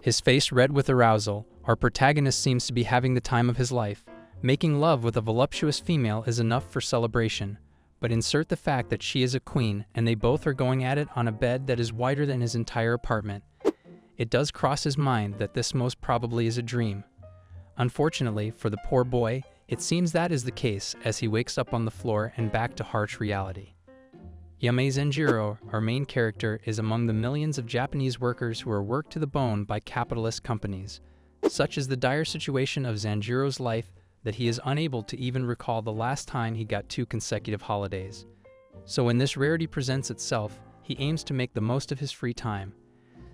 His face red with arousal, our protagonist seems to be having the time of his life. Making love with a voluptuous female is enough for celebration, but insert the fact that she is a queen and they both are going at it on a bed that is wider than his entire apartment. It does cross his mind that this most probably is a dream. Unfortunately for the poor boy, it seems that is the case as he wakes up on the floor and back to harsh reality. Yamei Zenjiro, our main character, is among the millions of Japanese workers who are worked to the bone by capitalist companies. Such is the dire situation of Zenjiro's life that he is unable to even recall the last time he got 2 consecutive holidays. So when this rarity presents itself, he aims to make the most of his free time.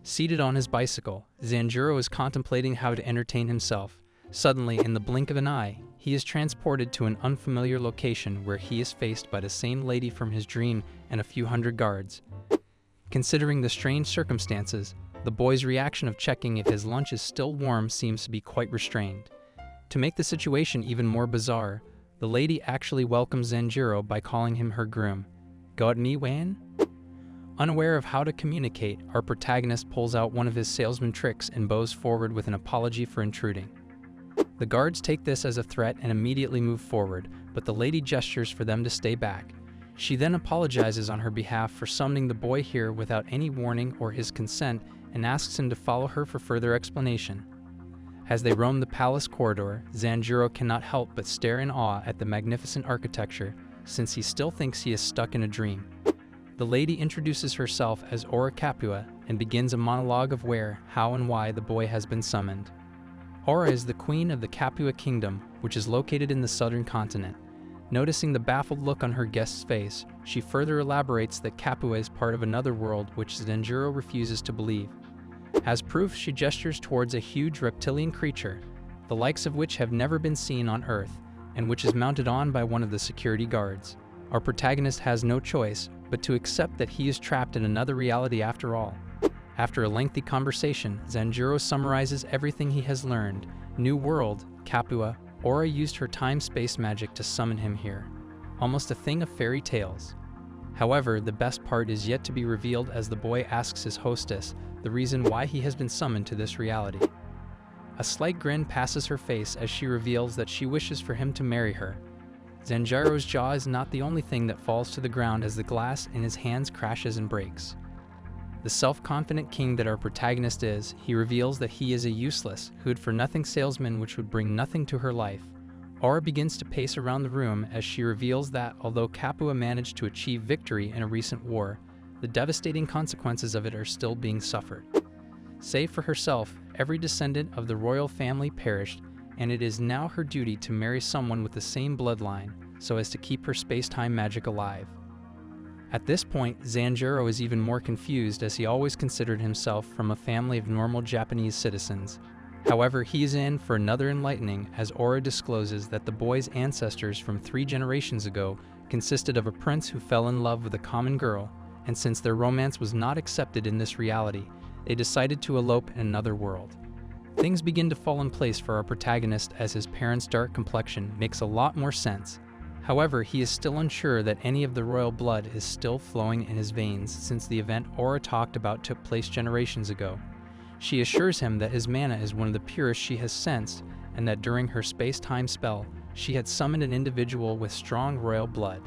Seated on his bicycle, Zenjiro is contemplating how to entertain himself. Suddenly, in the blink of an eye, he is transported to an unfamiliar location where he is faced by the same lady from his dream and a few hundred guards. Considering the strange circumstances, the boy's reaction of checking if his lunch is still warm seems to be quite restrained. To make the situation even more bizarre, the lady actually welcomes Zenjiro by calling him her groom. "Got me, Wan?" Unaware of how to communicate, our protagonist pulls out one of his salesman tricks and bows forward with an apology for intruding. The guards take this as a threat and immediately move forward, but the lady gestures for them to stay back. She then apologizes on her behalf for summoning the boy here without any warning or his consent and asks him to follow her for further explanation. As they roam the palace corridor, Zenjiro cannot help but stare in awe at the magnificent architecture, since he still thinks he is stuck in a dream. The lady introduces herself as Ora Capua and begins a monologue of where, how, and why the boy has been summoned. Ora is the queen of the Capua kingdom, which is located in the southern continent. Noticing the baffled look on her guest's face, she further elaborates that Capua is part of another world which Zenjiro refuses to believe. As proof, she gestures towards a huge reptilian creature, the likes of which have never been seen on Earth, and which is mounted on by one of the security guards. Our protagonist has no choice but to accept that he is trapped in another reality after all. After a lengthy conversation, Zenjiro summarizes everything he has learned. New world, Capua, Ora used her time-space magic to summon him here. Almost a thing of fairy tales. However, the best part is yet to be revealed as the boy asks his hostess the reason why he has been summoned to this reality. A slight grin passes her face as she reveals that she wishes for him to marry her. Zenjiro's jaw is not the only thing that falls to the ground as the glass in his hands crashes and breaks. The self-confident king that our protagonist is, he reveals that he is a useless, good-for-nothing salesman which would bring nothing to her life. Ora begins to pace around the room as she reveals that although Capua managed to achieve victory in a recent war, the devastating consequences of it are still being suffered. Save for herself, every descendant of the royal family perished, and it is now her duty to marry someone with the same bloodline so as to keep her space-time magic alive. At this point, Zenjiro is even more confused as he always considered himself from a family of normal Japanese citizens. However, he is in for another enlightening as Ora discloses that the boy's ancestors from 3 generations ago consisted of a prince who fell in love with a common girl, and since their romance was not accepted in this reality, they decided to elope in another world. Things begin to fall in place for our protagonist as his parents' dark complexion makes a lot more sense. However, he is still unsure that any of the royal blood is still flowing in his veins since the event Ora talked about took place generations ago. She assures him that his mana is one of the purest she has sensed and that during her space-time spell, she had summoned an individual with strong royal blood.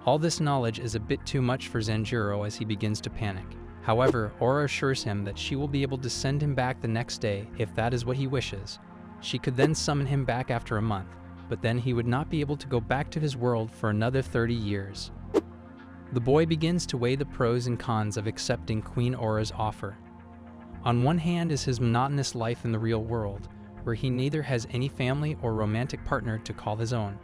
All this knowledge is a bit too much for Zenjiro as he begins to panic. However, Ora assures him that she will be able to send him back the next day if that is what he wishes. She could then summon him back after a month, but then he would not be able to go back to his world for another 30 years. The boy begins to weigh the pros and cons of accepting Queen Ora's offer. On one hand is his monotonous life in the real world, where he neither has any family or romantic partner to call his own.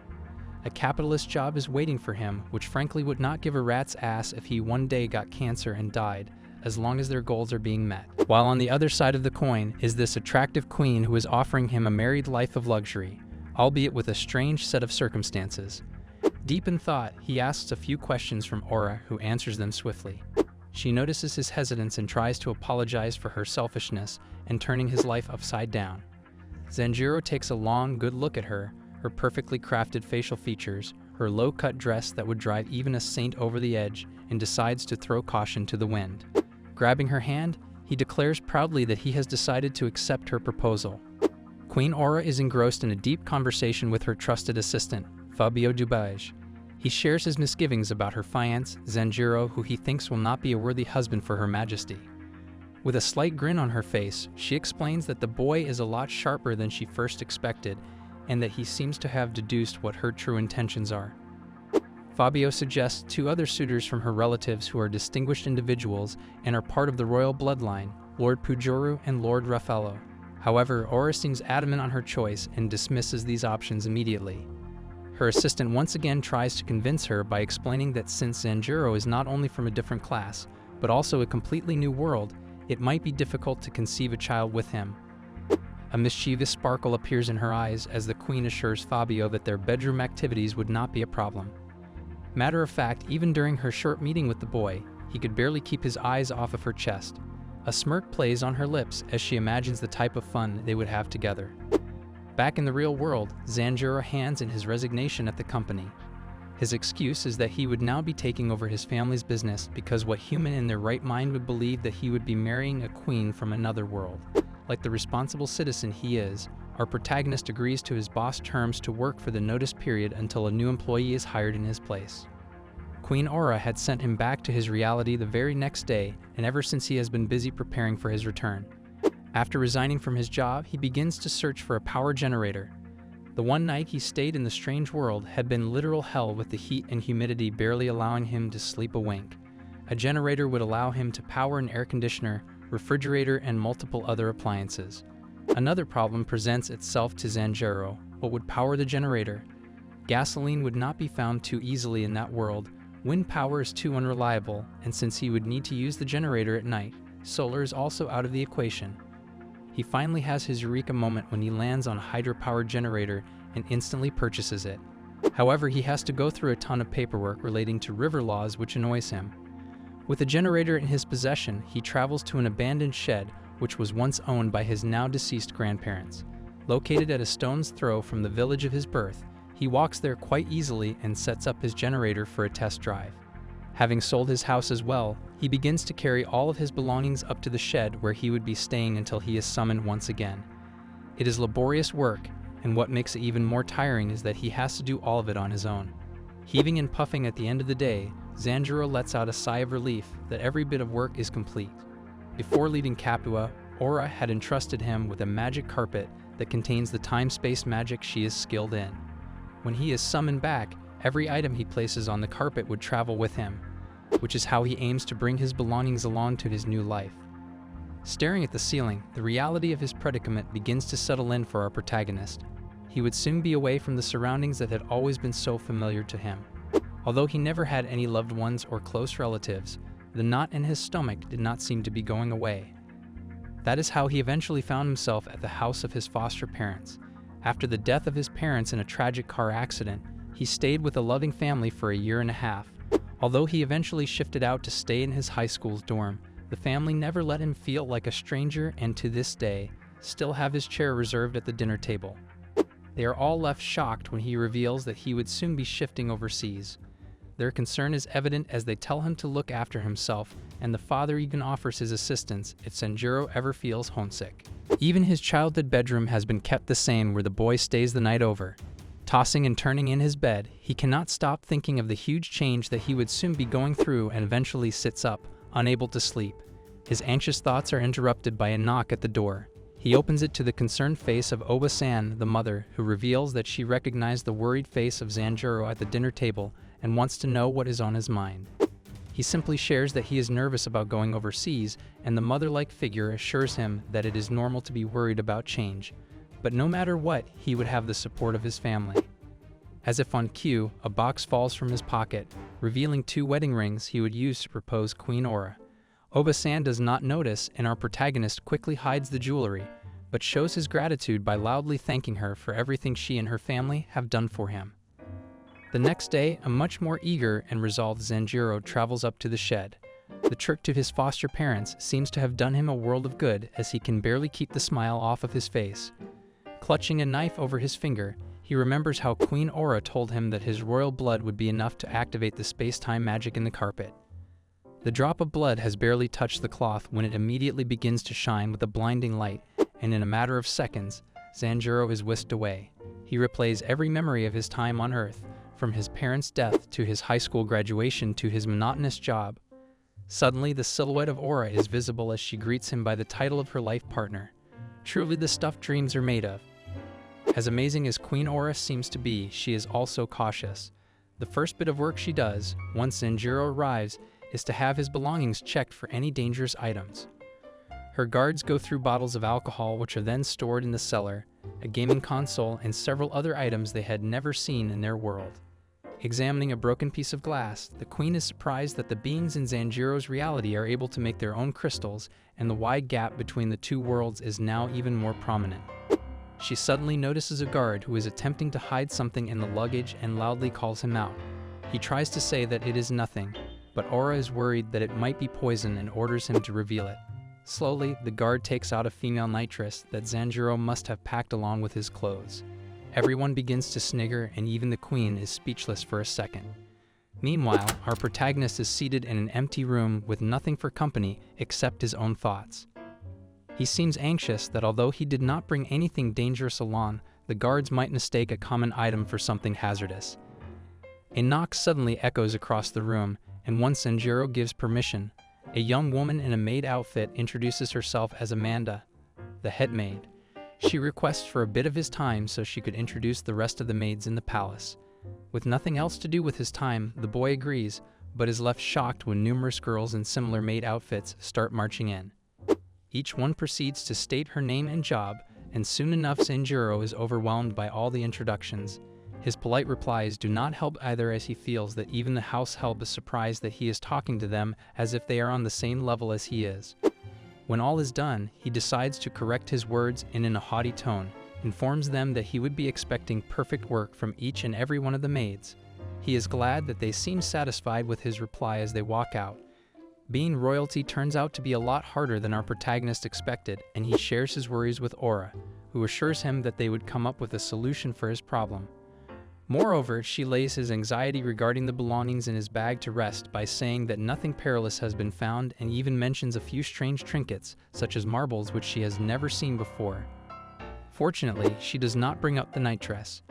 A capitalist job is waiting for him, which frankly would not give a rat's ass if he one day got cancer and died, as long as their goals are being met. While on the other side of the coin is this attractive queen who is offering him a married life of luxury, albeit with a strange set of circumstances. Deep in thought, he asks a few questions from Ora, who answers them swiftly. She notices his hesitance and tries to apologize for her selfishness and turning his life upside down. Zenjiro takes a long, good look at her perfectly crafted facial features, her low-cut dress that would drive even a saint over the edge, and decides to throw caution to the wind. Grabbing her hand, he declares proudly that he has decided to accept her proposal. Queen Aura is engrossed in a deep conversation with her trusted assistant, Fabio Dubage. He shares his misgivings about her fiancé, Zanjiro, who he thinks will not be a worthy husband for Her Majesty. With a slight grin on her face, she explains that the boy is a lot sharper than she first expected, and that he seems to have deduced what her true intentions are. Fabio suggests two other suitors from her relatives who are distinguished individuals and are part of the royal bloodline, Lord Pujoru and Lord Raffaello. However, Aura seems adamant on her choice and dismisses these options immediately. Her assistant once again tries to convince her by explaining that since Zanjiro is not only from a different class, but also a completely new world, it might be difficult to conceive a child with him. A mischievous sparkle appears in her eyes as the queen assures Fabio that their bedroom activities would not be a problem. Matter of fact, even during her short meeting with the boy, he could barely keep his eyes off of her chest. A smirk plays on her lips as she imagines the type of fun they would have together. Back in the real world, Zanjiro hands in his resignation at the company. His excuse is that he would now be taking over his family's business because what human in their right mind would believe that he would be marrying a queen from another world. Like the responsible citizen he is, our protagonist agrees to his boss' terms to work for the notice period until a new employee is hired in his place. Queen Aura had sent him back to his reality the very next day, and ever since he has been busy preparing for his return. After resigning from his job, he begins to search for a power generator. The one night he stayed in the strange world had been literal hell, with the heat and humidity barely allowing him to sleep a wink. A generator would allow him to power an air conditioner, refrigerator, and multiple other appliances. Another problem presents itself to Zanjiro. What would power the generator? Gasoline would not be found too easily in that world. Wind power is too unreliable, and since he would need to use the generator at night, solar is also out of the equation. He finally has his eureka moment when he lands on a hydro-powered generator and instantly purchases it. However, he has to go through a ton of paperwork relating to river laws, which annoys him. With a generator in his possession, he travels to an abandoned shed which was once owned by his now deceased grandparents. Located at a stone's throw from the village of his birth, he walks there quite easily and sets up his generator for a test drive. Having sold his house as well, he begins to carry all of his belongings up to the shed where he would be staying until he is summoned once again. It is laborious work, and what makes it even more tiring is that he has to do all of it on his own. Heaving and puffing at the end of the day, Zanjiro lets out a sigh of relief that every bit of work is complete. Before leaving Capua, Aura had entrusted him with a magic carpet that contains the time-space magic she is skilled in. When he is summoned back, every item he places on the carpet would travel with him, which is how he aims to bring his belongings along to his new life. Staring at the ceiling, the reality of his predicament begins to settle in for our protagonist. He would soon be away from the surroundings that had always been so familiar to him. Although he never had any loved ones or close relatives, the knot in his stomach did not seem to be going away. That is how he eventually found himself at the house of his foster parents. After the death of his parents in a tragic car accident, he stayed with a loving family for a year and a half. Although he eventually shifted out to stay in his high school's dorm, the family never let him feel like a stranger, and to this day, still have his chair reserved at the dinner table. They are all left shocked when he reveals that he would soon be shifting overseas. Their concern is evident as they tell him to look after himself, and the father even offers his assistance if Zanjiro ever feels homesick. Even his childhood bedroom has been kept the same, where the boy stays the night over. Tossing and turning in his bed, he cannot stop thinking of the huge change that he would soon be going through, and eventually sits up, unable to sleep. His anxious thoughts are interrupted by a knock at the door. He opens it to the concerned face of Oba-san, the mother, who reveals that she recognized the worried face of Zanjiro at the dinner table and wants to know what is on his mind. He simply shares that he is nervous about going overseas, and the mother-like figure assures him that it is normal to be worried about change. But no matter what, he would have the support of his family. As if on cue, a box falls from his pocket, revealing 2 wedding rings he would use to propose Queen Aura. Oba-san does not notice, and our protagonist quickly hides the jewelry, but shows his gratitude by loudly thanking her for everything she and her family have done for him. The next day, a much more eager and resolved Zanjiro travels up to the shed. The trip to his foster parents seems to have done him a world of good, as he can barely keep the smile off of his face. Clutching a knife over his finger, he remembers how Queen Aura told him that his royal blood would be enough to activate the space-time magic in the carpet. The drop of blood has barely touched the cloth when it immediately begins to shine with a blinding light, and in a matter of seconds, Sanjuro is whisked away. He replays every memory of his time on Earth, from his parents' death to his high school graduation to his monotonous job. Suddenly, the silhouette of Aura is visible as she greets him by the title of her life partner. Truly the stuff dreams are made of. As amazing as Queen Aura seems to be, she is also cautious. The first bit of work she does, once Sanjuro arrives, is to have his belongings checked for any dangerous items. Her guards go through bottles of alcohol which are then stored in the cellar, a gaming console, and several other items they had never seen in their world. Examining a broken piece of glass, the queen is surprised that the beings in Sanjuro's reality are able to make their own crystals, and the wide gap between the two worlds is now even more prominent. She suddenly notices a guard who is attempting to hide something in the luggage and loudly calls him out. He tries to say that it is nothing, but Aura is worried that it might be poison and orders him to reveal it. Slowly, the guard takes out a female nitress that Sanjuro must have packed along with his clothes. Everyone begins to snigger, and even the queen is speechless for a second. Meanwhile, our protagonist is seated in an empty room with nothing for company except his own thoughts. He seems anxious that although he did not bring anything dangerous along, the guards might mistake a common item for something hazardous. A knock suddenly echoes across the room, and once Sanjuro gives permission, a young woman in a maid outfit introduces herself as Amanda, the head maid. She requests for a bit of his time so she could introduce the rest of the maids in the palace. With nothing else to do with his time, the boy agrees, but is left shocked when numerous girls in similar maid outfits start marching in. Each one proceeds to state her name and job, and soon enough Sanjuro is overwhelmed by all the introductions. His polite replies do not help either, as he feels that even the house help is surprised that he is talking to them as if they are on the same level as he is. When all is done, he decides to correct his words and in a haughty tone, informs them that he would be expecting perfect work from each and every one of the maids. He is glad that they seem satisfied with his reply as they walk out. Being royalty turns out to be a lot harder than our protagonist expected, and he shares his worries with Aura, who assures him that they would come up with a solution for his problem. Moreover, she lays his anxiety regarding the belongings in his bag to rest by saying that nothing perilous has been found, and even mentions a few strange trinkets, such as marbles, which she has never seen before. Fortunately, she does not bring up the nitress.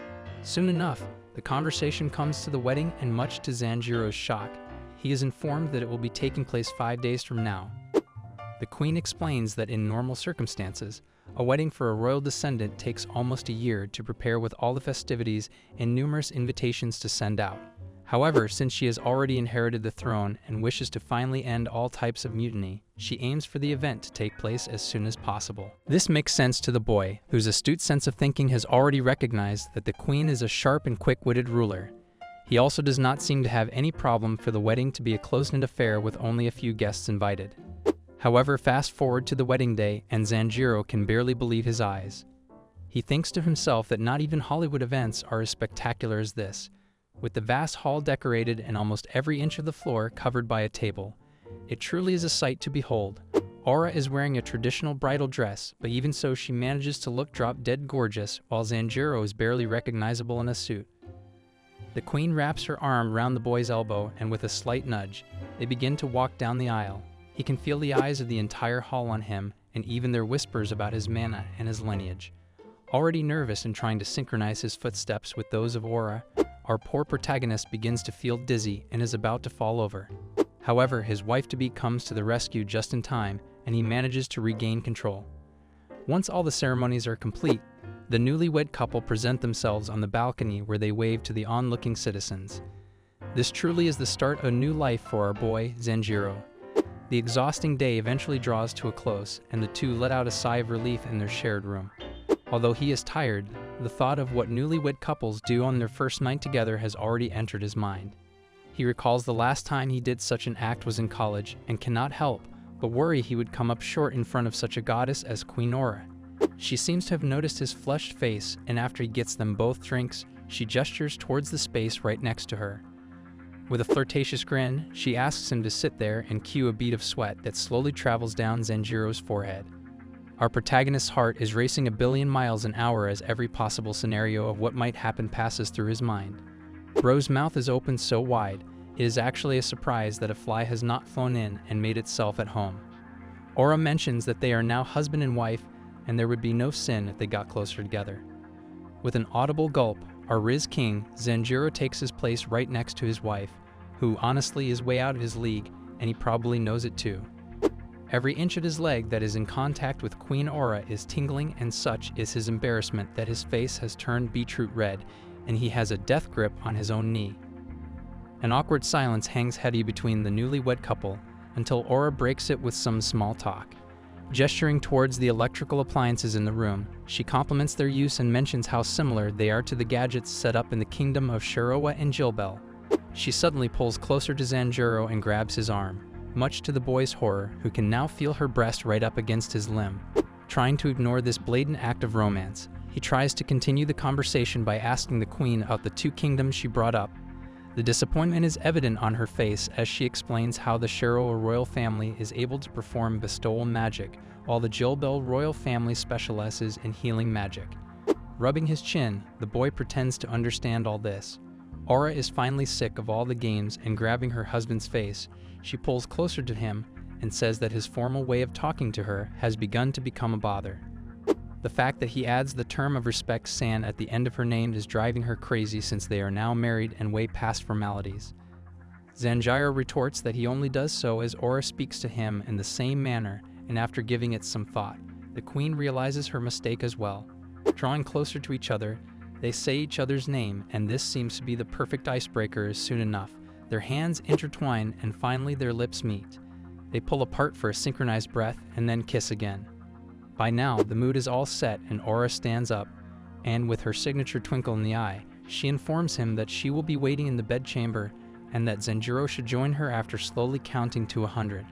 Soon enough, the conversation comes to the wedding, and much to Sanjuro's shock, he is informed that it will be taking place 5 days from now. The queen explains that in normal circumstances, a wedding for a royal descendant takes almost a year to prepare with all the festivities and numerous invitations to send out. However, since she has already inherited the throne and wishes to finally end all types of mutiny, she aims for the event to take place as soon as possible. This makes sense to the boy, whose astute sense of thinking has already recognized that the queen is a sharp and quick-witted ruler. He also does not seem to have any problem for the wedding to be a close-knit affair with only a few guests invited. However, fast forward to the wedding day, and Sanjuro can barely believe his eyes. He thinks to himself that not even Hollywood events are as spectacular as this, with the vast hall decorated and almost every inch of the floor covered by a table. It truly is a sight to behold. Aura is wearing a traditional bridal dress, but even so she manages to look drop-dead gorgeous, while Sanjuro is barely recognizable in a suit. The queen wraps her arm around the boy's elbow, and with a slight nudge, they begin to walk down the aisle. He can feel the eyes of the entire hall on him, and even their whispers about his mana and his lineage. Already nervous and trying to synchronize his footsteps with those of Aura, our poor protagonist begins to feel dizzy and is about to fall over. However, his wife-to-be comes to the rescue just in time, and he manages to regain control. Once all the ceremonies are complete, the newlywed couple present themselves on the balcony where they wave to the onlooking citizens. This truly is the start of a new life for our boy, Sanjuro. The exhausting day eventually draws to a close, and the two let out a sigh of relief in their shared room. Although he is tired, the thought of what newlywed couples do on their first night together has already entered his mind. He recalls the last time he did such an act was in college, and cannot help but worry he would come up short in front of such a goddess as Queen Aura. She seems to have noticed his flushed face, and after he gets them both drinks, she gestures towards the space right next to her. With a flirtatious grin, she asks him to sit there and cue a bead of sweat that slowly travels down Sanjuro's forehead. Our protagonist's heart is racing 1,000,000,000 miles an hour as every possible scenario of what might happen passes through his mind. Bro's mouth is open so wide, It is actually a surprise that a fly has not flown in and made itself at home. Aura mentions that they are now husband and wife, and there would be no sin if they got closer together. With an audible gulp, our Riz King, Zanjiro, takes his place right next to his wife, who honestly is way out of his league, and he probably knows it too. Every inch of his leg that is in contact with Queen Aura is tingling, and such is his embarrassment that his face has turned beetroot red, and he has a death grip on his own knee. An awkward silence hangs heavy between the newlywed couple until Aura breaks it with some small talk. Gesturing towards the electrical appliances in the room, she compliments their use and mentions how similar they are to the gadgets set up in the kingdom of Shirowa and Jilbel. She suddenly pulls closer to Zanjiro and grabs his arm, much to the boy's horror, who can now feel her breast right up against his limb. Trying to ignore this blatant act of romance, he tries to continue the conversation by asking the queen about the two kingdoms she brought up. The disappointment is evident on her face as she explains how the Shirowa royal family is able to perform bestowal magic, while the Jilbel royal family specializes in healing magic. Rubbing his chin, the boy pretends to understand all this. Aura is finally sick of all the games, and grabbing her husband's face, she pulls closer to him and says that his formal way of talking to her has begun to become a bother. The fact that he adds the term of respect "san" at the end of her name is driving her crazy, since they are now married and way past formalities. Zanjiro retorts that he only does so as Aura speaks to him in the same manner, and after giving it some thought, the queen realizes her mistake as well. Drawing closer to each other, they say each other's name, and this seems to be the perfect icebreaker as soon enough. Their hands intertwine and finally their lips meet. They pull apart for a synchronized breath and then kiss again. By now, the mood is all set and Aura stands up, and with her signature twinkle in the eye, she informs him that she will be waiting in the bedchamber and that Zanjiro should join her after slowly counting to 100.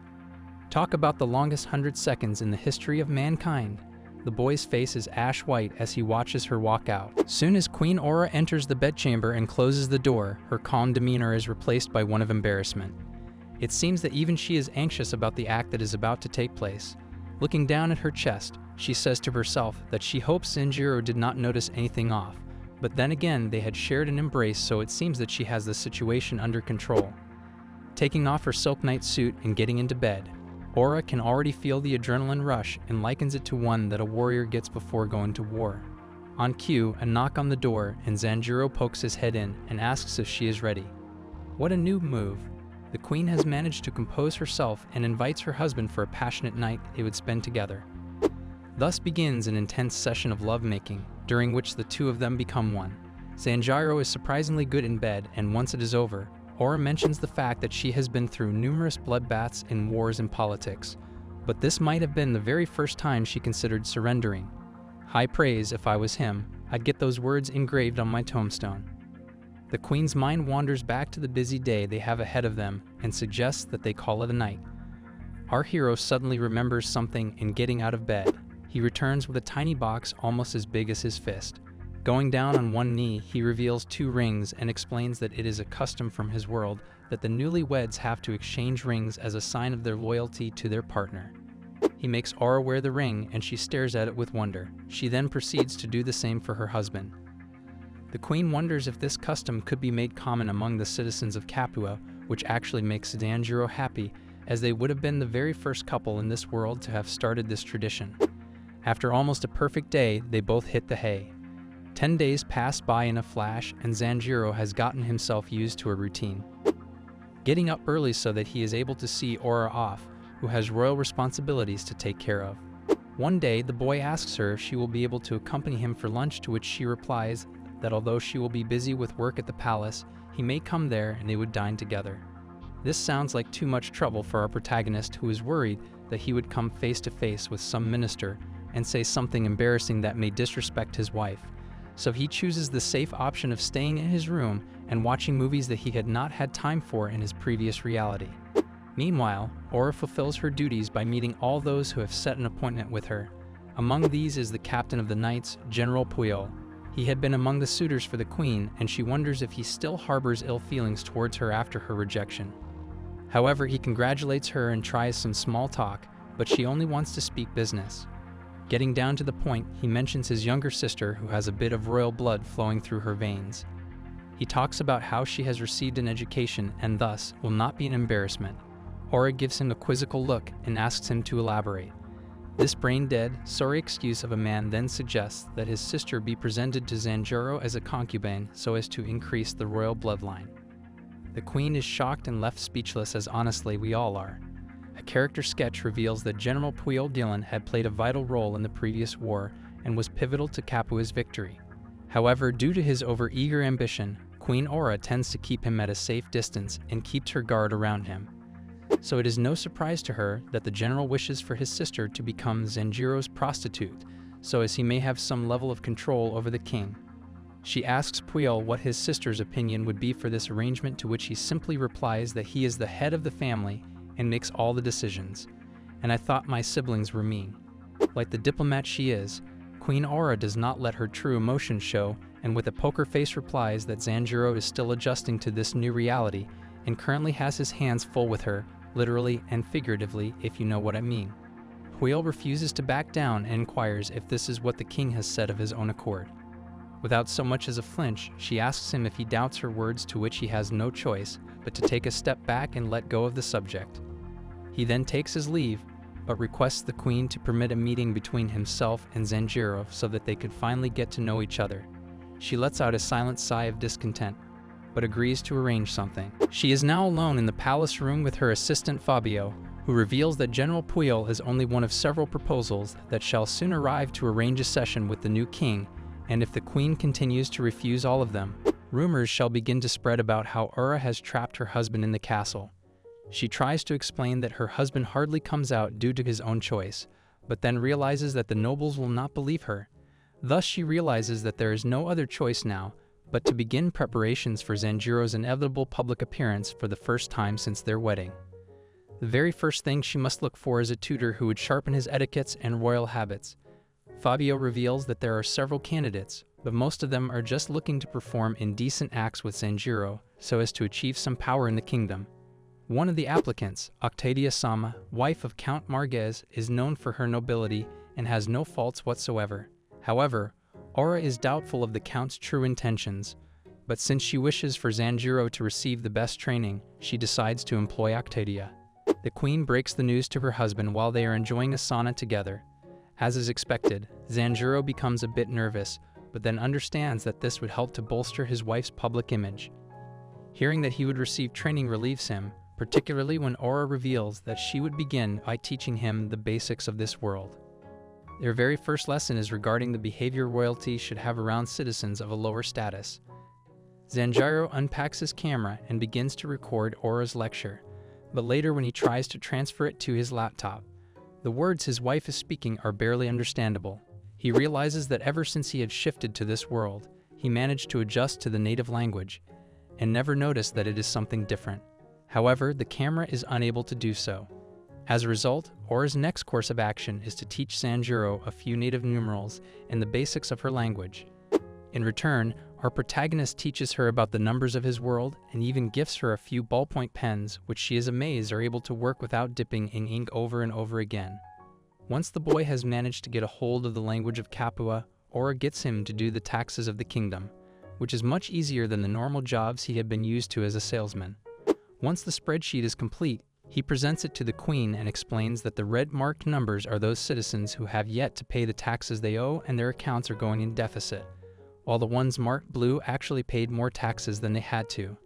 Talk about the longest 100 seconds in the history of mankind. The boy's face is ash white as he watches her walk out. Soon as Queen Aura enters the bedchamber and closes the door, her calm demeanor is replaced by one of embarrassment. It seems that even she is anxious about the act that is about to take place. Looking down at her chest, she says to herself that she hopes Zanjiro did not notice anything off, but then again they had shared an embrace, so it seems that she has the situation under control. Taking off her silk night suit and getting into bed, Aura can already feel the adrenaline rush and likens it to one that a warrior gets before going to war. On cue, a knock on the door, and Zanjiro pokes his head in and asks if she is ready. What a new move. The queen has managed to compose herself and invites her husband for a passionate night they would spend together. Thus begins an intense session of lovemaking, during which the two of them become one. Zanjiro is surprisingly good in bed, and once it is over, Aura mentions the fact that she has been through numerous bloodbaths in wars and politics, but this might have been the very first time she considered surrendering. High praise. If I was him, I'd get those words engraved on my tombstone. The queen's mind wanders back to the busy day they have ahead of them and suggests that they call it a night. Our hero suddenly remembers something in getting out of bed. He returns with a tiny box almost as big as his fist. Going down on one knee, he reveals 2 rings and explains that it is a custom from his world that the newlyweds have to exchange rings as a sign of their loyalty to their partner. He makes Aura wear the ring, and she stares at it with wonder. She then proceeds to do the same for her husband. The queen wonders if this custom could be made common among the citizens of Capua, which actually makes Zanjiro happy, as they would have been the very first couple in this world to have started this tradition. After almost a perfect day, they both hit the hay. 10 days pass by in a flash, and Zanjiro has gotten himself used to a routine. Getting up early so that he is able to see Aura off, who has royal responsibilities to take care of. One day, the boy asks her if she will be able to accompany him for lunch, to which she replies that although she will be busy with work at the palace, he may come there and they would dine together. This sounds like too much trouble for our protagonist, who is worried that he would come face to face with some minister and say something embarrassing that may disrespect his wife. So he chooses the safe option of staying in his room and watching movies that he had not had time for in his previous reality. Meanwhile, Aura fulfills her duties by meeting all those who have set an appointment with her. Among these is the captain of the knights, General Puyol. He had been among the suitors for the queen, and she wonders if he still harbors ill feelings towards her after her rejection. However, he congratulates her and tries some small talk, but she only wants to speak business. Getting down to the point, he mentions his younger sister, who has a bit of royal blood flowing through her veins. He talks about how she has received an education and thus will not be an embarrassment. Ora gives him a quizzical look and asks him to elaborate. This brain-dead, sorry excuse of a man then suggests that his sister be presented to Zanjiro as a concubine so as to increase the royal bloodline. The queen is shocked and left speechless, as honestly we all are. A character sketch reveals that General Puyo Dylan had played a vital role in the previous war and was pivotal to Capua's victory. However, due to his over-eager ambition, Queen Ora tends to keep him at a safe distance and keeps her guard around him. So it is no surprise to her that the general wishes for his sister to become Zanjiro's prostitute, so as he may have some level of control over the king. She asks Puyo what his sister's opinion would be for this arrangement, to which he simply replies that he is the head of the family and makes all the decisions. And I thought my siblings were mean. Like the diplomat she is, Queen Ora does not let her true emotions show, and with a poker face replies that Zanjiro is still adjusting to this new reality and currently has his hands full with her, literally and figuratively, if you know what I mean. Puyo refuses to back down and inquires if this is what the king has said of his own accord. Without so much as a flinch, she asks him if he doubts her words, to which he has no choice but to take a step back and let go of the subject. He then takes his leave, but requests the queen to permit a meeting between himself and Zanjiro so that they could finally get to know each other. She lets out a silent sigh of discontent, but agrees to arrange something. She is now alone in the palace room with her assistant Fabio, who reveals that General Puyo is only one of several proposals that shall soon arrive to arrange a session with the new king, and if the queen continues to refuse all of them, rumors shall begin to spread about how Ora has trapped her husband in the castle. She tries to explain that her husband hardly comes out due to his own choice, but then realizes that the nobles will not believe her. Thus she realizes that there is no other choice now but to begin preparations for Zanjiro's inevitable public appearance for the first time since their wedding. The very first thing she must look for is a tutor who would sharpen his etiquettes and royal habits. Fabio reveals that there are several candidates, but most of them are just looking to perform indecent acts with Zanjiro so as to achieve some power in the kingdom. One of the applicants, Octavia-sama, wife of Count Marquez, is known for her nobility and has no faults whatsoever. However, Ora is doubtful of the Count's true intentions, but since she wishes for Zanjiro to receive the best training, she decides to employ Octavia. The queen breaks the news to her husband while they are enjoying a sauna together. As is expected, Zanjiro becomes a bit nervous, but then understands that this would help to bolster his wife's public image. Hearing that he would receive training relieves him, particularly when Ora reveals that she would begin by teaching him the basics of this world. Their very first lesson is regarding the behavior royalty should have around citizens of a lower status. Zanjiro unpacks his camera and begins to record Ora's lecture, but later when he tries to transfer it to his laptop, the words his wife is speaking are barely understandable. He realizes that ever since he had shifted to this world, he managed to adjust to the native language and never noticed that it is something different. However, the camera is unable to do so. As a result, Ora's next course of action is to teach Zanjiro a few native numerals and the basics of her language. In return, our protagonist teaches her about the numbers of his world and even gifts her a few ballpoint pens, which she is amazed are able to work without dipping in ink over and over again. Once the boy has managed to get a hold of the language of Capua, Ora gets him to do the taxes of the kingdom, which is much easier than the normal jobs he had been used to as a salesman. Once the spreadsheet is complete, he presents it to the queen and explains that the red-marked numbers are those citizens who have yet to pay the taxes they owe and their accounts are going in deficit, while the ones marked blue actually paid more taxes than they had to.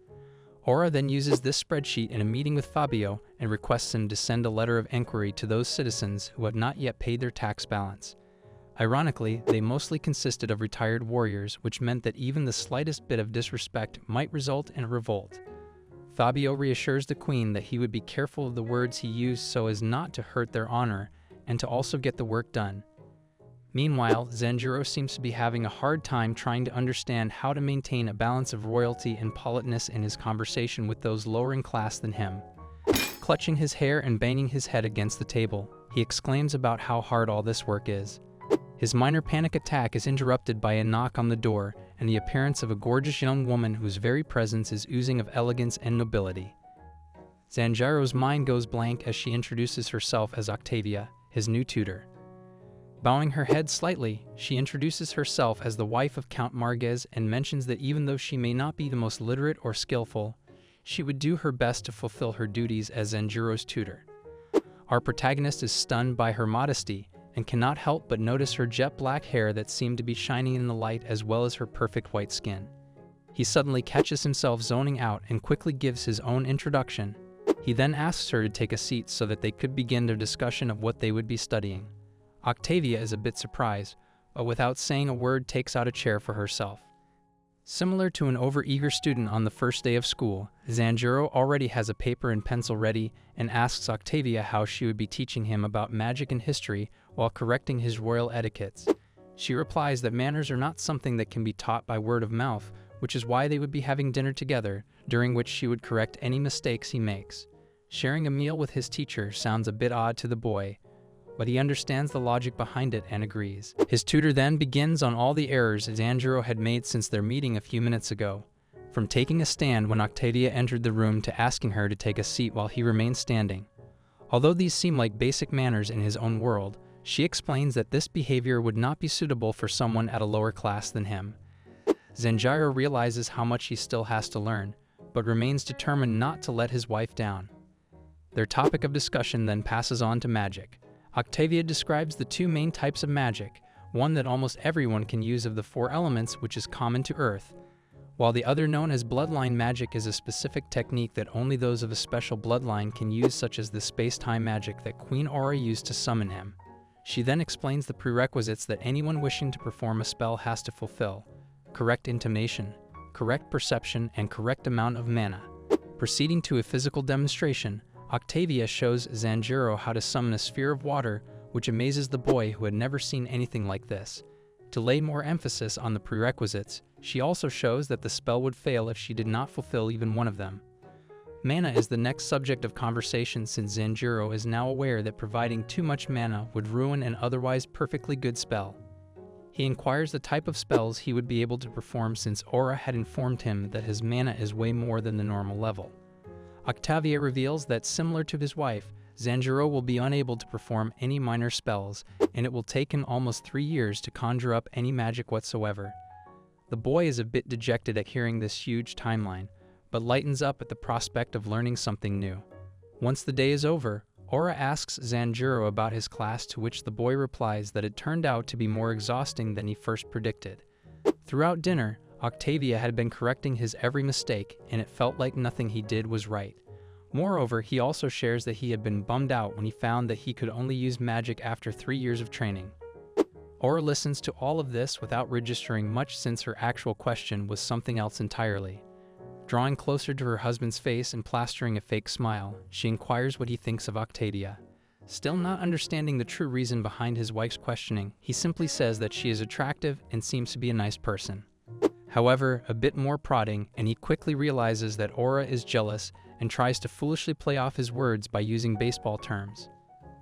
Ora then uses this spreadsheet in a meeting with Fabio and requests him to send a letter of inquiry to those citizens who have not yet paid their tax balance. Ironically, they mostly consisted of retired warriors, which meant that even the slightest bit of disrespect might result in a revolt. Fabio reassures the queen that he would be careful of the words he used so as not to hurt their honor and to also get the work done. Meanwhile, Zanjiro seems to be having a hard time trying to understand how to maintain a balance of royalty and politeness in his conversation with those lower in class than him. Clutching his hair and banging his head against the table, he exclaims about how hard all this work is. His minor panic attack is interrupted by a knock on the door and the appearance of a gorgeous young woman whose very presence is oozing of elegance and nobility. Zanjiro's mind goes blank as she introduces herself as Octavia, his new tutor. Bowing her head slightly, she introduces herself as the wife of Count Marquez and mentions that even though she may not be the most literate or skillful, she would do her best to fulfill her duties as Zanjiro's tutor. Our protagonist is stunned by her modesty and cannot help but notice her jet black hair that seemed to be shining in the light as well as her perfect white skin. He suddenly catches himself zoning out and quickly gives his own introduction. He then asks her to take a seat so that they could begin their discussion of what they would be studying. Octavia is a bit surprised, but without saying a word takes out a chair for herself. Similar to an overeager student on the first day of school, Zanjiro already has a paper and pencil ready and asks Octavia how she would be teaching him about magic and history while correcting his royal etiquettes. She replies that manners are not something that can be taught by word of mouth, which is why they would be having dinner together, during which she would correct any mistakes he makes. Sharing a meal with his teacher sounds a bit odd to the boy, but he understands the logic behind it and agrees. His tutor then begins on all the errors Zanjiro had made since their meeting a few minutes ago, from taking a stand when Octavia entered the room to asking her to take a seat while he remained standing. Although these seem like basic manners in his own world, she explains that this behavior would not be suitable for someone at a lower class than him. Zanjiro realizes how much he still has to learn, but remains determined not to let his wife down. Their topic of discussion then passes on to magic. Octavia describes the two main types of magic, one that almost everyone can use of the four elements which is common to Earth, while the other, known as bloodline magic, is a specific technique that only those of a special bloodline can use, such as the space-time magic that Queen Aura used to summon him. She then explains the prerequisites that anyone wishing to perform a spell has to fulfill: correct intonation, correct perception, and correct amount of mana. Proceeding to a physical demonstration, Octavia shows Zanjiro how to summon a sphere of water, which amazes the boy who had never seen anything like this. To lay more emphasis on the prerequisites, she also shows that the spell would fail if she did not fulfill even one of them. Mana is the next subject of conversation, since Zanjiro is now aware that providing too much mana would ruin an otherwise perfectly good spell. He inquires the type of spells he would be able to perform, since Aura had informed him that his mana is way more than the normal level. Octavia reveals that, similar to his wife, Zanjiro will be unable to perform any minor spells, and it will take him almost 3 years to conjure up any magic whatsoever. The boy is a bit dejected at hearing this huge timeline, but lightens up at the prospect of learning something new. Once the day is over, Aura asks Zanjiro about his class, to which the boy replies that it turned out to be more exhausting than he first predicted. Throughout dinner, Octavia had been correcting his every mistake, and it felt like nothing he did was right. Moreover, he also shares that he had been bummed out when he found that he could only use magic after 3 years of training. Aura listens to all of this without registering much, since her actual question was something else entirely. Drawing closer to her husband's face and plastering a fake smile, she inquires what he thinks of Octavia. Still not understanding the true reason behind his wife's questioning, he simply says that she is attractive and seems to be a nice person. However, a bit more prodding, and he quickly realizes that Aura is jealous and tries to foolishly play off his words by using baseball terms.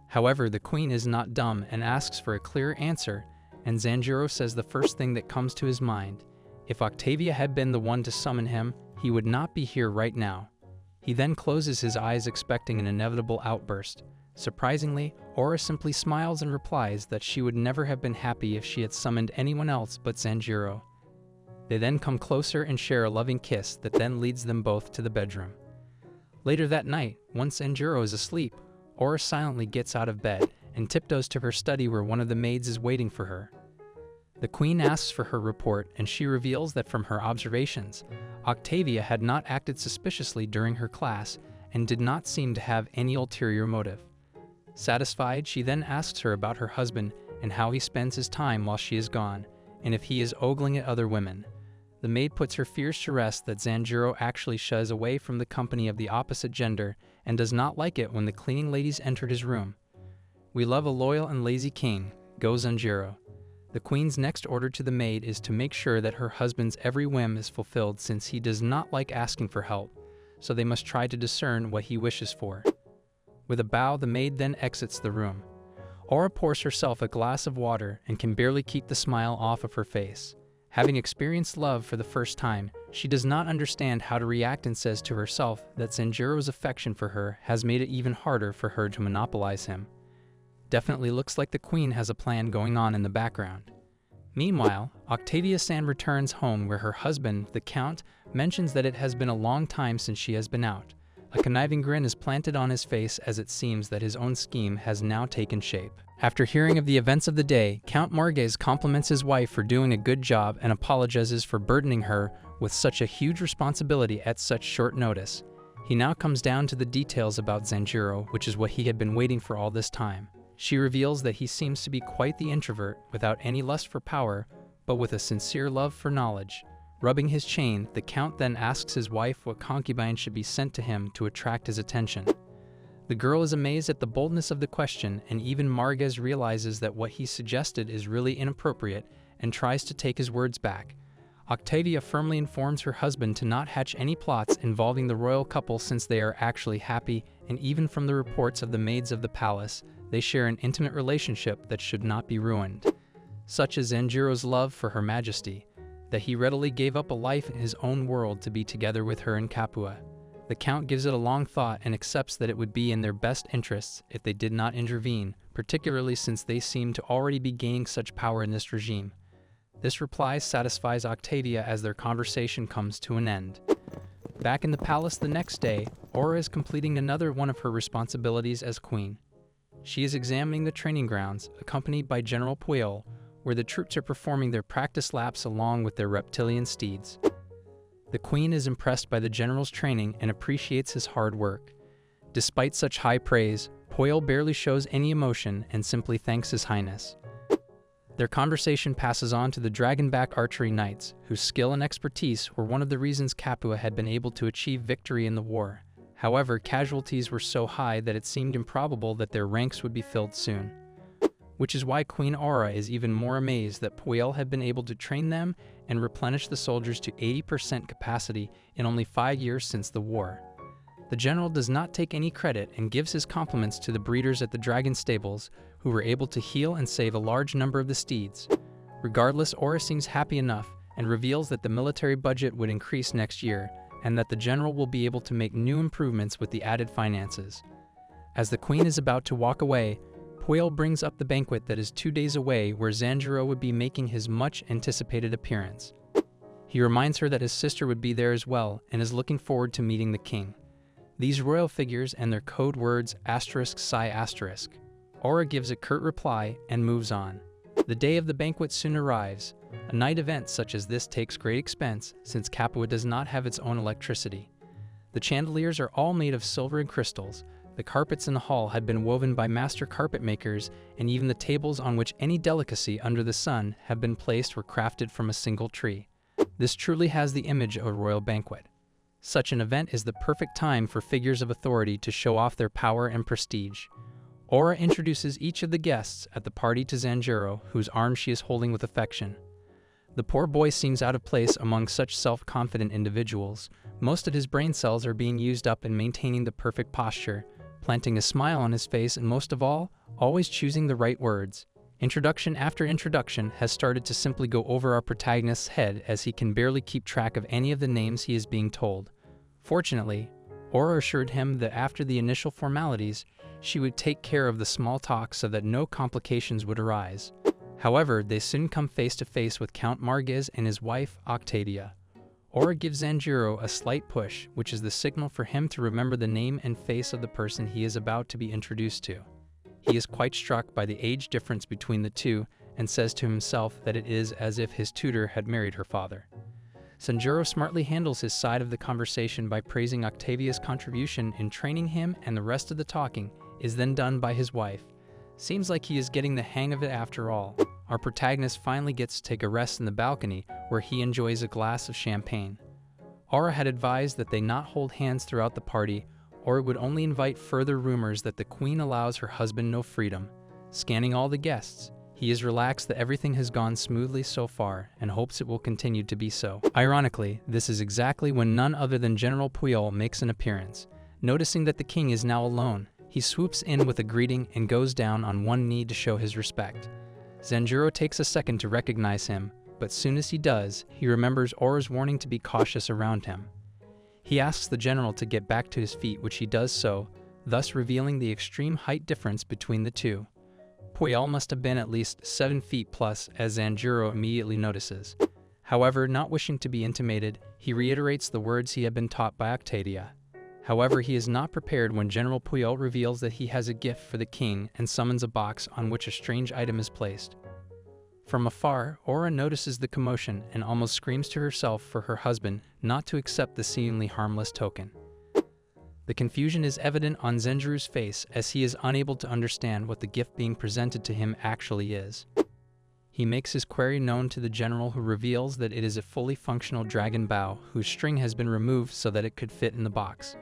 However, the queen is not dumb and asks for a clear answer, and Zanjiro says the first thing that comes to his mind: if Octavia had been the one to summon him, he would not be here right now. He then closes his eyes, expecting an inevitable outburst. Surprisingly, Aura simply smiles and replies that she would never have been happy if she had summoned anyone else but Zanjiro. They then come closer and share a loving kiss that then leads them both to the bedroom. Later that night, once Zanjiro is asleep, Aura silently gets out of bed and tiptoes to her study, where one of the maids is waiting for her. The queen asks for her report, and she reveals that from her observations, Octavia had not acted suspiciously during her class and did not seem to have any ulterior motive. Satisfied, she then asks her about her husband and how he spends his time while she is gone, and if he is ogling at other women. The maid puts her fears to rest that Zanjiro actually shies away from the company of the opposite gender and does not like it when the cleaning ladies entered his room. "We love a loyal and lazy king," goes Zanjiro. The queen's next order to the maid is to make sure that her husband's every whim is fulfilled, since he does not like asking for help, so they must try to discern what he wishes for. With a bow, the maid then exits the room. Aura pours herself a glass of water and can barely keep the smile off of her face. Having experienced love for the first time, she does not understand how to react and says to herself that Zanjiro's affection for her has made it even harder for her to monopolize him. Definitely looks like the queen has a plan going on in the background. Meanwhile, Octavia-san returns home where her husband, the Count, mentions that it has been a long time since she has been out. A conniving grin is planted on his face as it seems that his own scheme has now taken shape. After hearing of the events of the day, Count Marges compliments his wife for doing a good job and apologizes for burdening her with such a huge responsibility at such short notice. He now comes down to the details about Zanjiro, which is what he had been waiting for all this time. She reveals that he seems to be quite the introvert, without any lust for power, but with a sincere love for knowledge. Rubbing his chain, the Count then asks his wife what concubine should be sent to him to attract his attention. The girl is amazed at the boldness of the question, and even Marges realizes that what he suggested is really inappropriate and tries to take his words back. Octavia firmly informs her husband to not hatch any plots involving the royal couple since they are actually happy, and even from the reports of the maids of the palace, they share an intimate relationship that should not be ruined. Such is Zanjiro's love for Her Majesty, that he readily gave up a life in his own world to be together with her in Capua. The Count gives it a long thought and accepts that it would be in their best interests if they did not intervene, particularly since they seem to already be gaining such power in this regime. This reply satisfies Octavia as their conversation comes to an end. Back in the palace the next day, Aura is completing another one of her responsibilities as queen. She is examining the training grounds, accompanied by General Puel, where the troops are performing their practice laps along with their reptilian steeds. The queen is impressed by the general's training and appreciates his hard work. Despite such high praise, Puel barely shows any emotion and simply thanks His Highness. Their conversation passes on to the Dragonback Archery Knights, whose skill and expertise were one of the reasons Capua had been able to achieve victory in the war. However, casualties were so high that it seemed improbable that their ranks would be filled soon. Which is why Queen Aura is even more amazed that Puel had been able to train them and replenish the soldiers to 80% capacity in only 5 years since the war. The general does not take any credit and gives his compliments to the breeders at the dragon stables, who were able to heal and save a large number of the steeds. Regardless, Aura seems happy enough and reveals that the military budget would increase next year and that the general will be able to make new improvements with the added finances. As the queen is about to walk away, Puel brings up the banquet that is 2 days away where Zanjiro would be making his much-anticipated appearance. He reminds her that his sister would be there as well and is looking forward to meeting the king. These royal figures and their code words ****. Aura gives a curt reply and moves on. The day of the banquet soon arrives. A night event such as this takes great expense since Capua does not have its own electricity. The chandeliers are all made of silver and crystals. The carpets in the hall had been woven by master carpet makers, and even the tables on which any delicacy under the sun had been placed were crafted from a single tree. This truly has the image of a royal banquet. Such an event is the perfect time for figures of authority to show off their power and prestige. Aura introduces each of the guests at the party to Zanjiro, whose arm she is holding with affection. The poor boy seems out of place among such self-confident individuals. Most of his brain cells are being used up in maintaining the perfect posture, planting a smile on his face, and most of all, always choosing the right words. Introduction after introduction has started to simply go over our protagonist's head as he can barely keep track of any of the names he is being told. Fortunately, Aura assured him that after the initial formalities, she would take care of the small talk so that no complications would arise. However, they soon come face to face with Count Marges and his wife, Octavia. Aura gives Zanjiro a slight push, which is the signal for him to remember the name and face of the person he is about to be introduced to. He is quite struck by the age difference between the two and says to himself that it is as if his tutor had married her father. Zanjiro smartly handles his side of the conversation by praising Octavia's contribution in training him, and the rest of the talking is then done by his wife. Seems like he is getting the hang of it after all. Our protagonist finally gets to take a rest in the balcony where he enjoys a glass of champagne. Aura had advised that they not hold hands throughout the party, or it would only invite further rumors that the queen allows her husband no freedom. Scanning all the guests, he is relaxed that everything has gone smoothly so far and hopes it will continue to be so. Ironically, this is exactly when none other than General Puel makes an appearance. Noticing that the king is now alone, he swoops in with a greeting and goes down on one knee to show his respect. Zanjiro takes a second to recognize him, but soon as he does, he remembers Aura's warning to be cautious around him. He asks the general to get back to his feet, which he does so, thus revealing the extreme height difference between the two. Puel must have been at least 7 feet plus, as Zanjiro immediately notices. However, not wishing to be intimidated, he reiterates the words he had been taught by Octadia. However, he is not prepared when General Puel reveals that he has a gift for the king and summons a box on which a strange item is placed. From afar, Aura notices the commotion and almost screams to herself for her husband not to accept the seemingly harmless token. The confusion is evident on Zenjuru's face as he is unable to understand what the gift being presented to him actually is. He makes his query known to the general, who reveals that it is a fully functional dragon bow whose string has been removed so that it could fit in the box.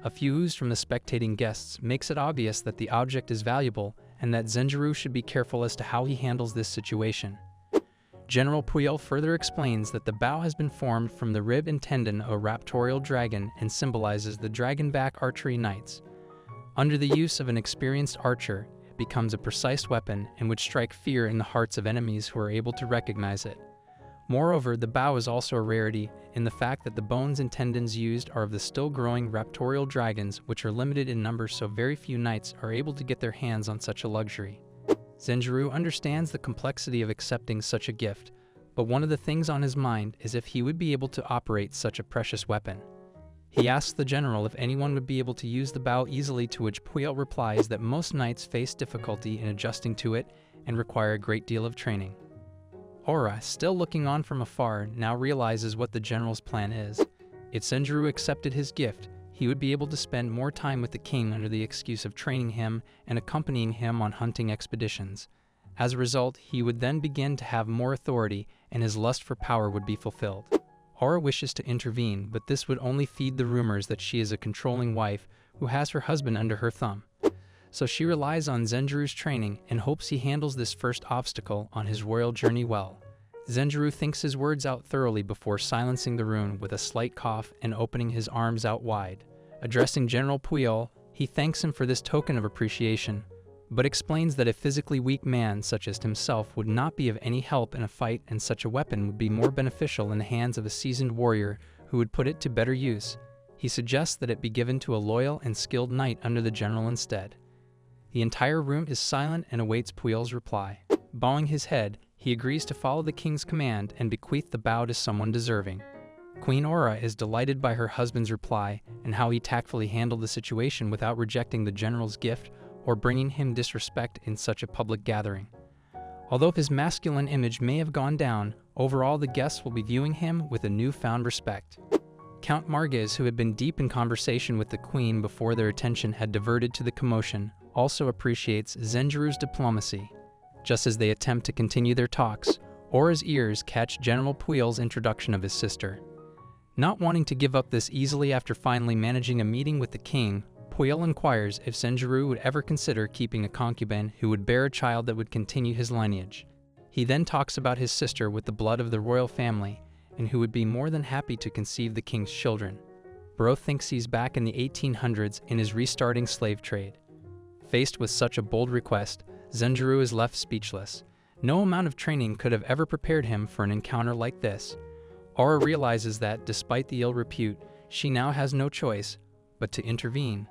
A few oohs from the spectating guests makes it obvious that the object is valuable and that Zenjuru should be careful as to how he handles this situation. General Puel further explains that the bow has been formed from the rib and tendon of a raptorial dragon and symbolizes the dragonback archery knights. Under the use of an experienced archer, it becomes a precise weapon and would strike fear in the hearts of enemies who are able to recognize it. Moreover, the bow is also a rarity in the fact that the bones and tendons used are of the still-growing raptorial dragons, which are limited in number, so very few knights are able to get their hands on such a luxury. Zenjuru understands the complexity of accepting such a gift, but one of the things on his mind is if he would be able to operate such a precious weapon. He asks the general if anyone would be able to use the bow easily, to which Puel replies that most knights face difficulty in adjusting to it and require a great deal of training. Aura, still looking on from afar, now realizes what the general's plan is. If Zenjuru accepted his gift, he would be able to spend more time with the king under the excuse of training him and accompanying him on hunting expeditions. As a result, he would then begin to have more authority and his lust for power would be fulfilled. Aura wishes to intervene, but this would only feed the rumors that she is a controlling wife who has her husband under her thumb. So she relies on Zenjuru's training and hopes he handles this first obstacle on his royal journey well. Zenjuru thinks his words out thoroughly before silencing the rune with a slight cough and opening his arms out wide. Addressing General Puel, he thanks him for this token of appreciation, but explains that a physically weak man such as himself would not be of any help in a fight, and such a weapon would be more beneficial in the hands of a seasoned warrior who would put it to better use. He suggests that it be given to a loyal and skilled knight under the general instead. The entire room is silent and awaits Puel's reply. Bowing his head, he agrees to follow the king's command and bequeath the bow to someone deserving. Queen Aura is delighted by her husband's reply and how he tactfully handled the situation without rejecting the general's gift or bringing him disrespect in such a public gathering. Although his masculine image may have gone down, overall the guests will be viewing him with a newfound respect. Count Marges, who had been deep in conversation with the queen before their attention had diverted to the commotion, also appreciates Zenjuru's diplomacy. Just as they attempt to continue their talks, Aura's ears catch General Puel's introduction of his sister. Not wanting to give up this easily after finally managing a meeting with the king, Puel inquires if Zenjuru would ever consider keeping a concubine who would bear a child that would continue his lineage. He then talks about his sister with the blood of the royal family, and who would be more than happy to conceive the king's children. Bro thinks he's back in the 1800s and is restarting slave trade. Faced with such a bold request, Zenjuru is left speechless. No amount of training could have ever prepared him for an encounter like this. Aura realizes that, despite the ill repute, she now has no choice but to intervene.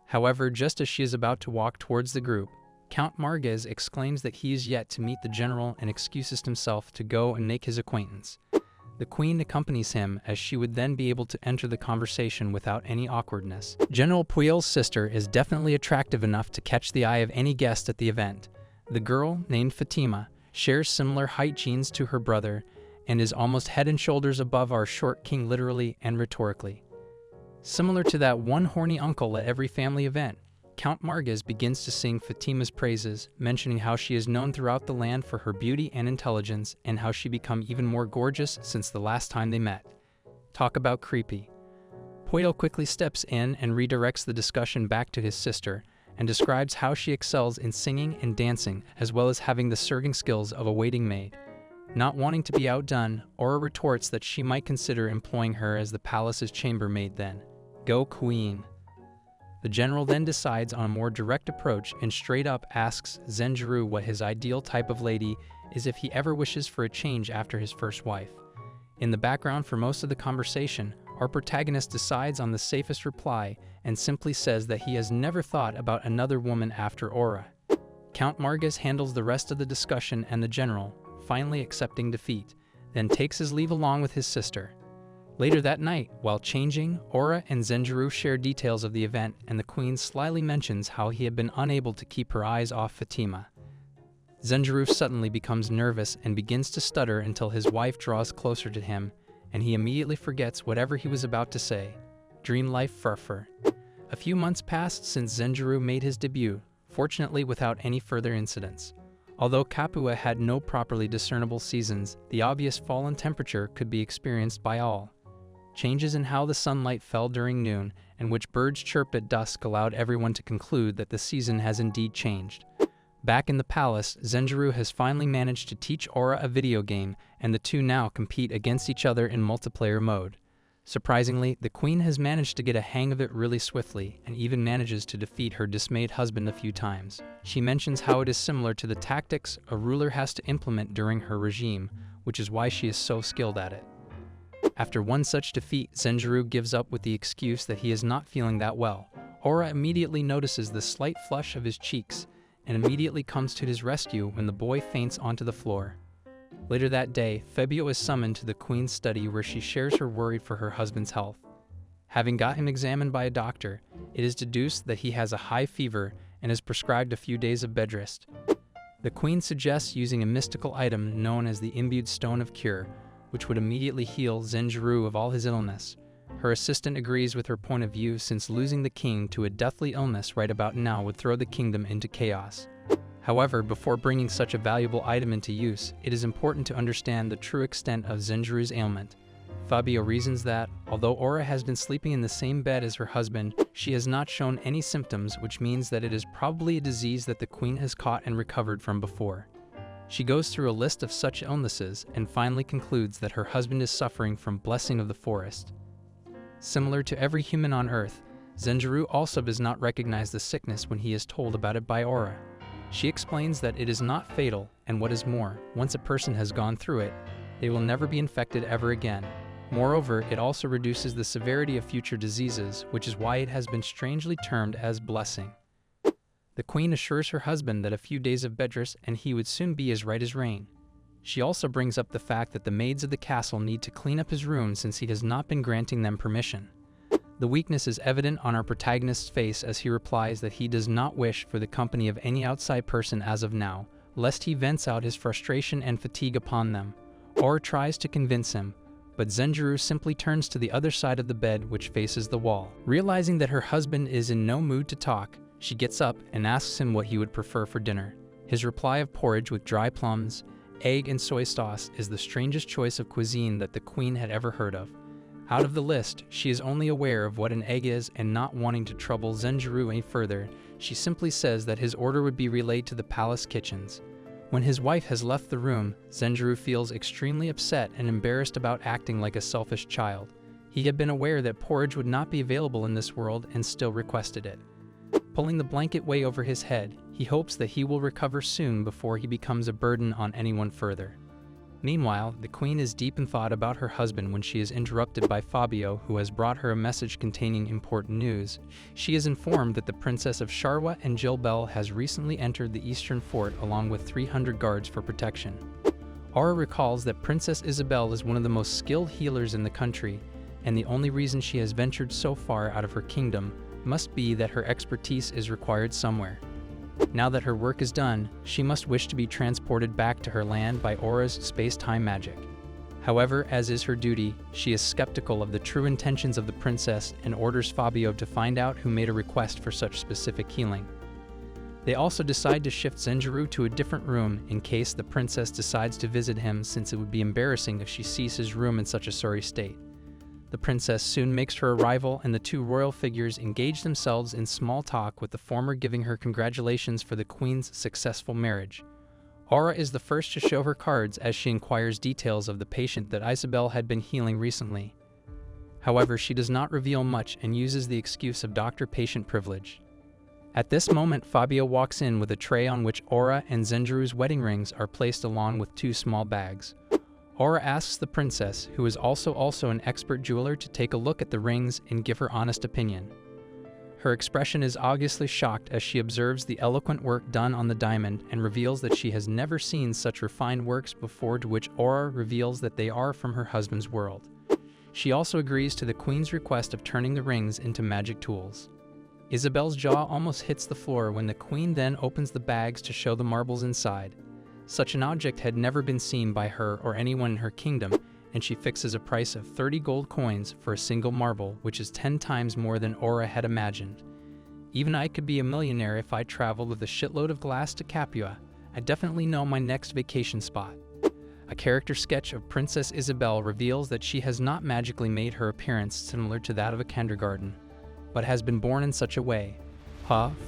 However, just as she is about to walk towards the group, Count Marges exclaims that he is yet to meet the general and excuses himself to go and make his acquaintance. The queen accompanies him, as she would then be able to enter the conversation without any awkwardness. General Puel's sister is definitely attractive enough to catch the eye of any guest at the event. The girl, named Fatima, shares similar height genes to her brother and is almost head and shoulders above our short king, literally and rhetorically. Similar to that one horny uncle at every family event, Count Marges begins to sing Fatima's praises, mentioning how she is known throughout the land for her beauty and intelligence, and how she become even more gorgeous since the last time they met. Talk about creepy. Puel quickly steps in and redirects the discussion back to his sister, and describes how she excels in singing and dancing, as well as having the serving skills of a waiting maid. Not wanting to be outdone, Aura retorts that she might consider employing her as the palace's chambermaid then. Go queen. The general then decides on a more direct approach and straight up asks Zenjuru what his ideal type of lady is, if he ever wishes for a change after his first wife. In the background for most of the conversation, our protagonist decides on the safest reply and simply says that he has never thought about another woman after Aura. Count Margus handles the rest of the discussion and the general, finally accepting defeat, then takes his leave along with his sister. Later that night, while changing, Aura and Zenjiro share details of the event, and the queen slyly mentions how he had been unable to keep her eyes off Fatima. Zenjiro suddenly becomes nervous and begins to stutter until his wife draws closer to him, and he immediately forgets whatever he was about to say. Dream life furfur. A few months passed since Zenjiro made his debut, fortunately without any further incidents. Although Capua had no properly discernible seasons, the obvious fall in temperature could be experienced by all. Changes in how the sunlight fell during noon and which birds chirped at dusk allowed everyone to conclude that the season has indeed changed. Back in the palace, Zenjiro has finally managed to teach Aura a video game, and the two now compete against each other in multiplayer mode. Surprisingly, the queen has managed to get a hang of it really swiftly, and even manages to defeat her dismayed husband a few times. She mentions how it is similar to the tactics a ruler has to implement during her regime, which is why she is so skilled at it. After one such defeat, Zenjiro gives up with the excuse that he is not feeling that well. Aura immediately notices the slight flush of his cheeks, and immediately comes to his rescue when the boy faints onto the floor. Later that day, Fabio is summoned to the queen's study where she shares her worry for her husband's health. Having got him examined by a doctor, it is deduced that he has a high fever and is prescribed a few days of bed rest. The queen suggests using a mystical item known as the imbued stone of cure, which would immediately heal Zenjiro of all his illness. Her assistant agrees with her point of view since losing the king to a deathly illness right about now would throw the kingdom into chaos. However, before bringing such a valuable item into use, it is important to understand the true extent of Zenjiro's ailment. Fabio reasons that, although Aura has been sleeping in the same bed as her husband, she has not shown any symptoms, which means that it is probably a disease that the queen has caught and recovered from before. She goes through a list of such illnesses and finally concludes that her husband is suffering from blessing of the forest. Similar to every human on Earth, Zenjiro also does not recognize the sickness when he is told about it by Aura. She explains that it is not fatal, and what is more, once a person has gone through it, they will never be infected ever again. Moreover, it also reduces the severity of future diseases, which is why it has been strangely termed as blessing. The queen assures her husband that a few days of bed rest and he would soon be as right as rain. She also brings up the fact that the maids of the castle need to clean up his room since he has not been granting them permission. The weakness is evident on our protagonist's face as he replies that he does not wish for the company of any outside person as of now, lest he vents out his frustration and fatigue upon them. Aura tries to convince him, but Zenjiro simply turns to the other side of the bed which faces the wall. Realizing that her husband is in no mood to talk, she gets up and asks him what he would prefer for dinner. His reply of porridge with dry plums, egg and soy sauce is the strangest choice of cuisine that the queen had ever heard of. Out of the list, she is only aware of what an egg is, and not wanting to trouble Zenjiro any further, she simply says that his order would be relayed to the palace kitchens. When his wife has left the room, Zenjiro feels extremely upset and embarrassed about acting like a selfish child. He had been aware that porridge would not be available in this world and still requested it. Pulling the blanket way over his head, he hopes that he will recover soon before he becomes a burden on anyone further. Meanwhile, the queen is deep in thought about her husband when she is interrupted by Fabio, who has brought her a message containing important news. She is informed that the Princess of Sharwa and Jilbel has recently entered the eastern fort along with 300 guards for protection. Aura recalls that Princess Isabel is one of the most skilled healers in the country, and the only reason she has ventured so far out of her kingdom must be that her expertise is required somewhere. Now that her work is done, she must wish to be transported back to her land by Aura's space-time magic. However, as is her duty, she is skeptical of the true intentions of the princess and orders Fabio to find out who made a request for such specific healing. They also decide to shift Zenjiro to a different room in case the princess decides to visit him, since it would be embarrassing if she sees his room in such a sorry state. The princess soon makes her arrival, and the two royal figures engage themselves in small talk, with the former giving her congratulations for the queen's successful marriage. Aura is the first to show her cards as she inquires details of the patient that Isabel had been healing recently. However, she does not reveal much and uses the excuse of doctor-patient privilege. At this moment, Fabio walks in with a tray on which Aura and Zenjiro's wedding rings are placed along with two small bags. Aura asks the princess, who is also an expert jeweler, to take a look at the rings and give her honest opinion. Her expression is obviously shocked as she observes the eloquent work done on the diamond and reveals that she has never seen such refined works before, to which Aura reveals that they are from her husband's world. She also agrees to the queen's request of turning the rings into magic tools. Isabel's jaw almost hits the floor when the queen then opens the bags to show the marbles inside. Such an object had never been seen by her or anyone in her kingdom, and she fixes a price of 30 gold coins for a single marble, which is 10 times more than Aura had imagined. Even I could be a millionaire if I traveled with a shitload of glass to Capua. I definitely know my next vacation spot. A character sketch of Princess Isabel reveals that she has not magically made her appearance similar to that of a kindergarten, but has been born in such a way.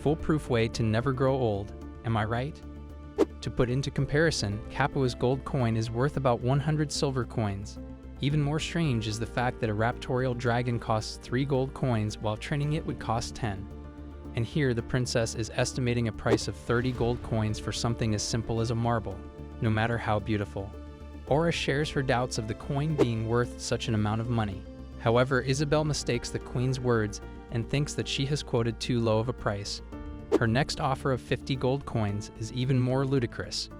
Foolproof way to never grow old. Am I right? To put into comparison, Capua's gold coin is worth about 100 silver coins. Even more strange is the fact that a raptorial dragon costs 3 gold coins while training it would cost 10. And here the princess is estimating a price of 30 gold coins for something as simple as a marble, no matter how beautiful. Aura shares her doubts of the coin being worth such an amount of money. However, Isabel mistakes the queen's words and thinks that she has quoted too low of a price. Her next offer of 50 gold coins is even more ludicrous.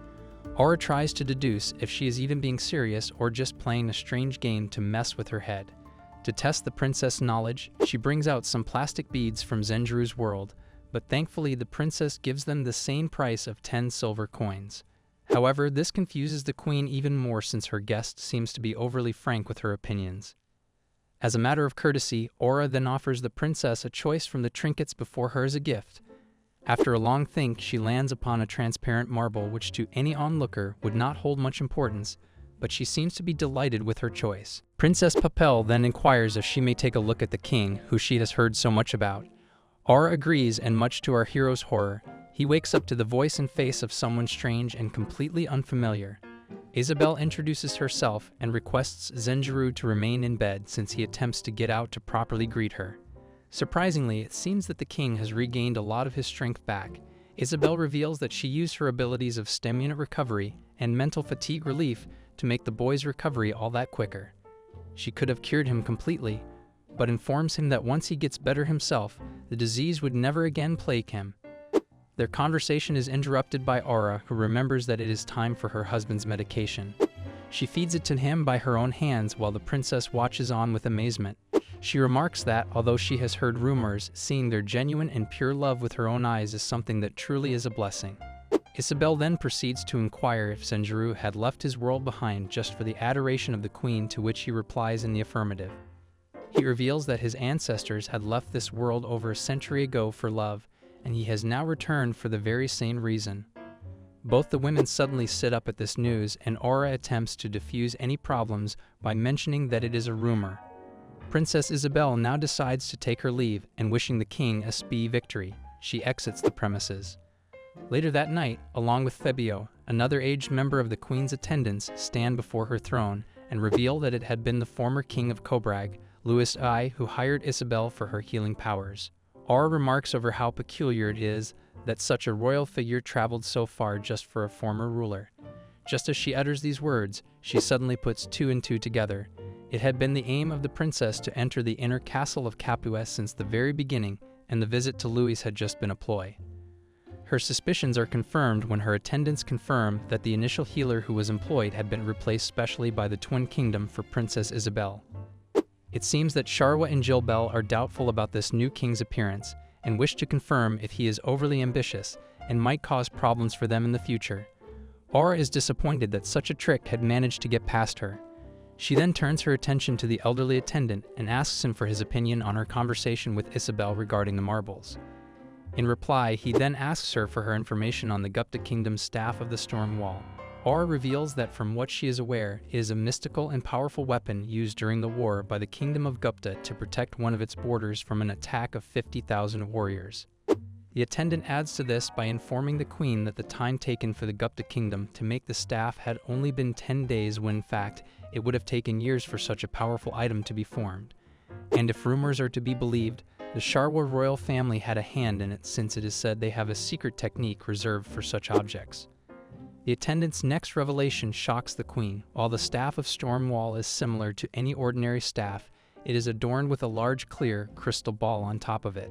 Aura tries to deduce if she is even being serious or just playing a strange game to mess with her head. To test the princess' knowledge, she brings out some plastic beads from Zenjuru's world, but thankfully the princess gives them the same price of 10 silver coins. However, this confuses the queen even more since her guest seems to be overly frank with her opinions. As a matter of courtesy, Aura then offers the princess a choice from the trinkets before her as a gift. After a long think, she lands upon a transparent marble which to any onlooker would not hold much importance, but she seems to be delighted with her choice. Princess Papel then inquires if she may take a look at the king, who she has heard so much about. Aura agrees, and much to our hero's horror, he wakes up to the voice and face of someone strange and completely unfamiliar. Isabel introduces herself and requests Zenjuru to remain in bed since he attempts to get out to properly greet her. Surprisingly, it seems that the king has regained a lot of his strength back. Isabel reveals that she used her abilities of stamina recovery and mental fatigue relief to make the boy's recovery all that quicker. She could have cured him completely, but informs him that once he gets better himself, the disease would never again plague him. Their conversation is interrupted by Aura, who remembers that it is time for her husband's medication. She feeds it to him by her own hands while the princess watches on with amazement. She remarks that, although she has heard rumors, seeing their genuine and pure love with her own eyes is something that truly is a blessing. Isabel then proceeds to inquire if Zenjuru had left his world behind just for the adoration of the queen, to which he replies in the affirmative. He reveals that his ancestors had left this world over a century ago for love, and he has now returned for the very same reason. Both the women suddenly sit up at this news, and Aura attempts to diffuse any problems by mentioning that it is a rumor. Princess Isabel now decides to take her leave, and wishing the king a speedy victory, she exits the premises. Later that night, along with Fabio, another aged member of the queen's attendants stand before her throne and reveal that it had been the former king of Cobrag, Louis I, who hired Isabel for her healing powers. Aura remarks over how peculiar it is that such a royal figure traveled so far just for a former ruler. Just as she utters these words, she suddenly puts 2 and 2 together. It had been the aim of the princess to enter the inner castle of Capua since the very beginning, and the visit to Louis had just been a ploy. Her suspicions are confirmed when her attendants confirm that the initial healer who was employed had been replaced specially by the Twin Kingdom for Princess Isabel. It seems that Charwa and Gilbel are doubtful about this new king's appearance, and wish to confirm if he is overly ambitious and might cause problems for them in the future. Aura is disappointed that such a trick had managed to get past her. She then turns her attention to the elderly attendant and asks him for his opinion on her conversation with Isabel regarding the marbles. In reply, he then asks her for her information on the Gupta Kingdom's Staff of the Storm Wall. Aura reveals that from what she is aware, it is a mystical and powerful weapon used during the war by the Kingdom of Gupta to protect one of its borders from an attack of 50,000 warriors. The attendant adds to this by informing the queen that the time taken for the Gupta Kingdom to make the staff had only been 10 days when in fact it would have taken years for such a powerful item to be formed. And if rumors are to be believed, the Charwa royal family had a hand in it, since it is said they have a secret technique reserved for such objects. The attendant's next revelation shocks the queen. While the staff of Stormwall is similar to any ordinary staff, it is adorned with a large clear crystal ball on top of it.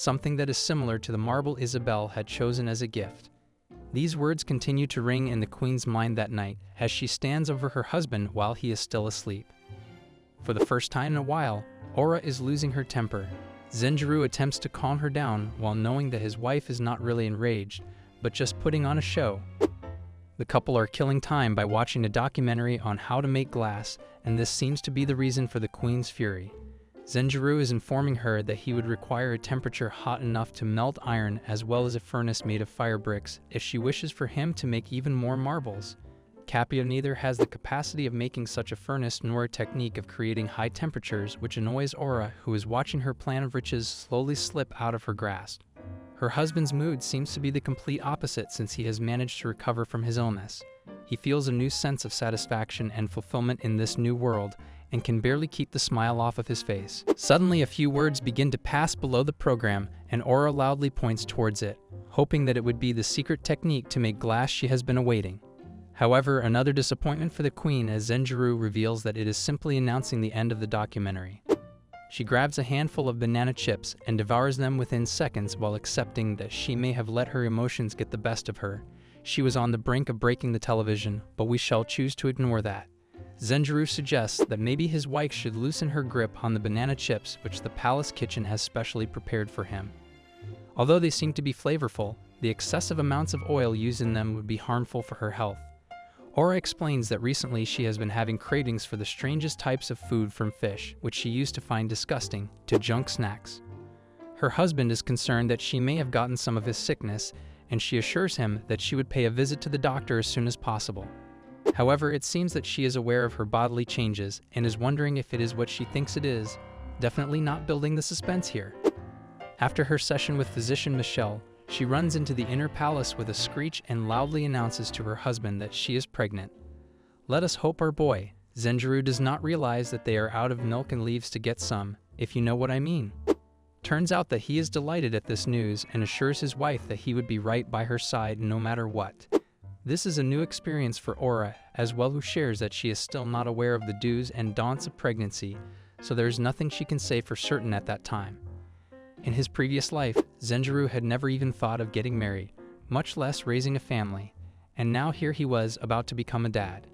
something that is similar to the marble Isabel had chosen as a gift. These words continue to ring in the queen's mind that night as she stands over her husband while he is still asleep. For the first time in a while, Aura is losing her temper. Zenjiro attempts to calm her down while knowing that his wife is not really enraged, but just putting on a show. The couple are killing time by watching a documentary on how to make glass, and this seems to be the reason for the queen's fury. Zenjiro is informing her that he would require a temperature hot enough to melt iron as well as a furnace made of fire bricks if she wishes for him to make even more marbles. Capia neither has the capacity of making such a furnace nor a technique of creating high temperatures, which annoys Aura, who is watching her plan of riches slowly slip out of her grasp. Her husband's mood seems to be the complete opposite since he has managed to recover from his illness. He feels a new sense of satisfaction and fulfillment in this new world, and can barely keep the smile off of his face. Suddenly, a few words begin to pass below the program, and Aura loudly points towards it, hoping that it would be the secret technique to make glass she has been awaiting. However, another disappointment for the queen as Zenjiro reveals that it is simply announcing the end of the documentary. She grabs a handful of banana chips and devours them within seconds while accepting that she may have let her emotions get the best of her. She was on the brink of breaking the television, but we shall choose to ignore that. Zenjiro suggests that maybe his wife should loosen her grip on the banana chips which the palace kitchen has specially prepared for him. Although they seem to be flavorful, the excessive amounts of oil used in them would be harmful for her health. Aura explains that recently she has been having cravings for the strangest types of food from fish, which she used to find disgusting, to junk snacks. Her husband is concerned that she may have gotten some of his sickness, and she assures him that she would pay a visit to the doctor as soon as possible. However, it seems that she is aware of her bodily changes and is wondering if it is what she thinks it is, definitely not building the suspense here. After her session with physician Michelle, she runs into the inner palace with a screech and loudly announces to her husband that she is pregnant. Let us hope our boy, Zenjiro, does not realize that they are out of milk and leaves to get some, if you know what I mean. Turns out that he is delighted at this news and assures his wife that he would be right by her side no matter what. This is a new experience for Aura, as well, who shares that she is still not aware of the do's and don'ts of pregnancy, so there is nothing she can say for certain at that time. In his previous life, Zenjiro had never even thought of getting married, much less raising a family, and now here he was about to become a dad.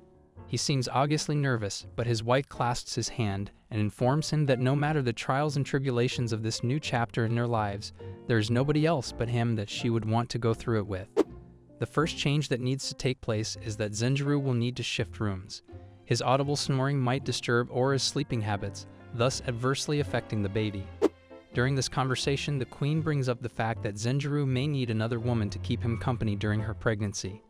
He seems obviously nervous, but his wife clasps his hand and informs him that no matter the trials and tribulations of this new chapter in their lives, there is nobody else but him that she would want to go through it with. The first change that needs to take place is that Zenjiro will need to shift rooms. His audible snoring might disturb Aura's sleeping habits, thus adversely affecting the baby. During this conversation, the queen brings up the fact that Zenjiro may need another woman to keep him company during her pregnancy.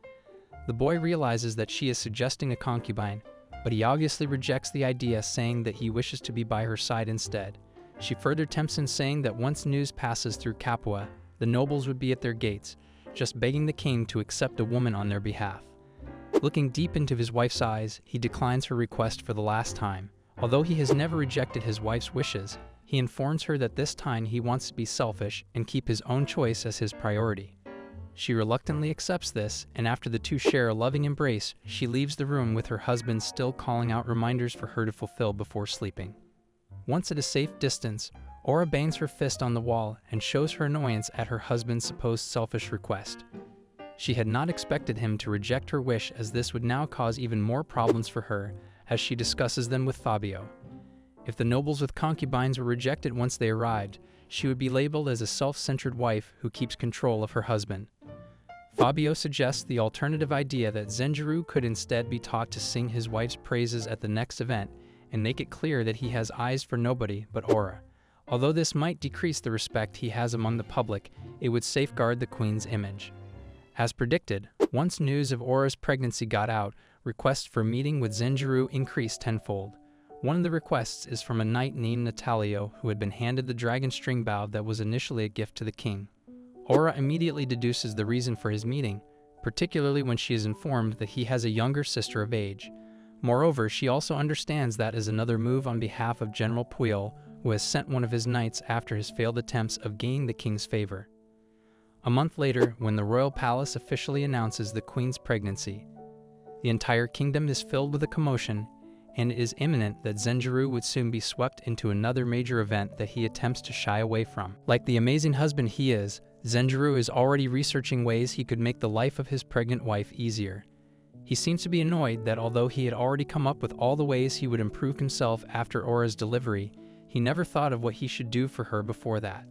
The boy realizes that she is suggesting a concubine, but he obviously rejects the idea, saying that he wishes to be by her side instead. She further tempts him, saying that once news passes through Capua, the nobles would be at their gates, just begging the king to accept a woman on their behalf. Looking deep into his wife's eyes, he declines her request for the last time. Although he has never rejected his wife's wishes, he informs her that this time he wants to be selfish and keep his own choice as his priority. She reluctantly accepts this, and after the two share a loving embrace, she leaves the room with her husband still calling out reminders for her to fulfill before sleeping. Once at a safe distance, Aura bangs her fist on the wall and shows her annoyance at her husband's supposed selfish request. She had not expected him to reject her wish, as this would now cause even more problems for her, as she discusses them with Fabio. If the nobles with concubines were rejected once they arrived, she would be labeled as a self-centered wife who keeps control of her husband. Fabio suggests the alternative idea that Zenjiro could instead be taught to sing his wife's praises at the next event and make it clear that he has eyes for nobody but Aura. Although this might decrease the respect he has among the public, it would safeguard the queen's image. As predicted, once news of Aura's pregnancy got out, requests for meeting with Zenjiro increased tenfold. One of the requests is from a knight named Natalio, who had been handed the dragon string bow that was initially a gift to the king. Aura immediately deduces the reason for his meeting, particularly when she is informed that he has a younger sister of age. Moreover, she also understands that is another move on behalf of General Puyol, who has sent one of his knights after his failed attempts of gaining the king's favor. A month later, when the royal palace officially announces the queen's pregnancy, the entire kingdom is filled with a commotion, and it is imminent that Zenjiro would soon be swept into another major event that he attempts to shy away from. Like the amazing husband he is, Zenjiro is already researching ways he could make the life of his pregnant wife easier. He seems to be annoyed that although he had already come up with all the ways he would improve himself after Aura's delivery, he never thought of what he should do for her before that.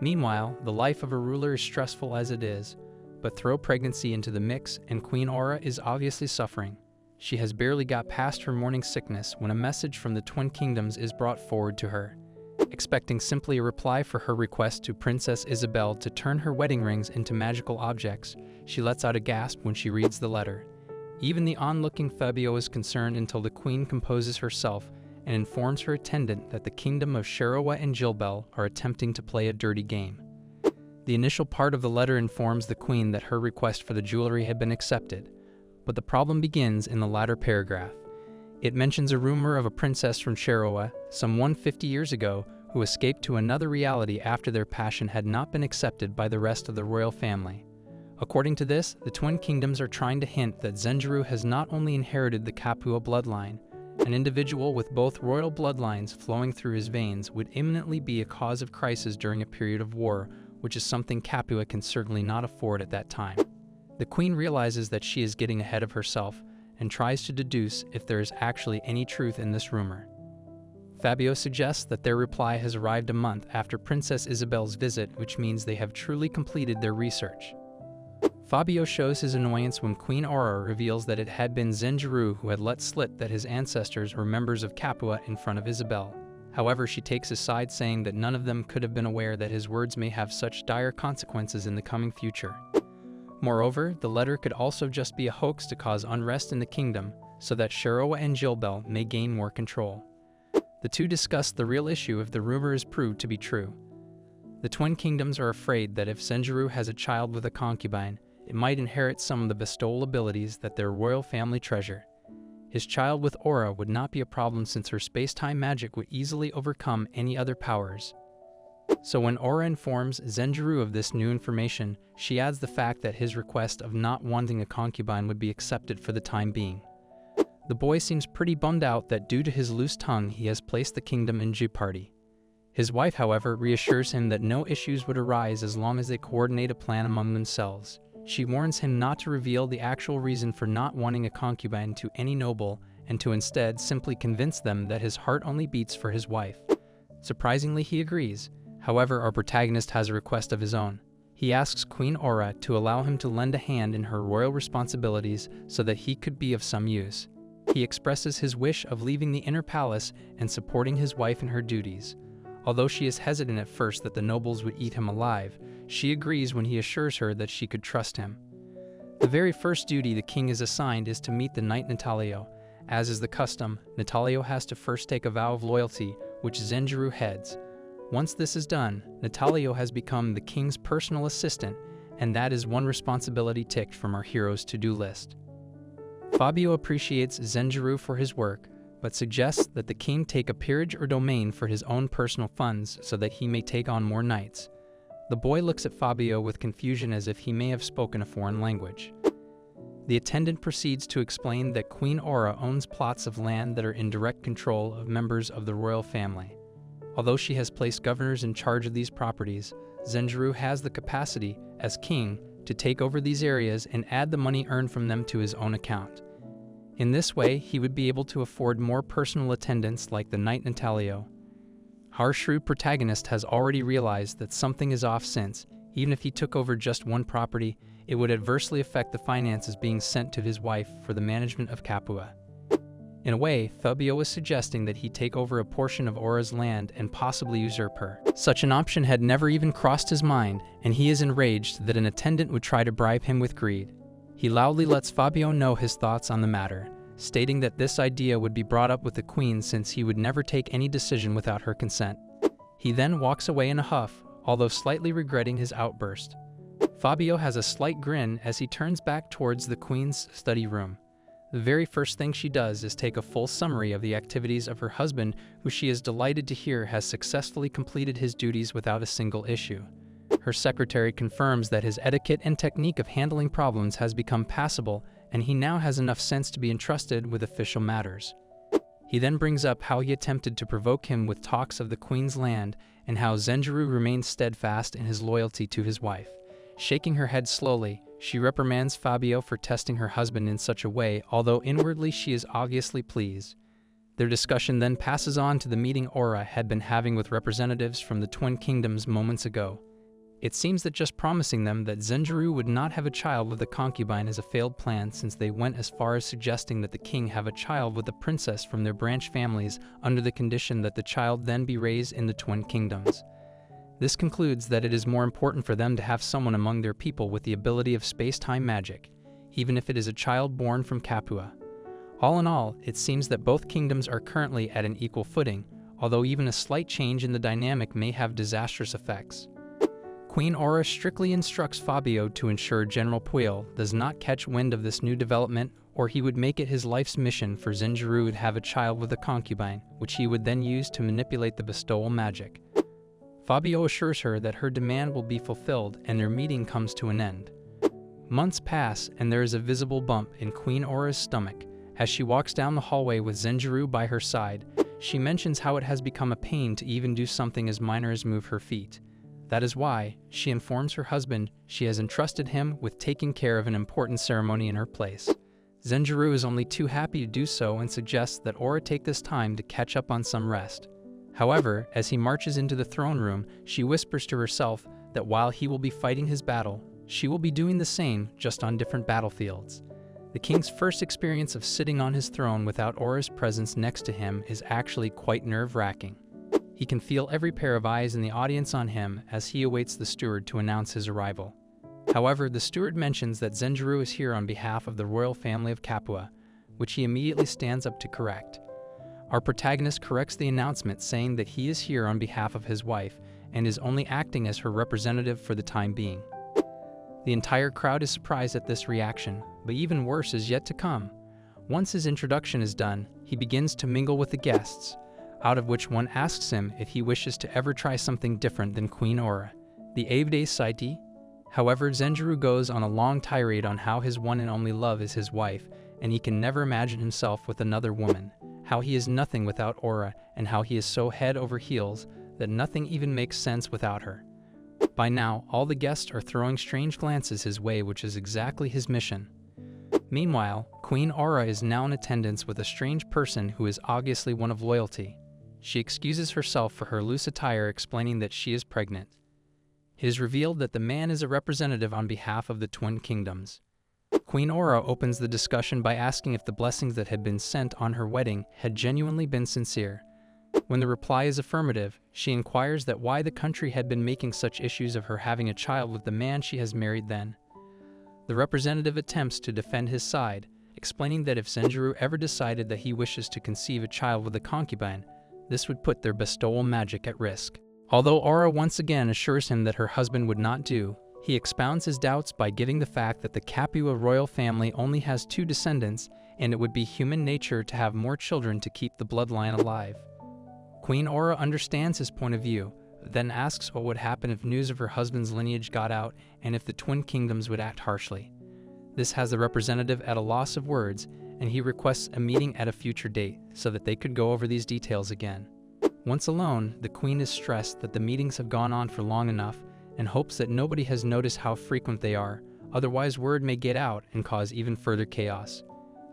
Meanwhile, the life of a ruler is stressful as it is, but throw pregnancy into the mix and Queen Aura is obviously suffering. She has barely got past her morning sickness when a message from the Twin Kingdoms is brought forward to her. Expecting simply a reply for her request to Princess Isabel to turn her wedding rings into magical objects, she lets out a gasp when she reads the letter. Even the onlooking Fabio is concerned until the Queen composes herself and informs her attendant that the kingdom of Shirawa and Jilbel are attempting to play a dirty game. The initial part of the letter informs the Queen that her request for the jewelry had been accepted, but the problem begins in the latter paragraph. It mentions a rumor of a princess from Shirawa, some 150 years ago, who escaped to another reality after their passion had not been accepted by the rest of the royal family. According to this, the Twin Kingdoms are trying to hint that Zenjiro has not only inherited the Kapua bloodline. An individual with both royal bloodlines flowing through his veins would imminently be a cause of crisis during a period of war, which is something Kapua can certainly not afford at that time. The Queen realizes that she is getting ahead of herself and tries to deduce if there is actually any truth in this rumor. Fabio suggests that their reply has arrived a month after Princess Isabel's visit, which means they have truly completed their research. Fabio shows his annoyance when Queen Aura reveals that it had been Zenjiro who had let slip that his ancestors were members of Kapua in front of Isabel. However, she takes his side, saying that none of them could have been aware that his words may have such dire consequences in the coming future. Moreover, the letter could also just be a hoax to cause unrest in the kingdom, so that Shirawa and Jilbel may gain more control. The two discuss the real issue if the rumor is proved to be true. The Twin Kingdoms are afraid that if Zenjiro has a child with a concubine, it might inherit some of the bestowal abilities that their royal family treasure. His child with Aura would not be a problem since her space-time magic would easily overcome any other powers. So when Aura informs Zenjiro of this new information, she adds the fact that his request of not wanting a concubine would be accepted for the time being. The boy seems pretty bummed out that due to his loose tongue he has placed the kingdom in jeopardy. His wife, however, reassures him that no issues would arise as long as they coordinate a plan among themselves. She warns him not to reveal the actual reason for not wanting a concubine to any noble and to instead simply convince them that his heart only beats for his wife. Surprisingly, he agrees. However, our protagonist has a request of his own. He asks Queen Aura to allow him to lend a hand in her royal responsibilities so that he could be of some use. He expresses his wish of leaving the inner palace and supporting his wife in her duties. Although she is hesitant at first that the nobles would eat him alive, she agrees when he assures her that she could trust him. The very first duty the king is assigned is to meet the knight Natalio. As is the custom, Natalio has to first take a vow of loyalty, which Zenjiro heads. Once this is done, Natalio has become the king's personal assistant, and that is one responsibility ticked from our hero's to-do list. Fabio appreciates Zenjiro for his work, but suggests that the king take a peerage or domain for his own personal funds so that he may take on more knights. The boy looks at Fabio with confusion as if he may have spoken a foreign language. The attendant proceeds to explain that Queen Aura owns plots of land that are in direct control of members of the royal family. Although she has placed governors in charge of these properties, Zenjiro has the capacity, as king, to take over these areas and add the money earned from them to his own account. In this way, he would be able to afford more personal attendants like the knight Natalio. Our shrewd protagonist has already realized that something is off since, even if he took over just one property, it would adversely affect the finances being sent to his wife for the management of Kapua. In a way, Fabio was suggesting that he take over a portion of Aura's land and possibly usurp her. Such an option had never even crossed his mind, and he is enraged that an attendant would try to bribe him with greed. He loudly lets Fabio know his thoughts on the matter, stating that this idea would be brought up with the queen since he would never take any decision without her consent. He then walks away in a huff, although slightly regretting his outburst. Fabio has a slight grin as he turns back towards the queen's study room. The very first thing she does is take a full summary of the activities of her husband, who she is delighted to hear has successfully completed his duties without a single issue. Her secretary confirms that his etiquette and technique of handling problems has become passable, and he now has enough sense to be entrusted with official matters. He then brings up how he attempted to provoke him with talks of the queen's land and how Zenjiro remained steadfast in his loyalty to his wife. Shaking her head slowly, she reprimands Fabio for testing her husband in such a way, although inwardly she is obviously pleased. Their discussion then passes on to the meeting Aura had been having with representatives from the Twin Kingdoms moments ago. It seems that just promising them that Zenjiro would not have a child with a concubine is a failed plan, since they went as far as suggesting that the king have a child with a princess from their branch families under the condition that the child then be raised in the Twin Kingdoms. This concludes that it is more important for them to have someone among their people with the ability of space-time magic, even if it is a child born from Capua. All in all, it seems that both kingdoms are currently at an equal footing, although even a slight change in the dynamic may have disastrous effects. Queen Aura strictly instructs Fabio to ensure General Puel does not catch wind of this new development, or he would make it his life's mission for Zenjiro to have a child with a concubine, which he would then use to manipulate the bestowal magic. Fabio assures her that her demand will be fulfilled, and their meeting comes to an end. Months pass, and there is a visible bump in Queen Aura's stomach. As she walks down the hallway with Zenjiro by her side, she mentions how it has become a pain to even do something as minor as move her feet. That is why, she informs her husband she has entrusted him with taking care of an important ceremony in her place. Zenjiro is only too happy to do so and suggests that Aura take this time to catch up on some rest. However, as he marches into the throne room, she whispers to herself that while he will be fighting his battle, she will be doing the same, just on different battlefields. The king's first experience of sitting on his throne without Aura's presence next to him is actually quite nerve-wracking. He can feel every pair of eyes in the audience on him as he awaits the steward to announce his arrival. However, the steward mentions that Zenjiro is here on behalf of the royal family of Capua, which he immediately stands up to correct. Our protagonist corrects the announcement, saying that he is here on behalf of his wife and is only acting as her representative for the time being. The entire crowd is surprised at this reaction, but even worse is yet to come. Once his introduction is done, he begins to mingle with the guests, out of which one asks him if he wishes to ever try something different than Queen Aura, the Avde Saiti. However, Zenjiro goes on a long tirade on how his one and only love is his wife, and he can never imagine himself with another woman, how he is nothing without Aura, and how he is so head over heels that nothing even makes sense without her. By now, all the guests are throwing strange glances his way, which is exactly his mission. Meanwhile, Queen Aura is now in attendance with a strange person who is obviously one of loyalty. She excuses herself for her loose attire, explaining that she is pregnant. It is revealed that the man is a representative on behalf of the Twin Kingdoms. Queen Aura opens the discussion by asking if the blessings that had been sent on her wedding had genuinely been sincere. When the reply is affirmative, she inquires that why the country had been making such issues of her having a child with the man she has married then. The representative attempts to defend his side, explaining that if Zenjiro ever decided that he wishes to conceive a child with a concubine, this would put their bestowal magic at risk. Although Aura once again assures him that her husband would not do, he expounds his doubts by giving the fact that the Capua royal family only has 2 descendants, and it would be human nature to have more children to keep the bloodline alive. Queen Aura understands his point of view, then asks what would happen if news of her husband's lineage got out and if the Twin Kingdoms would act harshly. This has the representative at a loss of words, and he requests a meeting at a future date so that they could go over these details again. Once alone, the queen is stressed that the meetings have gone on for long enough and hopes that nobody has noticed how frequent they are, otherwise word may get out and cause even further chaos.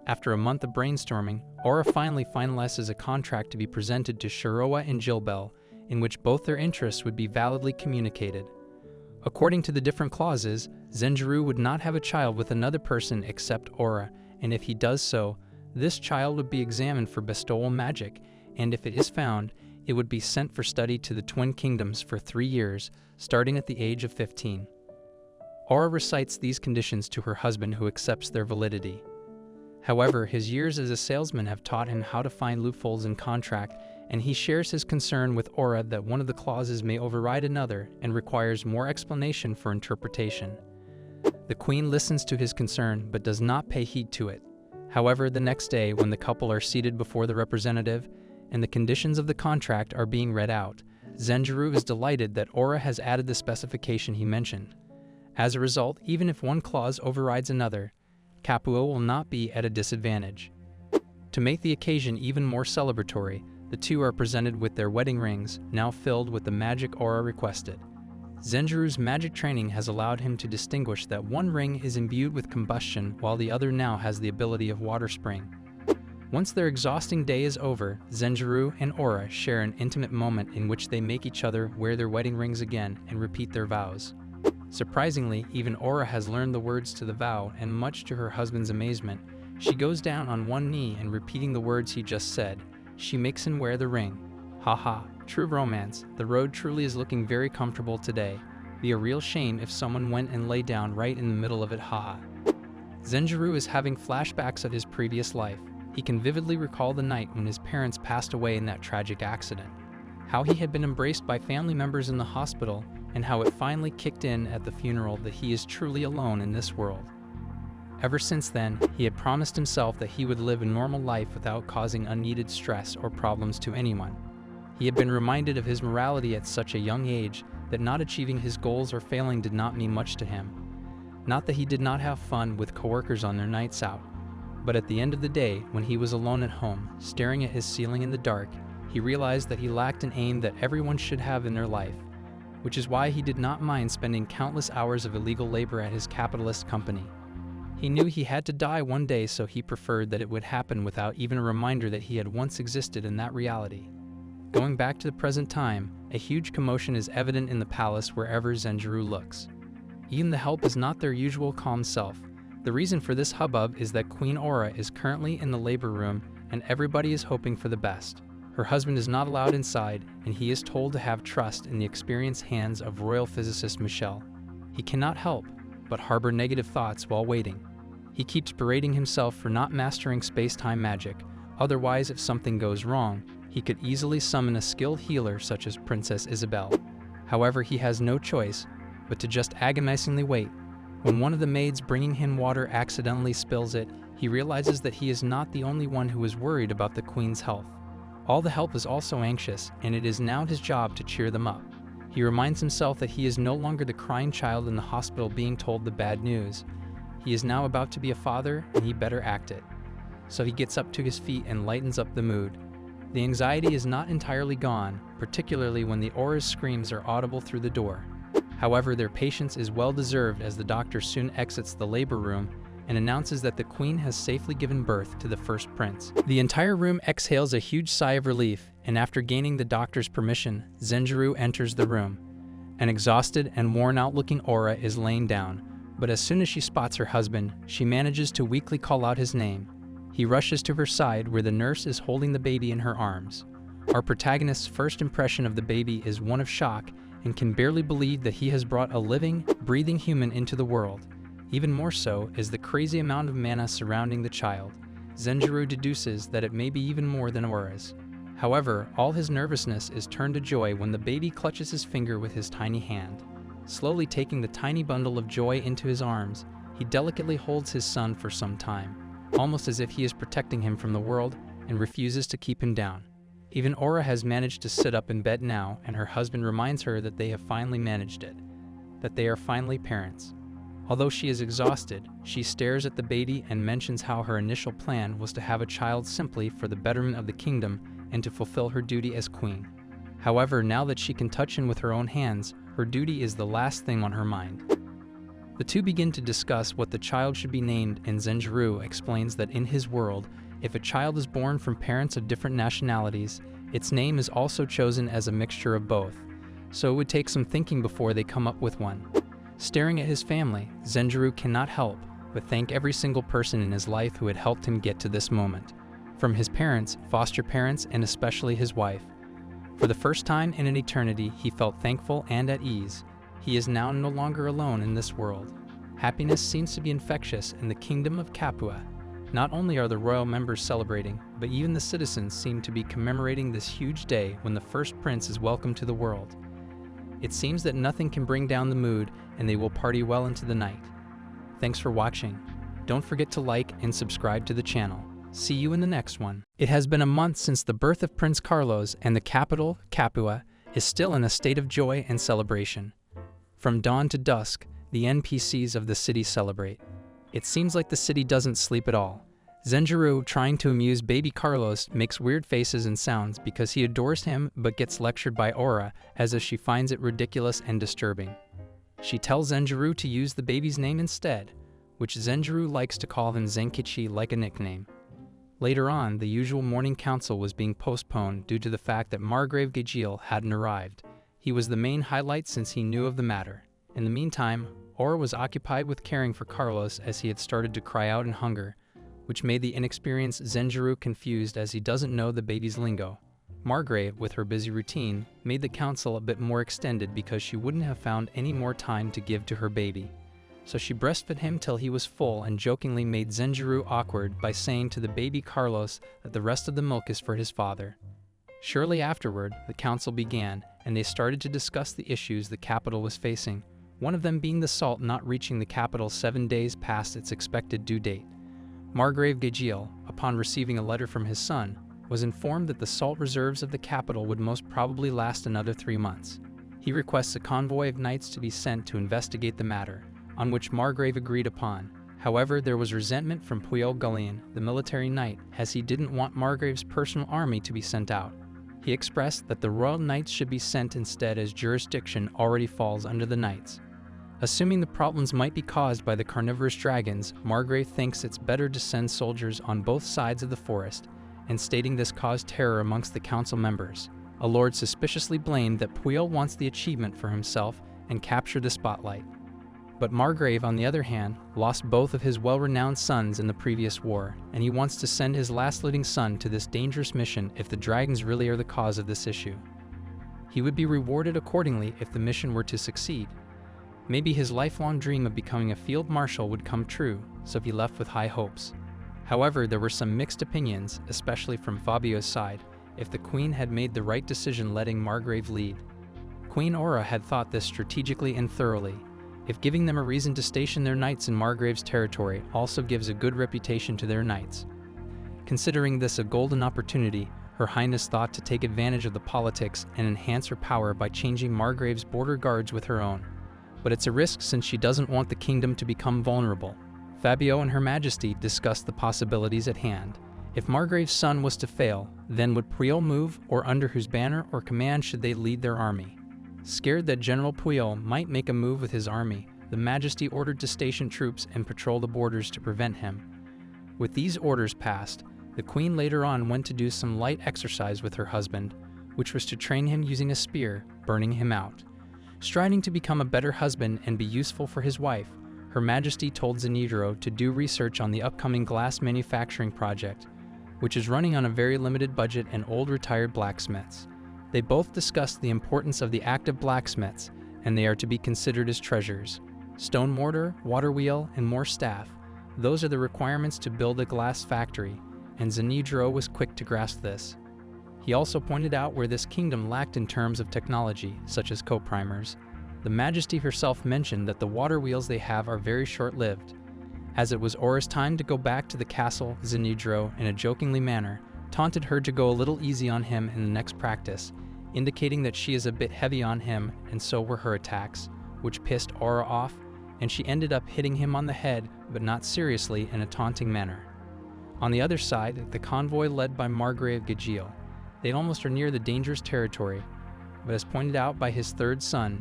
After a month of brainstorming, Aura finally finalizes a contract to be presented to Shiroa and Jilbel, in which both their interests would be validly communicated. According to the different clauses, Zenjiro would not have a child with another person except Aura, and if he does so, this child would be examined for bestowal magic, and if it is found, it would be sent for study to the Twin Kingdoms for 3 years, starting at the age of 15. Aura recites these conditions to her husband, who accepts their validity. However, his years as a salesman have taught him how to find loopholes in contract, and he shares his concern with Aura that one of the clauses may override another and requires more explanation for interpretation. The queen listens to his concern but does not pay heed to it. However, the next day, when the couple are seated before the representative and the conditions of the contract are being read out, Zenjiro is delighted that Aura has added the specification he mentioned. As a result, even if one clause overrides another, Capua will not be at a disadvantage. To make the occasion even more celebratory, the two are presented with their wedding rings, now filled with the magic aura requested. Zenjuru's magic training has allowed him to distinguish that one ring is imbued with combustion while the other now has the ability of water spring. Once their exhausting day is over, Zenjuru and Aura share an intimate moment in which they make each other wear their wedding rings again and repeat their vows. Surprisingly, even Aura has learned the words to the vow, and much to her husband's amazement, she goes down on one knee and repeating the words he just said, she makes him wear the ring. Haha, true romance. The road truly is looking very comfortable today. Be a real shame if someone went and lay down right in the middle of it, haha. Zenjuru is having flashbacks of his previous life. He can vividly recall the night when his parents passed away in that tragic accident, how he had been embraced by family members in the hospital, and how it finally kicked in at the funeral that he is truly alone in this world. Ever since then, he had promised himself that he would live a normal life without causing unneeded stress or problems to anyone. He had been reminded of his morality at such a young age that not achieving his goals or failing did not mean much to him. Not that he did not have fun with coworkers on their nights out, but at the end of the day, when he was alone at home, staring at his ceiling in the dark, he realized that he lacked an aim that everyone should have in their life, which is why he did not mind spending countless hours of illegal labor at his capitalist company. He knew he had to die one day, so he preferred that it would happen without even a reminder that he had once existed in that reality. Going back to the present time, a huge commotion is evident in the palace wherever Zenjuru looks. Even the help is not their usual calm self. The reason for this hubbub is that Queen Aura is currently in the labor room and everybody is hoping for the best. Her husband is not allowed inside, and he is told to have trust in the experienced hands of royal physicist Michelle. He cannot help but harbor negative thoughts while waiting. He keeps berating himself for not mastering space-time magic. Otherwise, if something goes wrong, he could easily summon a skilled healer such as Princess Isabelle. However, he has no choice but to just agonizingly wait. When one of the maids bringing him water accidentally spills it, he realizes that he is not the only one who is worried about the queen's health. All the help is also anxious, and it is now his job to cheer them up. He reminds himself that he is no longer the crying child in the hospital being told the bad news. He is now about to be a father, and he better act it. So he gets up to his feet and lightens up the mood. The anxiety is not entirely gone, particularly when the aura's screams are audible through the door. However, their patience is well deserved as the doctor soon exits the labor room and announces that the queen has safely given birth to the first prince. The entire room exhales a huge sigh of relief, and after gaining the doctor's permission, Zenjuru enters the room. An exhausted and worn-out looking Aura is laying down, but as soon as she spots her husband, she manages to weakly call out his name. He rushes to her side where the nurse is holding the baby in her arms. Our protagonist's first impression of the baby is one of shock and can barely believe that he has brought a living, breathing human into the world. Even more so is the crazy amount of mana surrounding the child. Zenjuru deduces that it may be even more than Aura's. However, all his nervousness is turned to joy when the baby clutches his finger with his tiny hand. Slowly taking the tiny bundle of joy into his arms, he delicately holds his son for some time, almost as if he is protecting him from the world and refuses to keep him down. Even Aura has managed to sit up in bed now, and her husband reminds her that they have finally managed it, that they are finally parents. Although she is exhausted, she stares at the baby and mentions how her initial plan was to have a child simply for the betterment of the kingdom and to fulfill her duty as queen. However, now that she can touch him with her own hands, her duty is the last thing on her mind. The two begin to discuss what the child should be named, and Zenjuru explains that in his world, if a child is born from parents of different nationalities, its name is also chosen as a mixture of both, so it would take some thinking before they come up with one. Staring at his family, Zenjuru cannot help but thank every single person in his life who had helped him get to this moment. From his parents, foster parents, and especially his wife. For the first time in an eternity, he felt thankful and at ease. He is now no longer alone in this world. Happiness seems to be infectious in the kingdom of Capua. Not only are the royal members celebrating, but even the citizens seem to be commemorating this huge day when the first prince is welcomed to the world. It seems that nothing can bring down the mood, and they will party well into the night. Thanks for watching. Don't forget to like and subscribe to the channel. See you in the next one. It has been a month since the birth of Prince Carlos, and the capital, Capua, is still in a state of joy and celebration. From dawn to dusk, the NPCs of the city celebrate. It seems like the city doesn't sleep at all. Zenjiro, trying to amuse baby Carlos, makes weird faces and sounds because he adores him but gets lectured by Aura as if she finds it ridiculous and disturbing. She tells Zenjiro to use the baby's name instead, which Zenjiro likes to call him Zenkichi like a nickname. Later on, the usual morning council was being postponed due to the fact that Margrave Gajiel hadn't arrived. He was the main highlight since he knew of the matter. In the meantime, Aura was occupied with caring for Carlos as he had started to cry out in hunger, which made the inexperienced Zenjiro confused as he doesn't know the baby's lingo. Margrave, with her busy routine, made the council a bit more extended because she wouldn't have found any more time to give to her baby. So she breastfed him till he was full and jokingly made Zenjiro awkward by saying to the baby Carlos that the rest of the milk is for his father. Shortly afterward, the council began, and they started to discuss the issues the capital was facing, one of them being the salt not reaching the capital 7 days past its expected due date. Margrave Gajiel, upon receiving a letter from his son, was informed that the salt reserves of the capital would most probably last another 3 months. He requests a convoy of knights to be sent to investigate the matter, on which Margrave agreed upon. However, there was resentment from Puyol Gullion, the military knight, as he didn't want Margrave's personal army to be sent out. He expressed that the royal knights should be sent instead as jurisdiction already falls under the knights. Assuming the problems might be caused by the carnivorous dragons, Margrave thinks it's better to send soldiers on both sides of the forest, and stating this caused terror amongst the council members. A lord suspiciously blamed that Puyol wants the achievement for himself and capture the spotlight. But Margrave, on the other hand, lost both of his well-renowned sons in the previous war, and he wants to send his last living son to this dangerous mission if the dragons really are the cause of this issue. He would be rewarded accordingly if the mission were to succeed. Maybe his lifelong dream of becoming a field marshal would come true, so he left with high hopes. However, there were some mixed opinions, especially from Fabio's side, if the queen had made the right decision letting Margrave lead. Queen Aura had thought this strategically and thoroughly. If giving them a reason to station their knights in Margrave's territory also gives a good reputation to their knights. Considering this a golden opportunity, Her Highness thought to take advantage of the politics and enhance her power by changing Margrave's border guards with her own. But it's a risk since she doesn't want the kingdom to become vulnerable. Fabio and Her Majesty discussed the possibilities at hand. If Margrave's son was to fail, then would Puyol move, or under whose banner or command should they lead their army? Scared that General Puyol might make a move with his army, the Majesty ordered to station troops and patrol the borders to prevent him. With these orders passed, the Queen later on went to do some light exercise with her husband, which was to train him using a spear, burning him out. Striving to become a better husband and be useful for his wife, Her Majesty told Zenjiro to do research on the upcoming glass manufacturing project, which is running on a very limited budget and old retired blacksmiths. They both discussed the importance of the active blacksmiths, and they are to be considered as treasures. Stone mortar, water wheel, and more staff. Those are the requirements to build a glass factory, and Zenjiro was quick to grasp this. He also pointed out where this kingdom lacked in terms of technology, such as co-primers. The Majesty herself mentioned that the water wheels they have are very short-lived. As it was Aura's time to go back to the castle, Zenjiro, in a jokingly manner, taunted her to go a little easy on him in the next practice, indicating that she is a bit heavy on him, and so were her attacks, which pissed Aura off, and she ended up hitting him on the head, but not seriously, in a taunting manner. On the other side, the convoy led by Margrave Gajiel. They almost are near the dangerous territory, but as pointed out by his third son,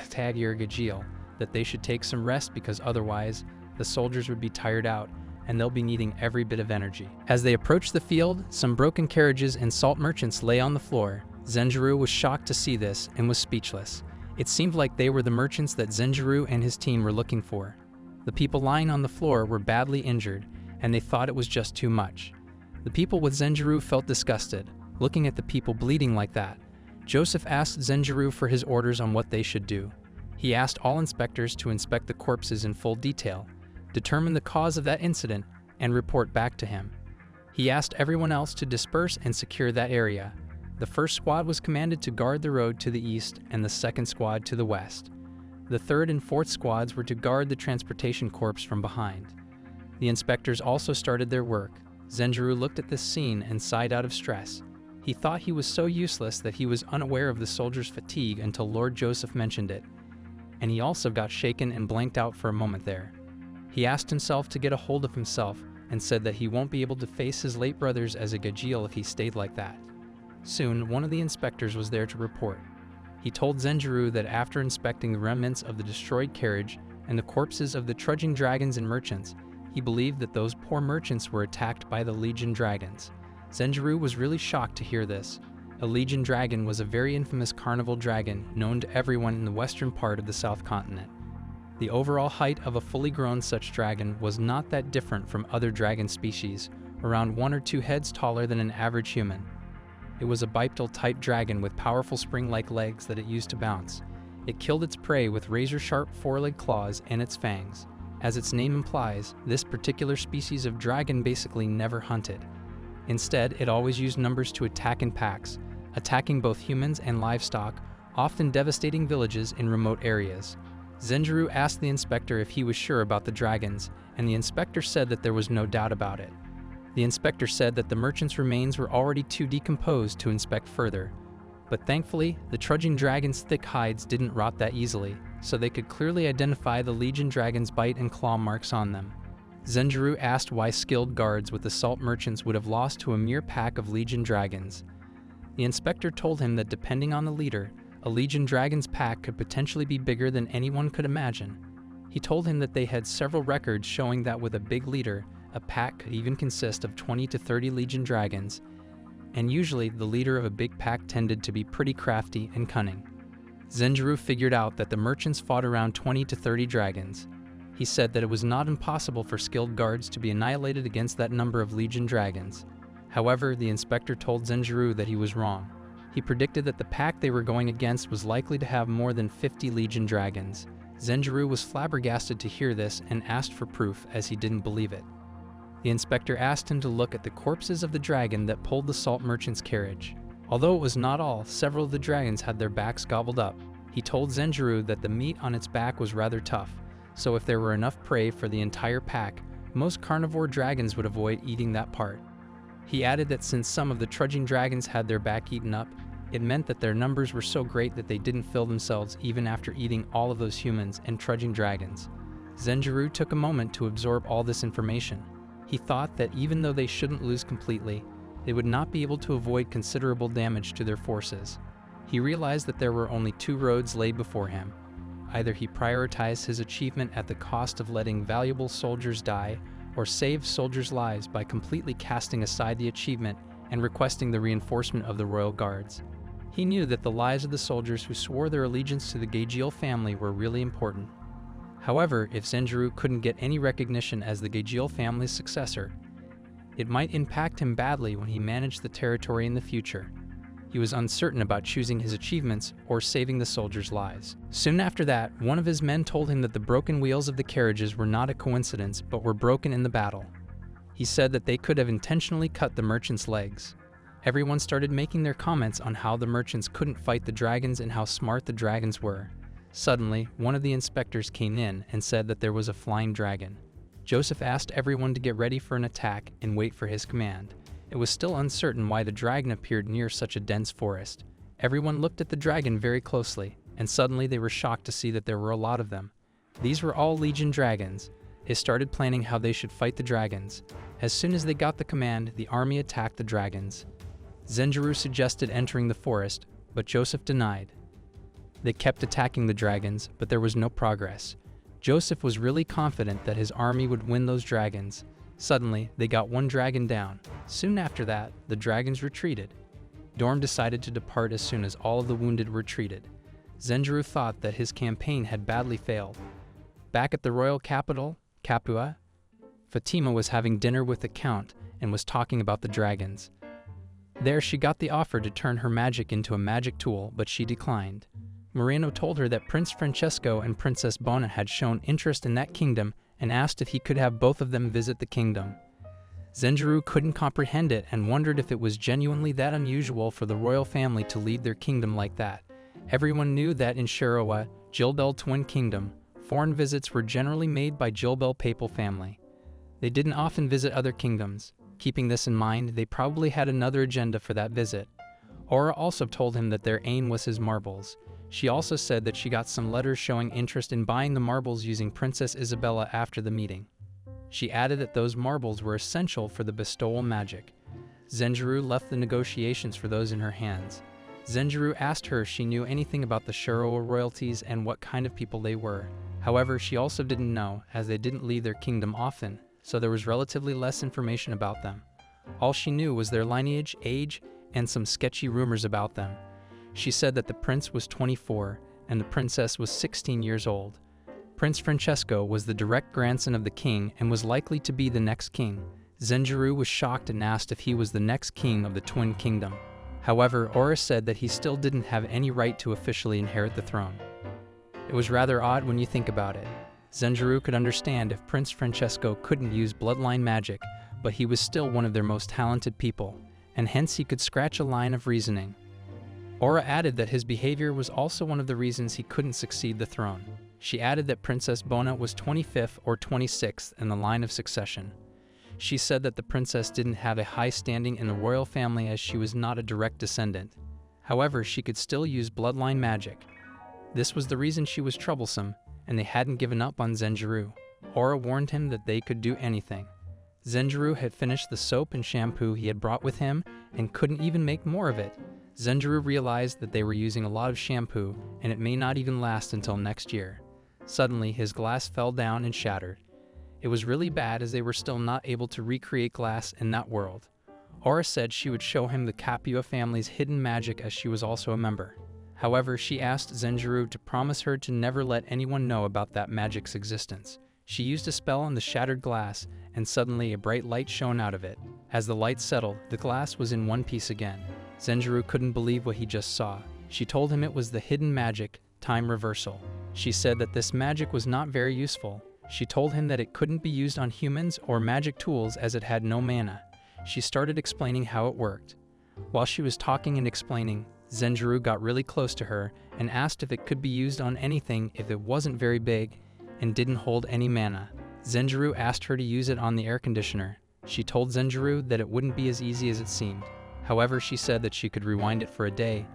Tagir Gajiel, that they should take some rest because otherwise, the soldiers would be tired out, and they'll be needing every bit of energy. As they approached the field, some broken carriages and salt merchants lay on the floor. Zenjiro was shocked to see this and was speechless. It seemed like they were the merchants that Zenjiro and his team were looking for. The people lying on the floor were badly injured, and they thought it was just too much. The people with Zenjiro felt disgusted, looking at the people bleeding like that. Joseph asked Zenjiro for his orders on what they should do. He asked all inspectors to inspect the corpses in full detail, determine the cause of that incident, and report back to him. He asked everyone else to disperse and secure that area. The first squad was commanded to guard the road to the east and the second squad to the west. The third and fourth squads were to guard the transportation corps from behind. The inspectors also started their work. Zenjiro looked at this scene and sighed out of stress. He thought he was so useless that he was unaware of the soldiers' fatigue until Lord Joseph mentioned it, and he also got shaken and blanked out for a moment there. He asked himself to get a hold of himself, and said that he won't be able to face his late brothers as a Gajeel if he stayed like that. Soon, one of the inspectors was there to report. He told Zenjiro that after inspecting the remnants of the destroyed carriage and the corpses of the trudging dragons and merchants, he believed that those poor merchants were attacked by the Legion dragons. Zenjiro was really shocked to hear this. A Legion dragon was a very infamous carnival dragon known to everyone in the western part of the South Continent. The overall height of a fully grown such dragon was not that different from other dragon species, around 1 or 2 heads taller than an average human. It was a bipedal-type dragon with powerful spring-like legs that it used to bounce. It killed its prey with razor-sharp four-legged claws and its fangs. As its name implies, this particular species of dragon basically never hunted. Instead, it always used numbers to attack in packs, attacking both humans and livestock, often devastating villages in remote areas. Zenjiro asked the inspector if he was sure about the dragons, and the inspector said that there was no doubt about it. The inspector said that the merchants' remains were already too decomposed to inspect further. But thankfully, the trudging dragon's thick hides didn't rot that easily, so they could clearly identify the Legion dragon's bite and claw marks on them. Zenjiro asked why skilled guards with the salt merchants would have lost to a mere pack of Legion dragons. The inspector told him that depending on the leader, a Legion dragon's pack could potentially be bigger than anyone could imagine. He told him that they had several records showing that with a big leader, a pack could even consist of 20 to 30 Legion dragons, and usually the leader of a big pack tended to be pretty crafty and cunning. Zenjiro figured out that the merchants fought around 20 to 30 dragons. He said that it was not impossible for skilled guards to be annihilated against that number of Legion dragons. However, the inspector told Zenjiro that he was wrong. He predicted that the pack they were going against was likely to have more than 50 Legion dragons. Zenjiro was flabbergasted to hear this and asked for proof, as he didn't believe it. The inspector asked him to look at the corpses of the dragon that pulled the salt merchant's carriage. Although it was not all, several of the dragons had their backs gobbled up. He told Zenjiro that the meat on its back was rather tough, so if there were enough prey for the entire pack, most carnivore dragons would avoid eating that part. He added that since some of the trudging dragons had their back eaten up, it meant that their numbers were so great that they didn't fill themselves even after eating all of those humans and trudging dragons. Zenjiro took a moment to absorb all this information. He thought that even though they shouldn't lose completely, they would not be able to avoid considerable damage to their forces. He realized that there were only 2 roads laid before him. Either he prioritized his achievement at the cost of letting valuable soldiers die, or save soldiers' lives by completely casting aside the achievement and requesting the reinforcement of the royal guards. He knew that the lives of the soldiers who swore their allegiance to the Gajeel family were really important. However, if Zenjiro couldn't get any recognition as the Gajeel family's successor, it might impact him badly when he managed the territory in the future. He was uncertain about choosing his achievements or saving the soldiers' lives. Soon after that, one of his men told him that the broken wheels of the carriages were not a coincidence, but were broken in the battle. He said that they could have intentionally cut the merchants' legs. Everyone started making their comments on how the merchants couldn't fight the dragons and how smart the dragons were. Suddenly, one of the inspectors came in and said that there was a flying dragon. Joseph asked everyone to get ready for an attack and wait for his command. It was still uncertain why the dragon appeared near such a dense forest. Everyone looked at the dragon very closely, and suddenly they were shocked to see that there were a lot of them. These were all Legion dragons. They started planning how they should fight the dragons. As soon as they got the command, the army attacked the dragons. Zenjiro suggested entering the forest, but Joseph denied. They kept attacking the dragons, but there was no progress. Joseph was really confident that his army would win those dragons. Suddenly, they got one dragon down. Soon after that, the dragons retreated. Dorm decided to depart as soon as all of the wounded were treated. Zenjiro thought that his campaign had badly failed. Back at the royal capital, Capua, Fatima was having dinner with the count and was talking about the dragons. There she got the offer to turn her magic into a magic tool, but she declined. Moreno told her that Prince Francesco and Princess Bona had shown interest in that kingdom and asked if he could have both of them visit the kingdom. Zenjiro couldn't comprehend it and wondered if it was genuinely that unusual for the royal family to leave their kingdom like that. Everyone knew that in Shirawa, Jilbel Twin Kingdom, foreign visits were generally made by Jilbel papal family. They didn't often visit other kingdoms. Keeping this in mind, they probably had another agenda for that visit. Aura also told him that their aim was his marbles. She also said that she got some letters showing interest in buying the marbles using Princess Isabella after the meeting. She added that those marbles were essential for the bestowal magic. Zenjiro left the negotiations for those in her hands. Zenjiro asked her if she knew anything about the Shuro royalties and what kind of people they were. However, she also didn't know, as they didn't leave their kingdom often, so there was relatively less information about them. All she knew was their lineage, age, and some sketchy rumors about them. She said that the prince was 24 and the princess was 16 years old. Prince Francesco was the direct grandson of the king and was likely to be the next king. Zenjiro was shocked and asked if he was the next king of the Twin Kingdom. However, Aura said that he still didn't have any right to officially inherit the throne. It was rather odd when you think about it. Zenjiro could understand if Prince Francesco couldn't use bloodline magic, but he was still one of their most talented people, and hence he could scratch a line of reasoning. Aura added that his behavior was also one of the reasons he couldn't succeed the throne. She added that Princess Bona was 25th or 26th in the line of succession. She said that the princess didn't have a high standing in the royal family as she was not a direct descendant. However, she could still use bloodline magic. This was the reason she was troublesome, and they hadn't given up on Zenjiro. Aura warned him that they could do anything. Zenjiro had finished the soap and shampoo he had brought with him and couldn't even make more of it. Zenjiro realized that they were using a lot of shampoo and it may not even last until next year. Suddenly, his glass fell down and shattered. It was really bad as they were still not able to recreate glass in that world. Aura said she would show him the Capua family's hidden magic as she was also a member. However, she asked Zenjiro to promise her to never let anyone know about that magic's existence. She used a spell on the shattered glass, and suddenly a bright light shone out of it. As the light settled, the glass was in one piece again. Zenjiro couldn't believe what he just saw. She told him it was the hidden magic, time reversal. She said that this magic was not very useful. She told him that it couldn't be used on humans or magic tools as it had no mana. She started explaining how it worked. While she was talking and explaining, Zenjiro got really close to her and asked if it could be used on anything if it wasn't very big and didn't hold any mana. Zenjiro asked her to use it on the air conditioner. She told Zenjiro that it wouldn't be as easy as it seemed. However, she said that she could rewind it for a day,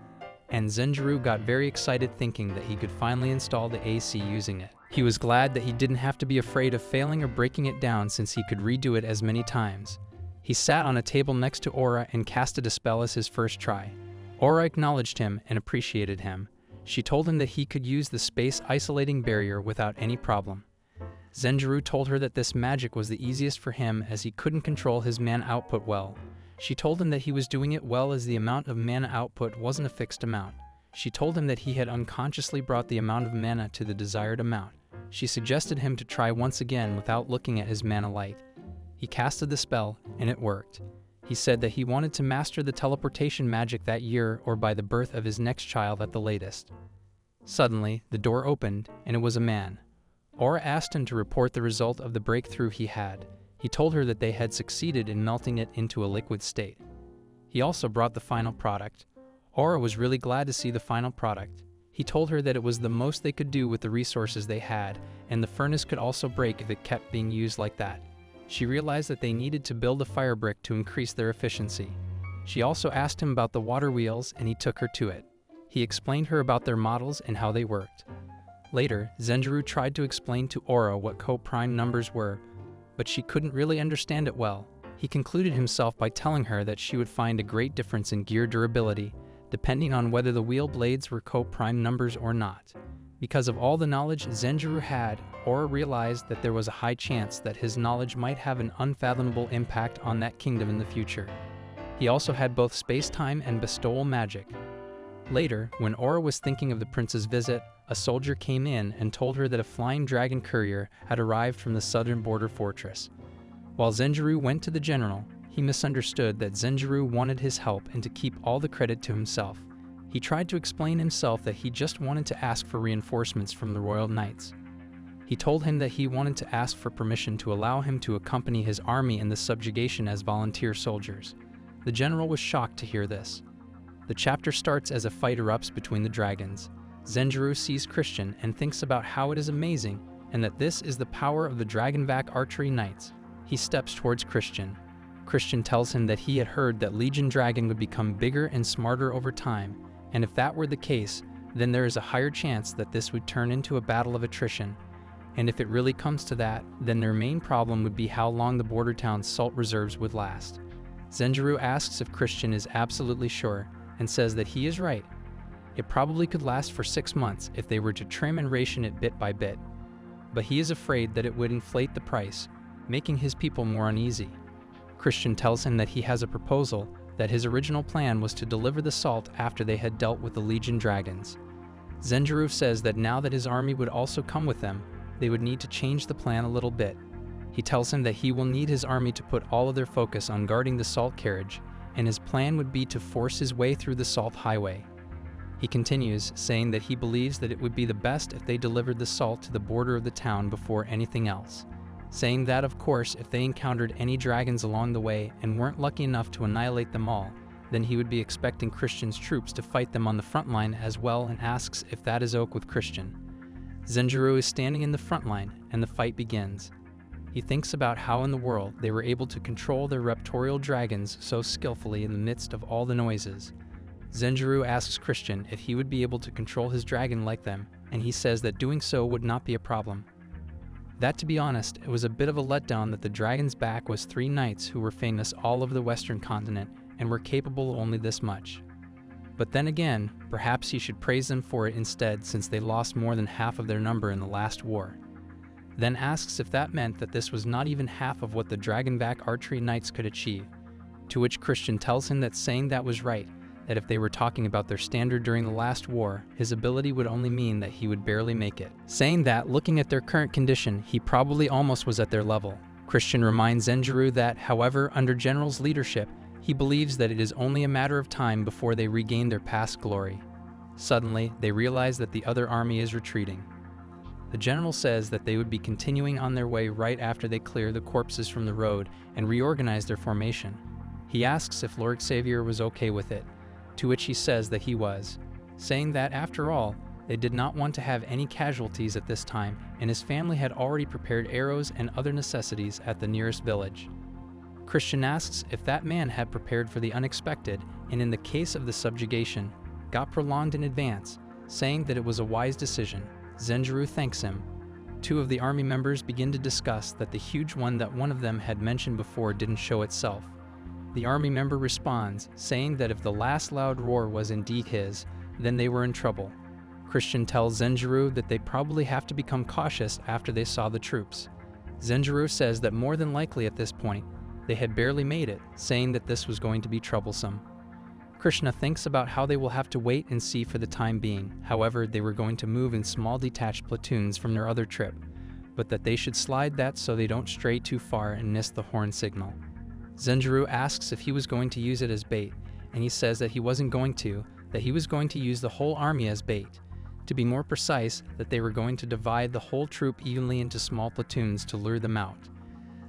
and Zenjiro got very excited thinking that he could finally install the AC using it. He was glad that he didn't have to be afraid of failing or breaking it down since he could redo it as many times. He sat on a table next to Aura and casted a spell as his first try. Aura acknowledged him and appreciated him. She told him that he could use the space isolating barrier without any problem. Zenjiro told her that this magic was the easiest for him as he couldn't control his mana output well. She told him that he was doing it well as the amount of mana output wasn't a fixed amount. She told him that he had unconsciously brought the amount of mana to the desired amount. She suggested him to try once again without looking at his mana light. He casted the spell, and it worked. He said that he wanted to master the teleportation magic that year or by the birth of his next child at the latest. Suddenly, the door opened, and it was a man. Aura asked him to report the result of the breakthrough he had. He told her that they had succeeded in melting it into a liquid state. He also brought the final product. Aura was really glad to see the final product. He told her that it was the most they could do with the resources they had, and the furnace could also break if it kept being used like that. She realized that they needed to build a fire brick to increase their efficiency. She also asked him about the water wheels, and he took her to it. He explained her about their models and how they worked. Later, Zenjiro tried to explain to Aura what co-prime numbers were, but she couldn't really understand it well. He concluded himself by telling her that she would find a great difference in gear durability, depending on whether the wheel blades were co-prime numbers or not. Because of all the knowledge Zenjiro had, Aura realized that there was a high chance that his knowledge might have an unfathomable impact on that kingdom in the future. He also had both space-time and bestowal magic. Later, when Aura was thinking of the prince's visit, a soldier came in and told her that a flying dragon courier had arrived from the southern border fortress. While Zenjiro went to the general, he misunderstood that Zenjiro wanted his help and to keep all the credit to himself. He tried to explain himself that he just wanted to ask for reinforcements from the royal knights. He told him that he wanted to ask for permission to allow him to accompany his army in the subjugation as volunteer soldiers. The general was shocked to hear this. The chapter starts as a fight erupts between the dragons. Zenjiro sees Christian and thinks about how it is amazing and that this is the power of the Dragonvac archery knights. He steps towards Christian. Christian tells him that he had heard that Legion Dragon would become bigger and smarter over time, and if that were the case, then there is a higher chance that this would turn into a battle of attrition. And if it really comes to that, then their main problem would be how long the border town's salt reserves would last. Zenjiro asks if Christian is absolutely sure, and says that he is right. It probably could last for 6 months if they were to trim and ration it bit by bit. But he is afraid that it would inflate the price, making his people more uneasy. Christian tells him that he has a proposal, that his original plan was to deliver the salt after they had dealt with the Legion dragons. Zenjiro says that now that his army would also come with them, they would need to change the plan a little bit. He tells him that he will need his army to put all of their focus on guarding the salt carriage, and his plan would be to force his way through the salt highway. He continues, saying that he believes that it would be the best if they delivered the salt to the border of the town before anything else, saying that, of course, if they encountered any dragons along the way and weren't lucky enough to annihilate them all, then he would be expecting Christian's troops to fight them on the front line as well, and asks if that is ok with Christian. Zenjiro is standing in the front line, and the fight begins. He thinks about how in the world they were able to control their raptorial dragons so skillfully in the midst of all the noises. Zenjiro asks Christian if he would be able to control his dragon like them, and he says that doing so would not be a problem. That, to be honest, it was a bit of a letdown that the dragon's back was 3 knights who were famous all over the western continent and were capable of only this much. But then again, perhaps he should praise them for it instead, since they lost more than half of their number in the last war. Then asks if that meant that this was not even half of what the dragonback archery knights could achieve, to which Christian tells him that saying that was right, that if they were talking about their standard during the last war, his ability would only mean that he would barely make it, saying that, looking at their current condition, he probably almost was at their level. Christian reminds Zenjiro that, however, under General's leadership, he believes that it is only a matter of time before they regain their past glory. Suddenly, they realize that the other army is retreating. The general says that they would be continuing on their way right after they clear the corpses from the road and reorganize their formation. He asks if Lord Xavier was okay with it, to which he says that he was, saying that, after all, they did not want to have any casualties at this time, and his family had already prepared arrows and other necessities at the nearest village. Christian asks if that man had prepared for the unexpected, and in the case of the subjugation, got prolonged in advance, saying that it was a wise decision. Zenjiro thanks him. 2 of the army members begin to discuss that the huge one that one of them had mentioned before didn't show itself. The army member responds, saying that if the last loud roar was indeed his, then they were in trouble. Christian tells Zenjiro that they'd probably have to become cautious after they saw the troops. Zenjiro says that more than likely at this point, they had barely made it, saying that this was going to be troublesome. Krishna thinks about how they will have to wait and see for the time being. However, they were going to move in small detached platoons from their other trip, but that they should slide that so they don't stray too far and miss the horn signal. Zenjiro asks if he was going to use it as bait, and he says that he wasn't going to, that he was going to use the whole army as bait. To be more precise, that they were going to divide the whole troop evenly into small platoons to lure them out.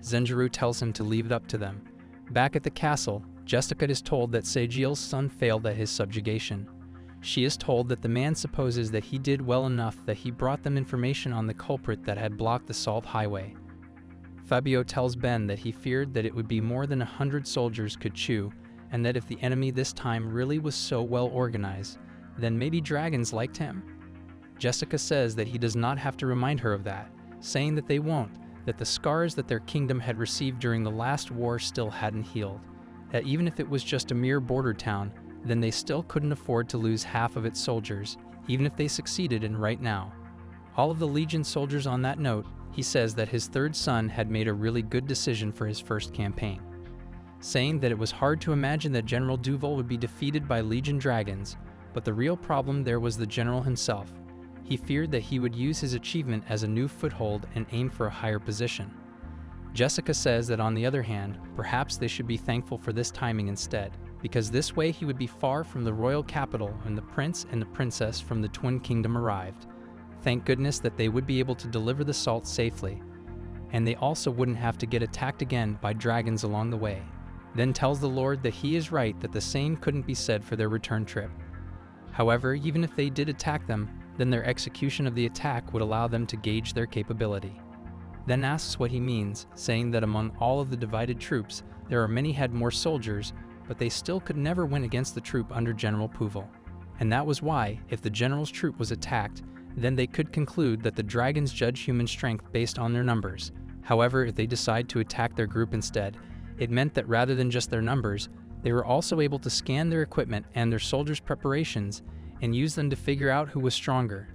Zenjiro tells him to leave it up to them. Back at the castle, Jessica is told that Sejiel's son failed at his subjugation. She is told that the man supposes that he did well enough that he brought them information on the culprit that had blocked the salt highway. Fabio tells Ben that he feared that it would be more than 100 soldiers could chew, and that if the enemy this time really was so well organized, then maybe dragons liked him. Jessica says that he does not have to remind her of that, saying that they won't, that the scars that their kingdom had received during the last war still hadn't healed, that even if it was just a mere border town, then they still couldn't afford to lose half of its soldiers, even if they succeeded in right now. All of the Legion soldiers on that note, he says that his 3rd son had made a really good decision for his first campaign, saying that it was hard to imagine that General Duval would be defeated by Legion dragons, but the real problem there was the general himself. He feared that he would use his achievement as a new foothold and aim for a higher position. Jessica says that on the other hand, perhaps they should be thankful for this timing instead, because this way he would be far from the royal capital when the prince and the princess from the Twin Kingdom arrived. Thank goodness that they would be able to deliver the salt safely, and they also wouldn't have to get attacked again by dragons along the way. Then tells the Lord that he is right, that the same couldn't be said for their return trip. However, even if they did attack them, then their execution of the attack would allow them to gauge their capability. Then asks what he means, saying that among all of the divided troops, there are many had more soldiers, but they still could never win against the troop under General Puval. And that was why, if the general's troop was attacked, then they could conclude that the dragons judge human strength based on their numbers. However, if they decide to attack their group instead, it meant that rather than just their numbers, they were also able to scan their equipment and their soldiers' preparations and use them to figure out who was stronger.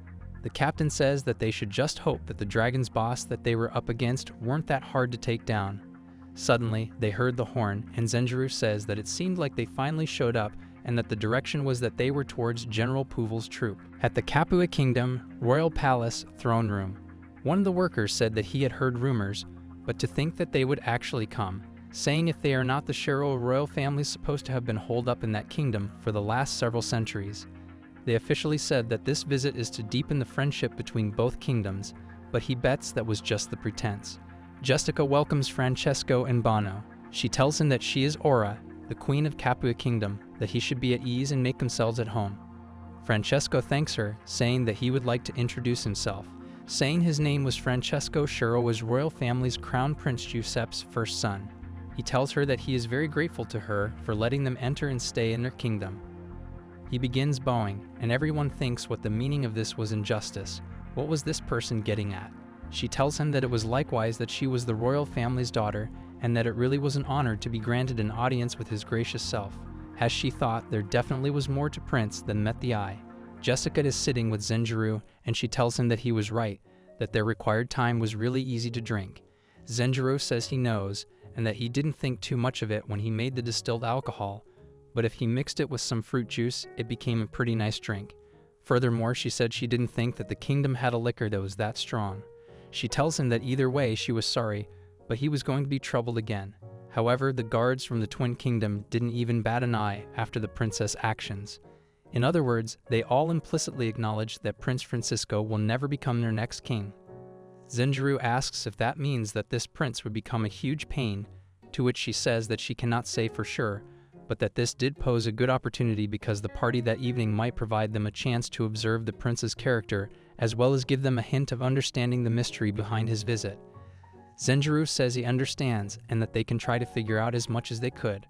The captain says that they should just hope that the dragon's boss that they were up against weren't that hard to take down. Suddenly, they heard the horn, and Zenjiro says that it seemed like they finally showed up and that the direction was that they were towards General Puvel's troop. At the Kapua Kingdom, Royal Palace, Throne Room, one of the workers said that he had heard rumors, but to think that they would actually come, saying if they are not the Shiro royal family supposed to have been holed up in that kingdom for the last several centuries. They officially said that this visit is to deepen the friendship between both kingdoms, but he bets that was just the pretense. Jessica welcomes Francesco and Bono. She tells him that she is Aura, the queen of Kapua Kingdom, that he should be at ease and make themselves at home. Francesco thanks her, saying that he would like to introduce himself. Saying his name was Francesco, Shiro was royal family's Crown Prince Giuseppe's first son. He tells her that he is very grateful to her for letting them enter and stay in their kingdom. He begins bowing, and everyone thinks what the meaning of this was injustice. What was this person getting at? She tells him that it was likewise that she was the royal family's daughter, and that it really was an honor to be granted an audience with his gracious self. As she thought, there definitely was more to Prince than met the eye. Jessica is sitting with Zenjiro, and she tells him that he was right, that their required time was really easy to drink. Zenjiro says he knows, and that he didn't think too much of it when he made the distilled alcohol, but if he mixed it with some fruit juice, it became a pretty nice drink. Furthermore, she said she didn't think that the kingdom had a liquor that was that strong. She tells him that either way she was sorry, but he was going to be troubled again. However, the guards from the Twin Kingdom didn't even bat an eye after the princess' actions. In other words, they all implicitly acknowledged that Prince Francisco will never become their next king. Zenjiro asks if that means that this prince would become a huge pain, to which she says that she cannot say for sure, but that this did pose a good opportunity because the party that evening might provide them a chance to observe the prince's character, as well as give them a hint of understanding the mystery behind his visit. Zenjiro says he understands and that they can try to figure out as much as they could.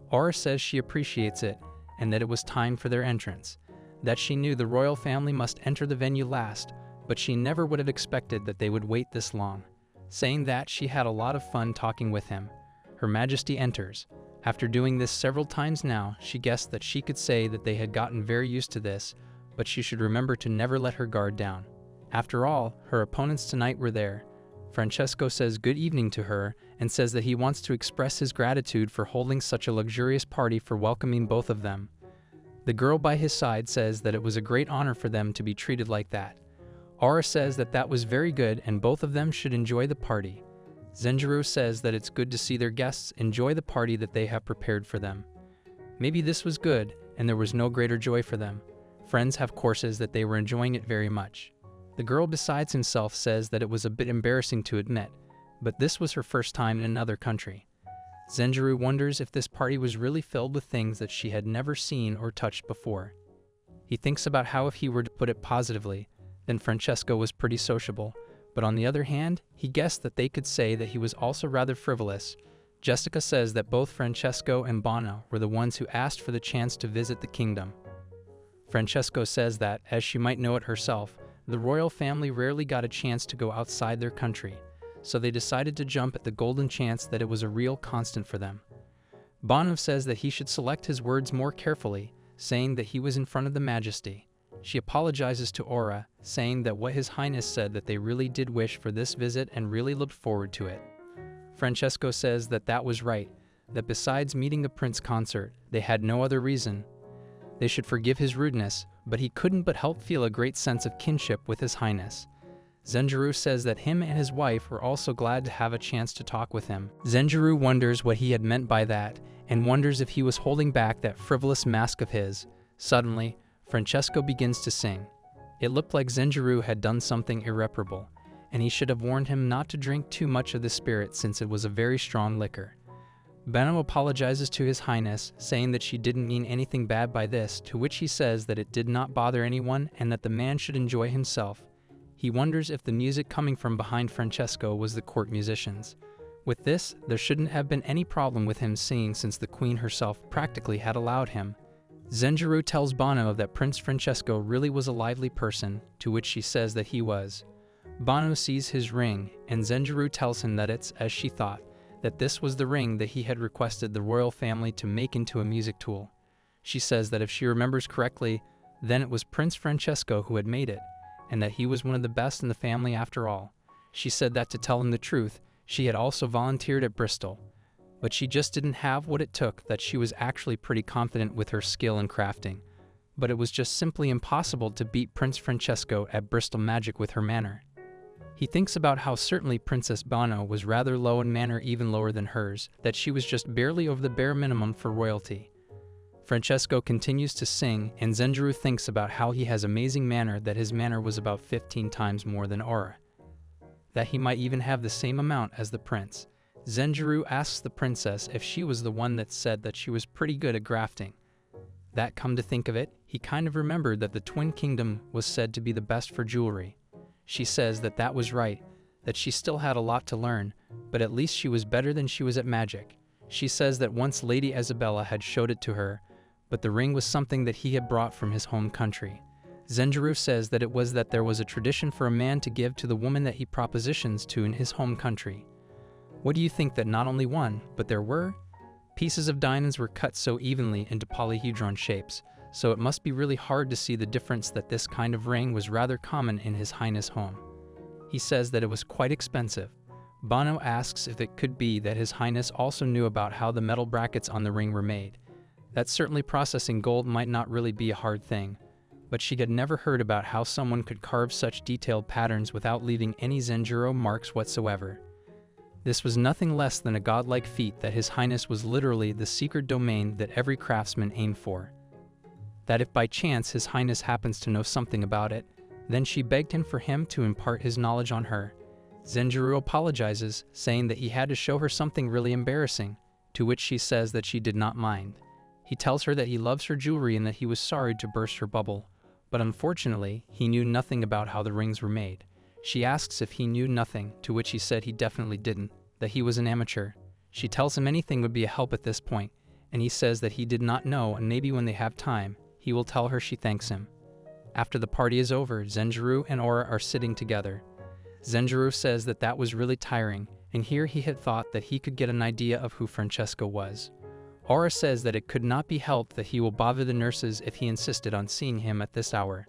Aura says she appreciates it and that it was time for their entrance, that she knew the royal family must enter the venue last, but she never would have expected that they would wait this long. Saying that, she had a lot of fun talking with him. Her Majesty enters. After doing this several times now, she guessed that she could say that they had gotten very used to this, but she should remember to never let her guard down. After all, her opponents tonight were there. Francesco says good evening to her and says that he wants to express his gratitude for holding such a luxurious party for welcoming both of them. The girl by his side says that it was a great honor for them to be treated like that. Aura says that that was very good and both of them should enjoy the party. Zenjiro says that it's good to see their guests enjoy the party that they have prepared for them. Maybe this was good and there was no greater joy for them. Friends have courses that they were enjoying it very much. The girl besides himself says that it was a bit embarrassing to admit, but this was her first time in another country. Zenjiro wonders if this party was really filled with things that she had never seen or touched before. He thinks about how if he were to put it positively, then Francesco was pretty sociable, but on the other hand, he guessed that they could say that he was also rather frivolous. Jessica says that both Francesco and Bono were the ones who asked for the chance to visit the kingdom. Francesco says that, as she might know it herself, the royal family rarely got a chance to go outside their country, so they decided to jump at the golden chance that it was a real constant for them. Bono says that he should select his words more carefully, saying that he was in front of the Majesty. She apologizes to Aura, saying that what His Highness said that they really did wish for this visit and really looked forward to it. Francesco says that that was right, that besides meeting the Prince concert, they had no other reason. They should forgive his rudeness, but he couldn't but help feel a great sense of kinship with His Highness. Zenjiro says that him and his wife were also glad to have a chance to talk with him. Zenjiro wonders what he had meant by that, and wonders if he was holding back that frivolous mask of his. Suddenly, Francesco begins to sing. It looked like Zenjiro had done something irreparable, and he should have warned him not to drink too much of the spirit since it was a very strong liquor. Bono apologizes to His Highness, saying that she didn't mean anything bad by this, to which he says that it did not bother anyone and that the man should enjoy himself. He wonders if the music coming from behind Francesco was the court musicians. With this, there shouldn't have been any problem with him singing since the queen herself practically had allowed him. Zenjiro tells Bano that Prince Francesco really was a lively person, to which she says that he was. Bano sees his ring, and Zenjiro tells him that it's as she thought, that this was the ring that he had requested the royal family to make into a music tool. She says that if she remembers correctly, then it was Prince Francesco who had made it, and that he was one of the best in the family after all. She said that to tell him the truth, she had also volunteered at Bristol, but she just didn't have what it took, that she was actually pretty confident with her skill in crafting. But it was just simply impossible to beat Prince Francesco at Bristol Magic with her manner. He thinks about how certainly Princess Bano was rather low in manner, even lower than hers, that she was just barely over the bare minimum for royalty. Francesco continues to sing, and Zenjiro thinks about how he has amazing manner, that his manner was about 15 times more than Aura, that he might even have the same amount as the prince. Zenjiro asks the princess if she was the one that said that she was pretty good at grafting. That, come to think of it, he kind of remembered that the Twin Kingdom was said to be the best for jewelry. She says that that was right, that she still had a lot to learn, but at least she was better than she was at magic. She says that once Lady Isabella had showed it to her, but the ring was something that he had brought from his home country. Zenjiro says that it was that there was a tradition for a man to give to the woman that he propositions to in his home country. What do you think, that not only one, but there were? Pieces of diamonds were cut so evenly into polyhedron shapes, so it must be really hard to see the difference, that this kind of ring was rather common in His Highness' home. He says that it was quite expensive. Bano asks if it could be that His Highness also knew about how the metal brackets on the ring were made. That certainly processing gold might not really be a hard thing, but she had never heard about how someone could carve such detailed patterns without leaving any Zenjiro marks whatsoever. This was nothing less than a godlike feat, that His Highness was literally the secret domain that every craftsman aimed for. That if by chance His Highness happens to know something about it, then she begged him for him to impart his knowledge on her. Zenjiro apologizes, saying that he had to show her something really embarrassing, to which she says that she did not mind. He tells her that he loves her jewelry and that he was sorry to burst her bubble, but unfortunately, he knew nothing about how the rings were made. She asks if he knew nothing, to which he said he definitely didn't, that he was an amateur. She tells him anything would be a help at this point, and he says that he did not know, and maybe when they have time, he will tell her. She thanks him. After the party is over, Zenjiro and Aura are sitting together. Zenjiro says that that was really tiring, and here he had thought that he could get an idea of who Francesco was. Aura says that it could not be helped, that he will bother the nurses if he insisted on seeing him at this hour.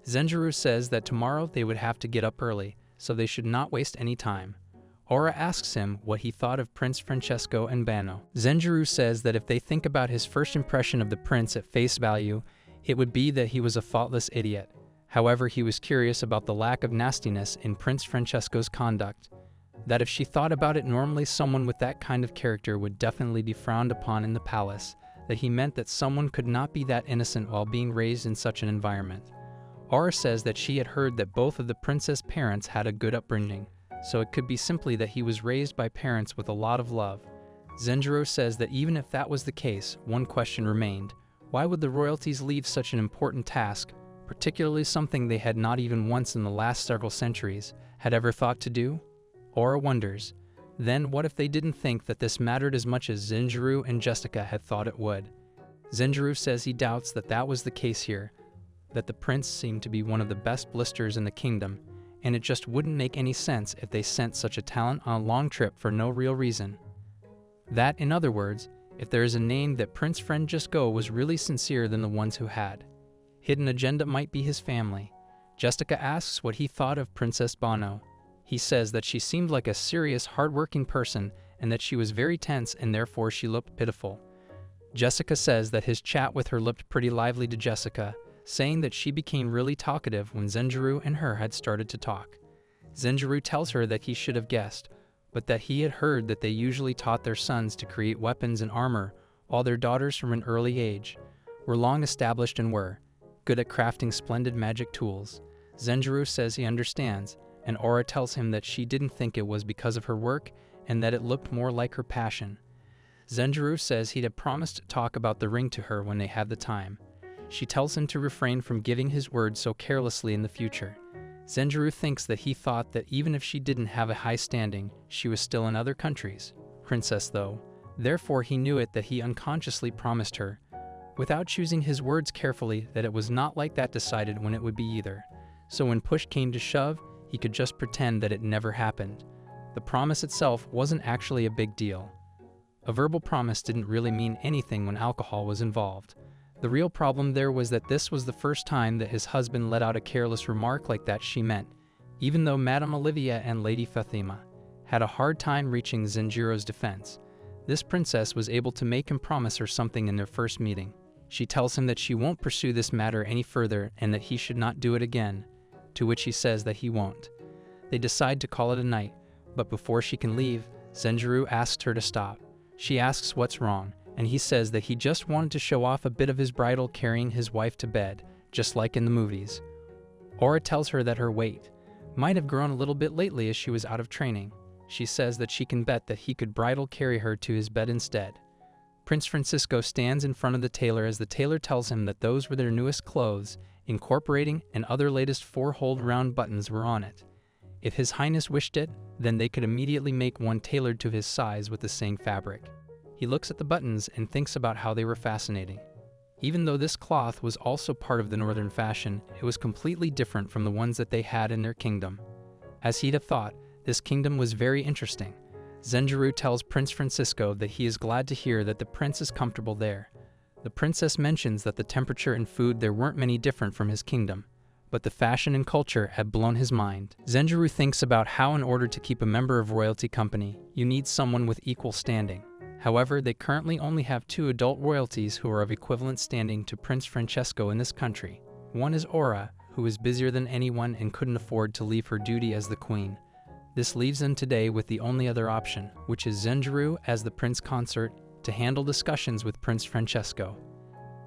Zenjiro says that tomorrow they would have to get up early, so they should not waste any time. Aura asks him what he thought of Prince Francesco and Bano. Zenjiro says that if they think about his first impression of the prince at face value, it would be that he was a thoughtless idiot. However, he was curious about the lack of nastiness in Prince Francesco's conduct. That if she thought about it normally, someone with that kind of character would definitely be frowned upon in the palace, that he meant that someone could not be that innocent while being raised in such an environment. Aura says that she had heard that both of the princess' parents had a good upbringing, so it could be simply that he was raised by parents with a lot of love. Zenjiro says that even if that was the case, one question remained. Why would the royalties leave such an important task, particularly something they had not even once in the last several centuries had ever thought to do? Aura wonders, then what if they didn't think that this mattered as much as Zenjiro and Jessica had thought it would? Zenjiro says he doubts that that was the case here, that the prince seemed to be one of the best blisters in the kingdom, and it just wouldn't make any sense if they sent such a talent on a long trip for no real reason. That, in other words, if there is a name that Prince Francesco was really sincere than the ones who had. Hidden agenda might be his family. Jessica asks what he thought of Princess Bano. He says that she seemed like a serious, hard-working person and that she was very tense and therefore she looked pitiful. Jessica says that his chat with her looked pretty lively to Jessica, saying that she became really talkative when Zenjiro and her had started to talk. Zenjiro tells her that he should have guessed, but that he had heard that they usually taught their sons to create weapons and armor, while their daughters from an early age were long established and were good at crafting splendid magic tools. Zenjiro says he understands, and Aura tells him that she didn't think it was because of her work and that it looked more like her passion. Zenjiro says he'd have promised to talk about the ring to her when they had the time. She tells him to refrain from giving his word so carelessly in the future. Zenjiro thinks that he thought that even if she didn't have a high standing, she was still in other countries. Princess though. Therefore he knew it that he unconsciously promised her, without choosing his words carefully, that it was not like that decided when it would be either. So when push came to shove, he could just pretend that it never happened. The promise itself wasn't actually a big deal. A verbal promise didn't really mean anything when alcohol was involved. The real problem there was that this was the first time that his husband let out a careless remark like that she meant, even though Madame Olivia and Lady Fatima had a hard time reaching Zenjiro's defense. This princess was able to make him promise her something in their first meeting. She tells him that she won't pursue this matter any further and that he should not do it again, to which he says that he won't. They decide to call it a night, but before she can leave, Zenjiro asks her to stop. She asks what's wrong, and he says that he just wanted to show off a bit of his bridal carrying his wife to bed, just like in the movies. Aura tells her that her weight might have grown a little bit lately as she was out of training. She says that she can bet that he could bridal carry her to his bed instead. Prince Francisco stands in front of the tailor as the tailor tells him that those were their newest clothes, incorporating and other latest 4-hole round buttons were on it. If His Highness wished it, then they could immediately make one tailored to his size with the same fabric. He looks at the buttons and thinks about how they were fascinating. Even though this cloth was also part of the northern fashion, it was completely different from the ones that they had in their kingdom. As he'd have thought, this kingdom was very interesting. Zenjiro tells Prince Francisco that he is glad to hear that the prince is comfortable there. The princess mentions that the temperature and food there weren't many different from his kingdom, but the fashion and culture had blown his mind. Zenjiro thinks about how in order to keep a member of royalty company, you need someone with equal standing. However, they currently only have 2 adult royalties who are of equivalent standing to Prince Francesco in this country. One is Aura, who is busier than anyone and couldn't afford to leave her duty as the queen. This leaves them today with the only other option, which is Zenjiro as the prince consort to handle discussions with Prince Francesco.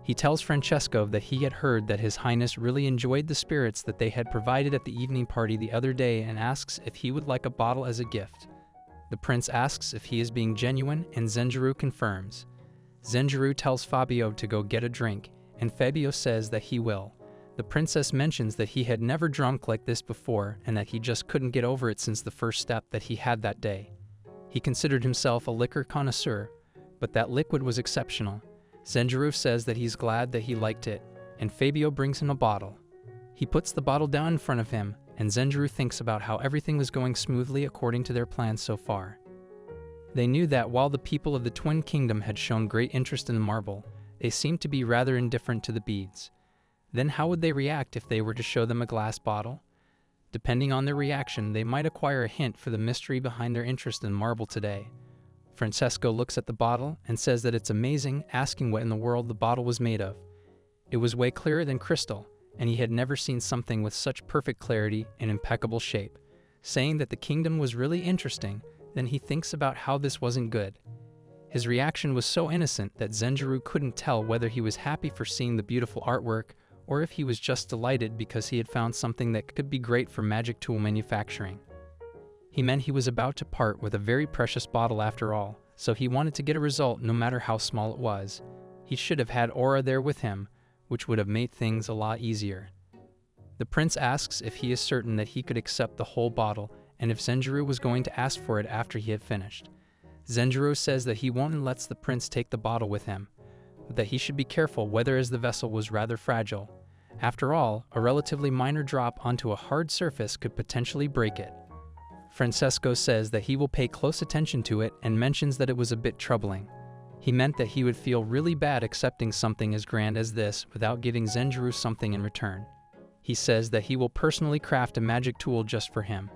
He tells Francesco that he had heard that His Highness really enjoyed the spirits that they had provided at the evening party the other day and asks if he would like a bottle as a gift. The prince asks if he is being genuine and Zenjiro confirms. Zenjiro tells Fabio to go get a drink, and Fabio says that he will. The princess mentions that he had never drunk like this before and that he just couldn't get over it since the first step that he had that day. He considered himself a liquor connoisseur, but that liquid was exceptional. Zenjiro says that he's glad that he liked it, and Fabio brings him a bottle. He puts the bottle down in front of him, and Zenjiro thinks about how everything was going smoothly according to their plans so far. They knew that while the people of the Twin Kingdom had shown great interest in the marble, they seemed to be rather indifferent to the beads. Then how would they react if they were to show them a glass bottle? Depending on their reaction, they might acquire a hint for the mystery behind their interest in marble today. Francesco looks at the bottle and says that it's amazing, asking what in the world the bottle was made of. It was way clearer than crystal, and he had never seen something with such perfect clarity and impeccable shape. Saying that the kingdom was really interesting, then he thinks about how this wasn't good. His reaction was so innocent that Zenjiro couldn't tell whether he was happy for seeing the beautiful artwork or if he was just delighted because he had found something that could be great for magic tool manufacturing. He meant he was about to part with a very precious bottle after all, so he wanted to get a result no matter how small it was. He should have had Aura there with him, which would have made things a lot easier. The prince asks if he is certain that he could accept the whole bottle and if Zenjiro was going to ask for it after he had finished. Zenjiro says that he won't and lets the prince take the bottle with him, but that he should be careful whether as the vessel was rather fragile. After all, a relatively minor drop onto a hard surface could potentially break it. Francesco says that he will pay close attention to it and mentions that it was a bit troubling. He meant that he would feel really bad accepting something as grand as this without giving Zenjiro something in return. He says that he will personally craft a magic tool just for him.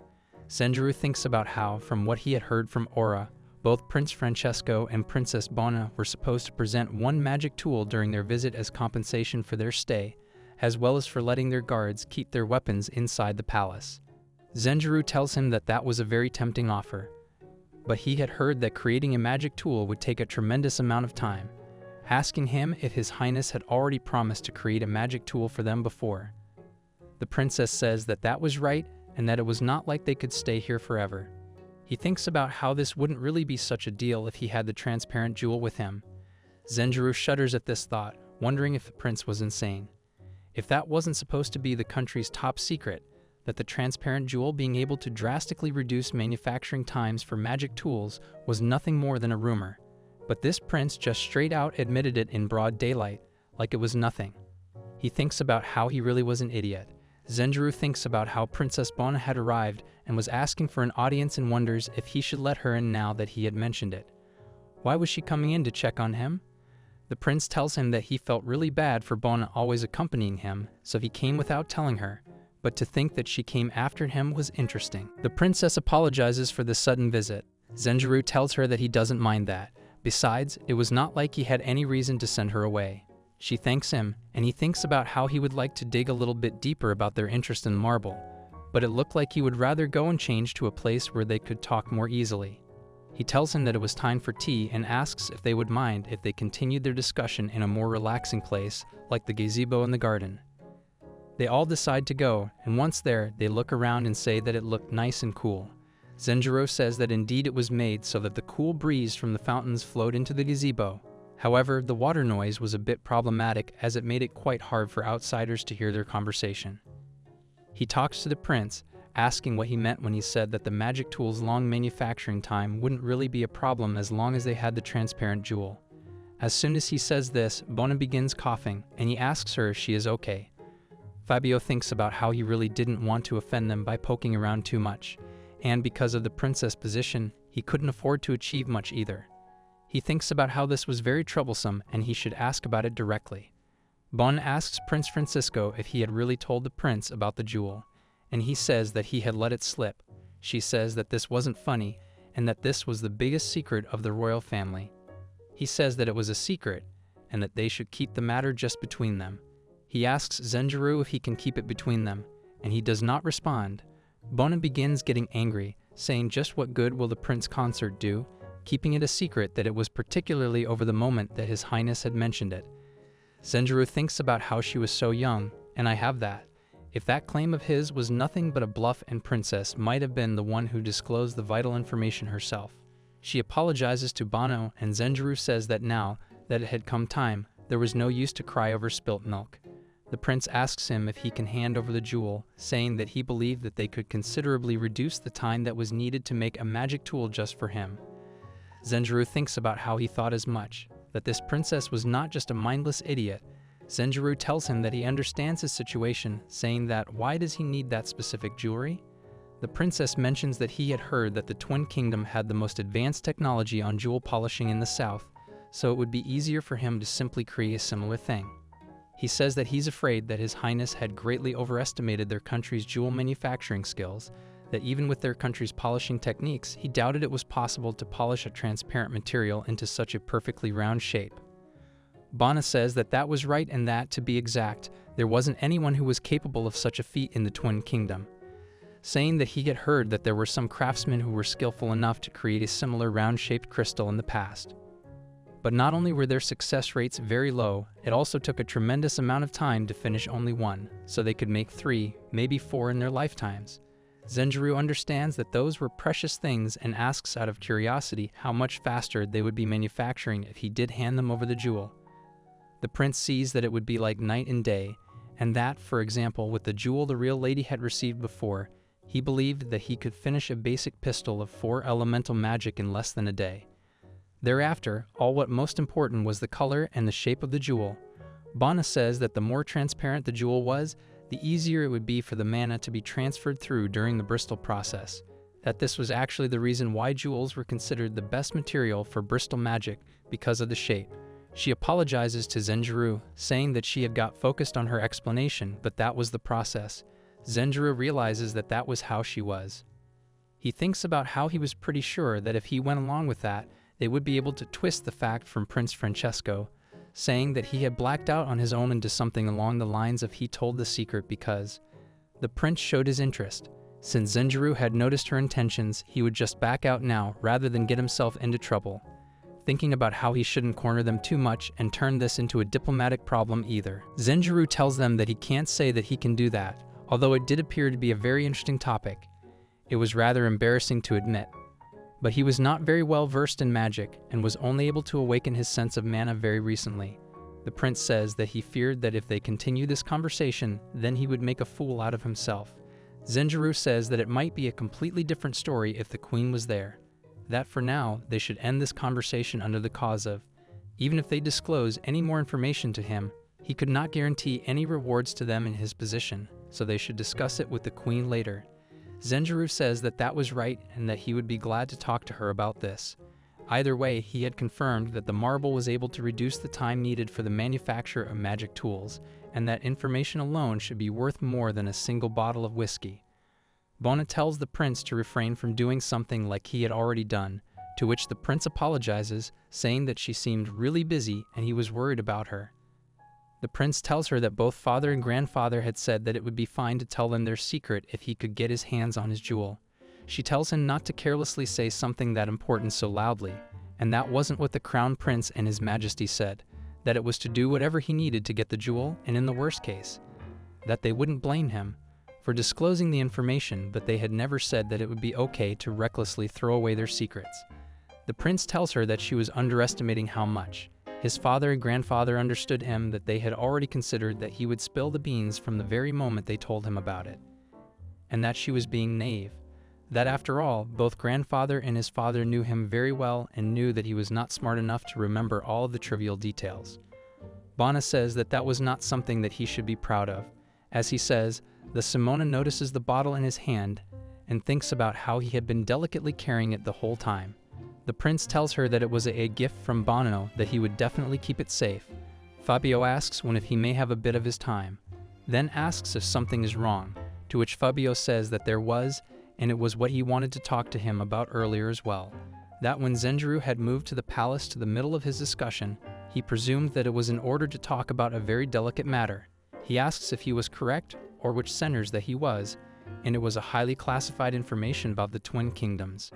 Zenjiro thinks about how, from what he had heard from Aura, both Prince Francesco and Princess Bona were supposed to present one magic tool during their visit as compensation for their stay, as well as for letting their guards keep their weapons inside the palace. Zenjiro tells him that that was a very tempting offer, but he had heard that creating a magic tool would take a tremendous amount of time, asking him if His Highness had already promised to create a magic tool for them before. The princess says that that was right and that it was not like they could stay here forever. He thinks about how this wouldn't really be such a deal if he had the transparent jewel with him. Zenjiro shudders at this thought, wondering if the prince was insane. If that wasn't supposed to be the country's top secret, that the transparent jewel being able to drastically reduce manufacturing times for magic tools was nothing more than a rumor. But this prince just straight out admitted it in broad daylight, like it was nothing. He thinks about how he really was an idiot. Zenjiro thinks about how Princess Bona had arrived and was asking for an audience and wonders if he should let her in now that he had mentioned it. Why was she coming in to check on him? The prince tells him that he felt really bad for Bona always accompanying him, so he came without telling her, but to think that she came after him was interesting. The princess apologizes for the sudden visit. Zenjiro tells her that he doesn't mind that. Besides, it was not like he had any reason to send her away. She thanks him, and he thinks about how he would like to dig a little bit deeper about their interest in marble, but it looked like he would rather go and change to a place where they could talk more easily. He tells him that it was time for tea and asks if they would mind if they continued their discussion in a more relaxing place, like the gazebo in the garden. They all decide to go, and once there, they look around and say that it looked nice and cool. Zenjiro says that indeed it was made so that the cool breeze from the fountains flowed into the gazebo. However, the water noise was a bit problematic as it made it quite hard for outsiders to hear their conversation. He talks to the prince, asking what he meant when he said that the magic tool's long manufacturing time wouldn't really be a problem as long as they had the transparent jewel. As soon as he says this, Bona begins coughing, and he asks her if she is okay. Fabio thinks about how he really didn't want to offend them by poking around too much, and because of the princess position, he couldn't afford to achieve much either. He thinks about how this was very troublesome and he should ask about it directly. Bon asks Prince Francisco if he had really told the prince about the jewel, and he says that he had let it slip. She says that this wasn't funny and that this was the biggest secret of the royal family. He says that it was a secret and that they should keep the matter just between them. He asks Zenjiro if he can keep it between them, and he does not respond. Bona begins getting angry, saying just what good will the prince concert do, keeping it a secret that it was particularly over the moment that His Highness had mentioned it. Zenjiro thinks about how she was so young, and I have that. If that claim of his was nothing but a bluff and Princess might have been the one who disclosed the vital information herself. She apologizes to Bono, and Zenjiro says that now that it had come time, there was no use to cry over spilt milk. The prince asks him if he can hand over the jewel, saying that he believed that they could considerably reduce the time that was needed to make a magic tool just for him. Zenjiro thinks about how he thought as much, that this princess was not just a mindless idiot. Zenjiro tells him that he understands his situation, saying that why does he need that specific jewelry? The princess mentions that he had heard that the Twin Kingdom had the most advanced technology on jewel polishing in the south, so it would be easier for him to simply create a similar thing. He says that he's afraid that His Highness had greatly overestimated their country's jewel manufacturing skills, that even with their country's polishing techniques, he doubted it was possible to polish a transparent material into such a perfectly round shape. Bona says that that was right and that, to be exact, there wasn't anyone who was capable of such a feat in the Twin Kingdom, saying that he had heard that there were some craftsmen who were skillful enough to create a similar round-shaped crystal in the past. But not only were their success rates very low, it also took a tremendous amount of time to finish only one, so they could make 3, maybe 4 in their lifetimes. Zenjiro understands that those were precious things and asks out of curiosity how much faster they would be manufacturing if he did hand them over the jewel. The prince sees that it would be like night and day, and that, for example, with the jewel the real lady had received before, he believed that he could finish a basic pistol of 4 elemental magic in less than a day. Thereafter, all what most important was the color and the shape of the jewel. Bona says that the more transparent the jewel was, the easier it would be for the mana to be transferred through during the Bristol process, that this was actually the reason why jewels were considered the best material for Bristol magic because of the shape. She apologizes to Zenjiro, saying that she had got focused on her explanation, but that was the process. Zenjiro realizes that that was how she was. He thinks about how he was pretty sure that if he went along with that, they would be able to twist the fact from Prince Francesco, saying that he had blacked out on his own into something along the lines of he told the secret because the prince showed his interest. Since Zenjiro had noticed her intentions, he would just back out now rather than get himself into trouble, thinking about how he shouldn't corner them too much and turn this into a diplomatic problem either. Zenjiro tells them that he can't say that he can do that, although it did appear to be a very interesting topic. It was rather embarrassing to admit. But he was not very well versed in magic and was only able to awaken his sense of mana very recently. The prince says that he feared that if they continue this conversation, then he would make a fool out of himself. Zenjiro says that it might be a completely different story if the queen was there, that for now they should end this conversation under the cause of, even if they disclose any more information to him, He could not guarantee any rewards to them in his position, so they should discuss it with the queen later. Zenjiro says that that was right and that he would be glad to talk to her about this. Either way, he had confirmed that the marble was able to reduce the time needed for the manufacture of magic tools, and that information alone should be worth more than a single bottle of whiskey. Bona tells the prince to refrain from doing something like he had already done, to which the prince apologizes, saying that she seemed really busy and he was worried about her. The prince tells her that both father and grandfather had said that it would be fine to tell them their secret if he could get his hands on his jewel. She tells him not to carelessly say something that important so loudly, and that wasn't what the crown prince and his majesty said, that it was to do whatever he needed to get the jewel, and in the worst case, that they wouldn't blame him for disclosing the information, but they had never said that it would be okay to recklessly throw away their secrets. The prince tells her that she was underestimating how much. His father and grandfather understood him, that they had already considered that he would spill the beans from the very moment they told him about it, and that she was being naive. That after all, both grandfather and his father knew him very well and knew that he was not smart enough to remember all of the trivial details. Bona says that that was not something that he should be proud of. As he says, the Simona notices the bottle in his hand and thinks about how he had been delicately carrying it the whole time. The prince tells her that it was a gift from Bono, that he would definitely keep it safe. Fabio asks if he may have a bit of his time, then asks if something is wrong, to which Fabio says that there was, and it was what he wanted to talk to him about earlier as well. That when Zenjiro had moved to the palace to the middle of his discussion, he presumed that it was in order to talk about a very delicate matter. He asks if he was correct, or which centers that he was, and it was a highly classified information about the Twin Kingdoms.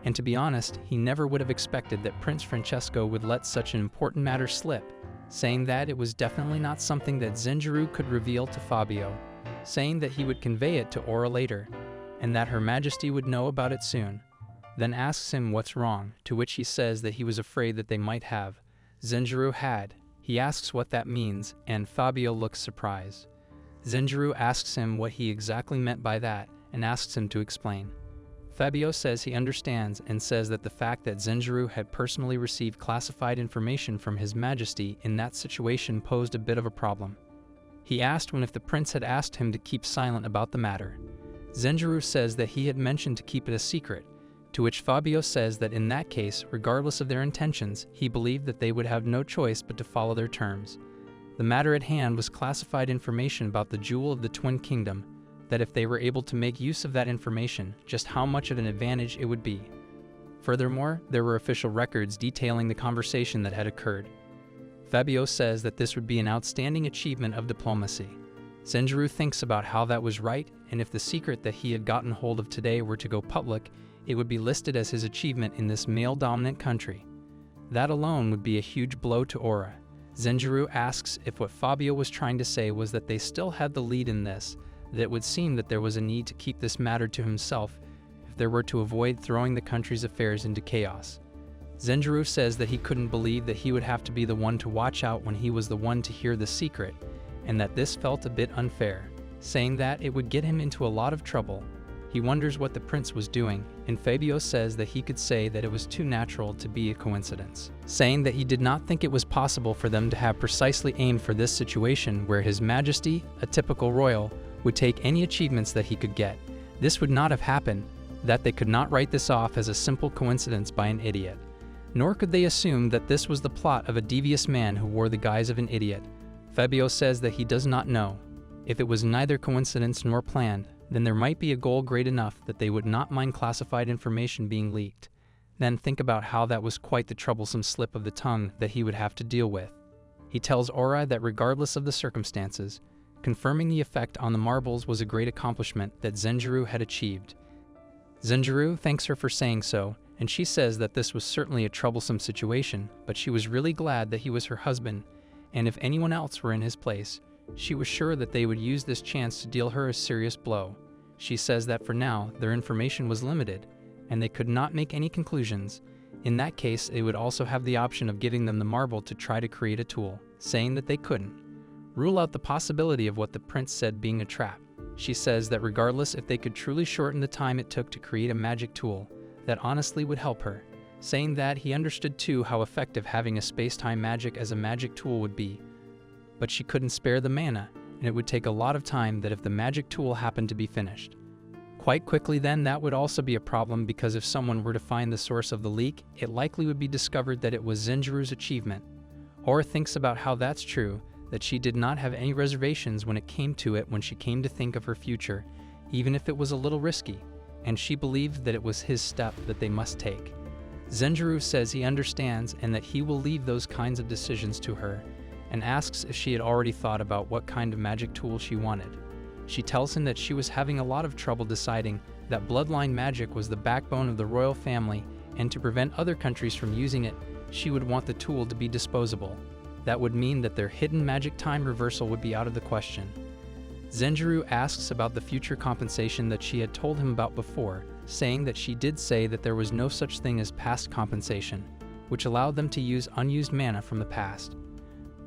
And to be honest, he never would have expected that Prince Francesco would let such an important matter slip, saying that it was definitely not something that Zenjiro could reveal to Fabio, saying that he would convey it to Aura later, and that Her Majesty would know about it soon. Then asks him what's wrong, to which he says that he was afraid that they might have. Zenjiro had. He asks what that means, and Fabio looks surprised. Zenjiro asks him what he exactly meant by that, and asks him to explain. Fabio says he understands and says that the fact that Zenjiro had personally received classified information from His Majesty in that situation posed a bit of a problem. He asked if the prince had asked him to keep silent about the matter. Zenjiro says that he had mentioned to keep it a secret, to which Fabio says that in that case, regardless of their intentions, he believed that they would have no choice but to follow their terms. The matter at hand was classified information about the Jewel of the Twin Kingdom, that if they were able to make use of that information, just how much of an advantage it would be. Furthermore, there were official records detailing the conversation that had occurred. Fabio says that this would be an outstanding achievement of diplomacy. Zenjiro thinks about how that was right, and if the secret that he had gotten hold of today were to go public, it would be listed as his achievement in this male-dominant country. That alone would be a huge blow to Aura. Zenjiro asks if what Fabio was trying to say was that they still had the lead in this, that it would seem that there was a need to keep this matter to himself if there were to avoid throwing the country's affairs into chaos. Zenjiro says that he couldn't believe that he would have to be the one to watch out when he was the one to hear the secret, and that this felt a bit unfair, saying that it would get him into a lot of trouble. He wonders what the prince was doing, and Fabio says that he could say that it was too natural to be a coincidence, saying that he did not think it was possible for them to have precisely aimed for this situation where His Majesty, a typical royal, would take any achievements that he could get. This would not have happened, that they could not write this off as a simple coincidence by an idiot. Nor could they assume that this was the plot of a devious man who wore the guise of an idiot. Fabio says that he does not know. If it was neither coincidence nor planned, then there might be a goal great enough that they would not mind classified information being leaked. Then think about how that was quite the troublesome slip of the tongue that he would have to deal with. He tells Aura that regardless of the circumstances, confirming the effect on the marbles was a great accomplishment that Zenjiro had achieved. Zenjiro thanks her for saying so, and she says that this was certainly a troublesome situation, but she was really glad that he was her husband, and if anyone else were in his place, she was sure that they would use this chance to deal her a serious blow. She says that for now, their information was limited, and they could not make any conclusions. In that case, they would also have the option of giving them the marble to try to create a tool, saying that they couldn't rule out the possibility of what the prince said being a trap. She says that regardless if they could truly shorten the time it took to create a magic tool, that honestly would help her, saying that he understood too how effective having a space-time magic as a magic tool would be. but she couldn't spare the mana, and it would take a lot of time that if the magic tool happened to be finished. Quite quickly then, that would also be a problem because if someone were to find the source of the leak, it likely would be discovered that it was Zenjuru's achievement. Aura thinks about how that's true, that she did not have any reservations when it came to it when she came to think of her future, even if it was a little risky, and she believed that it was his step that they must take. Zenjuru says he understands and that he will leave those kinds of decisions to her, and asks if she had already thought about what kind of magic tool she wanted. She tells him that she was having a lot of trouble deciding that bloodline magic was the backbone of the royal family, and to prevent other countries from using it, she would want the tool to be disposable. That would mean that their hidden magic time reversal would be out of the question. Zenjuru asks about the future compensation that she had told him about before, saying that she did say that there was no such thing as past compensation, which allowed them to use unused mana from the past.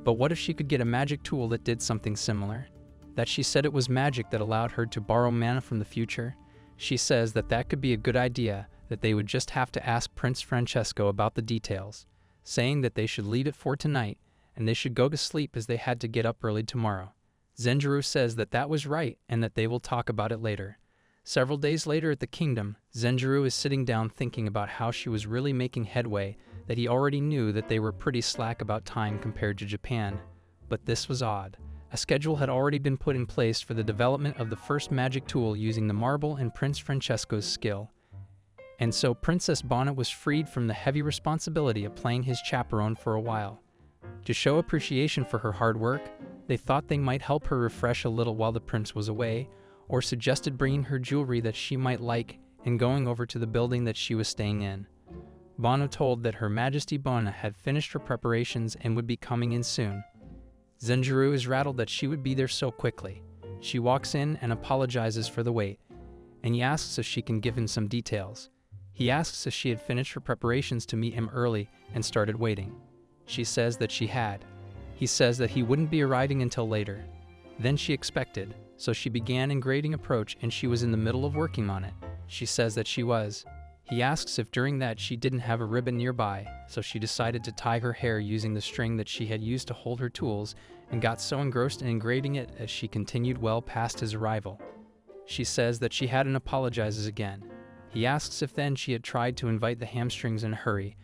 But what if she could get a magic tool that did something similar? That she said it was magic that allowed her to borrow mana from the future? She says that that could be a good idea, that they would just have to ask Prince Francesco about the details, saying that they should leave it for tonight, and they should go to sleep as they had to get up early tomorrow. Zenjuru says that that was right and that they will talk about it later. Several days later at the kingdom, Zenjuru is sitting down thinking about how she was really making headway, that he already knew that they were pretty slack about time compared to Japan. But this was odd. A schedule had already been put in place for the development of the first magic tool using the marble and Prince Francesco's skill. And so Princess Bona was freed from the heavy responsibility of playing his chaperone for a while. To show appreciation for her hard work, they thought they might help her refresh a little while the prince was away, or suggested bringing her jewelry that she might like and going over to the building that she was staying in. Bono told that Her Majesty Bona had finished her preparations and would be coming in soon. Zenjuru is rattled that she would be there so quickly. She walks in and apologizes for the wait, and he asks if she can give him some details. He asks if she had finished her preparations to meet him early and started waiting. She says that she had. He says that he wouldn't be arriving until later. Then she expected, so she began engraving approach and she was in the middle of working on it. She says that she was. He asks if during that she didn't have a ribbon nearby, so she decided to tie her hair using the string that she had used to hold her tools and got so engrossed in engraving it as she continued well past his arrival. She says that she had and apologizes again. He asks if then she had tried to invite the hamstrings in a hurry,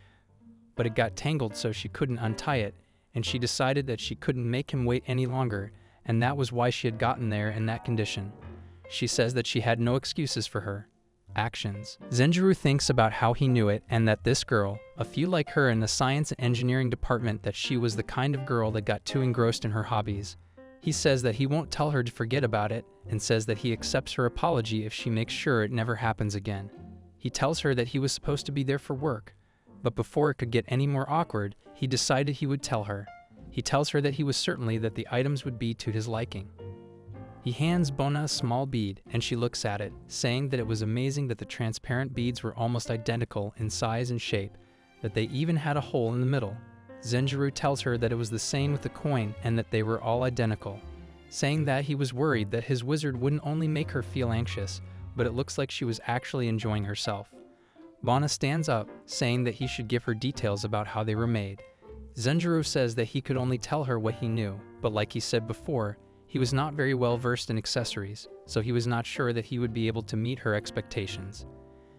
but it got tangled so she couldn't untie it, and she decided that she couldn't make him wait any longer, and that was why she had gotten there in that condition. She says that she had no excuses for her actions. Zenjuru thinks about how he knew it and that this girl, a few like her in the science and engineering department, that she was the kind of girl that got too engrossed in her hobbies. He says that he won't tell her to forget about it and says that he accepts her apology if she makes sure it never happens again. He tells her that he was supposed to be there for work, but before it could get any more awkward, he decided he would tell her. He tells her that he was certainly that the items would be to his liking. He hands Bona a small bead, and she looks at it, saying that it was amazing that the transparent beads were almost identical in size and shape, that they even had a hole in the middle. Zenjuru tells her that it was the same with the coin and that they were all identical, saying that he was worried that his wizard wouldn't only make her feel anxious, but it looks like she was actually enjoying herself. Bona stands up, saying that he should give her details about how they were made. Zenjuru says that he could only tell her what he knew, but like he said before, he was not very well versed in accessories, so he was not sure that he would be able to meet her expectations.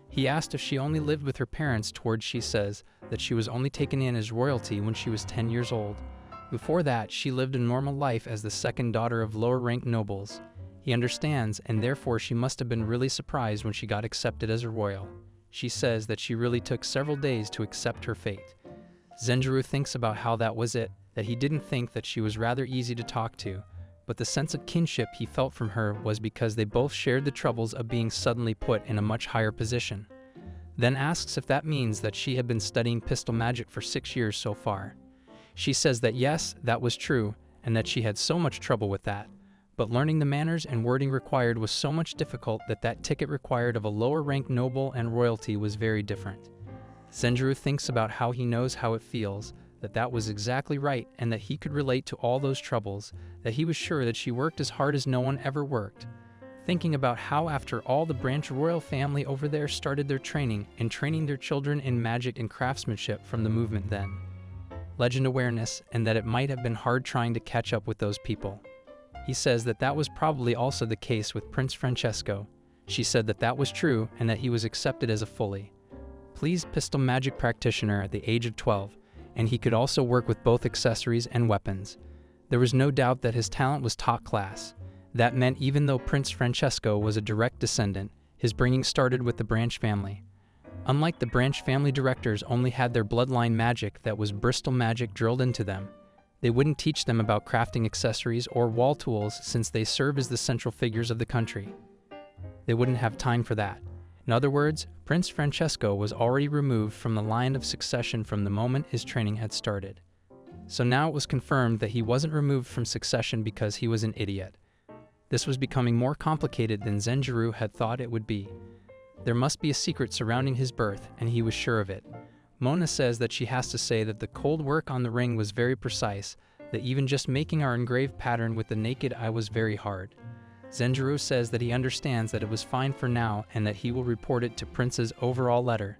He asked if she only lived with her parents, towards she says that she was only taken in as royalty when she was 10 years old. Before that, she lived a normal life as the second daughter of lower-ranked nobles. He understands, and therefore she must have been really surprised when she got accepted as a royal. She says that she really took several days to accept her fate. Zenjuru thinks about how that was it, that he didn't think that she was rather easy to talk to, but the sense of kinship he felt from her was because they both shared the troubles of being suddenly put in a much higher position. Then asks if that means that she had been studying pistol magic for 6 years so far. She says that yes, that was true, and that she had so much trouble with that, but learning the manners and wording required was so much difficult that that ticket required of a lower-ranked noble and royalty was very different. Zenjuru thinks about how he knows how it feels, that that was exactly right and that he could relate to all those troubles, that he was sure that she worked as hard as no one ever worked. Thinking about how after all the branch royal family over there started their training and training their children in magic and craftsmanship from the movement then. legend awareness, and that it might have been hard trying to catch up with those people. He says that that was probably also the case with Prince Francesco. She said that that was true and that he was accepted as a fully pleased pistol magic practitioner at the age of 12, and he could also work with both accessories and weapons. There was no doubt that his talent was top class. That meant even though Prince Francesco was a direct descendant, his bringing started with the Branch family. Unlike the Branch family directors only had their bloodline magic that was Bristol magic drilled into them. They wouldn't teach them about crafting accessories or wall tools since they serve as the central figures of the country. They wouldn't have time for that. In other words, Prince Francesco was already removed from the line of succession from the moment his training had started. So now it was confirmed that he wasn't removed from succession because he was an idiot. This was becoming more complicated than Zenjiro had thought it would be. There must be a secret surrounding his birth, and he was sure of it. Mona says that she has to say that the cold work on the ring was very precise, that even just making our engraved pattern with the naked eye was very hard. Zenjiro says that he understands that it was fine for now and that he will report it to Prince's overall letter.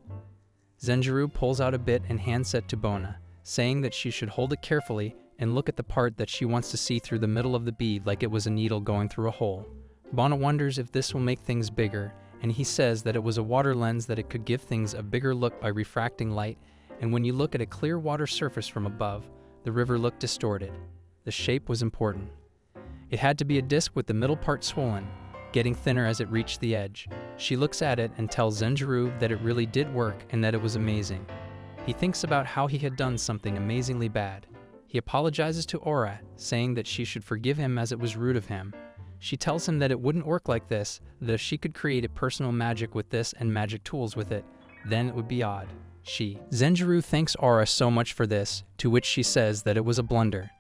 Zenjiro pulls out a bit and hands it to Bona, saying that she should hold it carefully and look at the part that she wants to see through the middle of the bead like it was a needle going through a hole. Bona wonders if this will make things bigger, and he says that it was a water lens, that it could give things a bigger look by refracting light, and when you look at a clear water surface from above, the river looked distorted. The shape was important. It had to be a disc with the middle part swollen, getting thinner as it reached the edge. She looks at it and tells Zenjiro that it really did work and that it was amazing. He thinks about how he had done something amazingly bad. He apologizes to Aura, saying that she should forgive him as it was rude of him. She tells him that it wouldn't work like this, that if she could create a personal magic with this and magic tools with it, then it would be odd. Zenjiro thanks Aura so much for this, to which she says that it was a blunder,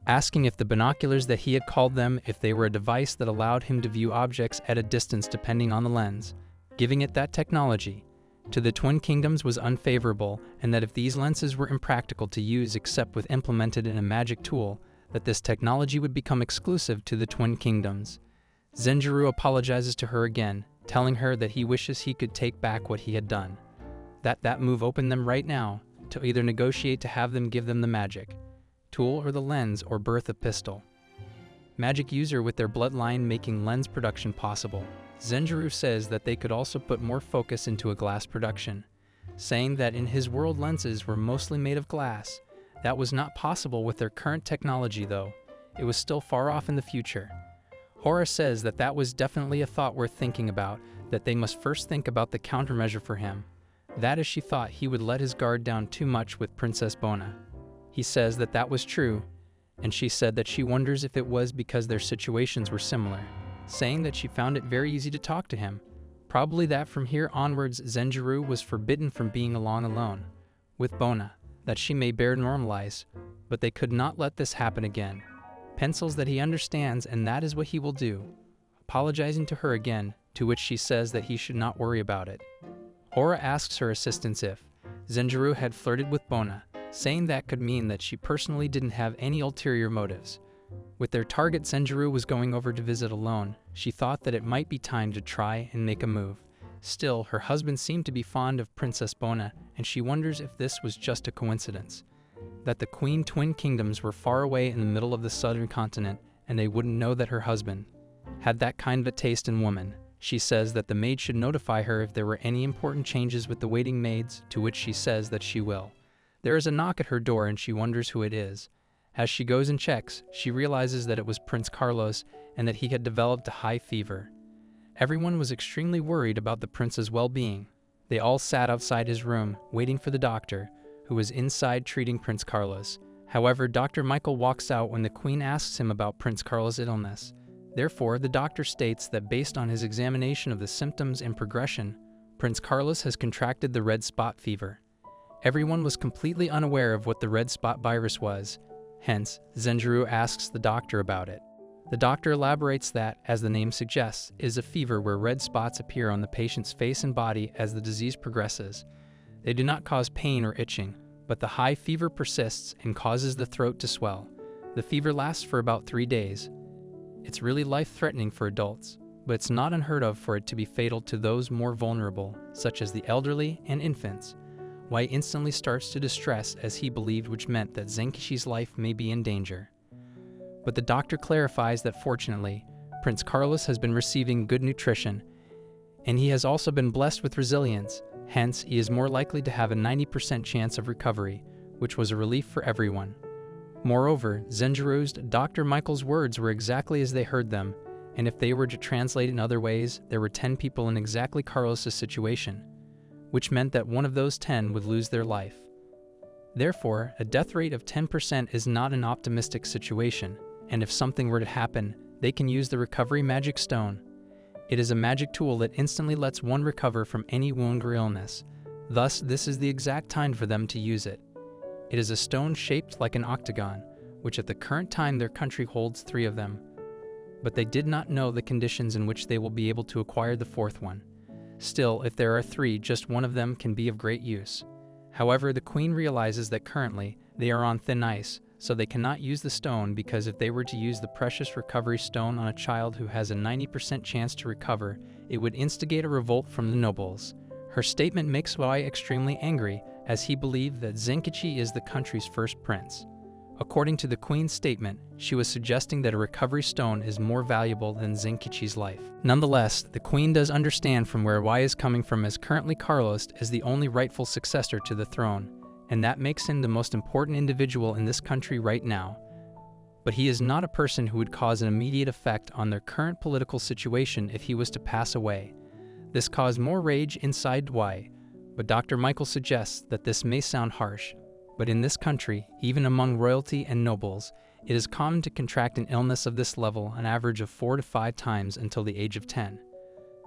asking if the binoculars that he had called them, if they were a device that allowed him to view objects at a distance depending on the lens, giving it that technology to the Twin Kingdoms was unfavorable, and that if these lenses were impractical to use except with implemented in a magic tool, that this technology would become exclusive to the Twin Kingdoms. Zenjiro apologizes to her again, telling her that he wishes he could take back what he had done. That move opened them right now to either negotiate to have them give them the magic tool or the lens or birth a pistol. Magic user with their bloodline making lens production possible. Zenjiro says that they could also put more focus into a glass production, saying that in his world lenses were mostly made of glass. That was not possible with their current technology though. It was still far off in the future. Aura says that that was definitely a thought worth thinking about, that they must first think about the countermeasure for him. That is, she thought he would let his guard down too much with Princess Bona. He says that that was true, and she said that she wonders if it was because their situations were similar, saying that she found it very easy to talk to him. Probably that from here onwards Zenjiro was forbidden from being alone with Bona, that she may bear normalize, but they could not let this happen again. Pencils that he understands, and that is what he will do, apologizing to her again, to which she says that he should not worry about it. Aura asks her assistants if Zenjiro had flirted with Bona, saying that could mean that she personally didn't have any ulterior motives. With their target Zenjiro was going over to visit alone, she thought that it might be time to try and make a move. Still, her husband seemed to be fond of Princess Bona, and she wonders if this was just a coincidence, that the Twin Kingdoms were far away in the middle of the southern continent, and they wouldn't know that her husband had that kind of a taste in woman. She says that the maid should notify her if there were any important changes with the waiting maids, to which she says that she will. There is a knock at her door and she wonders who it is. As she goes and checks, she realizes that it was Prince Carlos and that he had developed a high fever. Everyone was extremely worried about the prince's well-being. They all sat outside his room, waiting for the doctor, who was inside treating Prince Carlos. However, Dr. Michael walks out when the Queen asks him about Prince Carlos' illness. Therefore, the doctor states that based on his examination of the symptoms and progression, Prince Carlos has contracted the red spot fever. Everyone was completely unaware of what the red spot virus was. Hence, Zenjiro asks the doctor about it. The doctor elaborates that, as the name suggests, is a fever where red spots appear on the patient's face and body as the disease progresses. They do not cause pain or itching, but the high fever persists and causes the throat to swell. The fever lasts for about 3 days. It's really life-threatening for adults, but it's not unheard of for it to be fatal to those more vulnerable, such as the elderly and infants. Wai instantly starts to distress as he believed, which meant that Zenkishi's life may be in danger. But the doctor clarifies that fortunately, Prince Carlos has been receiving good nutrition, and he has also been blessed with resilience, hence he is more likely to have a 90% chance of recovery, which was a relief for everyone. Moreover, Zenjuru's Dr. Michael's words were exactly as they heard them, and if they were to translate in other ways, there were 10 people in exactly Carlos's situation, which meant that one of those 10 would lose their life. Therefore, a death rate of 10% is not an optimistic situation, and if something were to happen, they can use the Recovery Magic Stone. It is a magic tool that instantly lets one recover from any wound or illness. Thus, this is the exact time for them to use it. It is a stone shaped like an octagon, which at the current time their country holds 3 of them. But they did not know the conditions in which they will be able to acquire the 4th one. Still, if there are 3, just one of them can be of great use. However, the queen realizes that currently they are on thin ice, so they cannot use the stone, because if they were to use the precious recovery stone on a child who has a 90% chance to recover, it would instigate a revolt from the nobles. Her statement makes Wai extremely angry, as he believed that Zenkichi is the country's first prince. According to the queen's statement, she was suggesting that a recovery stone is more valuable than Zenkichi's life. Nonetheless, the queen does understand from where Wai is coming from, as currently Carlos is the only rightful successor to the throne, and that makes him the most important individual in this country right now. But he is not a person who would cause an immediate effect on their current political situation if he was to pass away. This caused more rage inside Wai, but Dr. Michael suggests that this may sound harsh, but in this country, even among royalty and nobles, it is common to contract an illness of this level an average of 4 to 5 times until the age of 10.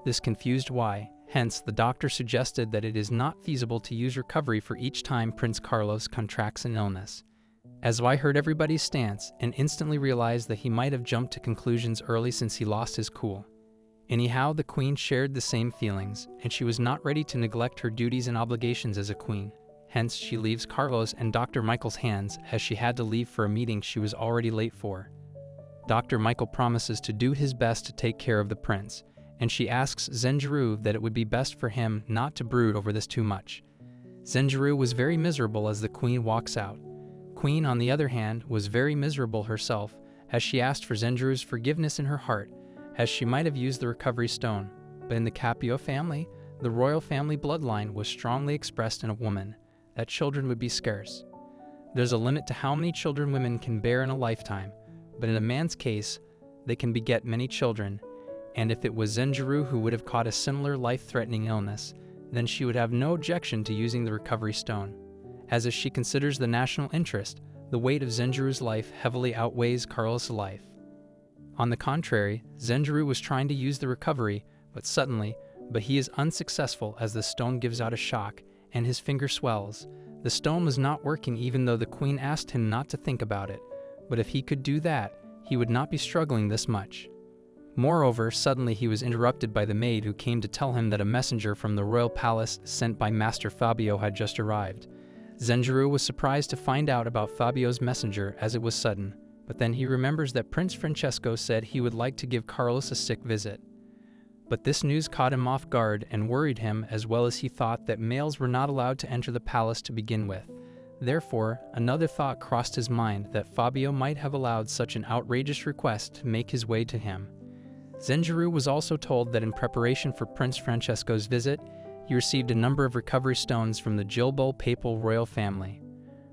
This confused Wai, hence the doctor suggested that it is not feasible to use recovery for each time Prince Carlos contracts an illness. As Wai heard everybody's stance and instantly realized that he might have jumped to conclusions early since he lost his cool. Anyhow, the queen shared the same feelings, and she was not ready to neglect her duties and obligations as a queen. Hence, she leaves Carlos and Dr. Michael's hands, as she had to leave for a meeting she was already late for. Dr. Michael promises to do his best to take care of the prince, and she asks Zenjuru that it would be best for him not to brood over this too much. Zenjuru was very miserable as the queen walks out. Queen, on the other hand, was very miserable herself, as she asked for Zenjuru's forgiveness in her heart, as she might have used the recovery stone. But in the Capio family, the royal family bloodline was strongly expressed in a woman, that children would be scarce. There's a limit to how many children women can bear in a lifetime, but in a man's case, they can beget many children, and if it was Zenjuru who would have caught a similar life-threatening illness, then she would have no objection to using the recovery stone. As if she considers the national interest, the weight of Zenjuru's life heavily outweighs Carlos' life. On the contrary, Zenjuru was trying to use the recovery, but he is unsuccessful as the stone gives out a shock, and his finger swells. The stone was not working even though the queen asked him not to think about it, but if he could do that, he would not be struggling this much. Moreover, suddenly he was interrupted by the maid who came to tell him that a messenger from the royal palace sent by Master Fabio had just arrived. Zenjuru was surprised to find out about Fabio's messenger, as it was sudden, but then he remembers that Prince Francesco said he would like to give Carlos a sick visit. But this news caught him off guard and worried him, as well as he thought that males were not allowed to enter the palace to begin with. Therefore, another thought crossed his mind, that Fabio might have allowed such an outrageous request to make his way to him. Zenjuru was also told that in preparation for Prince Francesco's visit, he received a number of recovery stones from the Gilbo papal royal family.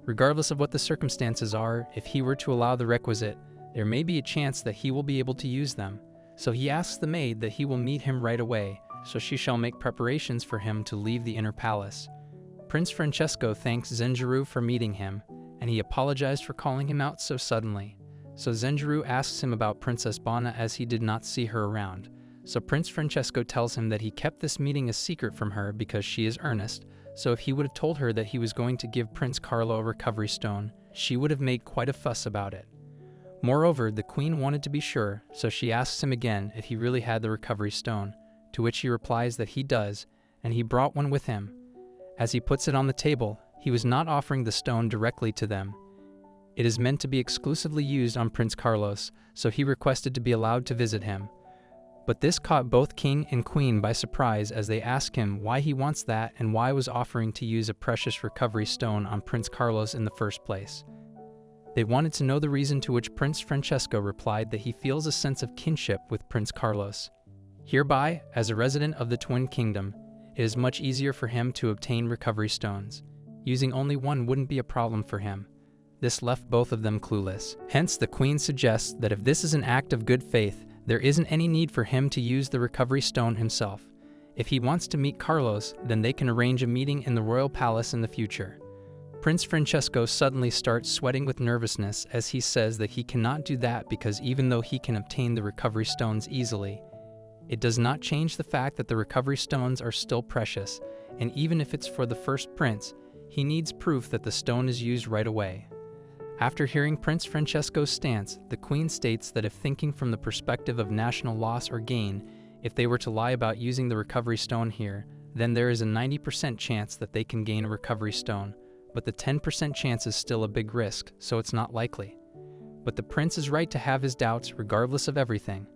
Regardless of what the circumstances are, if he were to allow the requisite, there may be a chance that he will be able to use them. So he asks the maid that he will meet him right away, so she shall make preparations for him to leave the inner palace. Prince Francesco thanks Zenjuru for meeting him, and he apologized for calling him out so suddenly. So Zenjuru asks him about Princess Bana, as he did not see her around. So Prince Francesco tells him that he kept this meeting a secret from her because she is earnest, so if he would have told her that he was going to give Prince Carlo a recovery stone, she would have made quite a fuss about it. Moreover, the queen wanted to be sure, so she asks him again if he really had the recovery stone, to which he replies that he does, and he brought one with him. As he puts it on the table, he was not offering the stone directly to them. It is meant to be exclusively used on Prince Carlos, so he requested to be allowed to visit him. But this caught both king and queen by surprise as they ask him why he wants that and why was offering to use a precious recovery stone on Prince Carlos in the first place. They wanted to know the reason, to which Prince Francesco replied that he feels a sense of kinship with Prince Carlos. Hereby, as a resident of the Twin Kingdom, it is much easier for him to obtain recovery stones. Using only one wouldn't be a problem for him. This left both of them clueless. Hence, the queen suggests that if this is an act of good faith, there isn't any need for him to use the recovery stone himself. If he wants to meet Carlos, then they can arrange a meeting in the royal palace in the future. Prince Francesco suddenly starts sweating with nervousness as he says that he cannot do that because even though he can obtain the recovery stones easily, it does not change the fact that the recovery stones are still precious, and even if it's for the first prince, he needs proof that the stone is used right away. After hearing Prince Francesco's stance, the queen states that if thinking from the perspective of national loss or gain, if they were to lie about using the recovery stone here, then there is a 90% chance that they can gain a recovery stone, but the 10% chance is still a big risk, so it's not likely. But the prince is right to have his doubts regardless of everything.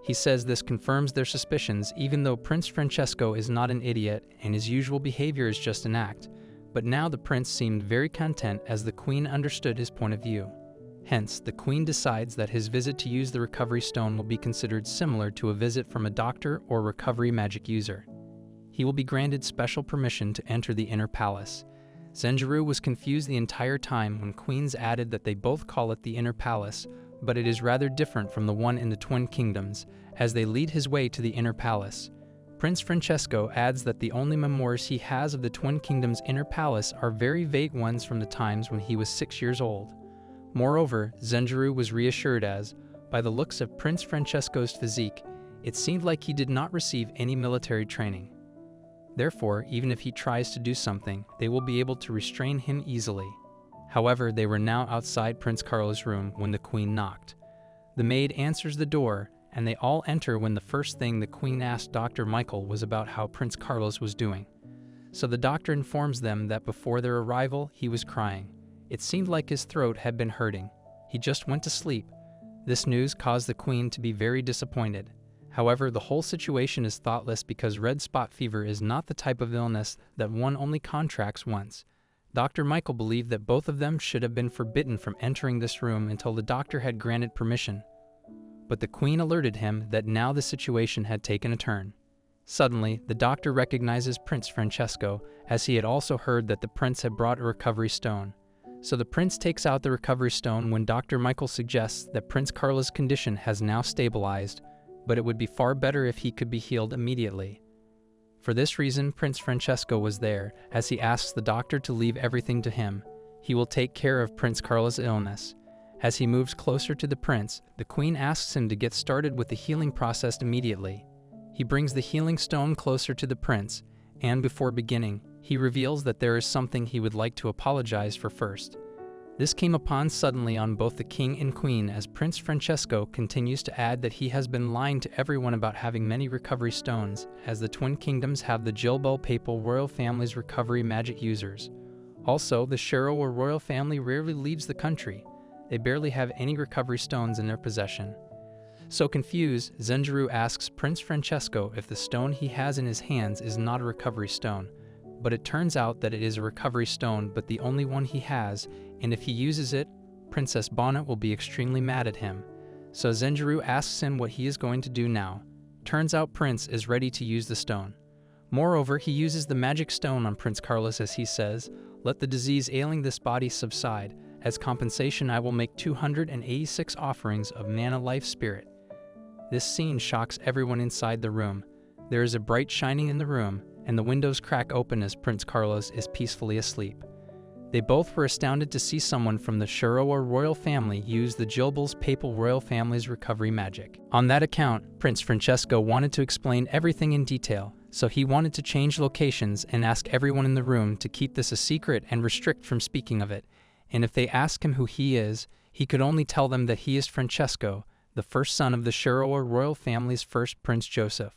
He says this confirms their suspicions, even though Prince Francesco is not an idiot and his usual behavior is just an act. But now the prince seemed very content as the queen understood his point of view. Hence, the queen decides that his visit to use the recovery stone will be considered similar to a visit from a doctor or recovery magic user. He will be granted special permission to enter the inner palace. Zenjiro was confused the entire time when queens added that they both call it the inner palace, but it is rather different from the one in the Twin Kingdoms, as they lead his way to the inner palace. Prince Francesco adds that the only memoirs he has of the Twin Kingdom's inner palace are very vague ones from the times when he was 6 years old. Moreover, Zenjiro was reassured as, by the looks of Prince Francesco's physique, it seemed like he did not receive any military training. Therefore, even if he tries to do something, they will be able to restrain him easily. However, they were now outside Prince Carlos' room when the queen knocked. The maid answers the door, and they all enter when the first thing the queen asked Dr. Michael was about how Prince Carlos was doing. So the doctor informs them that before their arrival, he was crying. It seemed like his throat had been hurting. He just went to sleep. This news caused the queen to be very disappointed. However, the whole situation is thoughtless because red spot fever is not the type of illness that one only contracts once. Dr. Michael believed that both of them should have been forbidden from entering this room until the doctor had granted permission. But the queen alerted him that now the situation had taken a turn. Suddenly, the doctor recognizes Prince Francesco, as he had also heard that the prince had brought a recovery stone. So the prince takes out the recovery stone when Dr. Michael suggests that Prince Carlos' condition has now stabilized, but it would be far better if he could be healed immediately. For this reason, Prince Francesco was there, as he asks the doctor to leave everything to him. He will take care of Prince Carlos' illness. As he moves closer to the prince, the queen asks him to get started with the healing process immediately. He brings the healing stone closer to the prince, and before beginning, he reveals that there is something he would like to apologize for first. This came upon suddenly on both the king and queen as Prince Francesco continues to add that he has been lying to everyone about having many recovery stones, as the Twin Kingdoms have the Jilbo papal royal family's recovery magic users. Also, the Shiro or royal family rarely leaves the country. They barely have any recovery stones in their possession. So confused, Zenjiro asks Prince Francesco if the stone he has in his hands is not a recovery stone, but it turns out that it is a recovery stone but the only one he has, and if he uses it, Princess Bonnet will be extremely mad at him. So Zenjiro asks him what he is going to do now. Turns out Prince is ready to use the stone. Moreover, he uses the magic stone on Prince Carlos as he says, "Let the disease ailing this body subside. As compensation, I will make 286 offerings of mana life spirit." This scene shocks everyone inside the room. There is a bright shining in the room, and the windows crack open as Prince Carlos is peacefully asleep. They both were astounded to see someone from the Shiro or royal family use the Jilbul's papal royal family's recovery magic. On that account, Prince Francesco wanted to explain everything in detail, so he wanted to change locations and ask everyone in the room to keep this a secret and restrict from speaking of it. And if they ask him who he is, he could only tell them that he is Francesco, the first son of the Shiro or royal family's first Prince Joseph.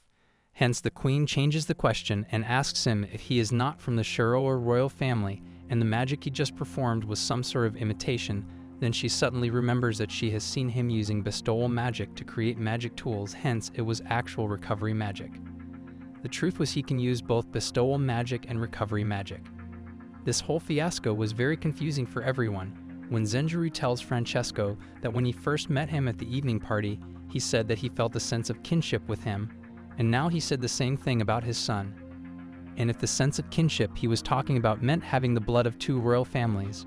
Hence, the queen changes the question and asks him if he is not from the Shiro or royal family, and the magic he just performed was some sort of imitation, Then she suddenly remembers that she has seen him using bestowal magic to create magic tools, hence it was actual recovery magic. The truth was he can use both bestowal magic and recovery magic. This whole fiasco was very confusing for everyone. When Zenjiro tells Francesco that when he first met him at the evening party, he said that he felt a sense of kinship with him, and now he said the same thing about his son. And if the sense of kinship he was talking about meant having the blood of two royal families,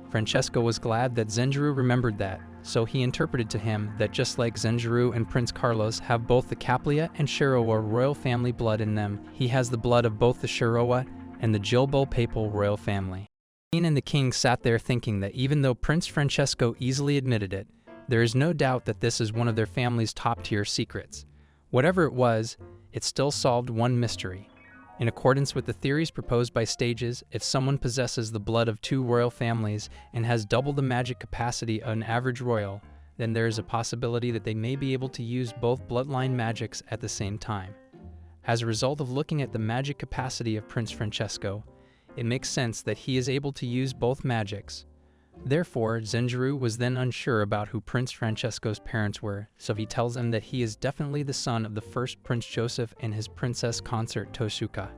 Francesco was glad that Zenjiro remembered that, so he interpreted to him that just like Zenjiro and Prince Carlos have both the Caplia and Shirowa royal family blood in them, he has the blood of both the Shirowa and the Jilbo papal royal family. The queen and the king sat there thinking that even though Prince Francesco easily admitted it, there is no doubt that this is one of their family's top-tier secrets. Whatever it was, it still solved one mystery. In accordance with the theories proposed by Stages, if someone possesses the blood of two royal families and has double the magic capacity of an average royal, then there is a possibility that they may be able to use both bloodline magics at the same time. As a result of looking at the magic capacity of Prince Francesco, it makes sense that he is able to use both magics. Therefore, Zenjiro was then unsure about who Prince Francesco's parents were, so he tells him that he is definitely the son of the first Prince Joseph and his princess consort Tosuka,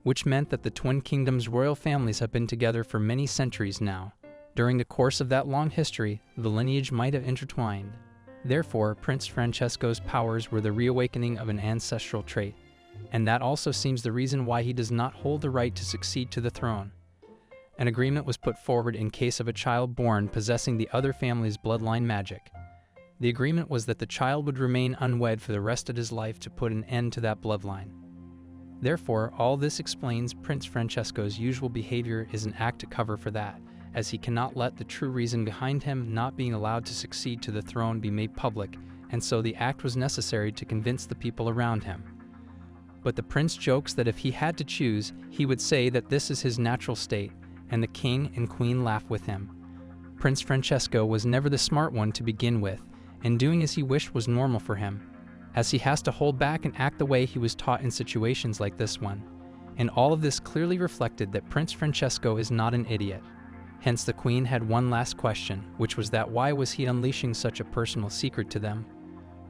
which meant that the Twin Kingdoms' royal families have been together for many centuries now. During the course of that long history, the lineage might have intertwined. Therefore, Prince Francesco's powers were the reawakening of an ancestral trait, and that also seems the reason why he does not hold the right to succeed to the throne. An agreement was put forward in case of a child born possessing the other family's bloodline magic. The agreement was that the child would remain unwed for the rest of his life to put an end to that bloodline. Therefore, all this explains Prince Francesco's usual behavior is an act to cover for that, as he cannot let the true reason behind him not being allowed to succeed to the throne be made public, and so the act was necessary to convince the people around him. But the prince jokes that if he had to choose, he would say that this is his natural state, and the king and queen laugh with him. Prince Francesco was never the smart one to begin with, and doing as he wished was normal for him, as he has to hold back and act the way he was taught in situations like this one. And all of this clearly reflected that Prince Francesco is not an idiot. Hence the queen had one last question, which was that why was he unleashing such a personal secret to them?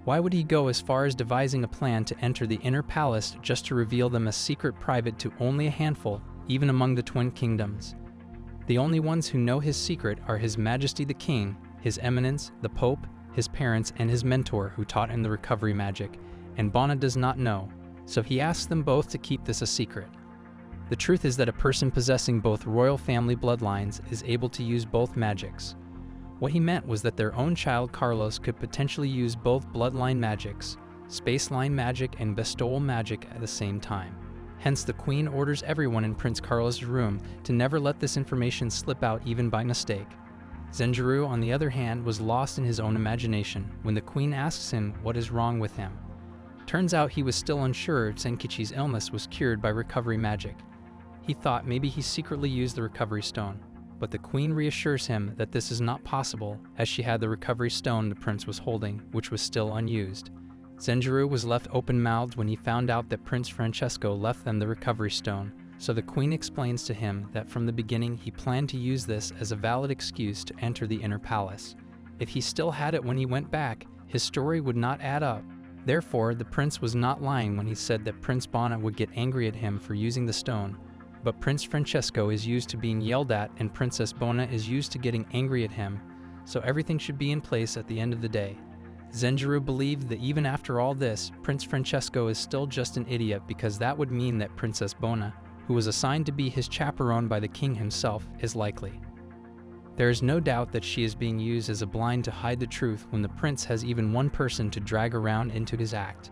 Why would he go as far as devising a plan to enter the inner palace just to reveal them as secret private to only a handful, even among the Twin Kingdoms? The only ones who know his secret are His Majesty the King, His Eminence, the Pope, his parents, and his mentor who taught him the recovery magic, and Bona does not know, so he asks them both to keep this a secret. The truth is that a person possessing both royal family bloodlines is able to use both magics. What he meant was that their own child Carlos could potentially use both bloodline magics, spaceline magic and bestowal magic at the same time. Hence, the queen orders everyone in Prince Carlos' room to never let this information slip out even by mistake. Zenjiro, on the other hand, was lost in his own imagination when the queen asks him what is wrong with him. Turns out he was still unsure Senkichi's illness was cured by recovery magic. He thought maybe he secretly used the recovery stone, but the queen reassures him that this is not possible as she had the recovery stone the prince was holding, which was still unused. Zenjiro was left open-mouthed when he found out that Prince Francesco left them the recovery stone, so the queen explains to him that from the beginning he planned to use this as a valid excuse to enter the inner palace. If he still had it when he went back, his story would not add up. Therefore, the prince was not lying when he said that Prince Bona would get angry at him for using the stone, but Prince Francesco is used to being yelled at and Princess Bona is used to getting angry at him, so everything should be in place at the end of the day. Zenjiro believed that even after all this, Prince Francesco is still just an idiot because that would mean that Princess Bona, who was assigned to be his chaperone by the king himself, is likely. There is no doubt that she is being used as a blind to hide the truth when the prince has even one person to drag around into his act.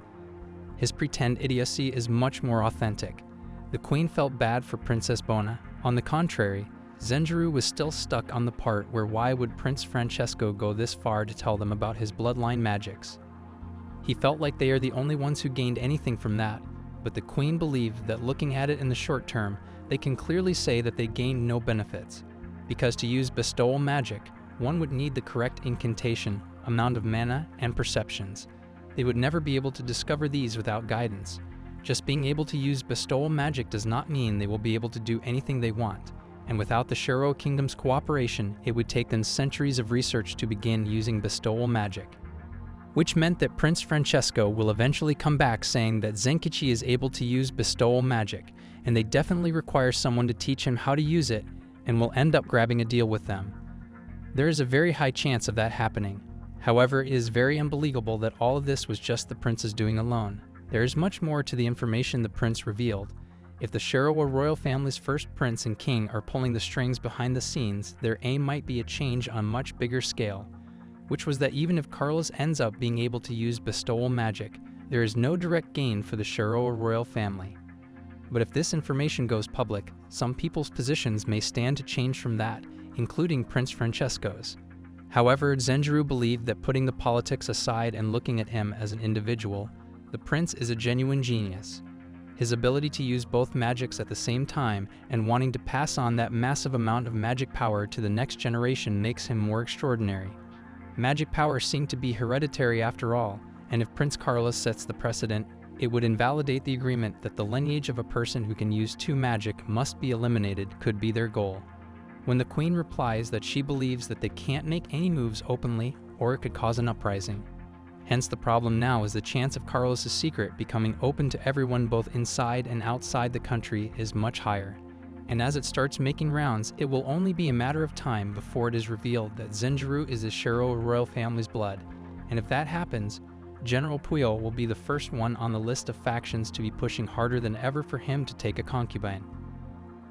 His pretend idiocy is much more authentic. The queen felt bad for Princess Bona. On the contrary, Zenjiro was still stuck on the part where why would Prince Francesco go this far to tell them about his bloodline magics. He felt like they are the only ones who gained anything from that, but the queen believed that looking at it in the short term, they can clearly say that they gained no benefits, because to use bestowal magic, one would need the correct incantation, amount of mana, and perceptions. They would never be able to discover these without guidance. Just being able to use bestowal magic does not mean they will be able to do anything they want. and without the Shiro Kingdom's cooperation, it would take them centuries of research to begin using bestowal magic. Which meant that Prince Francesco will eventually come back saying that Zenkichi is able to use bestowal magic, and they definitely require someone to teach him how to use it, and will end up grabbing a deal with them. There is a very high chance of that happening. However, it is very unbelievable that all of this was just the prince's doing alone. There is much more to the information the prince revealed. If the Shiro royal family's first prince and king are pulling the strings behind the scenes, their aim might be a change on much bigger scale, which was that even if Carlos ends up being able to use bestowal magic, there is no direct gain for the Shiro royal family. But if this information goes public, some people's positions may stand to change from that, including Prince Francesco's. However, Zenjiro believed that putting the politics aside and looking at him as an individual, the prince is a genuine genius. His ability to use both magics at the same time and wanting to pass on that massive amount of magic power to the next generation makes him more extraordinary. Magic power seemed to be hereditary after all, and if Prince Carlos sets the precedent, it would invalidate the agreement that the lineage of a person who can use two magic must be eliminated could be their goal. When the queen replies that she believes that they can't make any moves openly or it could cause an uprising. Hence the problem now is the chance of Carlos's secret becoming open to everyone both inside and outside the country is much higher. And as it starts making rounds, it will only be a matter of time before it is revealed that Zenjiro is the Shiro royal family's blood. And if that happens, General Puyo will be the first one on the list of factions to be pushing harder than ever for him to take a concubine.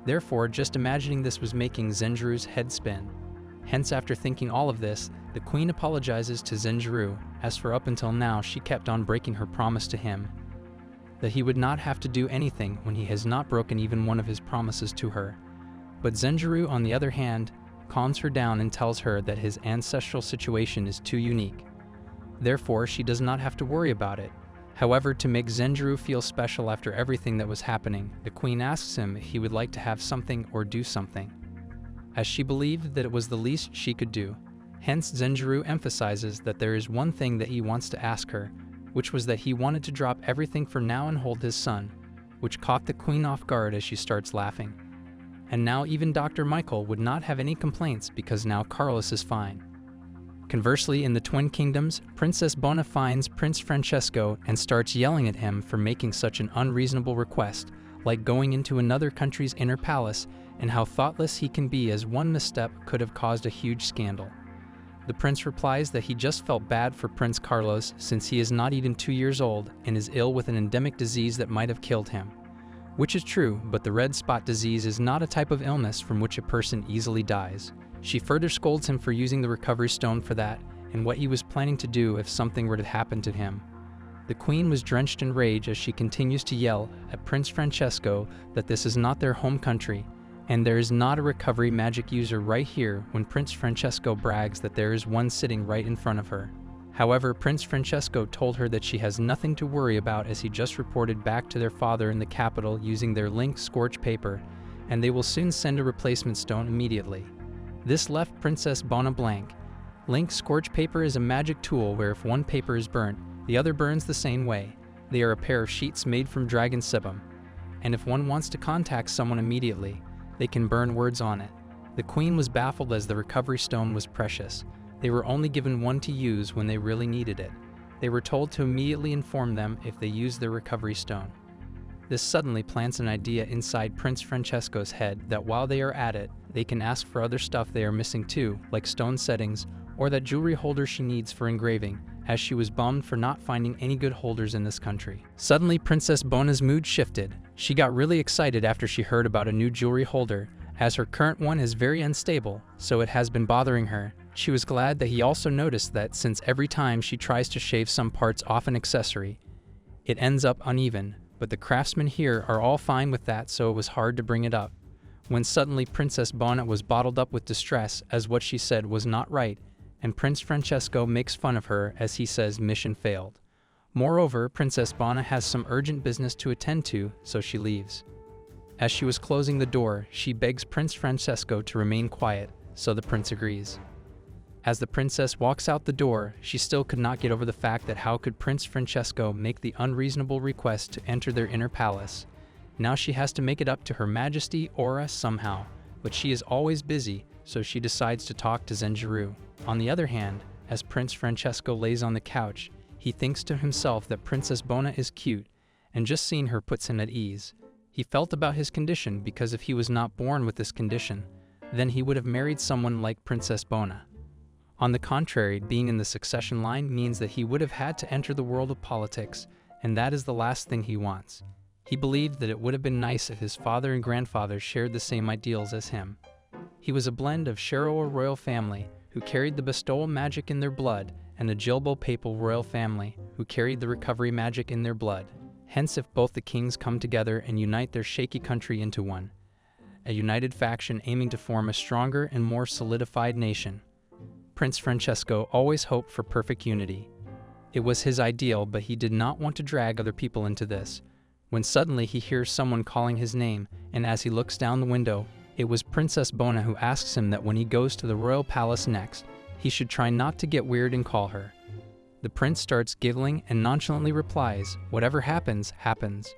Therefore, just imagining this was making Zenjiro's head spin. Hence, after thinking all of this, the queen apologizes to Zenjiro, as for up until now she kept on breaking her promise to him, that he would not have to do anything when he has not broken even one of his promises to her. But Zenjiro, on the other hand, calms her down and tells her that his ancestral situation is too unique. Therefore, she does not have to worry about it. However, to make Zenjiro feel special after everything that was happening, the queen asks him if he would like to have something or do something, as she believed that it was the least she could do. Hence, Zenjiro emphasizes that there is one thing that he wants to ask her, which was that he wanted to drop everything for now and hold his son, which caught the queen off guard as she starts laughing. And now even Dr. Michael would not have any complaints because now Carlos is fine. Conversely, in the Twin Kingdoms, Princess Bona finds Prince Francesco and starts yelling at him for making such an unreasonable request, like going into another country's inner palace, and how thoughtless he can be as one misstep could have caused a huge scandal. The prince replies that he just felt bad for Prince Carlos since he is not even 2 years old and is ill with an endemic disease that might have killed him. Which is true, but the red spot disease is not a type of illness from which a person easily dies. She further scolds him for using the recovery stone for that, and what he was planning to do if something were to happen to him. The queen was drenched in rage as she continues to yell at Prince Francesco that this is not their home country, and there is not a recovery magic user right here when Prince Francesco brags that there is one sitting right in front of her. However, Prince Francesco told her that she has nothing to worry about as he just reported back to their father in the capital using their Link scorch paper, and they will soon send a replacement stone immediately. This left Princess Bona blank. Link scorch paper is a magic tool where if one paper is burnt, the other burns the same way. They are a pair of sheets made from dragon sebum, and if one wants to contact someone immediately, they can burn words on it. The queen was baffled as the recovery stone was precious. They were only given one to use when they really needed it. They were told to immediately inform them if they used their recovery stone. This suddenly plants an idea inside Prince Francesco's head that while they are at it, they can ask for other stuff they are missing too, like stone settings, or that jewelry holder she needs for engraving, as she was bummed for not finding any good holders in this country. Suddenly, Princess Bona's mood shifted. She got really excited after she heard about a new jewelry holder, as her current one is very unstable, so it has been bothering her. She was glad that he also noticed that since every time she tries to shave some parts off an accessory, it ends up uneven, but the craftsmen here are all fine with that, so it was hard to bring it up. When suddenly Princess Bona was bottled up with distress as what she said was not right, and Prince Francesco makes fun of her as he says mission failed. Moreover, Princess Bona has some urgent business to attend to, so she leaves. As she was closing the door, she begs Prince Francesco to remain quiet, so the prince agrees. As the princess walks out the door, she still could not get over the fact that how could Prince Francesco make the unreasonable request to enter their inner palace. Now she has to make it up to Her Majesty Aura somehow. but she is always busy, so she decides to talk to Zenjiro. On the other hand, as Prince Francesco lays on the couch, he thinks to himself that Princess Bona is cute, and just seeing her puts him at ease. He felt about his condition because if he was not born with this condition, then he would have married someone like Princess Bona. On the contrary, being in the succession line means that he would have had to enter the world of politics, and that is the last thing he wants. He believed that it would have been nice if his father and grandfather shared the same ideals as him. He was a blend of Shiro royal family, who carried the bestowal magic in their blood, and the Jilbo papal royal family, who carried the recovery magic in their blood. Hence, if both the kings come together and unite their shaky country into one, a united faction aiming to form a stronger and more solidified nation. Prince Francesco always hoped for perfect unity. It was his ideal, but he did not want to drag other people into this. When suddenly he hears someone calling his name, and as he looks down the window, it was Princess Bona who asks him that when he goes to the royal palace next, he should try not to get weird and call her. The prince starts giggling and nonchalantly replies, "Whatever happens, happens."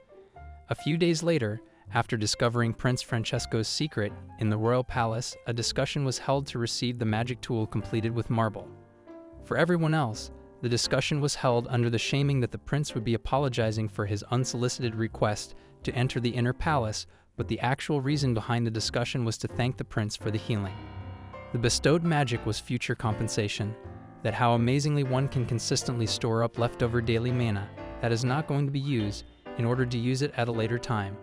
A few days later, after discovering Prince Francesco's secret in the royal palace, a discussion was held to receive the magic tool completed with marble. For everyone else, the discussion was held under the shaming that the prince would be apologizing for his unsolicited request to enter the inner palace, but the actual reason behind the discussion was to thank the prince for the healing. The bestowed magic was future compensation, that how amazingly one can consistently store up leftover daily mana that is not going to be used in order to use it at a later time.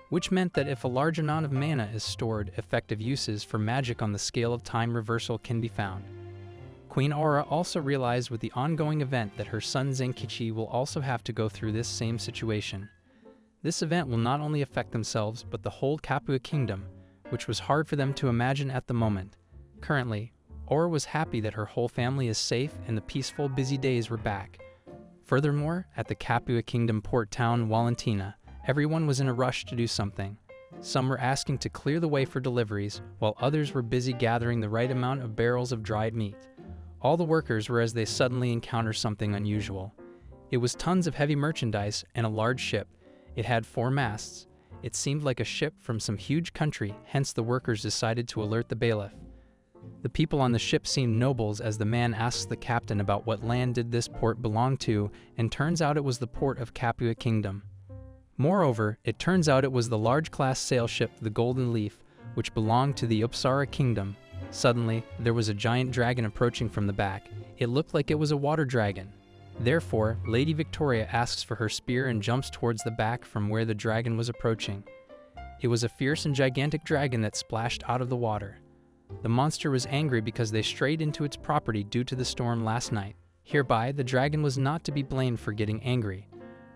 Which meant that if a large amount of mana is stored, effective uses for magic on the scale of time reversal can be found. Queen Aura also realized with the ongoing event that her son Zenkichi will also have to go through this same situation. This event will not only affect themselves, but the whole Capua kingdom, which was hard for them to imagine at the moment. Currently, Aura was happy that her whole family is safe and the peaceful, busy days were back. Furthermore, at the Capua Kingdom port town Valentina, everyone was in a rush to do something. Some were asking to clear the way for deliveries, while others were busy gathering the right amount of barrels of dried meat. All the workers were as they suddenly encountered something unusual. It was tons of heavy merchandise and a large ship. It had 4 masts. It seemed like a ship from some huge country, hence the workers decided to alert the bailiff. The people on the ship seemed nobles as the man asks the captain about what land did this port belong to, and turns out it was the port of Capua Kingdom. Moreover, it turns out it was the large-class sail ship the Golden Leaf, which belonged to the Uppsala Kingdom. Suddenly, there was a giant dragon approaching from the back. It looked like it was a water dragon. Therefore, Lady Victoria asks for her spear and jumps towards the back from where the dragon was approaching. It was a fierce and gigantic dragon that splashed out of the water. The monster was angry because they strayed into its property due to the storm last night. Hereby, the dragon was not to be blamed for getting angry,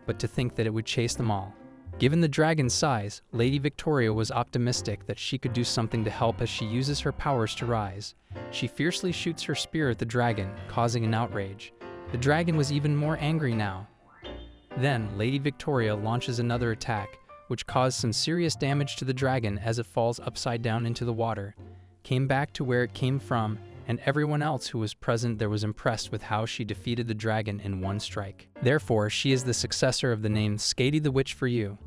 but to think that it would chase them all. Given the dragon's size, Lady Victoria was optimistic that she could do something to help as she uses her powers to rise. She fiercely shoots her spear at the dragon, causing an outrage. The dragon was even more angry now. Then, Lady Victoria launches another attack, which caused some serious damage to the dragon as it falls upside down into the water, came back to where it came from, and everyone else who was present there was impressed with how she defeated the dragon in one strike. Therefore, she is the successor of the name Skady the Witch for you.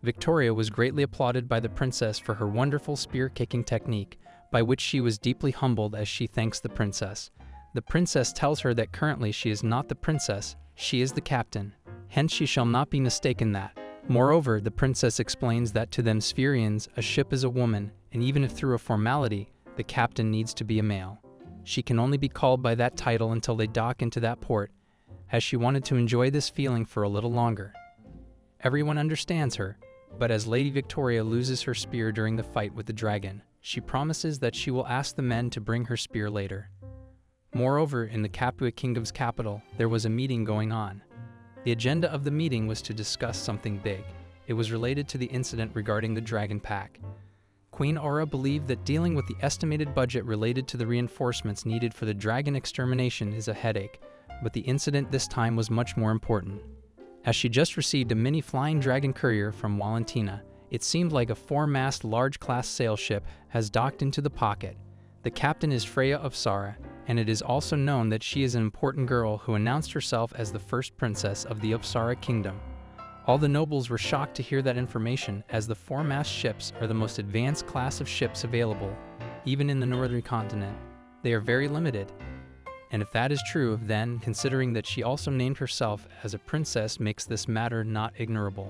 Victoria was greatly applauded by the princess for her wonderful spear-kicking technique, by which she was deeply humbled as she thanks the princess. The princess tells her that currently she is not the princess, she is the captain. Hence she shall not be mistaken that. Moreover, the princess explains that to them Spherians, a ship is a woman, and even if through a formality, the captain needs to be a male. She can only be called by that title until they dock into that port, as she wanted to enjoy this feeling for a little longer. Everyone understands her, but as Lady Victoria loses her spear during the fight with the dragon, she promises that she will ask the men to bring her spear later. Moreover, in the Capua Kingdom's capital, there was a meeting going on. The agenda of the meeting was to discuss something big. It was related to the incident regarding the dragon pack. Queen Aura believed that dealing with the estimated budget related to the reinforcements needed for the dragon extermination is a headache, but the incident this time was much more important. As she just received a mini flying dragon courier from Valentina, it seemed like a 4-mast large-class sail ship has docked into the pocket. The captain is Freya of Sara, and it is also known that she is an important girl who announced herself as the first princess of the Uppsala Kingdom. All the nobles were shocked to hear that information, as the four-mast ships are the most advanced class of ships available, even in the northern continent. They are very limited. And if that is true, then, considering that she also named herself as a princess makes this matter not ignorable.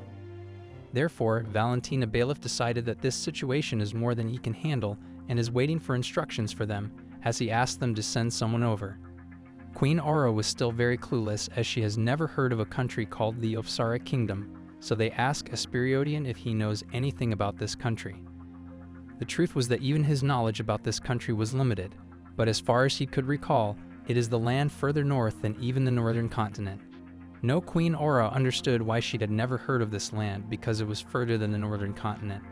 Therefore, Valentina Bailiff decided that this situation is more than he can handle and is waiting for instructions for them, as he asked them to send someone over. Queen Aura was still very clueless, as she has never heard of a country called the Opsara Kingdom, so they ask Asperiodian if he knows anything about this country. The truth was that even his knowledge about this country was limited, but as far as he could recall, it is the land further north than even the northern continent. No Queen Aura understood why she had never heard of this land because it was further than the northern continent.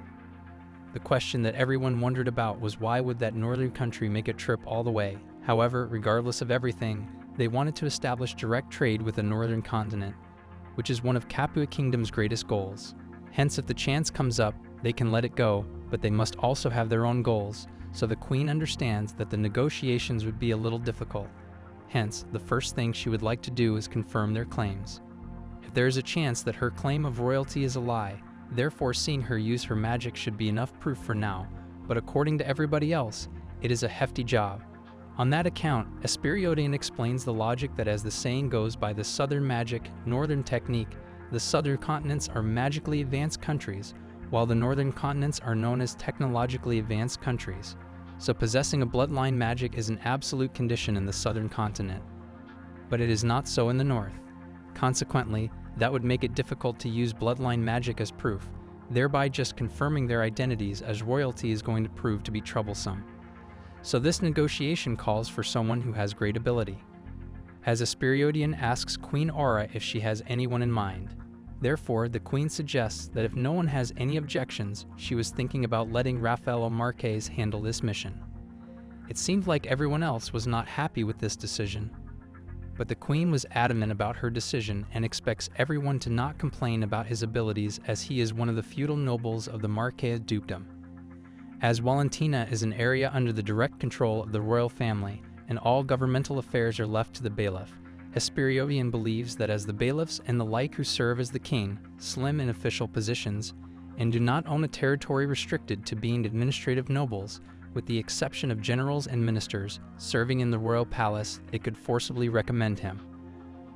The question that everyone wondered about was why would that northern country make a trip all the way? However, regardless of everything, they wanted to establish direct trade with the northern continent, which is one of Capua Kingdom's greatest goals. Hence, if the chance comes up, they can let it go, but they must also have their own goals, so the queen understands that the negotiations would be a little difficult. Hence, the first thing she would like to do is confirm their claims. If there is a chance that her claim of royalty is a lie, therefore seeing her use her magic should be enough proof for now, but according to everybody else, it is a hefty job. On that account, Asperiodian explains the logic that as the saying goes by the southern magic, northern technique, the southern continents are magically advanced countries, while the northern continents are known as technologically advanced countries. So possessing a bloodline magic is an absolute condition in the southern continent. But it is not so in the north. Consequently, that would make it difficult to use bloodline magic as proof, thereby just confirming their identities, as royalty is going to prove to be troublesome. So this negotiation calls for someone who has great ability. As Asperiodian asks Queen Aura if she has anyone in mind. Therefore, the queen suggests that if no one has any objections, she was thinking about letting Raffaello Marques handle this mission. It seemed like everyone else was not happy with this decision, but the queen was adamant about her decision and expects everyone to not complain about his abilities, as he is one of the feudal nobles of the Marques dukedom. As Valentina is an area under the direct control of the royal family, and all governmental affairs are left to the bailiff, Asperiodian believes that as the bailiffs and the like who serve as the king, slim in official positions, and do not own a territory restricted to being administrative nobles, with the exception of generals and ministers serving in the royal palace, it could forcibly recommend him.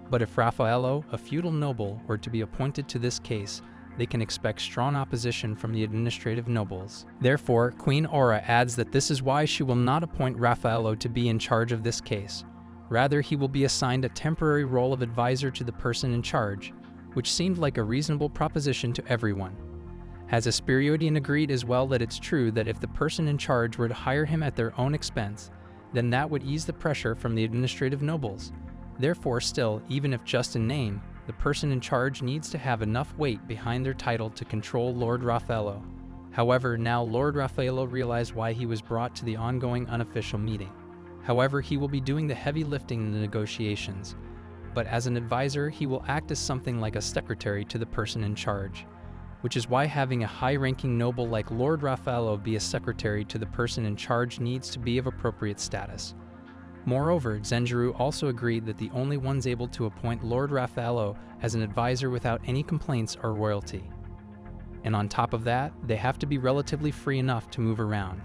But if Raffaello, a feudal noble, were to be appointed to this case, they can expect strong opposition from the administrative nobles. Therefore, Queen Aura adds that this is why she will not appoint Raffaello to be in charge of this case. Rather, he will be assigned a temporary role of advisor to the person in charge, which seemed like a reasonable proposition to everyone. As Asperiodian agreed as well that it's true that if the person in charge were to hire him at their own expense, then that would ease the pressure from the administrative nobles. Therefore, still, even if just in name, the person in charge needs to have enough weight behind their title to control Lord Raffaello. However, now Lord Raffaello realized why he was brought to the ongoing unofficial meeting. However, he will be doing the heavy lifting in the negotiations, but as an advisor, he will act as something like a secretary to the person in charge, which is why having a high-ranking noble like Lord Raffaello be a secretary to the person in charge needs to be of appropriate status. Moreover, Zenjiro also agreed that the only ones able to appoint Lord Raffaello as an advisor without any complaints are royalty. And on top of that, they have to be relatively free enough to move around.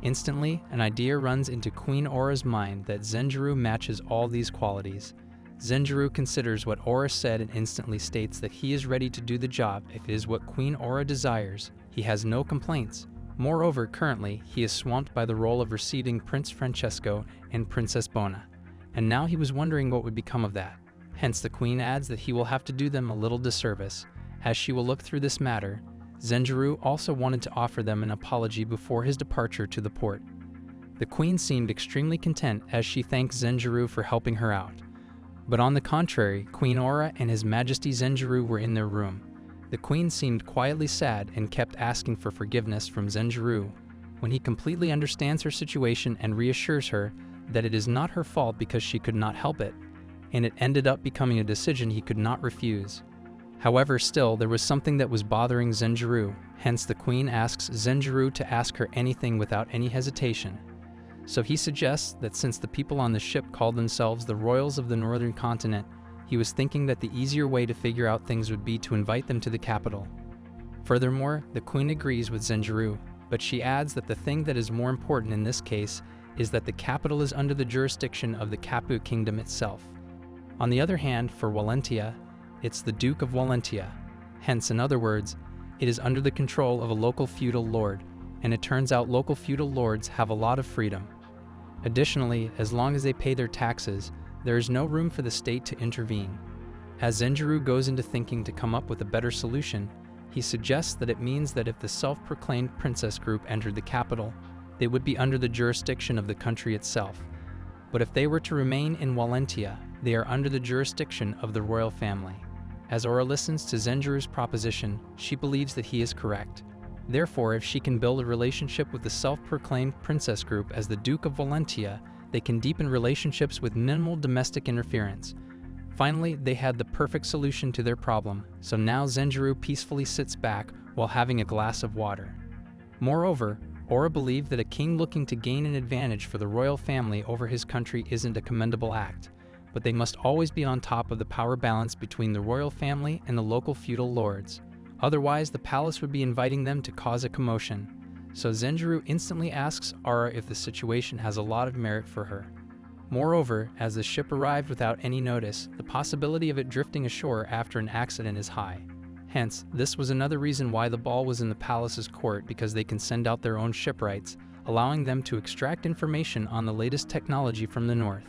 Instantly, an idea runs into Queen Aura's mind that Zenjiro matches all these qualities. Zenjiro considers what Aura said and instantly states that he is ready to do the job if it is what Queen Aura desires. He has no complaints. Moreover, currently, he is swamped by the role of receiving Prince Francesco and Princess Bona, and now he was wondering what would become of that. Hence, the queen adds that he will have to do them a little disservice, as she will look through this matter. Zenjiro also wanted to offer them an apology before his departure to the port. The queen seemed extremely content as she thanked Zenjiro for helping her out. But on the contrary, Queen Aura and His Majesty Zenjiro were in their room. The queen seemed quietly sad and kept asking for forgiveness from Zenjiro, when he completely understands her situation and reassures her that it is not her fault because she could not help it, and it ended up becoming a decision he could not refuse. However, still, there was something that was bothering Zenjiro, hence the queen asks Zenjiro to ask her anything without any hesitation. So he suggests that since the people on the ship call themselves the Royals of the Northern Continent, He was thinking that the easier way to figure out things would be to invite them to the capital. Furthermore, the queen agrees with Zenjiro, but she adds that the thing that is more important in this case is that the capital is under the jurisdiction of the Kapu kingdom itself. On the other hand, for Valentia, it's the Duke of Valentia. Hence, in other words, it is under the control of a local feudal lord, and it turns out local feudal lords have a lot of freedom. Additionally, as long as they pay their taxes, there is no room for the state to intervene. As Zenjiro goes into thinking to come up with a better solution, he suggests that it means that if the self-proclaimed princess group entered the capital, they would be under the jurisdiction of the country itself. But if they were to remain in Valentia, they are under the jurisdiction of the royal family. As Aura listens to Zenjiro's proposition, she believes that he is correct. Therefore, if she can build a relationship with the self-proclaimed princess group as the Duke of Valentia, they can deepen relationships with minimal domestic interference. Finally, they had the perfect solution to their problem, so now Zenjiro peacefully sits back while having a glass of water. Moreover, Aura believed that a king looking to gain an advantage for the royal family over his country isn't a commendable act, but they must always be on top of the power balance between the royal family and the local feudal lords. Otherwise, the palace would be inviting them to cause a commotion. So Zenjiro instantly asks Aura if the situation has a lot of merit for her. Moreover, as the ship arrived without any notice, the possibility of it drifting ashore after an accident is high. Hence, this was another reason why the ball was in the palace's court, because they can send out their own shipwrights, allowing them to extract information on the latest technology from the north.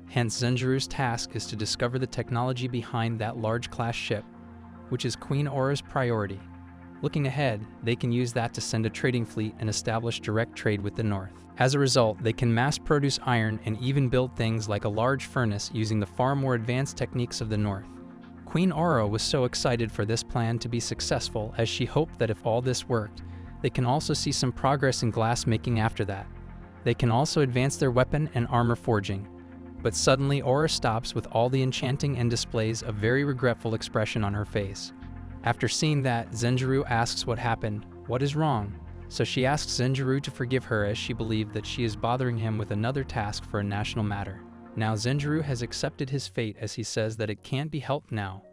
Hence, Zenjiro's task is to discover the technology behind that large-class ship, which is Queen Aura's priority. Looking ahead, they can use that to send a trading fleet and establish direct trade with the north. As a result, they can mass-produce iron and even build things like a large furnace using the far more advanced techniques of the north. Queen Aura was so excited for this plan to be successful, as she hoped that if all this worked, they can also see some progress in glass making after that. They can also advance their weapon and armor forging. But suddenly Aura stops with all the enchanting and displays a very regretful expression on her face. After seeing that, Zenjiro asks what happened, what is wrong? So she asks Zenjiro to forgive her, as she believed that she is bothering him with another task for a national matter. Now Zenjiro has accepted his fate, as he says that it can't be helped now.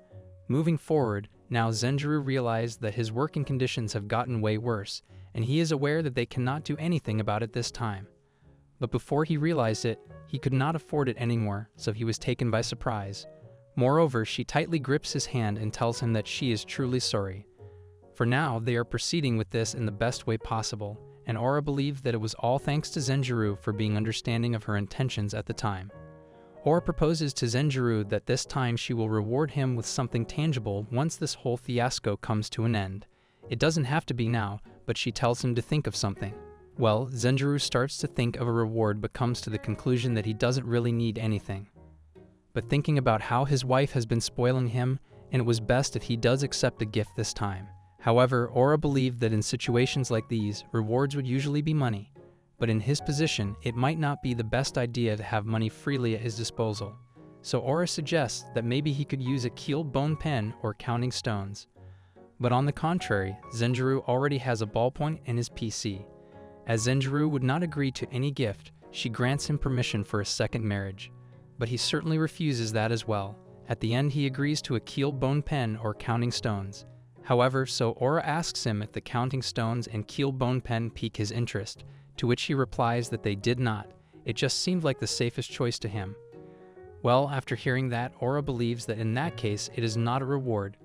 Moving forward, now Zenjiro realized that his working conditions have gotten way worse, and he is aware that they cannot do anything about it this time. But before he realized it, he could not afford it anymore, so he was taken by surprise. Moreover, she tightly grips his hand and tells him that she is truly sorry. For now, they are proceeding with this in the best way possible, and Aura believed that it was all thanks to Zenjiro for being understanding of her intentions at the time. Aura proposes to Zenjiro that this time she will reward him with something tangible once this whole fiasco comes to an end. It doesn't have to be now, but she tells him to think of something. Well, Zenjiro starts to think of a reward but comes to the conclusion that he doesn't really need anything. But thinking about how his wife has been spoiling him, and it was best if he does accept a gift this time. However, Aura believed that in situations like these, rewards would usually be money. But in his position, it might not be the best idea to have money freely at his disposal. So Aura suggests that maybe he could use a keeled bone pen or counting stones. But on the contrary, Zenjiro already has a ballpoint and his PC. As Zenjiro would not agree to any gift, she grants him permission for a second marriage. But he certainly refuses that as well. At the end, he agrees to a keeled bone pen or counting stones. However, so Aura asks him if the counting stones and keeled bone pen pique his interest, to which he replies that they did not. It just seemed like the safest choice to him. Well, after hearing that, Aura believes that in that case it is not a reward.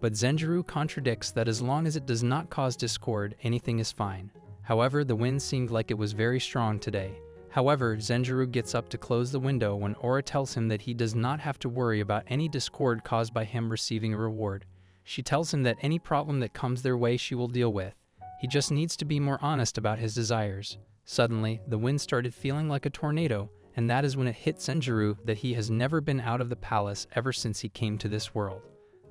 But Zenjiro contradicts that as long as it does not cause discord, anything is fine. However, the wind seemed like it was very strong today. However, Zenjiro gets up to close the window when Aura tells him that he does not have to worry about any discord caused by him receiving a reward. She tells him that any problem that comes their way she will deal with. He just needs to be more honest about his desires. Suddenly, the wind started feeling like a tornado, and that is when it hit Zenjiro that he has never been out of the palace ever since he came to this world.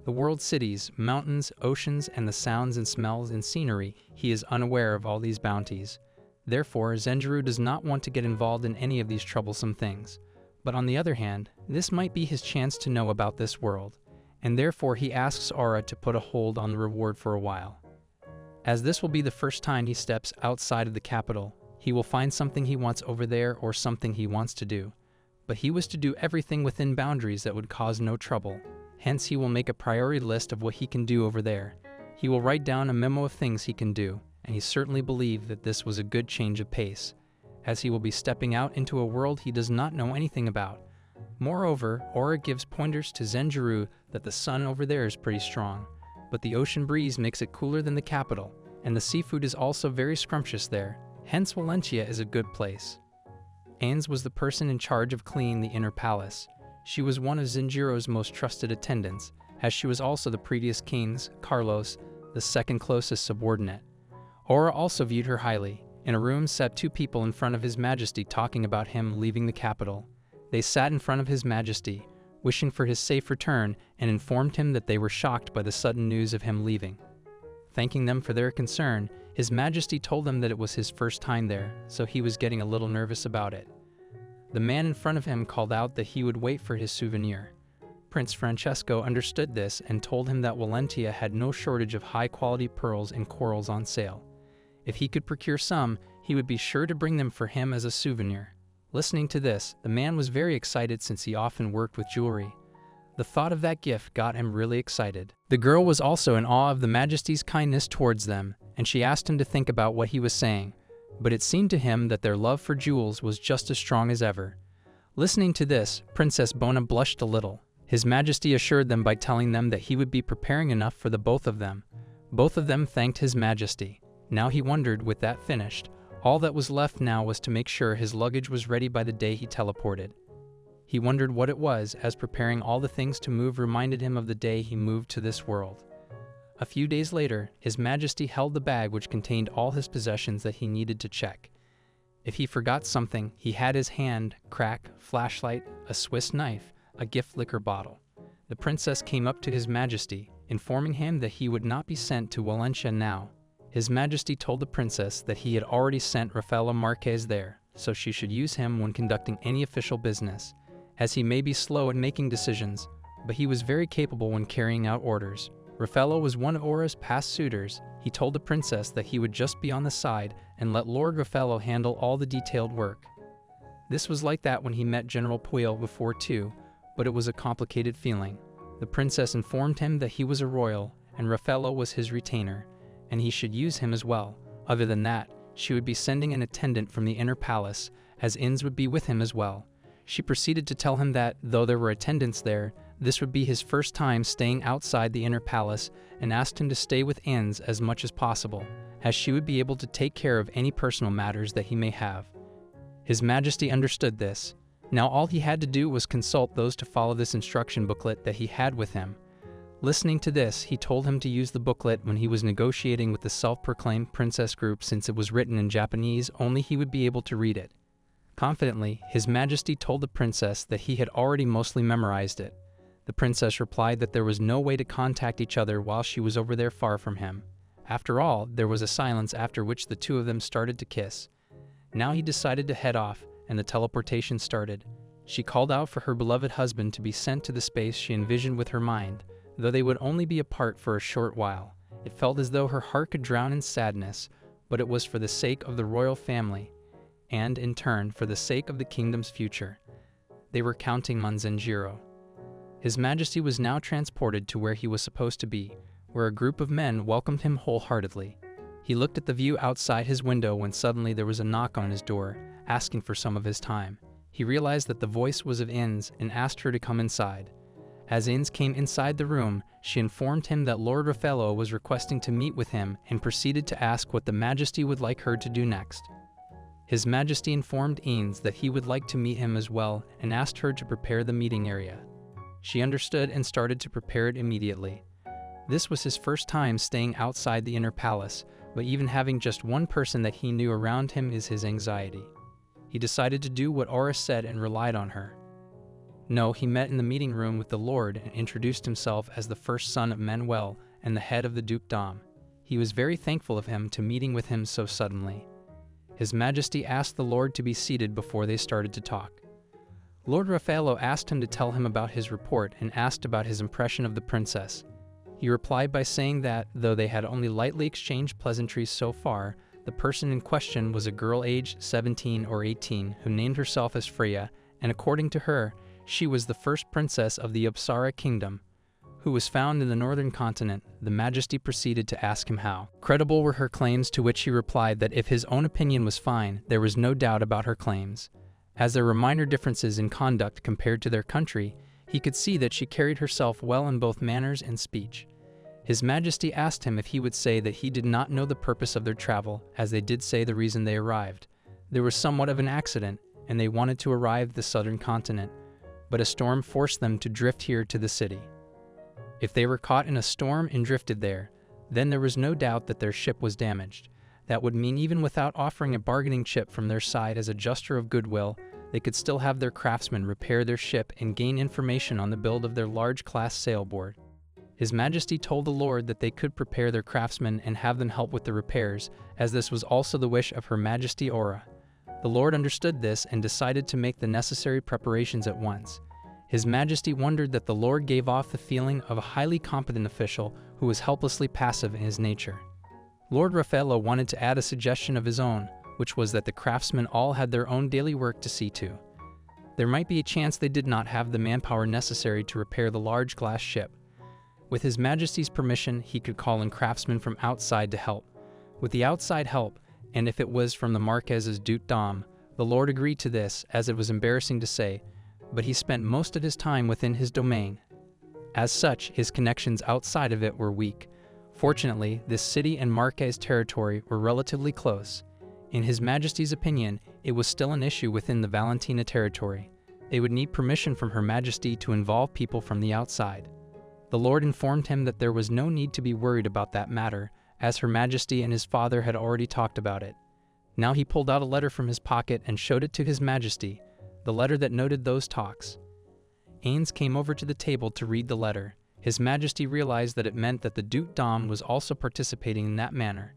The world's cities, mountains, oceans, and the sounds and smells and scenery, he is unaware of all these bounties. Therefore, Zenjiro does not want to get involved in any of these troublesome things. But on the other hand, this might be his chance to know about this world, and therefore he asks Aura to put a hold on the reward for a while. As this will be the first time he steps outside of the capital, he will find something he wants over there or something he wants to do. but he was to do everything within boundaries that would cause no trouble. Hence, he will make a priority list of what he can do over there. He will write down a memo of things he can do, and he certainly believed that this was a good change of pace, as he will be stepping out into a world he does not know anything about. Moreover, Aura gives pointers to Zenjiro that the sun over there is pretty strong, but the ocean breeze makes it cooler than the capital, and the seafood is also very scrumptious there. Hence, Valentia is a good place. Ains was the person in charge of cleaning the inner palace. She was one of Zenjiro's most trusted attendants, as she was also the previous king's, Carlos, the second closest subordinate. Aura also viewed her highly. In a room sat two people in front of His Majesty talking about him leaving the capital. They sat in front of His Majesty, wishing for his safe return, and informed him that they were shocked by the sudden news of him leaving. Thanking them for their concern, His Majesty told them that it was his first time there, so he was getting a little nervous about it. The man in front of him called out that he would wait for his souvenir. Prince Francesco understood this and told him that Valentia had no shortage of high-quality pearls and corals on sale. If he could procure some, he would be sure to bring them for him as a souvenir. Listening to this, the man was very excited since he often worked with jewelry. The thought of that gift got him really excited. The girl was also in awe of the Majesty's kindness towards them, and she asked him to think about what he was saying, but it seemed to him that their love for jewels was just as strong as ever. Listening to this, Princess Bona blushed a little. His Majesty assured them by telling them that he would be preparing enough for the both of them. Both of them thanked His Majesty. Now he wondered, with that finished, all that was left now was to make sure his luggage was ready by the day he teleported. He wondered what it was, as preparing all the things to move reminded him of the day he moved to this world. A few days later, His Majesty held the bag which contained all his possessions that he needed to check. If he forgot something, he had his hand, crack, flashlight, a Swiss knife, a gift liquor bottle. The princess came up to His Majesty, informing him that he would not be sent to Valencia now. His Majesty told the princess that he had already sent Raffaello Marquez there, so she should use him when conducting any official business, as he may be slow at making decisions, but he was very capable when carrying out orders. Raffaello was one of Aura's past suitors. He told the princess that he would just be on the side and let Lord Raffaello handle all the detailed work. This was like that when he met General Puel before too, but it was a complicated feeling. The princess informed him that he was a royal, and Raffaello was his retainer, and he should use him as well. Other than that, she would be sending an attendant from the inner palace, as Inns would be with him as well. She proceeded to tell him that, though there were attendants there, this would be his first time staying outside the inner palace, and asked him to stay with Inns as much as possible, as she would be able to take care of any personal matters that he may have. His Majesty understood this. Now all he had to do was consult those to follow this instruction booklet that he had with him. Listening to this, he told him to use the booklet when he was negotiating with the self-proclaimed princess group, since it was written in Japanese, only he would be able to read it. Confidently, His Majesty told the princess that he had already mostly memorized it. The princess replied that there was no way to contact each other while she was over there far from him. After all, there was a silence after which the two of them started to kiss. Now he decided to head off, and the teleportation started. She called out for her beloved husband to be sent to the space she envisioned with her mind. Though they would only be apart for a short while, it felt as though her heart could drown in sadness, but it was for the sake of the royal family, and, in turn, for the sake of the kingdom's future. They were counting on Zenjiro. His Majesty was now transported to where he was supposed to be, where a group of men welcomed him wholeheartedly. He looked at the view outside his window when suddenly there was a knock on his door, asking for some of his time. He realized that the voice was of Inns and asked her to come inside. As Inns came inside the room, she informed him that Lord Raffaello was requesting to meet with him and proceeded to ask what the Majesty would like her to do next. His Majesty informed Inns that he would like to meet him as well and asked her to prepare the meeting area. She understood and started to prepare it immediately. This was his first time staying outside the inner palace, but even having just one person that he knew around him is his anxiety. He decided to do what Aura said and relied on her. No, he met in the meeting room with the Lord and introduced himself as the first son of Manuel and the head of the dukedom. He was very thankful of him to meeting with him so suddenly. His Majesty asked the Lord to be seated before they started to talk. Lord Raffaello asked him to tell him about his report and asked about his impression of the princess. He replied by saying that, though they had only lightly exchanged pleasantries so far, the person in question was a girl aged 17 or 18 who named herself as Freya and according to her, she was the first princess of the Apsara kingdom, who was found in the northern continent. The Majesty proceeded to ask him how credible were her claims, to which he replied that if his own opinion was fine, there was no doubt about her claims. As there were minor differences in conduct compared to their country, he could see that she carried herself well in both manners and speech. His Majesty asked him if he would say that he did not know the purpose of their travel, as they did say the reason they arrived. There was somewhat of an accident, and they wanted to arrive at the southern continent, but a storm forced them to drift here to the city. If they were caught in a storm and drifted there, then there was no doubt that their ship was damaged. That would mean even without offering a bargaining chip from their side as a gesture of goodwill, they could still have their craftsmen repair their ship and gain information on the build of their large-class sailboard. His Majesty told the Lord that they could prepare their craftsmen and have them help with the repairs, as this was also the wish of Her Majesty Aura. The Lord understood this and decided to make the necessary preparations at once. His Majesty wondered that the Lord gave off the feeling of a highly competent official who was helplessly passive in his nature. Lord Raffaello wanted to add a suggestion of his own, which was that the craftsmen all had their own daily work to see to. There might be a chance they did not have the manpower necessary to repair the large glass ship. With His Majesty's permission, he could call in craftsmen from outside to help. With the outside help, and if it was from the Marques's dukedom, the Lord agreed to this, as it was embarrassing to say, but he spent most of his time within his domain. As such, his connections outside of it were weak. Fortunately, this city and Marquez territory were relatively close. In His Majesty's opinion, it was still an issue within the Valentina territory. They would need permission from Her Majesty to involve people from the outside. The Lord informed him that there was no need to be worried about that matter, as Her Majesty and his father had already talked about it. Now he pulled out a letter from his pocket and showed it to His Majesty, the letter that noted those talks. Ains came over to the table to read the letter. His Majesty realized that it meant that the dukedom was also participating in that manner.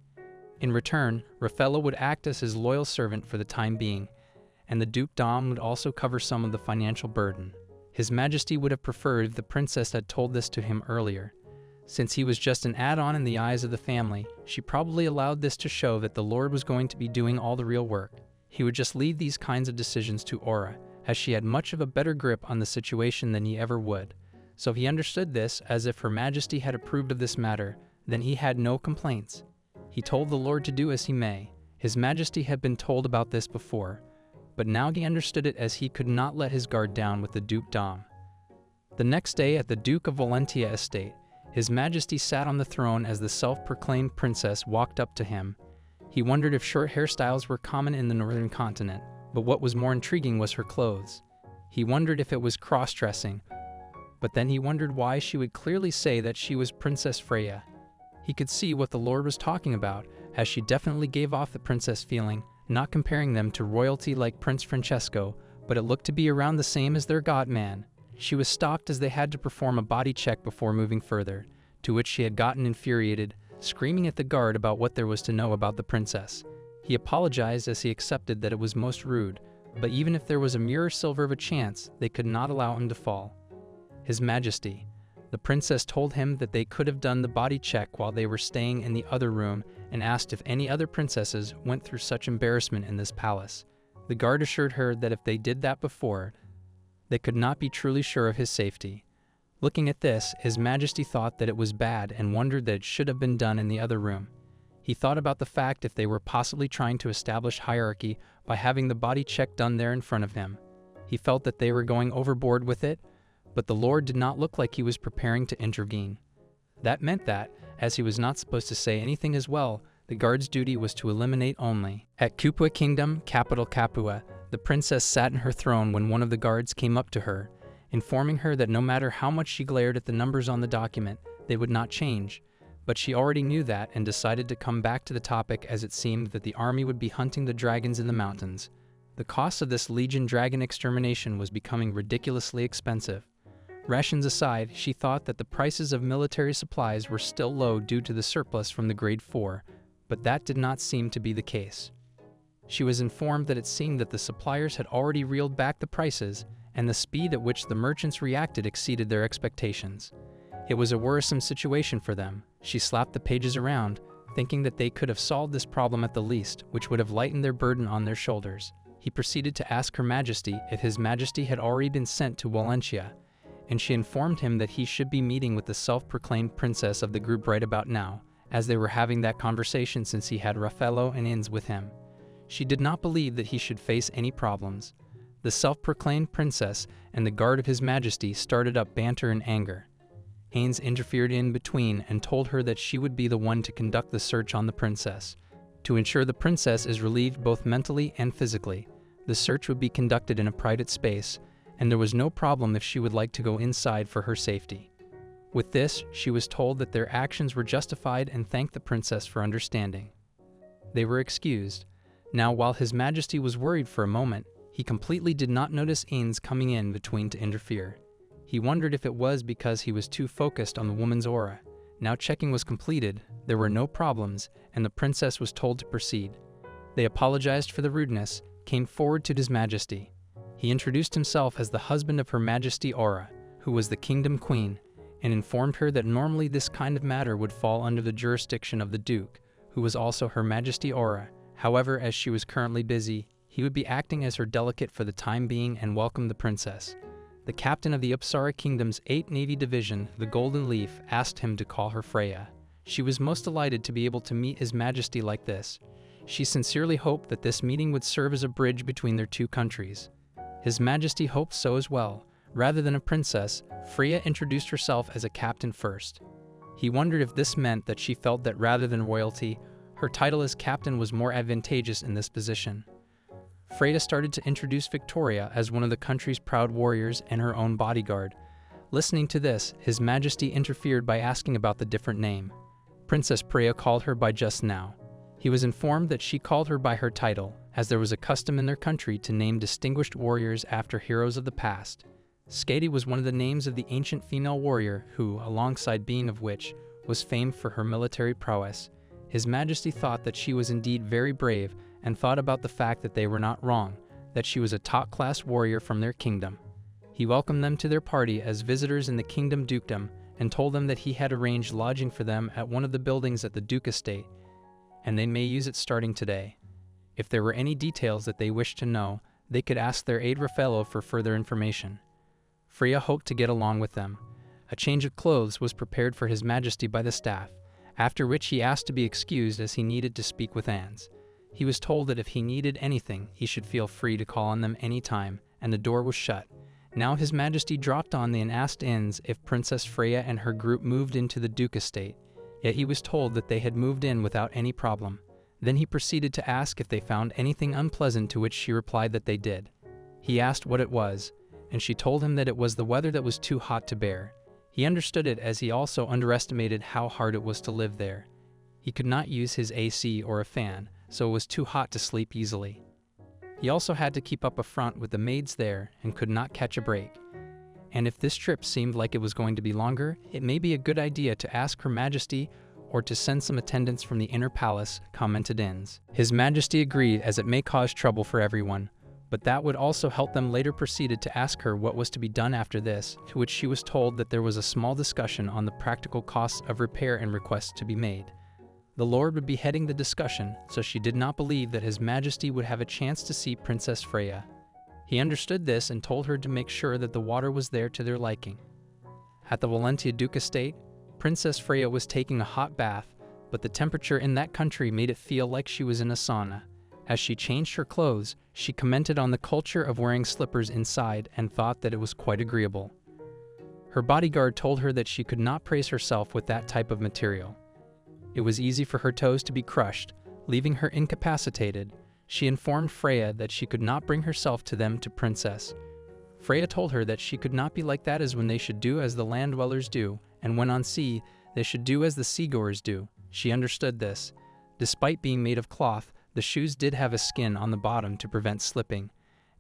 In return, Raffaello would act as his loyal servant for the time being, and the dukedom would also cover some of the financial burden. His Majesty would have preferred if the princess had told this to him earlier. Since he was just an add-on in the eyes of the family, she probably allowed this to show that the Lord was going to be doing all the real work. He would just leave these kinds of decisions to Aura, as she had much of a better grip on the situation than he ever would. So he understood this as if Her Majesty had approved of this matter, then he had no complaints. He told the Lord to do as he may. His Majesty had been told about this before, but now he understood it as he could not let his guard down with the dukedom. The next day at the Duke of Valentia estate, His Majesty sat on the throne as the self-proclaimed princess walked up to him. He wondered if short hairstyles were common in the northern continent, but what was more intriguing was her clothes. He wondered if it was cross-dressing, but then he wondered why she would clearly say that she was Princess Freya. He could see what the Lord was talking about, as she definitely gave off the princess feeling, not comparing them to royalty like Prince Francesco, but it looked to be around the same as their god-man. She was stopped as they had to perform a body check before moving further, to which she had gotten infuriated, screaming at the guard about what there was to know about the princess. He apologized as he accepted that it was most rude, but even if there was a mere silver of a chance, they could not allow him to fall. His Majesty, the princess told him that they could have done the body check while they were staying in the other room and asked if any other princesses went through such embarrassment in this palace. The guard assured her that if they did that before, they could not be truly sure of his safety. Looking at this, His Majesty thought that it was bad and wondered that it should have been done in the other room. He thought about the fact if they were possibly trying to establish hierarchy by having the body check done there in front of him. He felt that they were going overboard with it, but the Lord did not look like he was preparing to intervene. That meant that, as he was not supposed to say anything as well, the guard's duty was to eliminate only. At Kupua Kingdom, capital Capua, the princess sat in her throne when one of the guards came up to her, informing her that no matter how much she glared at the numbers on the document, they would not change. But she already knew that and decided to come back to the topic, as it seemed that the army would be hunting the dragons in the mountains. The cost of this legion dragon extermination was becoming ridiculously expensive. Rations aside, she thought that the prices of military supplies were still low due to the surplus from the Grade 4, but that did not seem to be the case. She was informed that it seemed that the suppliers had already reeled back the prices, and the speed at which the merchants reacted exceeded their expectations. It was a worrisome situation for them. She slapped the pages around, thinking that they could have solved this problem at the least, which would have lightened their burden on their shoulders. He proceeded to ask Her Majesty if His Majesty had already been sent to Wallachia, and she informed him that he should be meeting with the self-proclaimed princess of the group right about now, as they were having that conversation since he had Raffaello and Inns with him. She did not believe that he should face any problems. The self-proclaimed princess and the guard of His Majesty started up banter and anger. Haynes interfered in between and told her that she would be the one to conduct the search on the princess. To ensure the princess is relieved both mentally and physically, the search would be conducted in a private space, and there was no problem if she would like to go inside for her safety. With this, she was told that their actions were justified and thanked the princess for understanding. They were excused. Now, while His Majesty was worried for a moment, he completely did not notice Ains coming in between to interfere. He wondered if it was because he was too focused on the woman's aura. Now checking was completed, there were no problems, and the princess was told to proceed. They apologized for the rudeness, came forward to His Majesty. He introduced himself as the husband of Her Majesty Aura, who was the kingdom queen, and informed her that normally this kind of matter would fall under the jurisdiction of the Duke, who was also Her Majesty Aura. However, as she was currently busy, he would be acting as her delegate for the time being and welcomed the princess. The captain of the Upsara Kingdom's 8th Navy Division, the Golden Leaf, asked him to call her Freya. She was most delighted to be able to meet His Majesty like this. She sincerely hoped that this meeting would serve as a bridge between their two countries. His Majesty hoped so as well. Rather than a princess, Freya introduced herself as a captain first. He wondered if this meant that she felt that rather than royalty, her title as captain was more advantageous in this position. Freya started to introduce Victoria as one of the country's proud warriors and her own bodyguard. Listening to this, His Majesty interfered by asking about the different name. Princess Freya called her by just now. He was informed that she called her by her title, as there was a custom in their country to name distinguished warriors after heroes of the past. Skadi was one of the names of the ancient female warrior who, alongside being of which, was famed for her military prowess. His Majesty thought that she was indeed very brave and thought about the fact that they were not wrong, that she was a top-class warrior from their kingdom. He welcomed them to their party as visitors in the kingdom dukedom and told them that he had arranged lodging for them at one of the buildings at the Duke estate, and they may use it starting today. If there were any details that they wished to know, they could ask their aide Raffaello for further information. Freya hoped to get along with them. A change of clothes was prepared for His Majesty by the staff, after which he asked to be excused as he needed to speak with Ans. He was told that if he needed anything, he should feel free to call on them any time, and the door was shut. Now His Majesty dropped on the and asked Inns if Princess Freya and her group moved into the Duke estate, yet he was told that they had moved in without any problem. Then he proceeded to ask if they found anything unpleasant, to which she replied that they did. He asked what it was, and she told him that it was the weather that was too hot to bear. He understood it, as he also underestimated how hard it was to live there. He could not use his AC or a fan, so it was too hot to sleep easily. He also had to keep up a front with the maids there and could not catch a break. And if this trip seemed like it was going to be longer, it may be a good idea to ask Her Majesty or to send some attendants from the inner palace, commented Inns. His Majesty agreed, as it may cause trouble for everyone, but that would also help them. Later proceeded to ask her what was to be done after this, to which she was told that there was a small discussion on the practical costs of repair and requests to be made. The Lord would be heading the discussion, so she did not believe that His Majesty would have a chance to see Princess Freya. He understood this and told her to make sure that the water was there to their liking. At the Valentia Duke estate, Princess Freya was taking a hot bath, but the temperature in that country made it feel like she was in a sauna. As she changed her clothes, she commented on the culture of wearing slippers inside and thought that it was quite agreeable. Her bodyguard told her that she could not praise herself with that type of material. It was easy for her toes to be crushed, leaving her incapacitated. She informed Freya that she could not bring herself to them to Princess. Freya told her that she could not be like that, as when they should do as the land dwellers do, and when on sea, they should do as the seagoers do. She understood this. Despite being made of cloth, the shoes did have a skin on the bottom to prevent slipping,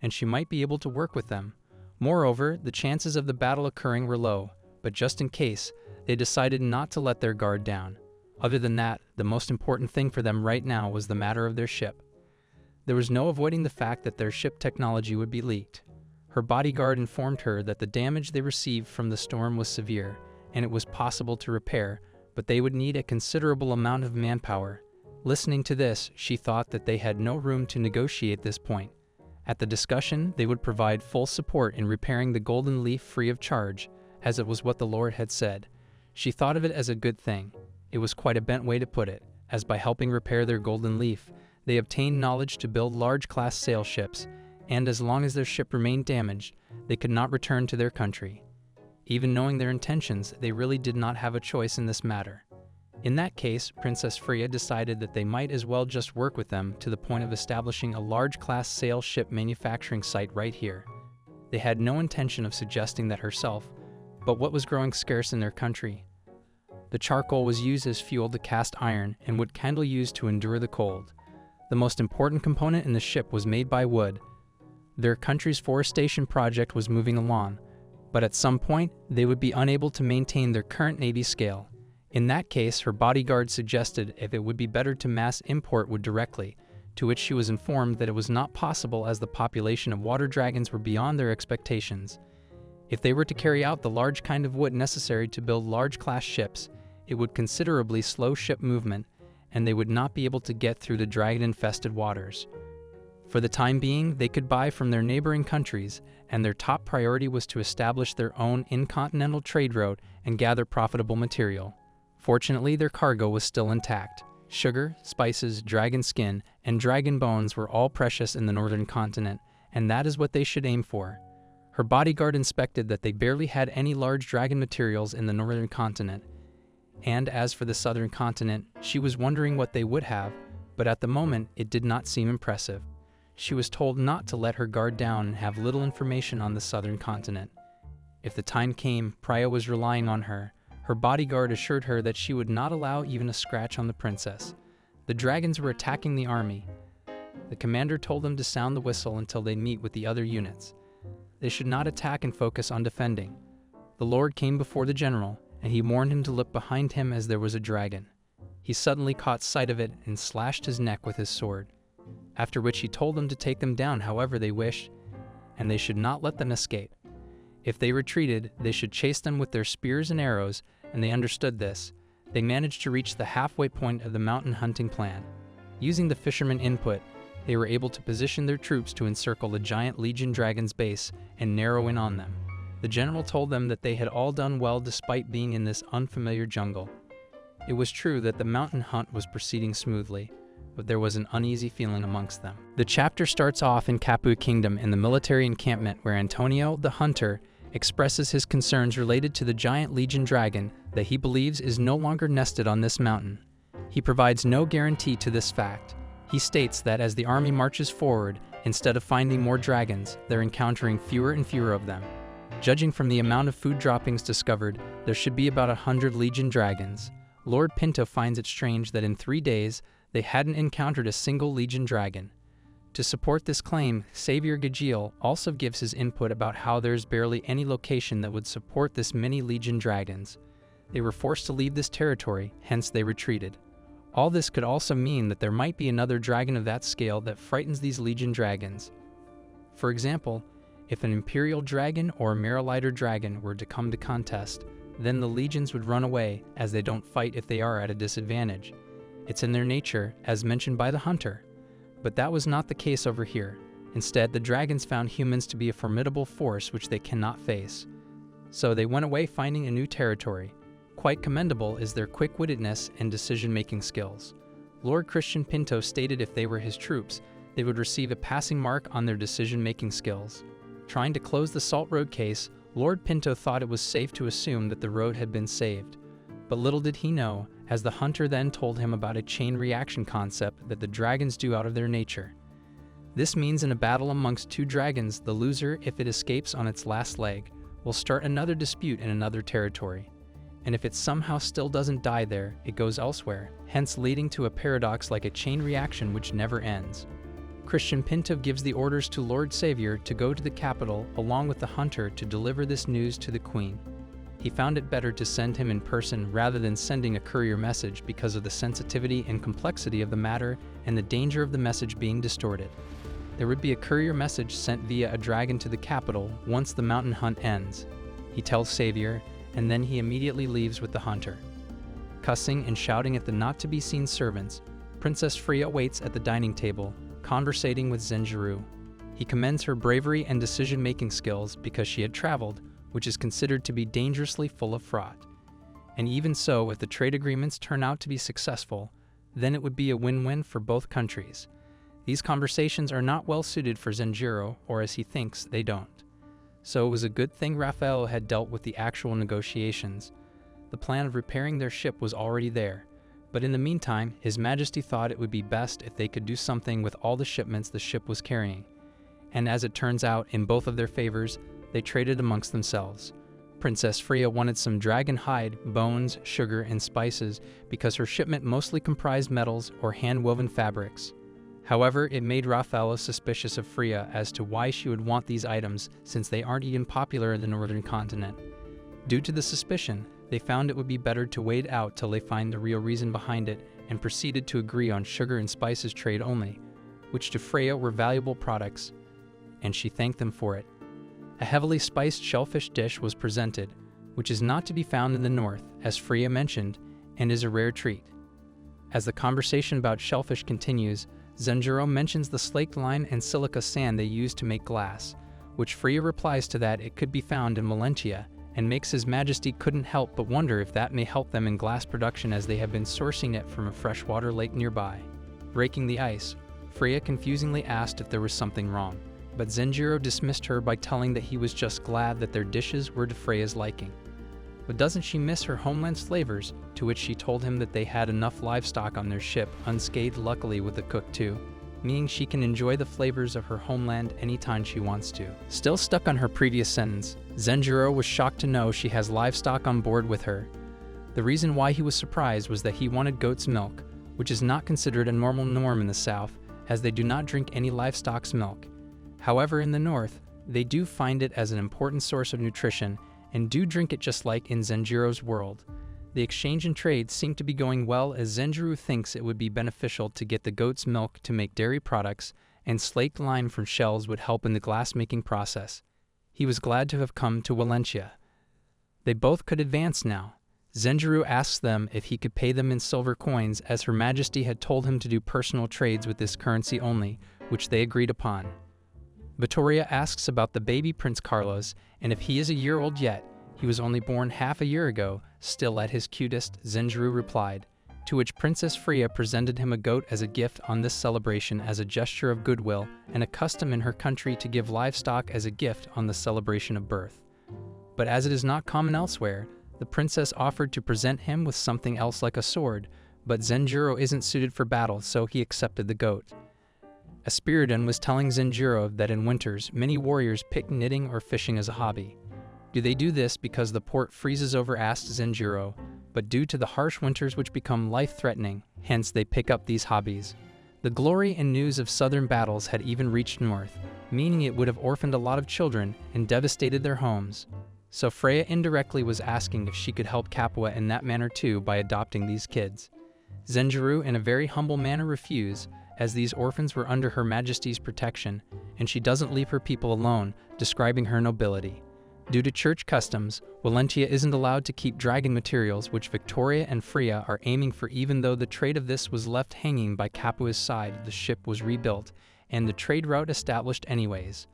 and she might be able to work with them. Moreover, the chances of the battle occurring were low, but just in case, they decided not to let their guard down. Other than that, the most important thing for them right now was the matter of their ship. There was no avoiding the fact that their ship technology would be leaked. Her bodyguard informed her that the damage they received from the storm was severe, and it was possible to repair, but they would need a considerable amount of manpower. Listening to this, she thought that they had no room to negotiate this point. At the discussion, they would provide full support in repairing the golden leaf free of charge, as it was what the Lord had said. She thought of it as a good thing. It was quite a bent way to put it, as by helping repair their golden leaf, they obtained knowledge to build large-class sail ships, and as long as their ship remained damaged, they could not return to their country. Even knowing their intentions, they really did not have a choice in this matter. In that case, Princess Freya decided that they might as well just work with them to the point of establishing a large-class sail ship manufacturing site right here. They had no intention of suggesting that herself, but what was growing scarce in their country? The charcoal was used as fuel to cast iron and wood candle used to endure the cold. The most important component in the ship was made by wood. Their country's forestation project was moving along, but at some point, they would be unable to maintain their current navy scale. In that case, her bodyguard suggested if it would be better to mass import wood directly, to which she was informed that it was not possible as the population of water dragons were beyond their expectations. If they were to carry out the large kind of wood necessary to build large-class ships, it would considerably slow ship movement, and they would not be able to get through the dragon-infested waters. For the time being, they could buy from their neighboring countries, and their top priority was to establish their own intercontinental trade route and gather profitable material. Fortunately, their cargo was still intact. Sugar, spices, dragon skin, and dragon bones were all precious in the northern continent, and that is what they should aim for. Her bodyguard inspected that they barely had any large dragon materials in the northern continent, and as for the southern continent, she was wondering what they would have, but at the moment it did not seem impressive. She was told not to let her guard down and have little information on the southern continent. If the time came, Priya was relying on her. Her bodyguard assured her that she would not allow even a scratch on the princess. The dragons were attacking the army. The commander told them to sound the whistle until they meet with the other units. They should not attack and focus on defending. The Lord came before the general, and he warned him to look behind him as there was a dragon. He suddenly caught sight of it and slashed his neck with his sword, after which he told them to take them down however they wished, and they should not let them escape. If they retreated, they should chase them with their spears and arrows, and they understood this. They managed to reach the halfway point of the mountain hunting plan. Using the fisherman input, they were able to position their troops to encircle the giant legion dragon's base and narrow in on them. The general told them that they had all done well despite being in this unfamiliar jungle. It was true that the mountain hunt was proceeding smoothly, but there was an uneasy feeling amongst them. The chapter starts off in Kapu Kingdom in the military encampment where Antonio, the hunter, expresses his concerns related to the giant legion dragon that he believes is no longer nested on this mountain. He provides no guarantee to this fact. He states that as the army marches forward, instead of finding more dragons, they're encountering fewer and fewer of them. Judging from the amount of food droppings discovered, there should be about 100 legion dragons. Lord Pinto finds it strange that in 3 days, they hadn't encountered a single legion dragon. To support this claim, Savior Gajiel also gives his input about how there's barely any location that would support this many legion dragons. They were forced to leave this territory, hence they retreated. All this could also mean that there might be another dragon of that scale that frightens these legion dragons. For example, if an imperial dragon or a Marilighter dragon were to come to contest, then the legions would run away as they don't fight if they are at a disadvantage. It's in their nature, as mentioned by the hunter. But that was not the case over here. Instead, the dragons found humans to be a formidable force which they cannot face. So they went away finding a new territory. Quite commendable is their quick-wittedness and decision-making skills. Lord Christian Pinto stated if they were his troops, they would receive a passing mark on their decision-making skills. Trying to close the Salt Road case, Lord Pinto thought it was safe to assume that the road had been saved. But little did he know, as the hunter then told him about a chain reaction concept that the dragons do out of their nature. This means in a battle amongst two dragons, the loser, if it escapes on its last leg, will start another dispute in another territory. And if it somehow still doesn't die there, it goes elsewhere, hence leading to a paradox like a chain reaction which never ends. Christian Pinto gives the orders to Lord Savior to go to the capital along with the hunter to deliver this news to the queen. He found it better to send him in person rather than sending a courier message because of the sensitivity and complexity of the matter and the danger of the message being distorted. There would be a courier message sent via a dragon to the capital once the mountain hunt ends. He tells Savior, and then he immediately leaves with the hunter. Cussing and shouting at the not-to-be-seen servants, Princess Freya waits at the dining table, conversating with Zenjuru. He commends her bravery and decision-making skills because she had traveled, which is considered to be dangerously full of fraud. And even so, if the trade agreements turn out to be successful, then it would be a win-win for both countries. These conversations are not well suited for Zenjiro, or as he thinks, they don't. So it was a good thing Raffaello had dealt with the actual negotiations. The plan of repairing their ship was already there, but in the meantime, His Majesty thought it would be best if they could do something with all the shipments the ship was carrying. And as it turns out, in both of their favors, they traded amongst themselves. Princess Freya wanted some dragon hide, bones, sugar, and spices because her shipment mostly comprised metals or hand-woven fabrics. However, it made Raffaello suspicious of Freya as to why she would want these items since they aren't even popular in the northern continent. Due to the suspicion, they found it would be better to wait out till they find the real reason behind it and proceeded to agree on sugar and spices trade only, which to Freya were valuable products, and she thanked them for it. A heavily spiced shellfish dish was presented, which is not to be found in the north, as Freya mentioned, and is a rare treat. As the conversation about shellfish continues, Zenjiro mentions the slaked lime and silica sand they use to make glass, which Freya replies to that it could be found in Valentia, and makes His Majesty couldn't help but wonder if that may help them in glass production as they have been sourcing it from a freshwater lake nearby. Breaking the ice, Freya confusingly asked if there was something wrong, but Zenjiro dismissed her by telling that he was just glad that their dishes were to Freya's liking. But doesn't she miss her homeland's flavors, to which she told him that they had enough livestock on their ship, unscathed luckily with the cook too, meaning she can enjoy the flavors of her homeland anytime she wants to. Still stuck on her previous sentence, Zenjiro was shocked to know she has livestock on board with her. The reason why he was surprised was that he wanted goat's milk, which is not considered a normal norm in the south, as they do not drink any livestock's milk. However, in the north, they do find it as an important source of nutrition and do drink it just like in Zenjiro's world. The exchange and trade seem to be going well as Zenjiro thinks it would be beneficial to get the goat's milk to make dairy products, and slaked lime from shells would help in the glass-making process. He was glad to have come to Valentia. They both could advance now. Zenjiro asks them if he could pay them in silver coins, as Her Majesty had told him to do personal trades with this currency only, which they agreed upon. Vittoria asks about the baby Prince Carlos, and if he is a year old yet. He was only born half a year ago, still at his cutest, Zenjiro replied, to which Princess Freya presented him a goat as a gift on this celebration as a gesture of goodwill and a custom in her country to give livestock as a gift on the celebration of birth. But as it is not common elsewhere, the princess offered to present him with something else like a sword, but Zenjiro isn't suited for battle, so he accepted the goat. Espiriton was telling Zenjiro that in winters, many warriors pick knitting or fishing as a hobby. Do they do this because the port freezes over, asked Zenjiro, but due to the harsh winters which become life-threatening, hence they pick up these hobbies. The glory and news of southern battles had even reached north, meaning it would have orphaned a lot of children and devastated their homes. So Freya indirectly was asking if she could help Capua in that manner too by adopting these kids. Zenjiro in a very humble manner refused, as these orphans were under Her Majesty's protection, and she doesn't leave her people alone, describing her nobility. Due to church customs, Valentia isn't allowed to keep dragon materials, which Victoria and Freya are aiming for. Even though the trade of this was left hanging by Capua's side, the ship was rebuilt, and the trade route established anyways.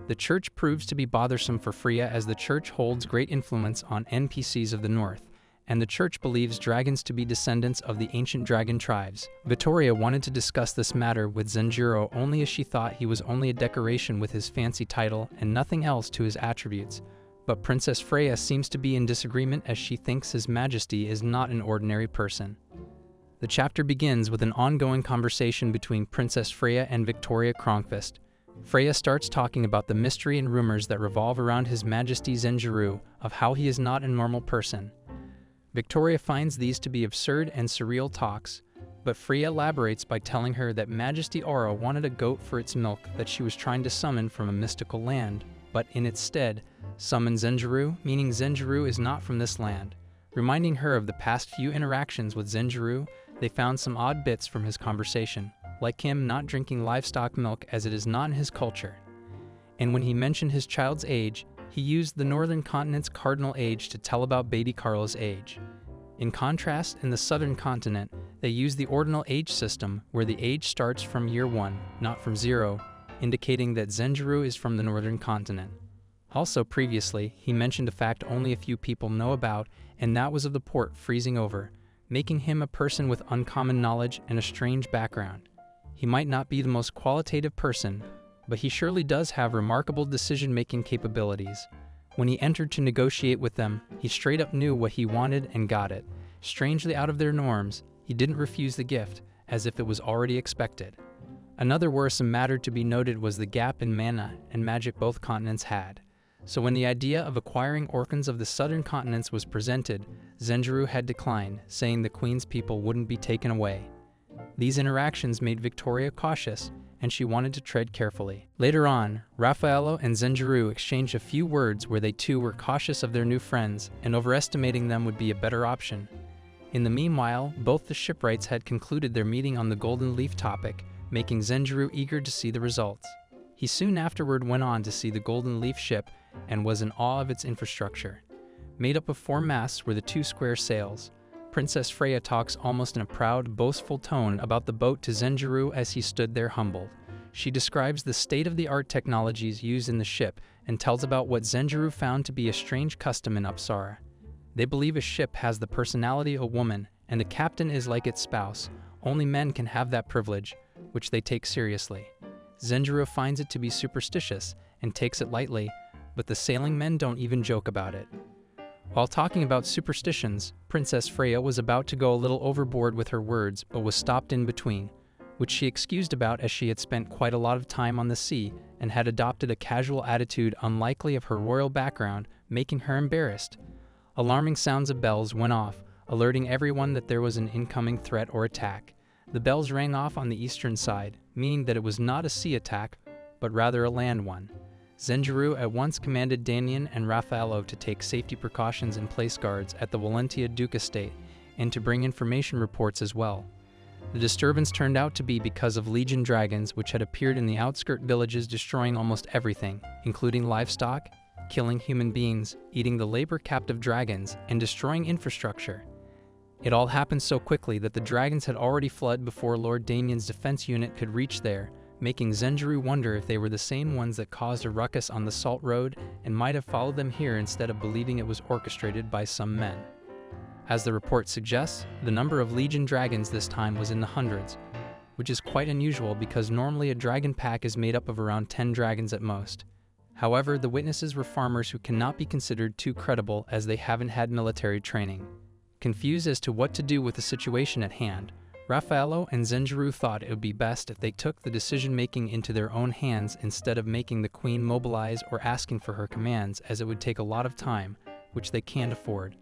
The church proves to be bothersome for Freya, as the church holds great influence on NPCs of the north, and the church believes dragons to be descendants of the ancient dragon tribes. Vittoria wanted to discuss this matter with Zenjiro only as she thought he was only a decoration with his fancy title and nothing else to his attributes. But Princess Freya seems to be in disagreement, as she thinks His Majesty is not an ordinary person. The chapter begins with an ongoing conversation between Princess Freya and Victoria Kronqvist. Freya starts talking about the mystery and rumors that revolve around His Majesty Zenjiro of how he is not a normal person. Victoria finds these to be absurd and surreal talks, but Freya elaborates by telling her that Majesty Aura wanted a goat for its milk that she was trying to summon from a mystical land, but in its stead, summon Zenjiro, meaning Zenjiro is not from this land. Reminding her of the past few interactions with Zenjiro, they found some odd bits from his conversation, like him not drinking livestock milk as it is not in his culture. And when he mentioned his child's age, he used the northern continent's cardinal age to tell about baby Carlos' age. In contrast, in the southern continent, they use the ordinal age system, where the age starts from year 1, not from 0, indicating that Zenjiro is from the northern continent. Also previously, he mentioned a fact only a few people know about, and that was of the port freezing over, making him a person with uncommon knowledge and a strange background. He might not be the most qualitative person, but he surely does have remarkable decision-making capabilities. When he entered to negotiate with them, he straight up knew what he wanted and got it. Strangely out of their norms, he didn't refuse the gift, as if it was already expected. Another worrisome matter to be noted was the gap in mana and magic both continents had. So when the idea of acquiring orphans of the southern continents was presented, Zenjiro had declined, saying the Queen's people wouldn't be taken away. These interactions made Victoria cautious, and she wanted to tread carefully. Later on, Raffaello and Zenjiro exchanged a few words where they too were cautious of their new friends, and overestimating them would be a better option. In the meanwhile, both the shipwrights had concluded their meeting on the Golden Leaf topic, making Zenjiro eager to see the results. He soon afterward went on to see the Golden Leaf ship and was in awe of its infrastructure. Made up of 4 masts were the 2 square sails. Princess Freya talks almost in a proud, boastful tone about the boat to Zenjiro as he stood there humbled. She describes the state-of-the-art technologies used in the ship and tells about what Zenjiro found to be a strange custom in Apsara. They believe a ship has the personality of a woman, and the captain is like its spouse. Only men can have that privilege, which they take seriously. Zenjiro finds it to be superstitious and takes it lightly, but the sailing men don't even joke about it. While talking about superstitions, Princess Freya was about to go a little overboard with her words, but was stopped in between, which she excused about as she had spent quite a lot of time on the sea and had adopted a casual attitude unlikely of her royal background, making her embarrassed. Alarming sounds of bells went off, alerting everyone that there was an incoming threat or attack. The bells rang off on the eastern side, meaning that it was not a sea attack, but rather a land one. Zenjiro at once commanded Danian and Raffaello to take safety precautions and place guards at the Valentia Duke estate, and to bring information reports as well. The disturbance turned out to be because of legion dragons which had appeared in the outskirt villages, destroying almost everything, including livestock, killing human beings, eating the labor-captive dragons, and destroying infrastructure. It all happened so quickly that the dragons had already fled before Lord Damien's defense unit could reach there, making Zenjiro wonder if they were the same ones that caused a ruckus on the Salt Road and might have followed them here instead of believing it was orchestrated by some men. As the report suggests, the number of legion dragons this time was in the hundreds, which is quite unusual because normally a dragon pack is made up of around 10 dragons at most. However, the witnesses were farmers who cannot be considered too credible as they haven't had military training. Confused as to what to do with the situation at hand, Raffaello and Zenjiro thought it would be best if they took the decision-making into their own hands instead of making the Queen mobilize or asking for her commands, as it would take a lot of time, which they can't afford.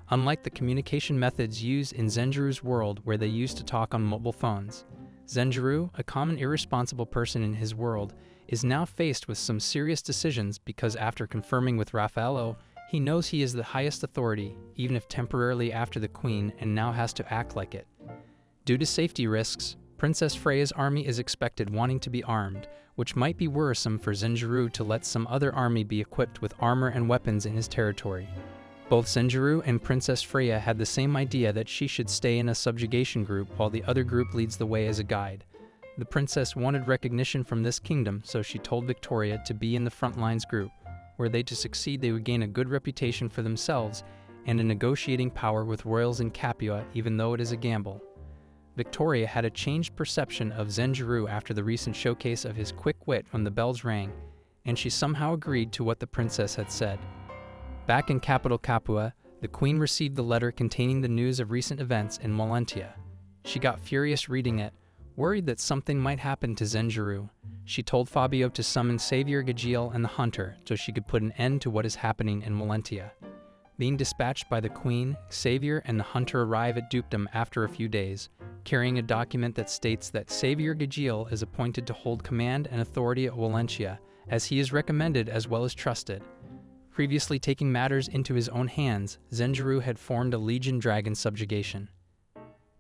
Unlike the communication methods used in Zenjiro's world where they used to talk on mobile phones, Zenjiro, a common irresponsible person in his world, is now faced with some serious decisions because after confirming with Raffaello, he knows he is the highest authority, even if temporarily after the Queen, and now has to act like it. Due to safety risks, Princess Freya's army is expected wanting to be armed, which might be worrisome for Zenjiro to let some other army be equipped with armor and weapons in his territory. Both Zenjiro and Princess Freya had the same idea that she should stay in a subjugation group while the other group leads the way as a guide. The princess wanted recognition from this kingdom, so she told Victoria to be in the front lines group, where to succeed they would gain a good reputation for themselves and a negotiating power with royals in Capua, even though it is a gamble. Victoria had a changed perception of Zenjiro after the recent showcase of his quick wit when the bells rang, and she somehow agreed to what the princess had said. Back in capital Capua, the Queen received the letter containing the news of recent events in Valentia. She got furious reading it, worried that something might happen to Zenjiro. She told Fabio to summon Savior Gagiel and the Hunter so she could put an end to what is happening in Valentia. Being dispatched by the Queen, Savior and the Hunter arrive at dukedom after a few days, carrying a document that states that Savior Gagiel is appointed to hold command and authority at Valentia, as he is recommended as well as trusted. Previously taking matters into his own hands, Zenjiro had formed a legion dragon subjugation.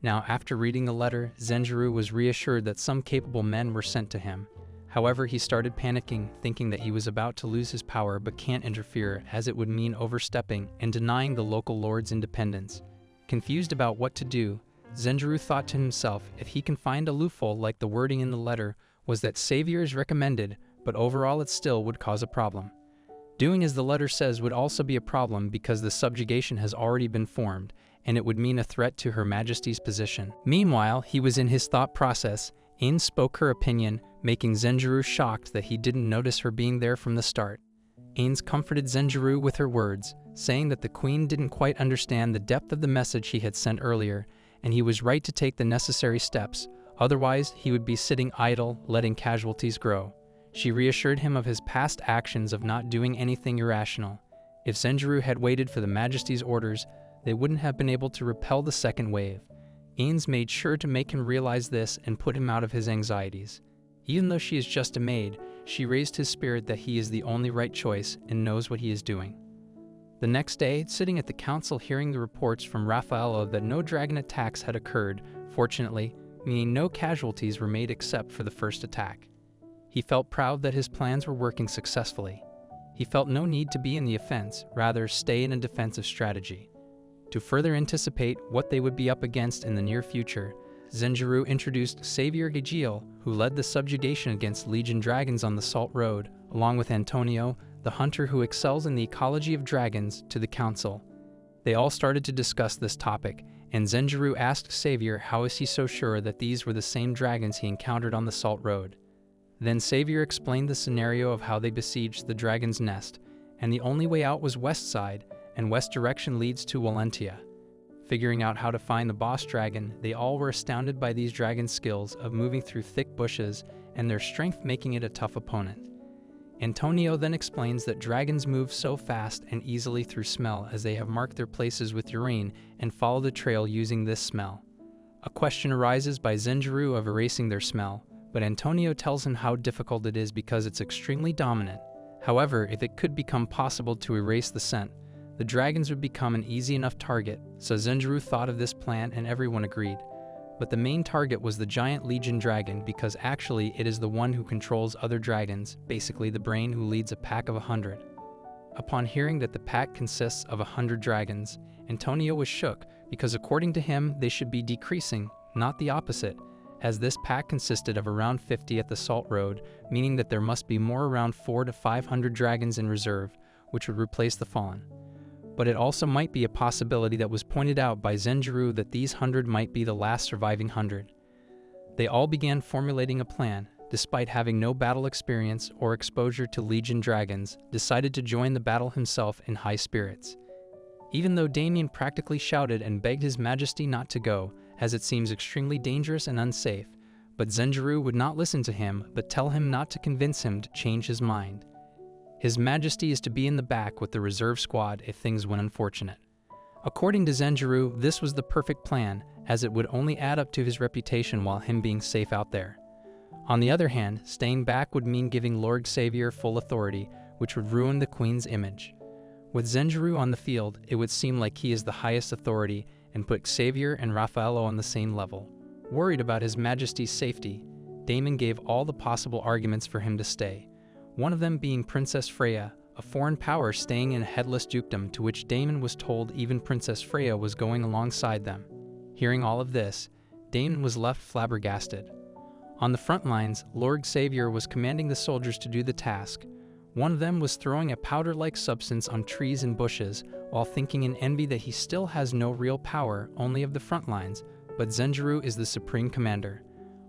Now, after reading the letter, Zenjiro was reassured that some capable men were sent to him. However, he started panicking, thinking that he was about to lose his power but can't interfere, as it would mean overstepping and denying the local lord's independence. Confused about what to do, Zenjiro thought to himself, if he can find a loophole like the wording in the letter, was that Savior is recommended, but overall it still would cause a problem. Doing as the letter says would also be a problem because the subjugation has already been formed, and it would mean a threat to Her Majesty's position. Meanwhile, he was in his thought process. Ain spoke her opinion, making Zenjiro shocked that he didn't notice her being there from the start. Ains comforted Zenjiro with her words, saying that the queen didn't quite understand the depth of the message he had sent earlier, and he was right to take the necessary steps, otherwise he would be sitting idle, letting casualties grow. She reassured him of his past actions of not doing anything irrational. If Zenjiro had waited for the Majesty's orders, they wouldn't have been able to repel the second wave. Ains made sure to make him realize this and put him out of his anxieties. Even though she is just a maid, she raised his spirit that he is the only right choice and knows what he is doing. The next day, sitting at the council hearing the reports from Raffaello that no dragon attacks had occurred, fortunately, meaning no casualties were made except for the first attack. He felt proud that his plans were working successfully. He felt no need to be in the offense, rather stay in a defensive strategy. To further anticipate what they would be up against in the near future, Zenjiro introduced Savior Gajiel, who led the subjugation against Legion dragons on the Salt Road, along with Antonio, the hunter who excels in the ecology of dragons, to the council. They all started to discuss this topic, and Zenjiro asked Savior how is he so sure that these were the same dragons he encountered on the Salt Road. Then Savior explained the scenario of how they besieged the dragon's nest, and the only way out was west side, and west direction leads to Valentia. Figuring out how to find the boss dragon, they all were astounded by these dragons' skills of moving through thick bushes and their strength making it a tough opponent. Antonio then explains that dragons move so fast and easily through smell as they have marked their places with urine and follow the trail using this smell. A question arises by Zenjiro of erasing their smell, but Antonio tells him how difficult it is because it's extremely dominant. However, if it could become possible to erase the scent, the dragons would become an easy enough target, so Zenjiro thought of this plan and everyone agreed. But the main target was the giant Legion dragon because actually it is the one who controls other dragons, basically the brain who leads a pack of 100. Upon hearing that the pack consists of 100 dragons, Antonio was shook because according to him they should be decreasing, not the opposite, as this pack consisted of around 50 at the Salt Road, meaning that there must be more around 400 to 500 dragons in reserve, which would replace the fallen. But it also might be a possibility that was pointed out by Zenjiro that these 100 might be the last surviving 100. They all began formulating a plan, despite having no battle experience or exposure to Legion dragons, decided to join the battle himself in high spirits. Even though Damien practically shouted and begged His Majesty not to go, as it seems extremely dangerous and unsafe, but Zenjiro would not listen to him but tell him not to convince him to change his mind. His Majesty is to be in the back with the reserve squad if things went unfortunate. According to Zenjiro, this was the perfect plan, as it would only add up to his reputation while him being safe out there. On the other hand, staying back would mean giving Lord Savior full authority, which would ruin the Queen's image. With Zenjiro on the field, it would seem like he is the highest authority and put Savior and Raffaello on the same level. Worried about His Majesty's safety, Damon gave all the possible arguments for him to stay. One of them being Princess Freya, a foreign power staying in a headless dukedom to which Damon was told even Princess Freya was going alongside them. Hearing all of this, Damon was left flabbergasted. On the front lines, Lord Savior was commanding the soldiers to do the task. One of them was throwing a powder-like substance on trees and bushes, while thinking in envy that he still has no real power, only of the front lines, but Zenjiro is the supreme commander.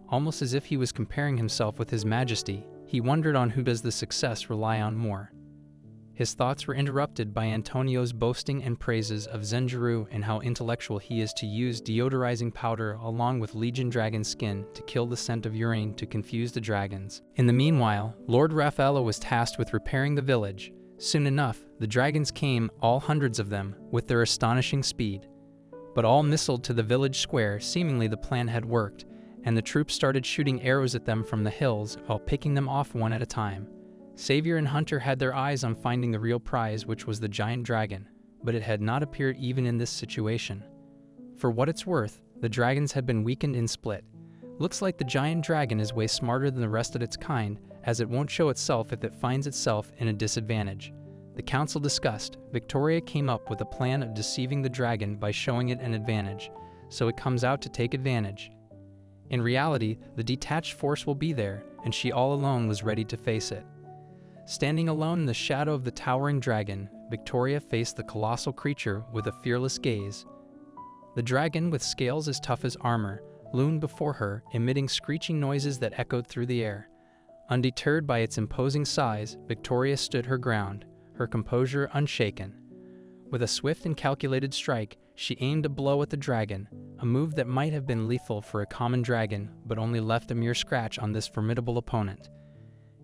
Almost as if he was comparing himself with His Majesty, he wondered on who does the success rely on more. His thoughts were interrupted by Antonio's boasting and praises of Zenjiro and how intellectual he is to use deodorizing powder along with Legion dragon skin to kill the scent of urine to confuse the dragons. In the meanwhile, Lord Raffaello was tasked with repairing the village. Soon enough, the dragons came, all hundreds of them, with their astonishing speed. But all missiled to the village square, seemingly the plan had worked, and the troops started shooting arrows at them from the hills while picking them off one at a time. Savior and Hunter had their eyes on finding the real prize, which was the giant dragon, but it had not appeared even in this situation. For what it's worth, the dragons had been weakened and split. Looks like the giant dragon is way smarter than the rest of its kind, as it won't show itself if it finds itself in a disadvantage. The council discussed. Victoria came up with a plan of deceiving the dragon by showing it an advantage, so it comes out to take advantage. In reality, the detached force will be there, and she all alone was ready to face it. Standing alone in the shadow of the towering dragon, Victoria faced the colossal creature with a fearless gaze. The dragon, with scales as tough as armor, loomed before her, emitting screeching noises that echoed through the air. Undeterred by its imposing size, Victoria stood her ground, her composure unshaken. With a swift and calculated strike, she aimed a blow at the dragon, a move that might have been lethal for a common dragon, but only left a mere scratch on this formidable opponent.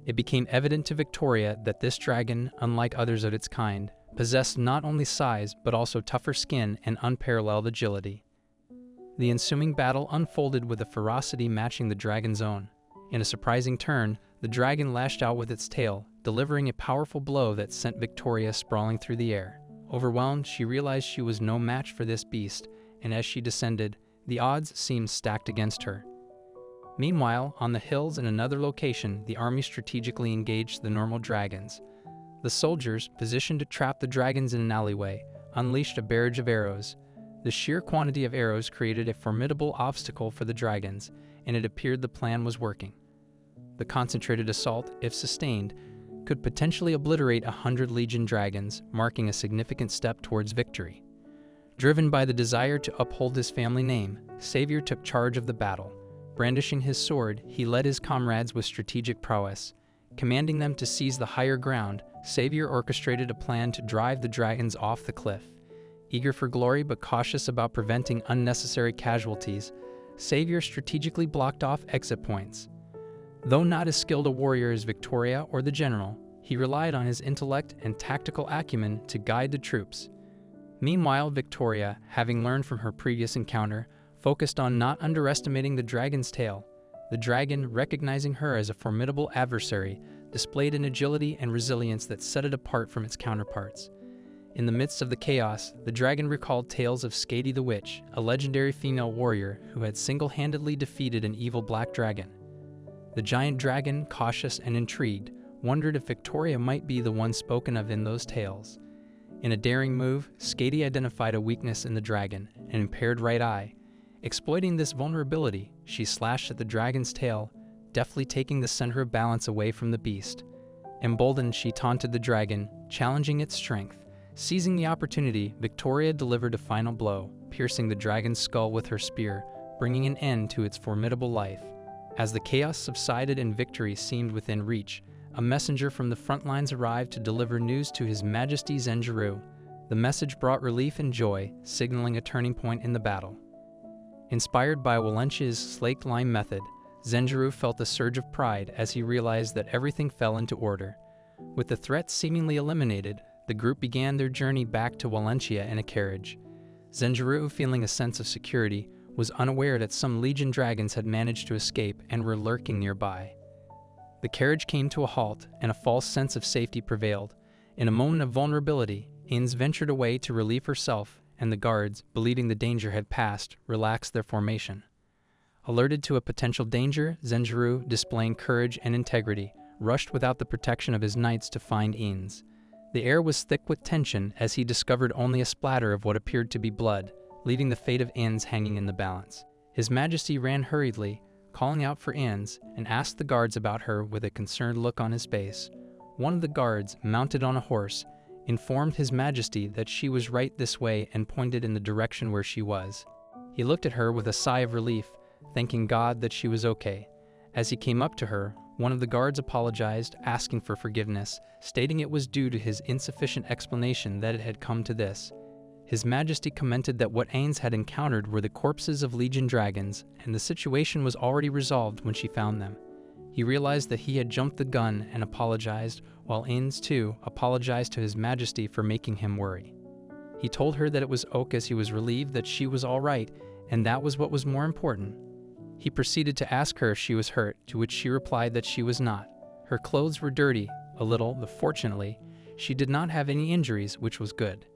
It became evident to Victoria that this dragon, unlike others of its kind, possessed not only size but also tougher skin and unparalleled agility. The ensuing battle unfolded with a ferocity matching the dragon's own. In a surprising turn, the dragon lashed out with its tail, delivering a powerful blow that sent Victoria sprawling through the air. Overwhelmed, she realized she was no match for this beast, and as she descended, the odds seemed stacked against her. Meanwhile, on the hills in another location, the army strategically engaged the normal dragons. The soldiers, positioned to trap the dragons in an alleyway, unleashed a barrage of arrows. The sheer quantity of arrows created a formidable obstacle for the dragons, and it appeared the plan was working. The concentrated assault, if sustained, could potentially obliterate 100 Legion dragons, marking a significant step towards victory. Driven by the desire to uphold his family name, Savior took charge of the battle. Brandishing his sword, he led his comrades with strategic prowess. Commanding them to seize the higher ground, Savior orchestrated a plan to drive the dragons off the cliff. Eager for glory but cautious about preventing unnecessary casualties, Savior strategically blocked off exit points. Though not as skilled a warrior as Victoria or the general, he relied on his intellect and tactical acumen to guide the troops. Meanwhile, Victoria, having learned from her previous encounter, focused on not underestimating the dragon's tail. The dragon, recognizing her as a formidable adversary, displayed an agility and resilience that set it apart from its counterparts. In the midst of the chaos, the dragon recalled tales of Skadi the Witch, a legendary female warrior who had single-handedly defeated an evil black dragon. The giant dragon, cautious and intrigued, wondered if Victoria might be the one spoken of in those tales. In a daring move, Skadi identified a weakness in the dragon, an impaired right eye. Exploiting this vulnerability, she slashed at the dragon's tail, deftly taking the center of balance away from the beast. Emboldened, she taunted the dragon, challenging its strength. Seizing the opportunity, Victoria delivered a final blow, piercing the dragon's skull with her spear, bringing an end to its formidable life. As the chaos subsided and victory seemed within reach, a messenger from the front lines arrived to deliver news to His Majesty Zenjiro. The message brought relief and joy, signaling a turning point in the battle. Inspired by Walentia's slaked lime method, Zenjiro felt a surge of pride as he realized that everything fell into order. With the threat seemingly eliminated, the group began their journey back to Walentia in a carriage. Zenjiro, feeling a sense of security, was unaware that some Legion dragons had managed to escape and were lurking nearby. The carriage came to a halt, and a false sense of safety prevailed. In a moment of vulnerability, Ins ventured away to relieve herself, and the guards, believing the danger had passed, relaxed their formation. Alerted to a potential danger, Zenjiro, displaying courage and integrity, rushed without the protection of his knights to find Ins. The air was thick with tension as he discovered only a splatter of what appeared to be blood, leaving the fate of Ins hanging in the balance. His Majesty ran hurriedly, calling out for Ins, and asked the guards about her with a concerned look on his face. One of the guards, mounted on a horse, informed His Majesty that she was right this way and pointed in the direction where she was. He looked at her with a sigh of relief, thanking God that she was okay. As he came up to her, one of the guards apologized, asking for forgiveness, stating it was due to his insufficient explanation that it had come to this. His Majesty commented that what Ains had encountered were the corpses of Legion dragons, and the situation was already resolved when she found them. He realized that he had jumped the gun and apologized, while Ains, too, apologized to His Majesty for making him worry. He told her that it was oak as he was relieved that she was all right, and that was what was more important. He proceeded to ask her if she was hurt, to which she replied that she was not. Her clothes were dirty, a little, but fortunately, she did not have any injuries, which was good.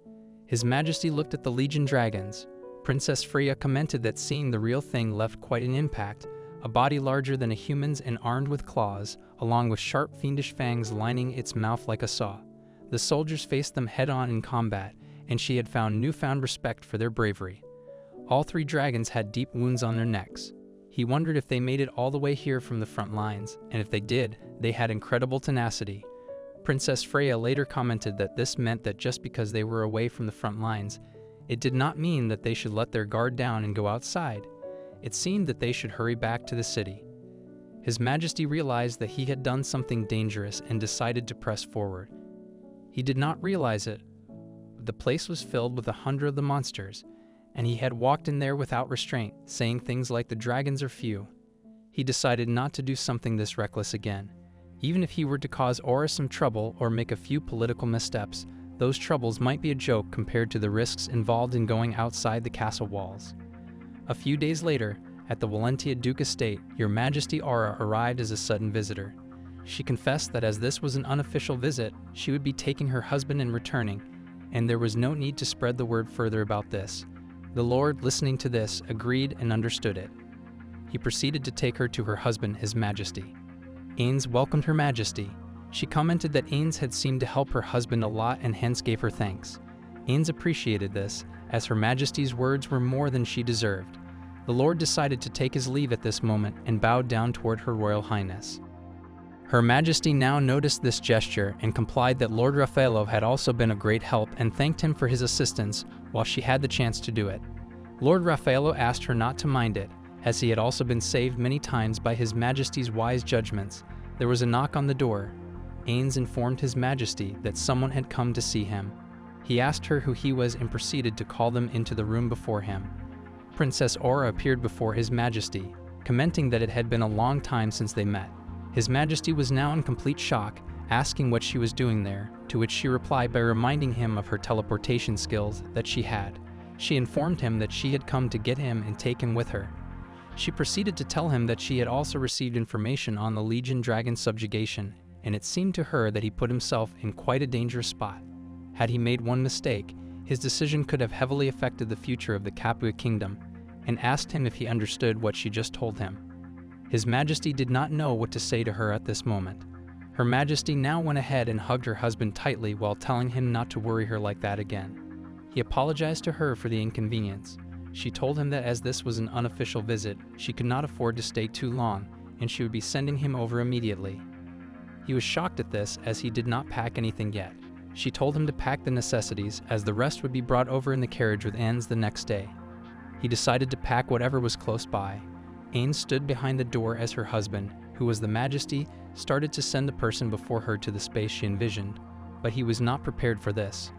His Majesty looked at the Legion dragons. Princess Freya commented that seeing the real thing left quite an impact, a body larger than a human's and armed with claws, along with sharp fiendish fangs lining its mouth like a saw. The soldiers faced them head-on in combat, and she had found newfound respect for their bravery. All three dragons had deep wounds on their necks. He wondered if they made it all the way here from the front lines, and if they did, they had incredible tenacity. Princess Freya later commented that this meant that just because they were away from the front lines, it did not mean that they should let their guard down and go outside. It seemed that they should hurry back to the city. His Majesty realized that he had done something dangerous and decided to press forward. He did not realize it, but the place was filled with 100 of the monsters, and he had walked in there without restraint, saying things like the dragons are few. He decided not to do something this reckless again. Even if he were to cause Aura some trouble or make a few political missteps, those troubles might be a joke compared to the risks involved in going outside the castle walls. A few days later, at the Valentia Duke estate, Your Majesty Aura arrived as a sudden visitor. She confessed that as this was an unofficial visit, she would be taking her husband and returning, and there was no need to spread the word further about this. The Lord, listening to this, agreed and understood it. He proceeded to take her to her husband, His Majesty. Ains welcomed Her Majesty. She commented that Ains had seemed to help her husband a lot and hence gave her thanks. Ains appreciated this, as Her Majesty's words were more than she deserved. The Lord decided to take his leave at this moment and bowed down toward Her Royal Highness. Her Majesty now noticed this gesture and complied that Lord Raffaello had also been a great help and thanked him for his assistance while she had the chance to do it. Lord Raffaello asked her not to mind it, as he had also been saved many times by His Majesty's wise judgments. There was a knock on the door. Ains informed His Majesty that someone had come to see him. He asked her who he was and proceeded to call them into the room before him. Princess Aura appeared before His Majesty, commenting that it had been a long time since they met. His Majesty was now in complete shock, asking what she was doing there, to which she replied by reminding him of her teleportation skills that she had. She informed him that she had come to get him and take him with her. She proceeded to tell him that she had also received information on the Legion Dragon subjugation, and it seemed to her that he put himself in quite a dangerous spot. Had he made one mistake, his decision could have heavily affected the future of the Capua Kingdom, and asked him if he understood what she just told him. His Majesty did not know what to say to her at this moment. Her Majesty now went ahead and hugged her husband tightly while telling him not to worry her like that again. He apologized to her for the inconvenience. She told him that as this was an unofficial visit, she could not afford to stay too long, and she would be sending him over immediately. He was shocked at this, as he did not pack anything yet. She told him to pack the necessities, as the rest would be brought over in the carriage with Ains the next day. He decided to pack whatever was close by. Ains stood behind the door as her husband, who was the Majesty, started to send the person before her to the space she envisioned, but he was not prepared for this.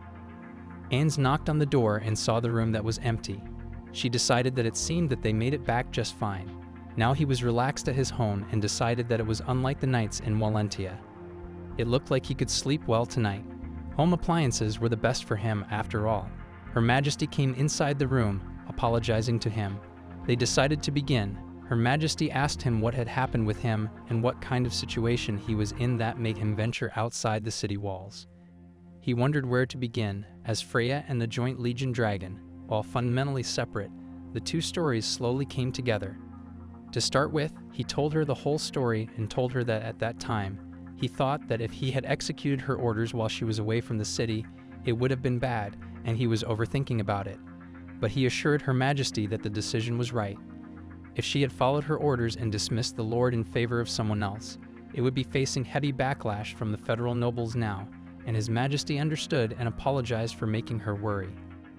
Ains knocked on the door and saw the room that was empty. She decided that it seemed that they made it back just fine. Now he was relaxed at his home and decided that it was unlike the nights in Valentia. It looked like he could sleep well tonight. Home appliances were the best for him after all. Her Majesty came inside the room, apologizing to him. They decided to begin. Her Majesty asked him what had happened with him and what kind of situation he was in that made him venture outside the city walls. He wondered where to begin, as Freya and the joint Legion Dragon, while fundamentally separate, the two stories slowly came together. To start with, he told her the whole story and told her that at that time, he thought that if he had executed her orders while she was away from the city, it would have been bad, and he was overthinking about it. But he assured Her Majesty that the decision was right. If she had followed her orders and dismissed the Lord in favor of someone else, it would be facing heavy backlash from the federal nobles now, and His Majesty understood and apologized for making her worry.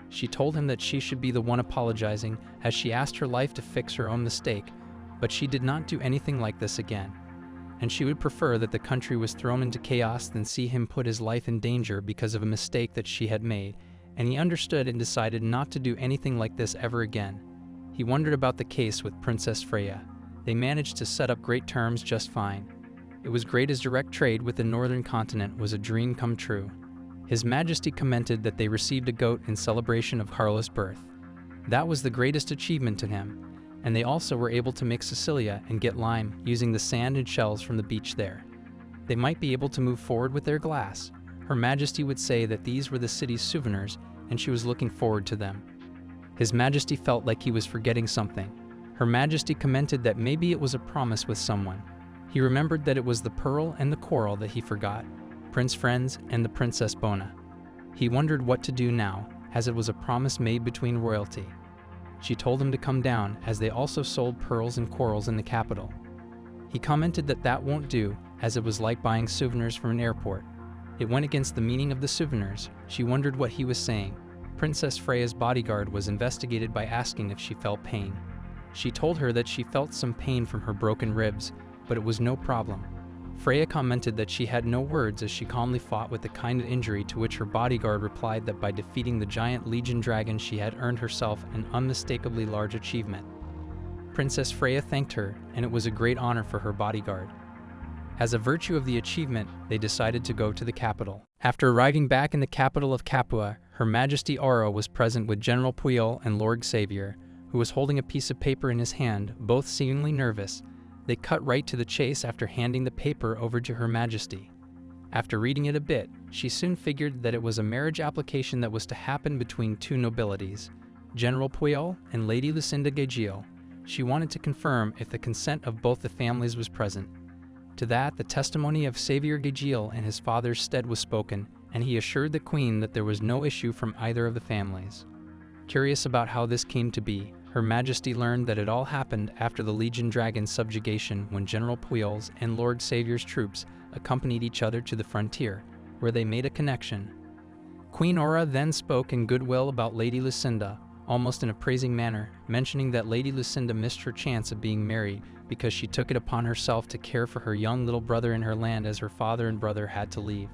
She told him that she should be the one apologizing, as she asked her life to fix her own mistake, but she did not do anything like this again, and she would prefer that the country was thrown into chaos than see him put his life in danger because of a mistake that she had made, and he understood and decided not to do anything like this ever again. He wondered about the case with Princess Freya. They managed to set up great terms just fine. It was great as direct trade with the northern continent was a dream come true. His Majesty commented that they received a goat in celebration of Carlo's birth. That was the greatest achievement to him, and they also were able to make Sicilia and get lime using the sand and shells from the beach there. They might be able to move forward with their glass. Her Majesty would say that these were the city's souvenirs, and she was looking forward to them. His Majesty felt like he was forgetting something. Her Majesty commented that maybe it was a promise with someone. He remembered that it was the pearl and the coral that he forgot, Prince Friends and the Princess Bona. He wondered what to do now, as it was a promise made between royalty. She told him to come down, as they also sold pearls and corals in the capital. He commented that that won't do, as it was like buying souvenirs from an airport. It went against the meaning of the souvenirs. She wondered what he was saying. Princess Freya's bodyguard was investigated by asking if she felt pain. She told her that she felt some pain from her broken ribs, but it was no problem. Freya commented that she had no words as she calmly fought with the kind of injury, to which her bodyguard replied that by defeating the giant Legion dragon she had earned herself an unmistakably large achievement. Princess Freya thanked her, and it was a great honor for her bodyguard. As a virtue of the achievement, they decided to go to the capital. After arriving back in the capital of Capua, Her Majesty Aura was present with General Puyol and Lord Xavier, who was holding a piece of paper in his hand, both seemingly nervous. They cut right to the chase after handing the paper over to Her Majesty. After reading it a bit, she soon figured that it was a marriage application that was to happen between two nobilities, General Puyol and Lady Lucinda Gagile. She wanted to confirm if the consent of both the families was present. To that, the testimony of Xavier Gagile in his father's stead was spoken, and he assured the Queen that there was no issue from either of the families. Curious about how this came to be, Her Majesty learned that it all happened after the Legion Dragon's subjugation, when General Puyol's and Lord Xavier's troops accompanied each other to the frontier, where they made a connection. Queen Aura then spoke in goodwill about Lady Lucinda, almost in a praising manner, mentioning that Lady Lucinda missed her chance of being married because she took it upon herself to care for her young little brother in her land, as her father and brother had to leave.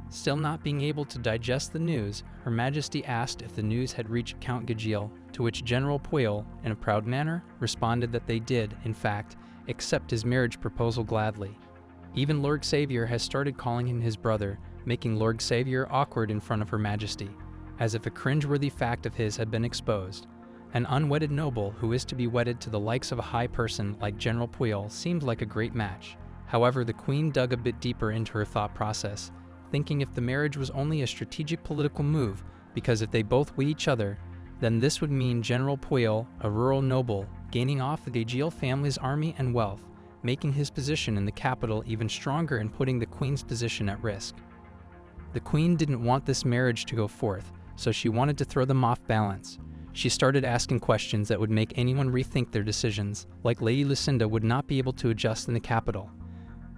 Still not being able to digest the news, Her Majesty asked if the news had reached Count Gagile, to which General Puyol, in a proud manner, responded that they did, in fact, accept his marriage proposal gladly. Even Lord Xavier has started calling him his brother, making Lord Xavier awkward in front of Her Majesty, as if a cringeworthy fact of his had been exposed. An unwedded noble who is to be wedded to the likes of a high person like General Puyol seemed like a great match. However, the Queen dug a bit deeper into her thought process, thinking if the marriage was only a strategic political move, because if they both wed each other, then this would mean General Puyol, a rural noble, gaining off the Gagile family's army and wealth, making his position in the capital even stronger and putting the Queen's position at risk. The Queen didn't want this marriage to go forth, so she wanted to throw them off balance. She started asking questions that would make anyone rethink their decisions, like Lady Lucinda would not be able to adjust in the capital.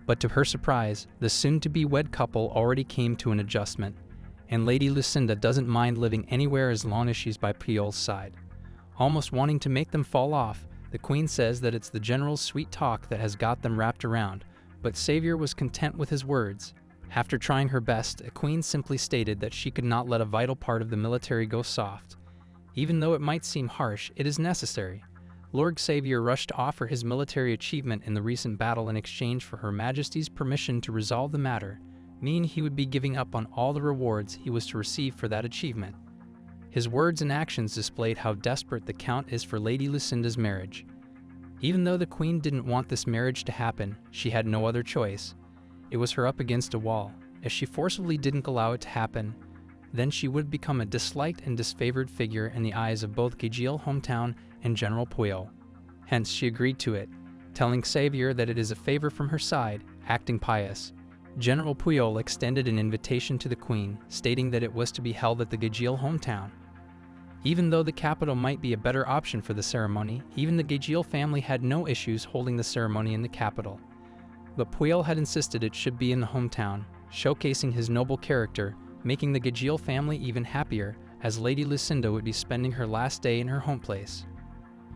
But to her surprise, the soon-to-be wed couple already came to an adjustment, and Lady Lucinda doesn't mind living anywhere as long as she's by Puyol's side. Almost wanting to make them fall off, the Queen says that it's the General's sweet talk that has got them wrapped around, but Xavier was content with his words. After trying her best, the Queen simply stated that she could not let a vital part of the military go soft. Even though it might seem harsh, it is necessary. Lord Xavier rushed to offer his military achievement in the recent battle in exchange for Her Majesty's permission to resolve the matter, meaning he would be giving up on all the rewards he was to receive for that achievement. His words and actions displayed how desperate the Count is for Lady Lucinda's marriage. Even though the Queen didn't want this marriage to happen, she had no other choice. It was her up against a wall. If she forcibly didn't allow it to happen, then she would become a disliked and disfavored figure in the eyes of both Gagile hometown and General Puyol. Hence she agreed to it, telling Xavier that it is a favor from her side, acting pious. General Puyol extended an invitation to the Queen, stating that it was to be held at the Gagile hometown. Even though the capital might be a better option for the ceremony, even the Gagile family had no issues holding the ceremony in the capital. But Puyol had insisted it should be in the hometown, showcasing his noble character, making the Gagile family even happier, as Lady Lucinda would be spending her last day in her home place.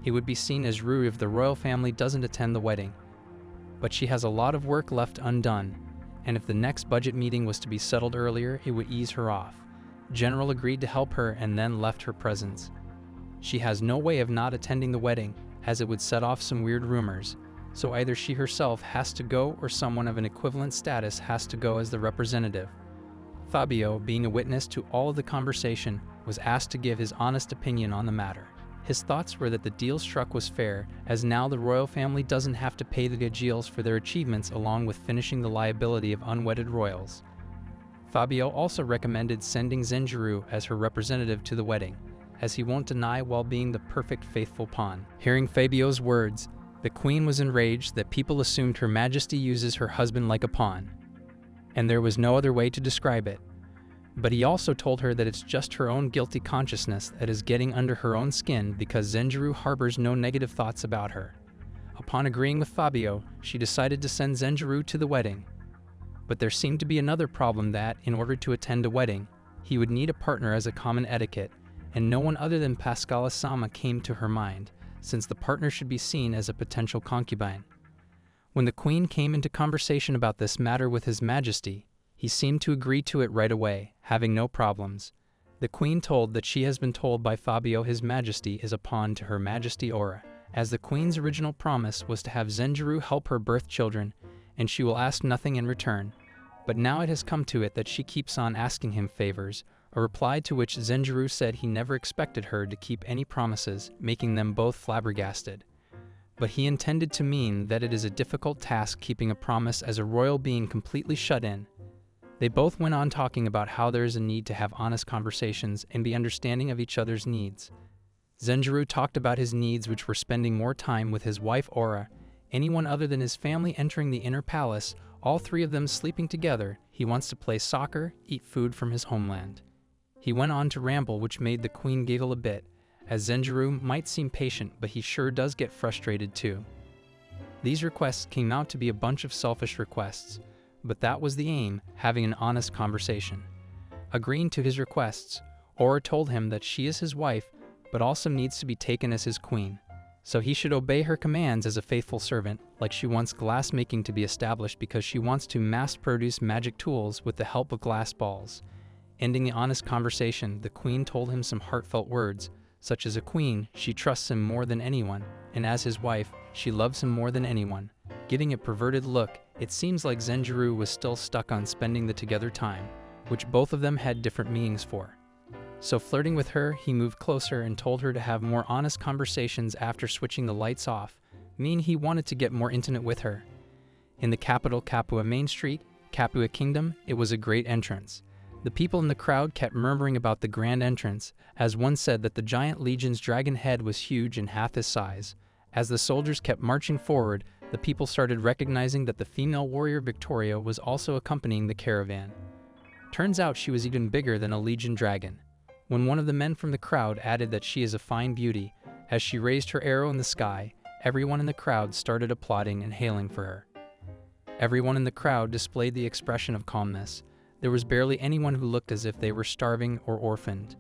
It would be seen as rude if the royal family doesn't attend the wedding. But she has a lot of work left undone, and if the next budget meeting was to be settled earlier, it would ease her off. General agreed to help her and then left her presence. She has no way of not attending the wedding, as it would set off some weird rumors, so either she herself has to go or someone of an equivalent status has to go as the representative. Fabio, being a witness to all of the conversation, was asked to give his honest opinion on the matter. His thoughts were that the deal struck was fair, as now the royal family doesn't have to pay the Gagiles for their achievements along with finishing the liability of unwedded royals. Fabio also recommended sending Zenjiro as her representative to the wedding, as he won't deny while being the perfect faithful pawn. Hearing Fabio's words, the Queen was enraged that people assumed Her Majesty uses her husband like a pawn, and there was no other way to describe it. But he also told her that it's just her own guilty consciousness that is getting under her own skin because Zenjiro harbors no negative thoughts about her. Upon agreeing with Fabio, she decided to send Zenjiro to the wedding. But there seemed to be another problem that, in order to attend a wedding, he would need a partner as a common etiquette, and no one other than Pascala-sama came to her mind, since the partner should be seen as a potential concubine. When the queen came into conversation about this matter with His Majesty, he seemed to agree to it right away, having no problems. The queen told that she has been told by Fabio His Majesty is a pawn to Her Majesty Aura, as the queen's original promise was to have Zenjiro help her birth children, and she will ask nothing in return. But now it has come to it that she keeps on asking him favors, a reply to which Zenjiro said he never expected her to keep any promises, making them both flabbergasted. But he intended to mean that it is a difficult task keeping a promise as a royal being completely shut in. They both went on talking about how there is a need to have honest conversations and be understanding of each other's needs. Zenjiro talked about his needs, which were spending more time with his wife Aura, anyone other than his family entering the inner palace, all three of them sleeping together. He wants to play soccer, eat food from his homeland. He went on to ramble, which made the queen giggle a bit, as Zenjiro might seem patient, but he sure does get frustrated too. These requests came out to be a bunch of selfish requests, but that was the aim, having an honest conversation. Agreeing to his requests, Aura told him that she is his wife, but also needs to be taken as his queen, so he should obey her commands as a faithful servant, like she wants glass making to be established because she wants to mass-produce magic tools with the help of glass balls. Ending the honest conversation, the queen told him some heartfelt words, such as a queen, she trusts him more than anyone, and as his wife, she loves him more than anyone. Giving a perverted look, it seems like Zenjiro was still stuck on spending the together time, which both of them had different meanings for. So flirting with her, he moved closer and told her to have more honest conversations after switching the lights off, meaning he wanted to get more intimate with her. In the capital Capua Main Street, Capua Kingdom, it was a great entrance. The people in the crowd kept murmuring about the grand entrance, as one said that the giant legion's dragon head was huge and half his size. As the soldiers kept marching forward, the people started recognizing that the female warrior Victoria was also accompanying the caravan. Turns out she was even bigger than a legion dragon. When one of the men from the crowd added that she is a fine beauty, as she raised her arrow in the sky, everyone in the crowd started applauding and hailing for her. Everyone in the crowd displayed the expression of calmness. There was barely anyone who looked as if they were starving or orphaned.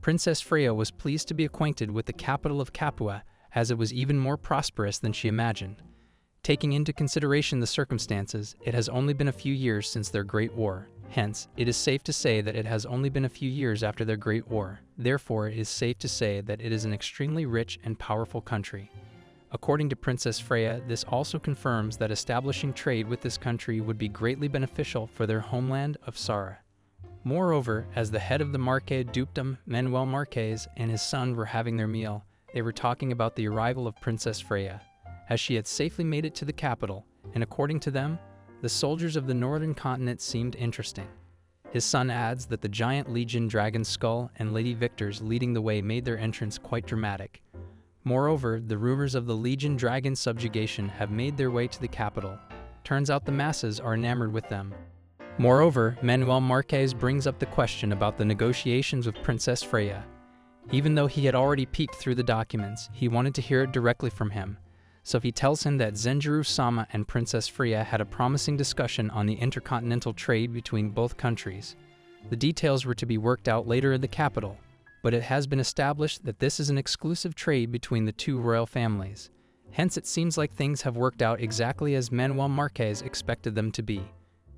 Princess Freya was pleased to be acquainted with the capital of Capua, as it was even more prosperous than she imagined. Taking into consideration the circumstances, it has only been a few years since their Great War. Hence, it is safe to say that it has only been a few years after their Great War. Therefore, it is safe to say that it is an extremely rich and powerful country. According to Princess Freya, this also confirms that establishing trade with this country would be greatly beneficial for their homeland of Sara. Moreover, as the head of the Marque Dukedom, Manuel Marques, and his son were having their meal, they were talking about the arrival of Princess Freya, as she had safely made it to the capital, and according to them, the soldiers of the northern continent seemed interesting. His son adds that the giant legion dragon's skull and Lady Victor's leading the way made their entrance quite dramatic. Moreover, the rumors of the Legion Dragon subjugation have made their way to the capital. Turns out the masses are enamored with them. Moreover, Manuel Marques brings up the question about the negotiations with Princess Freya. Even though he had already peeked through the documents, he wanted to hear it directly from him. So he tells him that Zenjiro-sama and Princess Freya had a promising discussion on the intercontinental trade between both countries. The details were to be worked out later in the capital, but it has been established that this is an exclusive trade between the two royal families. Hence it seems like things have worked out exactly as Manuel Marques expected them to be.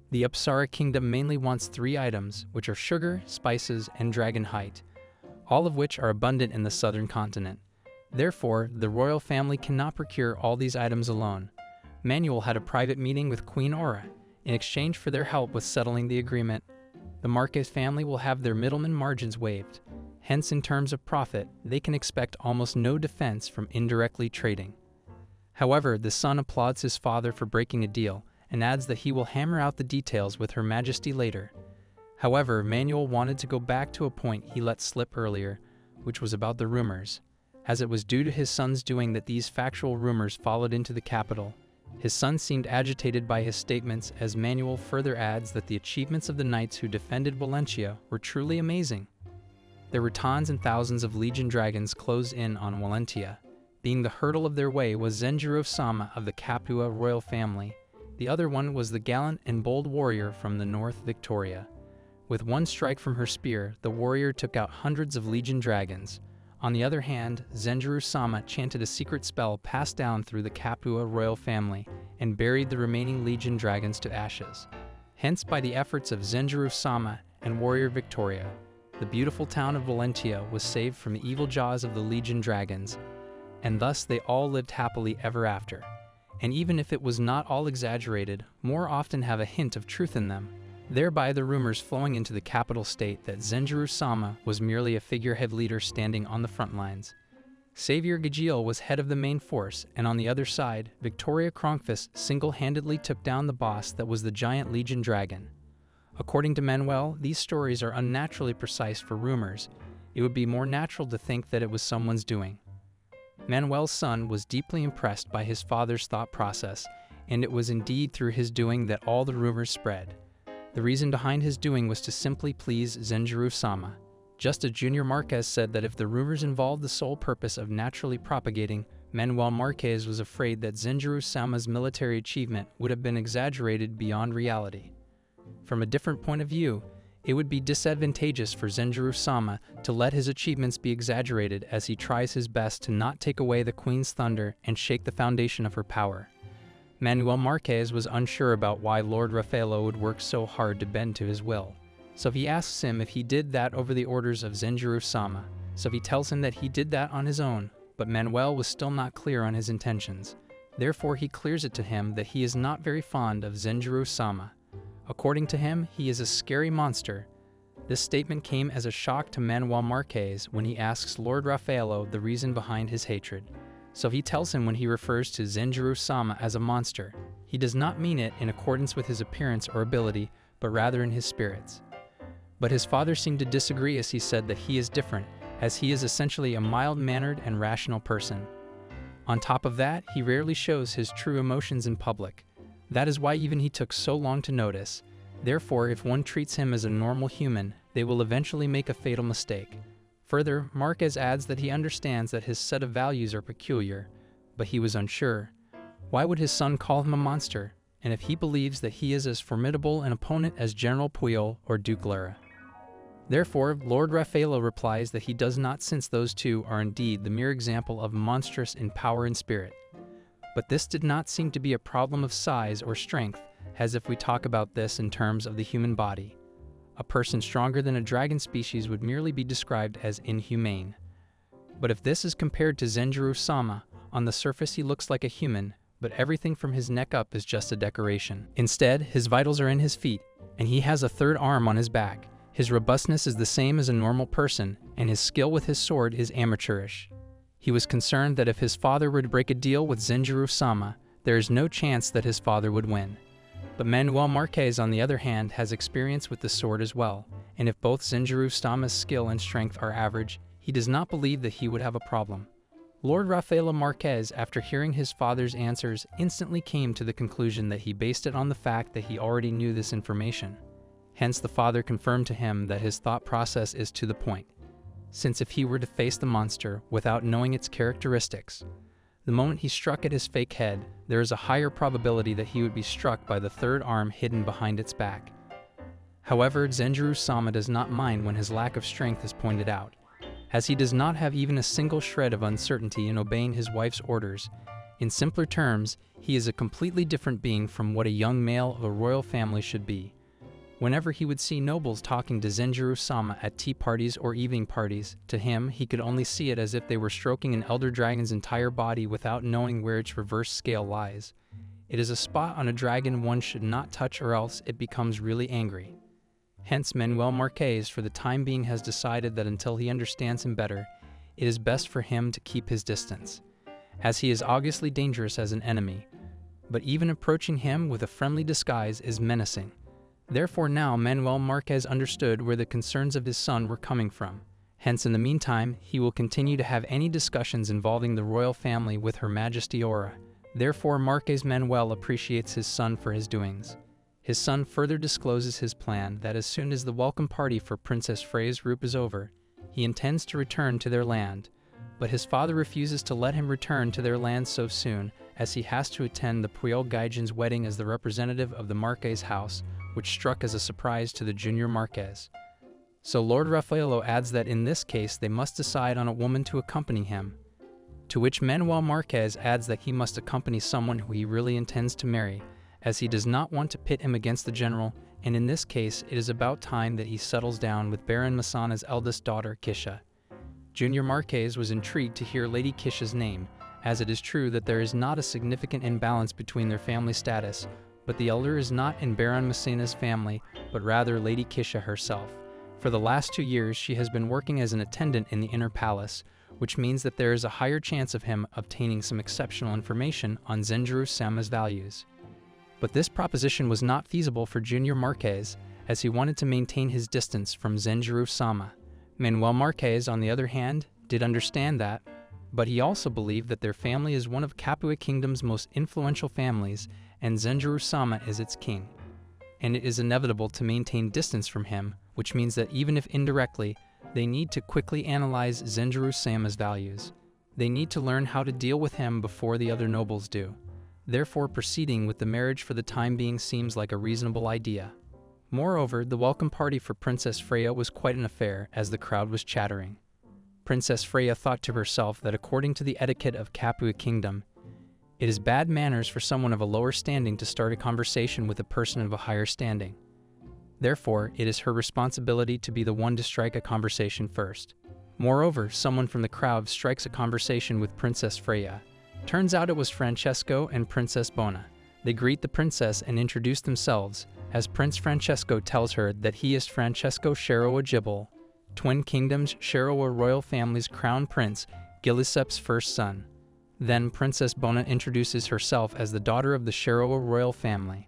The Apsara Kingdom mainly wants 3 items, which are sugar, spices, and dragon height, all of which are abundant in the southern continent. Therefore, the royal family cannot procure all these items alone. Manuel had a private meeting with Queen Aura, in exchange for their help with settling the agreement. The Marques family will have their middleman margins waived. Hence, in terms of profit, they can expect almost no defense from indirectly trading. However, the son applauds his father for breaking a deal and adds that he will hammer out the details with Her Majesty later. However, Manuel wanted to go back to a point he let slip earlier, which was about the rumors, as it was due to his son's doing that these factual rumors followed into the capital. His son seemed agitated by his statements, as Manuel further adds that the achievements of the knights who defended Valentia were truly amazing. There were tons and thousands of legion dragons closed in on Valentia. Being the hurdle of their way was Zenjiro-sama of the Capua royal family. The other one was the gallant and bold warrior from the north, Victoria. With one strike from her spear, the warrior took out hundreds of legion dragons. On the other hand, Zenjiro-sama chanted a secret spell passed down through the Capua royal family and buried the remaining legion dragons to ashes. Hence, by the efforts of Zenjiro-sama and warrior Victoria, the beautiful town of Valentia was saved from the evil jaws of the legion dragons, and thus they all lived happily ever after. And even if it was not all exaggerated, more often have a hint of truth in them. Thereby the rumors flowing into the capital state that Zenjiro-sama was merely a figurehead leader standing on the front lines. Savior Gajiel was head of the main force, and on the other side, Victoria Kronqvist single-handedly took down the boss that was the giant legion dragon. According to Manuel, these stories are unnaturally precise for rumors. It would be more natural to think that it was someone's doing. Manuel's son was deeply impressed by his father's thought process, and it was indeed through his doing that all the rumors spread. The reason behind his doing was to simply please Zenjiro-sama. Just as Junior Marquez said that if the rumors involved the sole purpose of naturally propagating, Manuel Marquez was afraid that Zenjiro-sama's military achievement would have been exaggerated beyond reality. From a different point of view, it would be disadvantageous for Zenjiro-sama to let his achievements be exaggerated as he tries his best to not take away the Queen's thunder and shake the foundation of her power. Manuel Marquez was unsure about why Lord Raffaello would work so hard to bend to his will. So he asks him if he did that over the orders of Zenjiro-sama. So he tells him that he did that on his own, but Manuel was still not clear on his intentions. Therefore he clears it to him that he is not very fond of Zenjiro-sama. According to him, he is a scary monster. This statement came as a shock to Manuel Marquez when he asks Lord Raffaello the reason behind his hatred. So he tells him when he refers to Zenjiro-sama as a monster, he does not mean it in accordance with his appearance or ability, but rather in his spirits. But his father seemed to disagree as he said that he is different, as he is essentially a mild-mannered and rational person. On top of that, he rarely shows his true emotions in public. That is why even he took so long to notice. Therefore, if one treats him as a normal human, they will eventually make a fatal mistake. Further, Marquez adds that he understands that his set of values are peculiar, but he was unsure. Why would his son call him a monster, and if he believes that he is as formidable an opponent as General Puyol or Duke Lara? Therefore, Lord Raffaello replies that he does not, since those two are indeed the mere example of monstrous in power and spirit. But this did not seem to be a problem of size or strength, as if we talk about this in terms of the human body. A person stronger than a dragon species would merely be described as inhumane. But if this is compared to Zenjiro-sama, on the surface he looks like a human, but everything from his neck up is just a decoration. Instead, his vitals are in his feet, and he has a third arm on his back. His robustness is the same as a normal person, and his skill with his sword is amateurish. He was concerned that if his father were to break a deal with Zenjiro-sama, there is no chance that his father would win. But Manuel Marquez, on the other hand, has experience with the sword as well, and if both Zenjiro-sama's skill and strength are average, he does not believe that he would have a problem. Lord Raffaello Marquez, after hearing his father's answers, instantly came to the conclusion that he based it on the fact that he already knew this information. Hence the father confirmed to him that his thought process is to the point, since if he were to face the monster without knowing its characteristics, the moment he struck at his fake head, there is a higher probability that he would be struck by the third arm hidden behind its back. However, Zenjiro-sama does not mind when his lack of strength is pointed out, as he does not have even a single shred of uncertainty in obeying his wife's orders. In simpler terms, he is a completely different being from what a young male of a royal family should be. Whenever he would see nobles talking to Zenjiro-sama at tea parties or evening parties, to him he could only see it as if they were stroking an elder dragon's entire body without knowing where its reverse scale lies. It is a spot on a dragon one should not touch or else it becomes really angry. Hence Manuel Marquez for the time being has decided that until he understands him better, it is best for him to keep his distance, as he is obviously dangerous as an enemy. But even approaching him with a friendly disguise is menacing. Therefore now Manuel Marquez understood where the concerns of his son were coming from. Hence in the meantime, he will continue to have any discussions involving the royal family with Her Majesty Aura, Therefore, Marques Manuel appreciates his son for his doings. His son further discloses his plan that as soon as the welcome party for Princess Freya's group is over, he intends to return to their land, but his father refuses to let him return to their land so soon, as he has to attend the Puel Gaijin's wedding as the representative of the Marques house, which struck as a surprise to the junior Marques. So Lord Raffaello adds that in this case they must decide on a woman to accompany him, to which Manuel Marques adds that he must accompany someone who he really intends to marry, as he does not want to pit him against the general, and in this case it is about time that he settles down with Baron Masana's eldest daughter, Kisha. Junior Marques was intrigued to hear Lady Kisha's name, as it is true that there is not a significant imbalance between their family status, but the elder is not in Baron Masana's family, but rather Lady Kisha herself. For the last 2 years she has been working as an attendant in the inner palace, which means that there is a higher chance of him obtaining some exceptional information on Zenjiro-sama's values. But this proposition was not feasible for Junior Marques, as he wanted to maintain his distance from Zenjiro-sama. Manuel Marques, on the other hand, did understand that, but he also believed that their family is one of Capua Kingdom's most influential families, and Zenjiro-sama is its king. And it is inevitable to maintain distance from him, which means that even if indirectly, they need to quickly analyze Zenjiro-sama's values. They need to learn how to deal with him before the other nobles do. Therefore, proceeding with the marriage for the time being seems like a reasonable idea. Moreover, the welcome party for Princess Freya was quite an affair, as the crowd was chattering. Princess Freya thought to herself that according to the etiquette of Capua Kingdom, it is bad manners for someone of a lower standing to start a conversation with a person of a higher standing. Therefore, it is her responsibility to be the one to strike a conversation first. Moreover, someone from the crowd strikes a conversation with Princess Freya. Turns out it was Francesco and Princess Bona. They greet the princess and introduce themselves, as Prince Francesco tells her that he is Francesco Sharawa Jibble, Twin Kingdoms Sharawa royal family's crown prince, Giuseppe's first son. Then Princess Bona introduces herself as the daughter of the Sharawa royal family.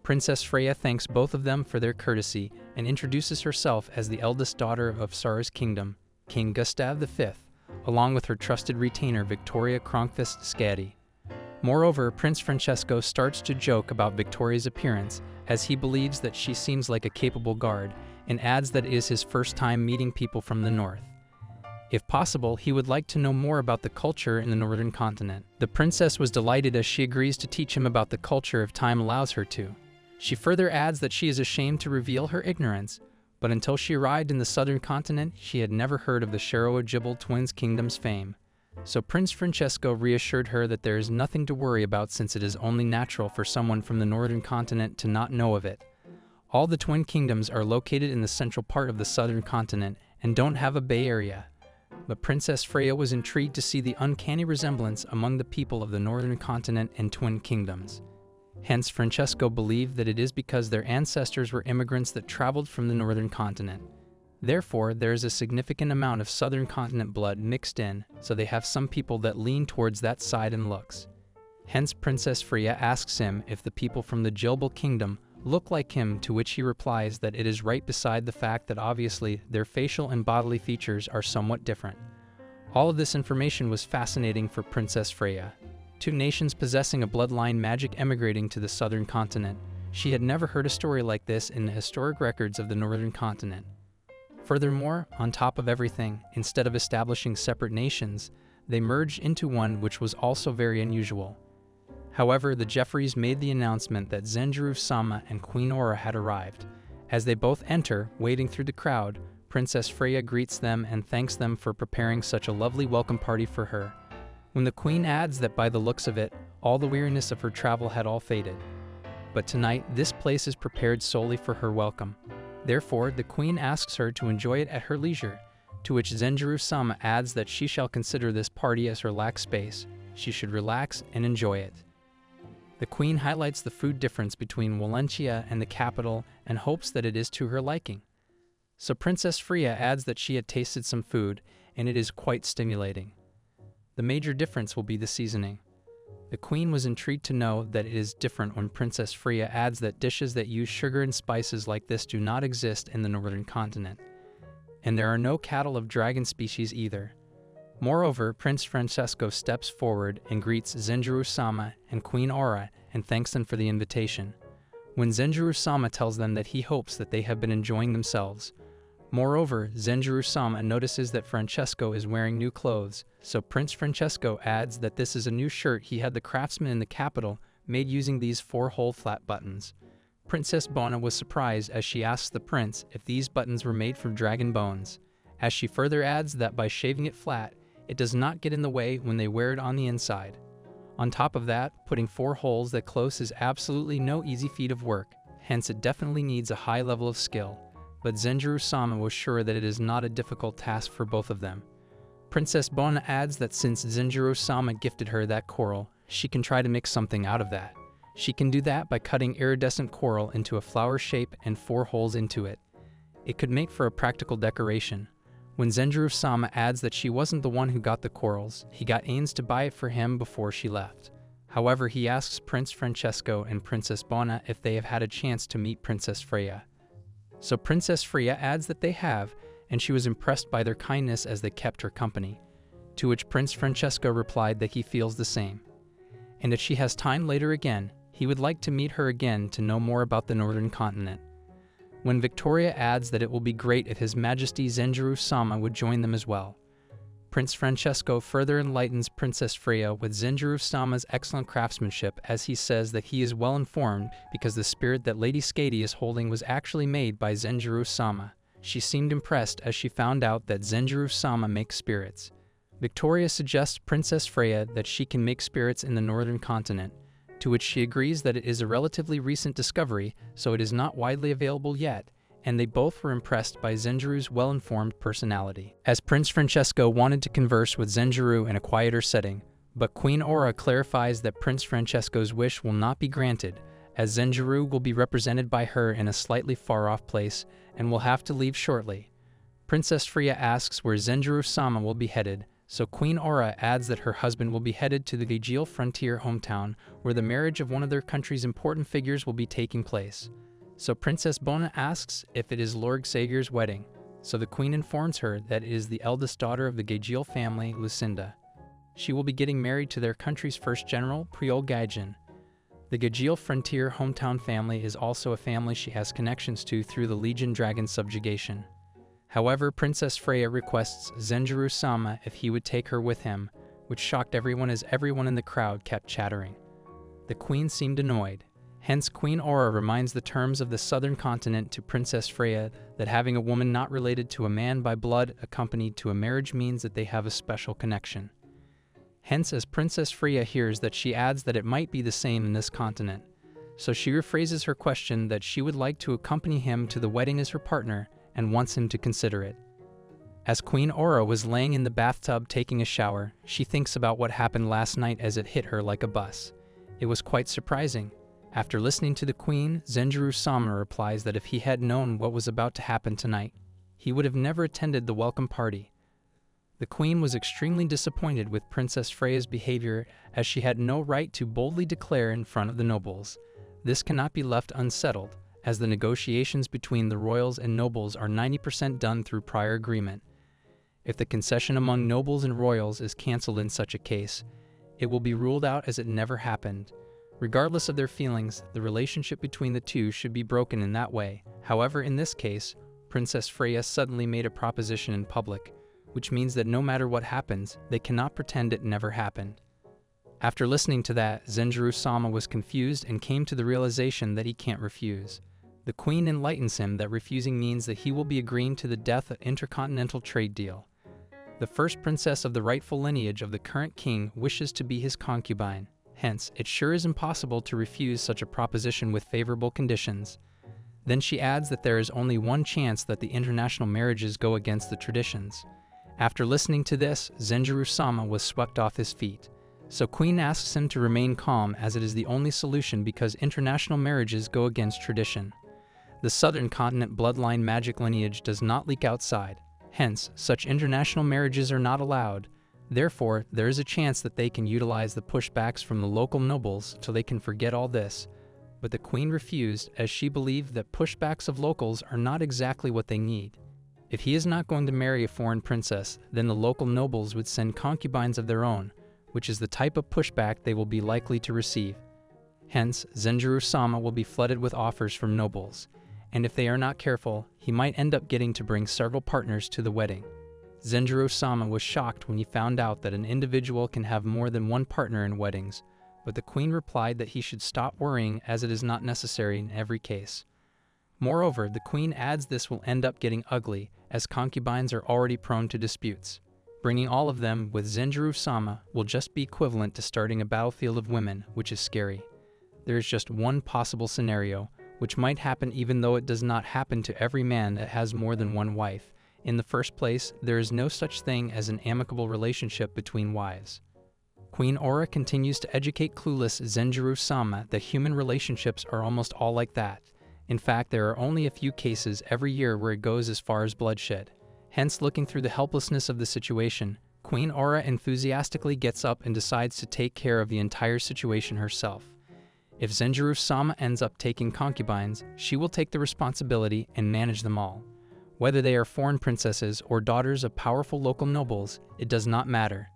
Princess Freya thanks both of them for their courtesy and introduces herself as the eldest daughter of Sara's kingdom, King Gustav V, along with her trusted retainer Victoria Kronqvist Skadi. Moreover, Prince Francesco starts to joke about Victoria's appearance, as he believes that she seems like a capable guard, and adds that it is his first time meeting people from the north. If possible, he would like to know more about the culture in the northern continent. The princess was delighted as she agrees to teach him about the culture if time allows her to. She further adds that she is ashamed to reveal her ignorance, but until she arrived in the southern continent, she had never heard of the Sharawa Jibble twins' kingdom's fame. So Prince Francesco reassured her that there is nothing to worry about, since it is only natural for someone from the northern continent to not know of it. All the twin kingdoms are located in the central part of the southern continent and don't have a bay area. But Princess Freya was intrigued to see the uncanny resemblance among the people of the northern continent and twin kingdoms. Hence, Francesco believed that it is because their ancestors were immigrants that traveled from the northern continent. Therefore, there is a significant amount of southern continent blood mixed in, so they have some people that lean towards that side in looks. Hence, Princess Freya asks him if the people from the Jilbal kingdom look like him, to which he replies that it is right beside the fact that obviously their facial and bodily features are somewhat different. All of this information was fascinating for Princess Freya. Two nations possessing a bloodline magic emigrating to the southern continent. She had never heard a story like this in the historic records of the northern continent. Furthermore, on top of everything, instead of establishing separate nations, they merged into one, which was also very unusual. However, the Jeffreys made the announcement that Zenjiro-sama and Queen Aura had arrived. As they both enter, wading through the crowd, Princess Freya greets them and thanks them for preparing such a lovely welcome party for her. When the queen adds that by the looks of it, all the weariness of her travel had all faded. But tonight, this place is prepared solely for her welcome. Therefore, the queen asks her to enjoy it at her leisure, to which Zenjiro-sama adds that she shall consider this party as her lax space. She should relax and enjoy it. The queen highlights the food difference between Wallachia and the capital and hopes that it is to her liking. So Princess Freya adds that she had tasted some food, and it is quite stimulating. The major difference will be the seasoning. The queen was intrigued to know that it is different when Princess Freya adds that dishes that use sugar and spices like this do not exist in the northern continent. And there are no cattle of dragon species either. Moreover, Prince Francesco steps forward and greets Zenjiro-sama and Queen Aura and thanks them for the invitation. When Zenjiro-sama tells them that he hopes that they have been enjoying themselves. Moreover, Zenjiro-sama notices that Francesco is wearing new clothes, so Prince Francesco adds that this is a new shirt he had the craftsman in the capital made using these 4-hole flat buttons. Princess Bona was surprised as she asks the prince if these buttons were made from dragon bones, as she further adds that by shaving it flat, it does not get in the way when they wear it on the inside. On top of that, putting 4 holes that close is absolutely no easy feat of work, hence it definitely needs a high level of skill, but Zenjiro-sama was sure that it is not a difficult task for both of them. Princess Bona adds that since Zenjiro-sama gifted her that coral, she can try to make something out of that. She can do that by cutting iridescent coral into a flower shape and 4 holes into it. It could make for a practical decoration. When Zenjiro-sama adds that she wasn't the one who got the corals, he got Ains to buy it for him before she left. However, he asks Prince Francesco and Princess Bona if they have had a chance to meet Princess Freya. So Princess Freya adds that they have, and she was impressed by their kindness as they kept her company, to which Prince Francesco replied that he feels the same, and if she has time later again, he would like to meet her again to know more about the northern continent. When Victoria adds that it will be great if His Majesty Zenjiro-sama would join them as well. Prince Francesco further enlightens Princess Freya with Zenjiro-sama's excellent craftsmanship as he says that he is well informed because the spirit that Lady Skady is holding was actually made by Zenjiro-sama. She seemed impressed as she found out that Zenjiro-sama makes spirits. Victoria suggests Princess Freya that she can make spirits in the northern continent, to which she agrees that it is a relatively recent discovery, so it is not widely available yet, and they both were impressed by Zenjiro's well-informed personality. As Prince Francesco wanted to converse with Zenjiro in a quieter setting, but Queen Aura clarifies that Prince Francesco's wish will not be granted, as Zenjiro will be represented by her in a slightly far-off place and will have to leave shortly. Princess Freya asks where Zenjiro-sama will be headed, so Queen Aura adds that her husband will be headed to the Gagil frontier hometown, where the marriage of one of their country's important figures will be taking place. So Princess Bona asks if it is Lord Xagir's wedding, so the queen informs her that it is the eldest daughter of the Gagil family, Lucinda. She will be getting married to their country's first general, Priol Gaijin. The Gagil frontier hometown family is also a family she has connections to through the Legion Dragon subjugation. However, Princess Freya requests Zenjiro-sama if he would take her with him, which shocked everyone as everyone in the crowd kept chattering. The queen seemed annoyed. Hence, Queen Aura reminds the terms of the southern continent to Princess Freya that having a woman not related to a man by blood accompanied to a marriage means that they have a special connection. Hence, as Princess Freya hears that, she adds that it might be the same in this continent. So she rephrases her question that she would like to accompany him to the wedding as her partner, and wants him to consider it. As Queen Aura was laying in the bathtub taking a shower, she thinks about what happened last night as it hit her like a bus. It was quite surprising. After listening to the queen, Zenjiro-sama replies that if he had known what was about to happen tonight, he would have never attended the welcome party. The queen was extremely disappointed with Princess Freya's behavior as she had no right to boldly declare in front of the nobles. This cannot be left unsettled, as the negotiations between the royals and nobles are 90% done through prior agreement. If the concession among nobles and royals is cancelled in such a case, it will be ruled out as it never happened. Regardless of their feelings, the relationship between the two should be broken in that way. However, in this case, Princess Freya suddenly made a proposition in public, which means that no matter what happens, they cannot pretend it never happened. After listening to that, Zenjiro-sama was confused and came to the realization that he can't refuse. The queen enlightens him that refusing means that he will be agreeing to the death of intercontinental trade deal. The first princess of the rightful lineage of the current king wishes to be his concubine. Hence, it sure is impossible to refuse such a proposition with favorable conditions. Then she adds that there is only one chance that the international marriages go against the traditions. After listening to this, Zenjiro-sama was swept off his feet. So Queen asks him to remain calm as it is the only solution because international marriages go against tradition. The southern continent bloodline magic lineage does not leak outside. Hence, such international marriages are not allowed. Therefore, there is a chance that they can utilize the pushbacks from the local nobles till they can forget all this. But the queen refused as she believed that pushbacks of locals are not exactly what they need. If he is not going to marry a foreign princess, then the local nobles would send concubines of their own, which is the type of pushback they will be likely to receive. Hence, Zenjiro-sama will be flooded with offers from nobles, and if they are not careful, he might end up getting to bring several partners to the wedding. Zenjiro-sama was shocked when he found out that an individual can have more than one partner in weddings, but the queen replied that he should stop worrying as it is not necessary in every case. Moreover, the queen adds this will end up getting ugly, as concubines are already prone to disputes. Bringing all of them with Zenjiro-sama will just be equivalent to starting a battlefield of women, which is scary. There is just one possible scenario, which might happen even though it does not happen to every man that has more than one wife. In the first place, there is no such thing as an amicable relationship between wives. Queen Aura continues to educate clueless Zenjiro-sama that human relationships are almost all like that. In fact, there are only a few cases every year where it goes as far as bloodshed. Hence, looking through the helplessness of the situation, Queen Aura enthusiastically gets up and decides to take care of the entire situation herself. If Zenjiro-sama ends up taking concubines, she will take the responsibility and manage them all. Whether they are foreign princesses or daughters of powerful local nobles, it does not matter.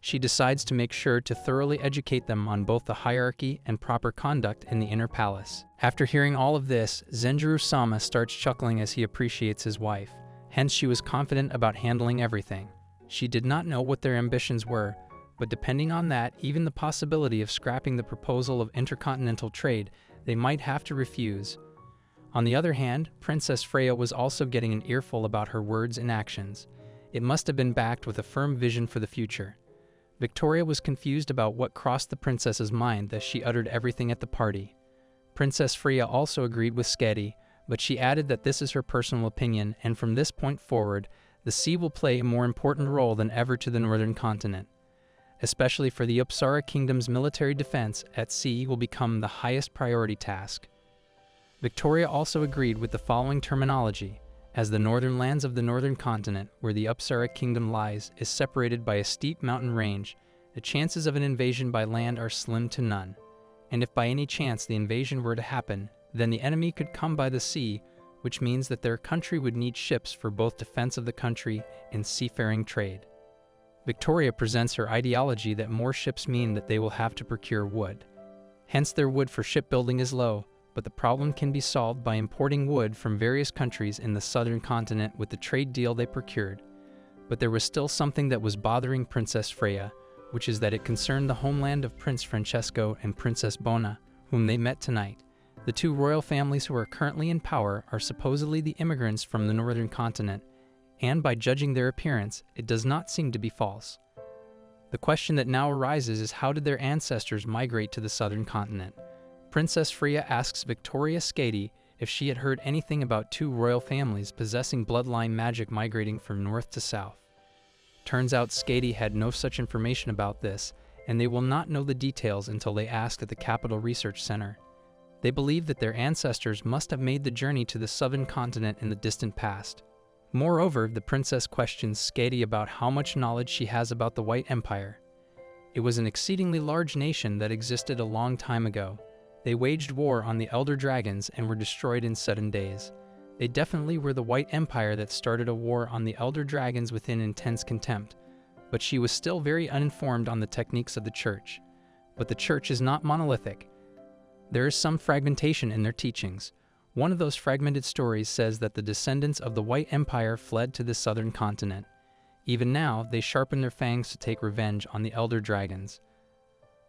She decides to make sure to thoroughly educate them on both the hierarchy and proper conduct in the inner palace. After hearing all of this, Zenjiro-sama starts chuckling as he appreciates his wife. Hence, she was confident about handling everything. She did not know what their ambitions were, but depending on that, even the possibility of scrapping the proposal of intercontinental trade, they might have to refuse. On the other hand, Princess Freya was also getting an earful about her words and actions. It must have been backed with a firm vision for the future. Victoria was confused about what crossed the princess's mind as she uttered everything at the party. Princess Freya also agreed with Skadi, but she added that this is her personal opinion, and from this point forward, the sea will play a more important role than ever to the northern continent. Especially for the Apsara Kingdom's military defense at sea will become the highest priority task. Victoria also agreed with the following terminology, as the northern lands of the northern continent, where the Apsara Kingdom lies, is separated by a steep mountain range. The chances of an invasion by land are slim to none. And if by any chance the invasion were to happen, then the enemy could come by the sea, which means that their country would need ships for both defense of the country and seafaring trade. Victoria presents her ideology that more ships mean that they will have to procure wood. Hence their wood for shipbuilding is low, but the problem can be solved by importing wood from various countries in the southern continent with the trade deal they procured. But there was still something that was bothering Princess Freya, which is that it concerned the homeland of Prince Francesco and Princess Bona, whom they met tonight. The two royal families who are currently in power are supposedly the immigrants from the northern continent, and by judging their appearance, it does not seem to be false. The question that now arises is how did their ancestors migrate to the southern continent? Princess Freya asks Victoria Skadi if she had heard anything about two royal families possessing bloodline magic migrating from north to south. Turns out Skadi had no such information about this, and they will not know the details until they ask at the Capital Research Center. They believe that their ancestors must have made the journey to the southern continent in the distant past. Moreover, the princess questions Skadi about how much knowledge she has about the White Empire. It was an exceedingly large nation that existed a long time ago. They waged war on the Elder Dragons and were destroyed in 7 days. They definitely were the White Empire that started a war on the Elder Dragons with intense contempt, but she was still very uninformed on the techniques of the Church. But the Church is not monolithic. There is some fragmentation in their teachings. One of those fragmented stories says that the descendants of the White Empire fled to the southern continent. Even now, they sharpen their fangs to take revenge on the Elder Dragons.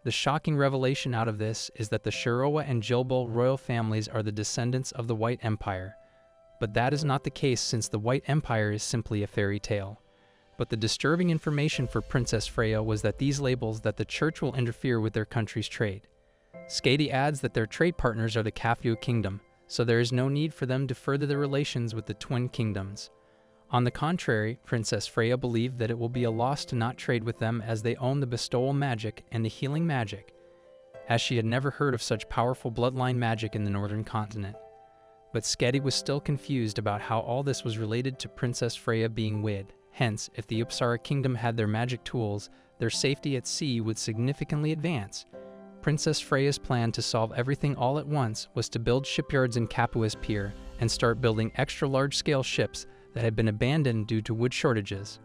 The shocking revelation out of this is that the Shirowa and Jilbul royal families are the descendants of the White Empire. But that is not the case since the White Empire is simply a fairy tale. But the disturbing information for Princess Freya was that these labels that the Church will interfere with their country's trade. Skadi adds that their trade partners are the Kafue Kingdom, so there is no need for them to further their relations with the twin kingdoms. On the contrary, Princess Freya believed that it will be a loss to not trade with them as they own the bestowal magic and the healing magic, as she had never heard of such powerful bloodline magic in the northern continent. But Skadi was still confused about how all this was related to Princess Freya being wed. Hence, if the Apsara Kingdom had their magic tools, their safety at sea would significantly advance. Princess Freya's plan to solve everything all at once was to build shipyards in Capua's Pier and start building extra large-scale ships that had been abandoned due to wood shortages.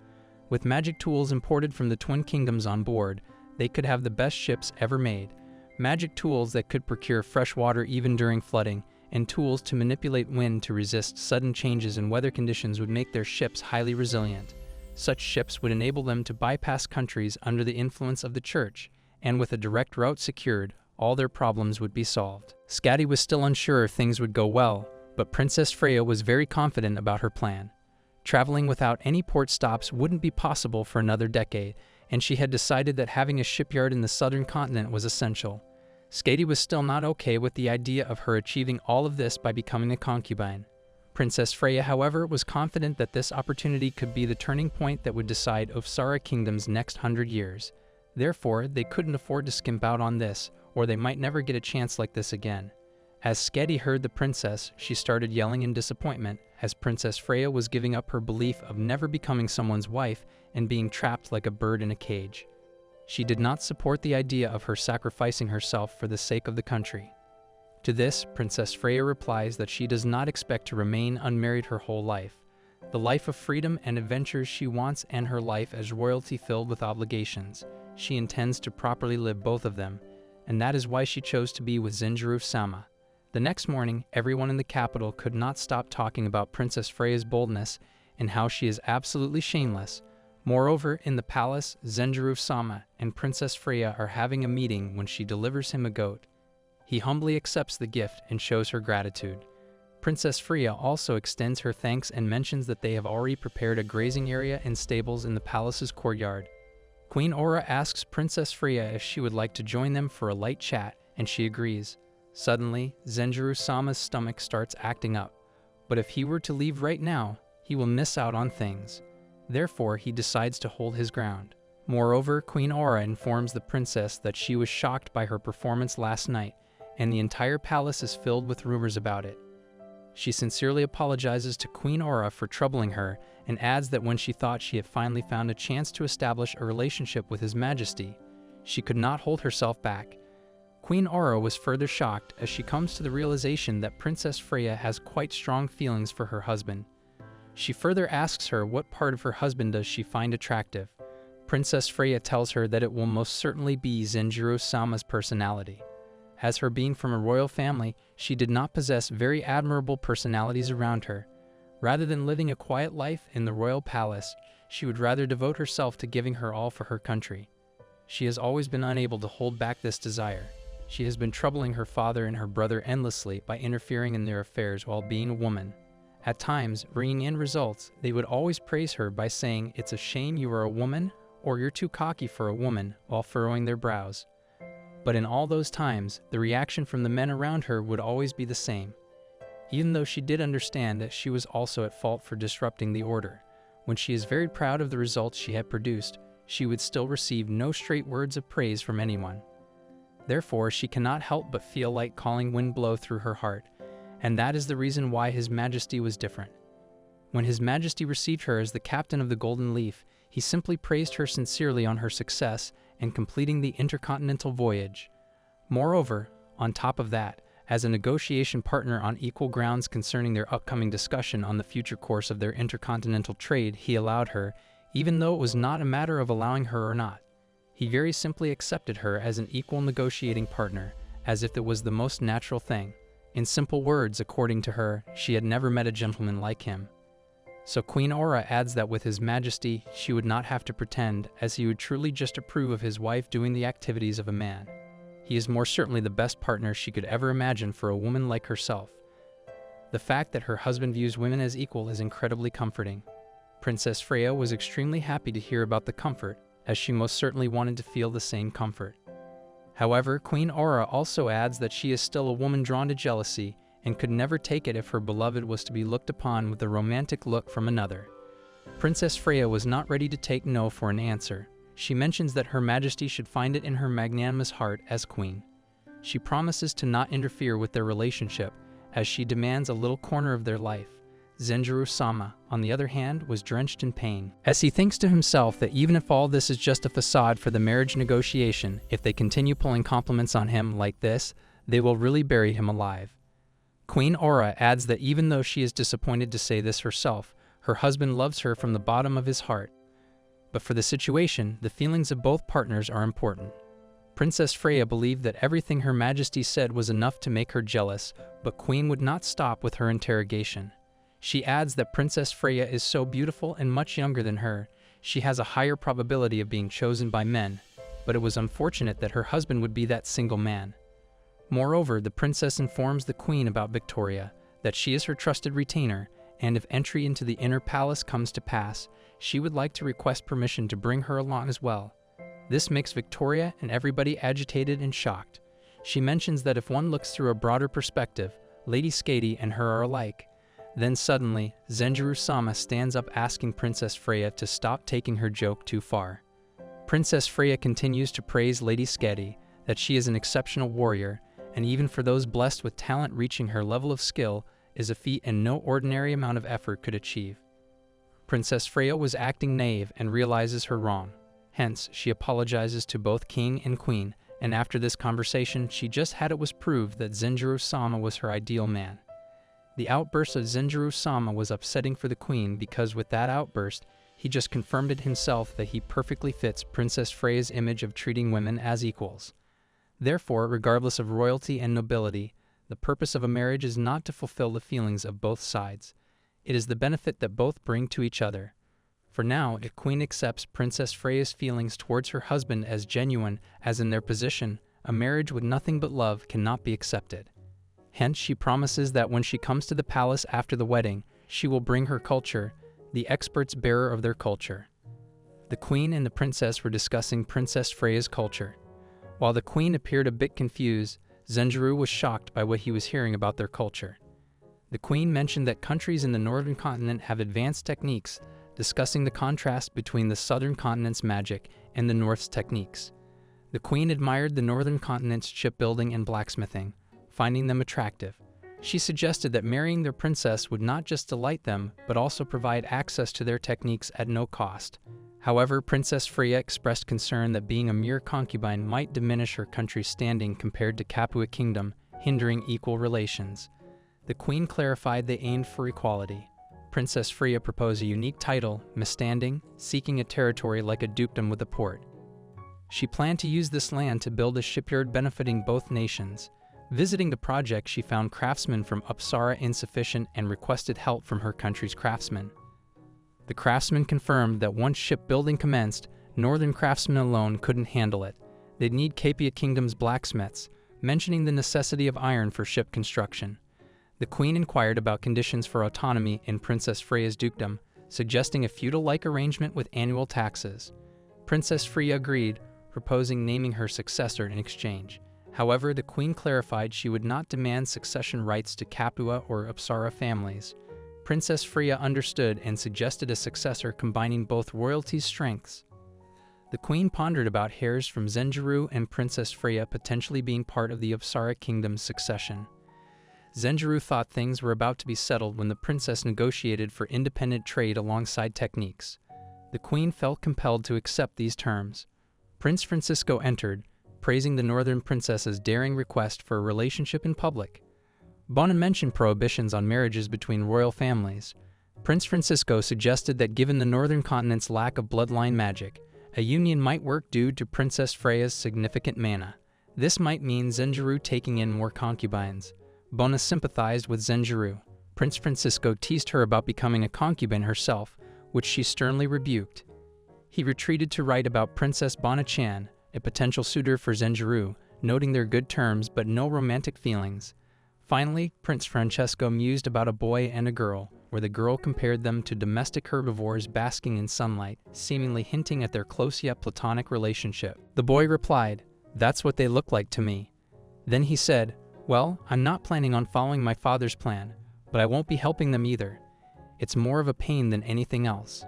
With magic tools imported from the Twin Kingdoms on board, they could have the best ships ever made. Magic tools that could procure fresh water even during flooding, and tools to manipulate wind to resist sudden changes in weather conditions would make their ships highly resilient. Such ships would enable them to bypass countries under the influence of the church, and with a direct route secured, all their problems would be solved. Skadi was still unsure if things would go well, but Princess Freya was very confident about her plan. Traveling without any port stops wouldn't be possible for another decade, and she had decided that having a shipyard in the southern continent was essential. Skadi was still not okay with the idea of her achieving all of this by becoming a concubine. Princess Freya, however, was confident that this opportunity could be the turning point that would decide Uppsala Kingdom's next 100 years. Therefore, they couldn't afford to skimp out on this, or they might never get a chance like this again. As Skadi heard the princess, she started yelling in disappointment, as Princess Freya was giving up her belief of never becoming someone's wife and being trapped like a bird in a cage. She did not support the idea of her sacrificing herself for the sake of the country. To this, Princess Freya replies that she does not expect to remain unmarried her whole life. The life of freedom and adventures she wants, and her life as royalty filled with obligations. She intends to properly live both of them, and that is why she chose to be with Zenjiro-sama. The next morning, everyone in the capital could not stop talking about Princess Freya's boldness and how she is absolutely shameless. Moreover, in the palace, Zenjiro-sama and Princess Freya are having a meeting when she delivers him a goat. He humbly accepts the gift and shows her gratitude. Princess Freya also extends her thanks and mentions that they have already prepared a grazing area and stables in the palace's courtyard. Queen Aura asks Princess Freya if she would like to join them for a light chat, and she agrees. Suddenly, Zenjiro-sama's stomach starts acting up, but if he were to leave right now, he will miss out on things. Therefore, he decides to hold his ground. Moreover, Queen Aura informs the princess that she was shocked by her performance last night, and the entire palace is filled with rumors about it. She sincerely apologizes to Queen Aura for troubling her, and adds that when she thought she had finally found a chance to establish a relationship with His Majesty, she could not hold herself back. Queen Aura was further shocked as she comes to the realization that Princess Freya has quite strong feelings for her husband. She further asks her what part of her husband does she find attractive. Princess Freya tells her that it will most certainly be Zenjiro-sama's personality. As her being from a royal family, she did not possess very admirable personalities around her. Rather than living a quiet life in the royal palace, she would rather devote herself to giving her all for her country. She has always been unable to hold back this desire. She has been troubling her father and her brother endlessly by interfering in their affairs while being a woman. At times, bringing in results, they would always praise her by saying, "It's a shame you are a woman," or "You're too cocky for a woman," while furrowing their brows. But in all those times, the reaction from the men around her would always be the same. Even though she did understand that she was also at fault for disrupting the order, when she is very proud of the results she had produced, she would still receive no straight words of praise from anyone. Therefore, she cannot help but feel like calling wind blow through her heart, and that is the reason why His Majesty was different. When His Majesty received her as the captain of the Golden Leaf, he simply praised her sincerely on her success in completing the intercontinental voyage. Moreover, on top of that, as a negotiation partner on equal grounds concerning their upcoming discussion on the future course of their intercontinental trade, he allowed her, even though it was not a matter of allowing her or not. He very simply accepted her as an equal negotiating partner, as if it was the most natural thing. In simple words, according to her, she had never met a gentleman like him. So Queen Aura adds that with His Majesty, she would not have to pretend, as he would truly just approve of his wife doing the activities of a man. He is more certainly the best partner she could ever imagine for a woman like herself. The fact that her husband views women as equal is incredibly comforting. Princess Freya was extremely happy to hear about the comfort, as she most certainly wanted to feel the same comfort. However, Queen Aura also adds that she is still a woman drawn to jealousy, and could never take it if her beloved was to be looked upon with a romantic look from another. Princess Freya was not ready to take no for an answer. She mentions that Her Majesty should find it in her magnanimous heart as queen. She promises to not interfere with their relationship, as she demands a little corner of their life. Zenjiro-sama, on the other hand, was drenched in pain, as he thinks to himself that even if all this is just a facade for the marriage negotiation, if they continue pulling compliments on him like this, they will really bury him alive. Queen Aura adds that even though she is disappointed to say this herself, Her husband loves her from the bottom of his heart. But for the situation, the feelings of both partners are important. Princess Freya believed that everything Her Majesty said was enough to make her jealous, but Queen would not stop with her interrogation. She adds that Princess Freya is so beautiful and much younger than her, she has a higher probability of being chosen by men, but it was unfortunate that her husband would be that single man. Moreover, the princess informs the Queen about Victoria, that she is her trusted retainer, and if entry into the inner palace comes to pass, she would like to request permission to bring her along as well. This makes Victoria and everybody agitated and shocked. She mentions that if one looks through a broader perspective, Lady Skadi and her are alike. Then suddenly, Zenjiro-sama stands up asking Princess Freya to stop taking her joke too far. Princess Freya continues to praise Lady Skadi, that she is an exceptional warrior, and even for those blessed with talent, reaching her level of skill is a feat and no ordinary amount of effort could achieve. Princess Freya was acting naive and realizes her wrong. Hence, she apologizes to both king and queen, and after this conversation, she just had it was proved that Zenjiro-sama was her ideal man. The outburst of Zenjiro-sama was upsetting for the queen because with that outburst, he just confirmed it himself that he perfectly fits Princess Freya's image of treating women as equals. Therefore, regardless of royalty and nobility, the purpose of a marriage is not to fulfill the feelings of both sides. It is the benefit that both bring to each other. For now, if Queen accepts Princess Freya's feelings towards her husband as genuine as in their position, a marriage with nothing but love cannot be accepted. Hence, she promises that when she comes to the palace after the wedding, she will bring her culture, the experts bearer of their culture. The Queen and the Princess were discussing Princess Freya's culture. While the Queen appeared a bit confused, Zenjiro was shocked by what he was hearing about their culture. The Queen mentioned that countries in the northern continent have advanced techniques, discussing the contrast between the southern continent's magic and the north's techniques. The Queen admired the northern continent's shipbuilding and blacksmithing, finding them attractive. She suggested that marrying their princess would not just delight them, but also provide access to their techniques at no cost. However, Princess Freya expressed concern that being a mere concubine might diminish her country's standing compared to Capua Kingdom, hindering equal relations. The Queen clarified they aimed for equality. Princess Freya proposed a unique title, Mistanding, seeking a territory like a dukedom with a port. She planned to use this land to build a shipyard benefiting both nations. Visiting the project, she found craftsmen from Apsara insufficient and requested help from her country's craftsmen. The craftsmen confirmed that once shipbuilding commenced, northern craftsmen alone couldn't handle it. They'd need Capua Kingdom's blacksmiths, mentioning the necessity of iron for ship construction. The Queen inquired about conditions for autonomy in Princess Freya's dukedom, suggesting a feudal-like arrangement with annual taxes. Princess Freya agreed, proposing naming her successor in exchange. However, the Queen clarified she would not demand succession rights to Capua or Apsara families. Princess Freya understood and suggested a successor combining both royalties' strengths. The Queen pondered about heirs from Zenjiro and Princess Freya potentially being part of the Apsara Kingdom's succession. Zenjiro thought things were about to be settled when the princess negotiated for independent trade alongside techniques. The Queen felt compelled to accept these terms. Prince Francisco entered, praising the northern princess's daring request for a relationship in public. Bona mentioned prohibitions on marriages between royal families. Prince Francisco suggested that given the northern continent's lack of bloodline magic, a union might work due to Princess Freya's significant mana. This might mean Zenjiro taking in more concubines. Bona sympathized with Zenjiro. Prince Francisco teased her about becoming a concubine herself, which she sternly rebuked. He retreated to write about Princess Bona-chan, a potential suitor for Zenjiro, noting their good terms but no romantic feelings. Finally, Prince Francesco mused about a boy and a girl, where the girl compared them to domestic herbivores basking in sunlight, seemingly hinting at their close yet platonic relationship. The boy replied, "That's what they look like to me." Then he said, "Well, I'm not planning on following my father's plan, but I won't be helping them either. It's more of a pain than anything else."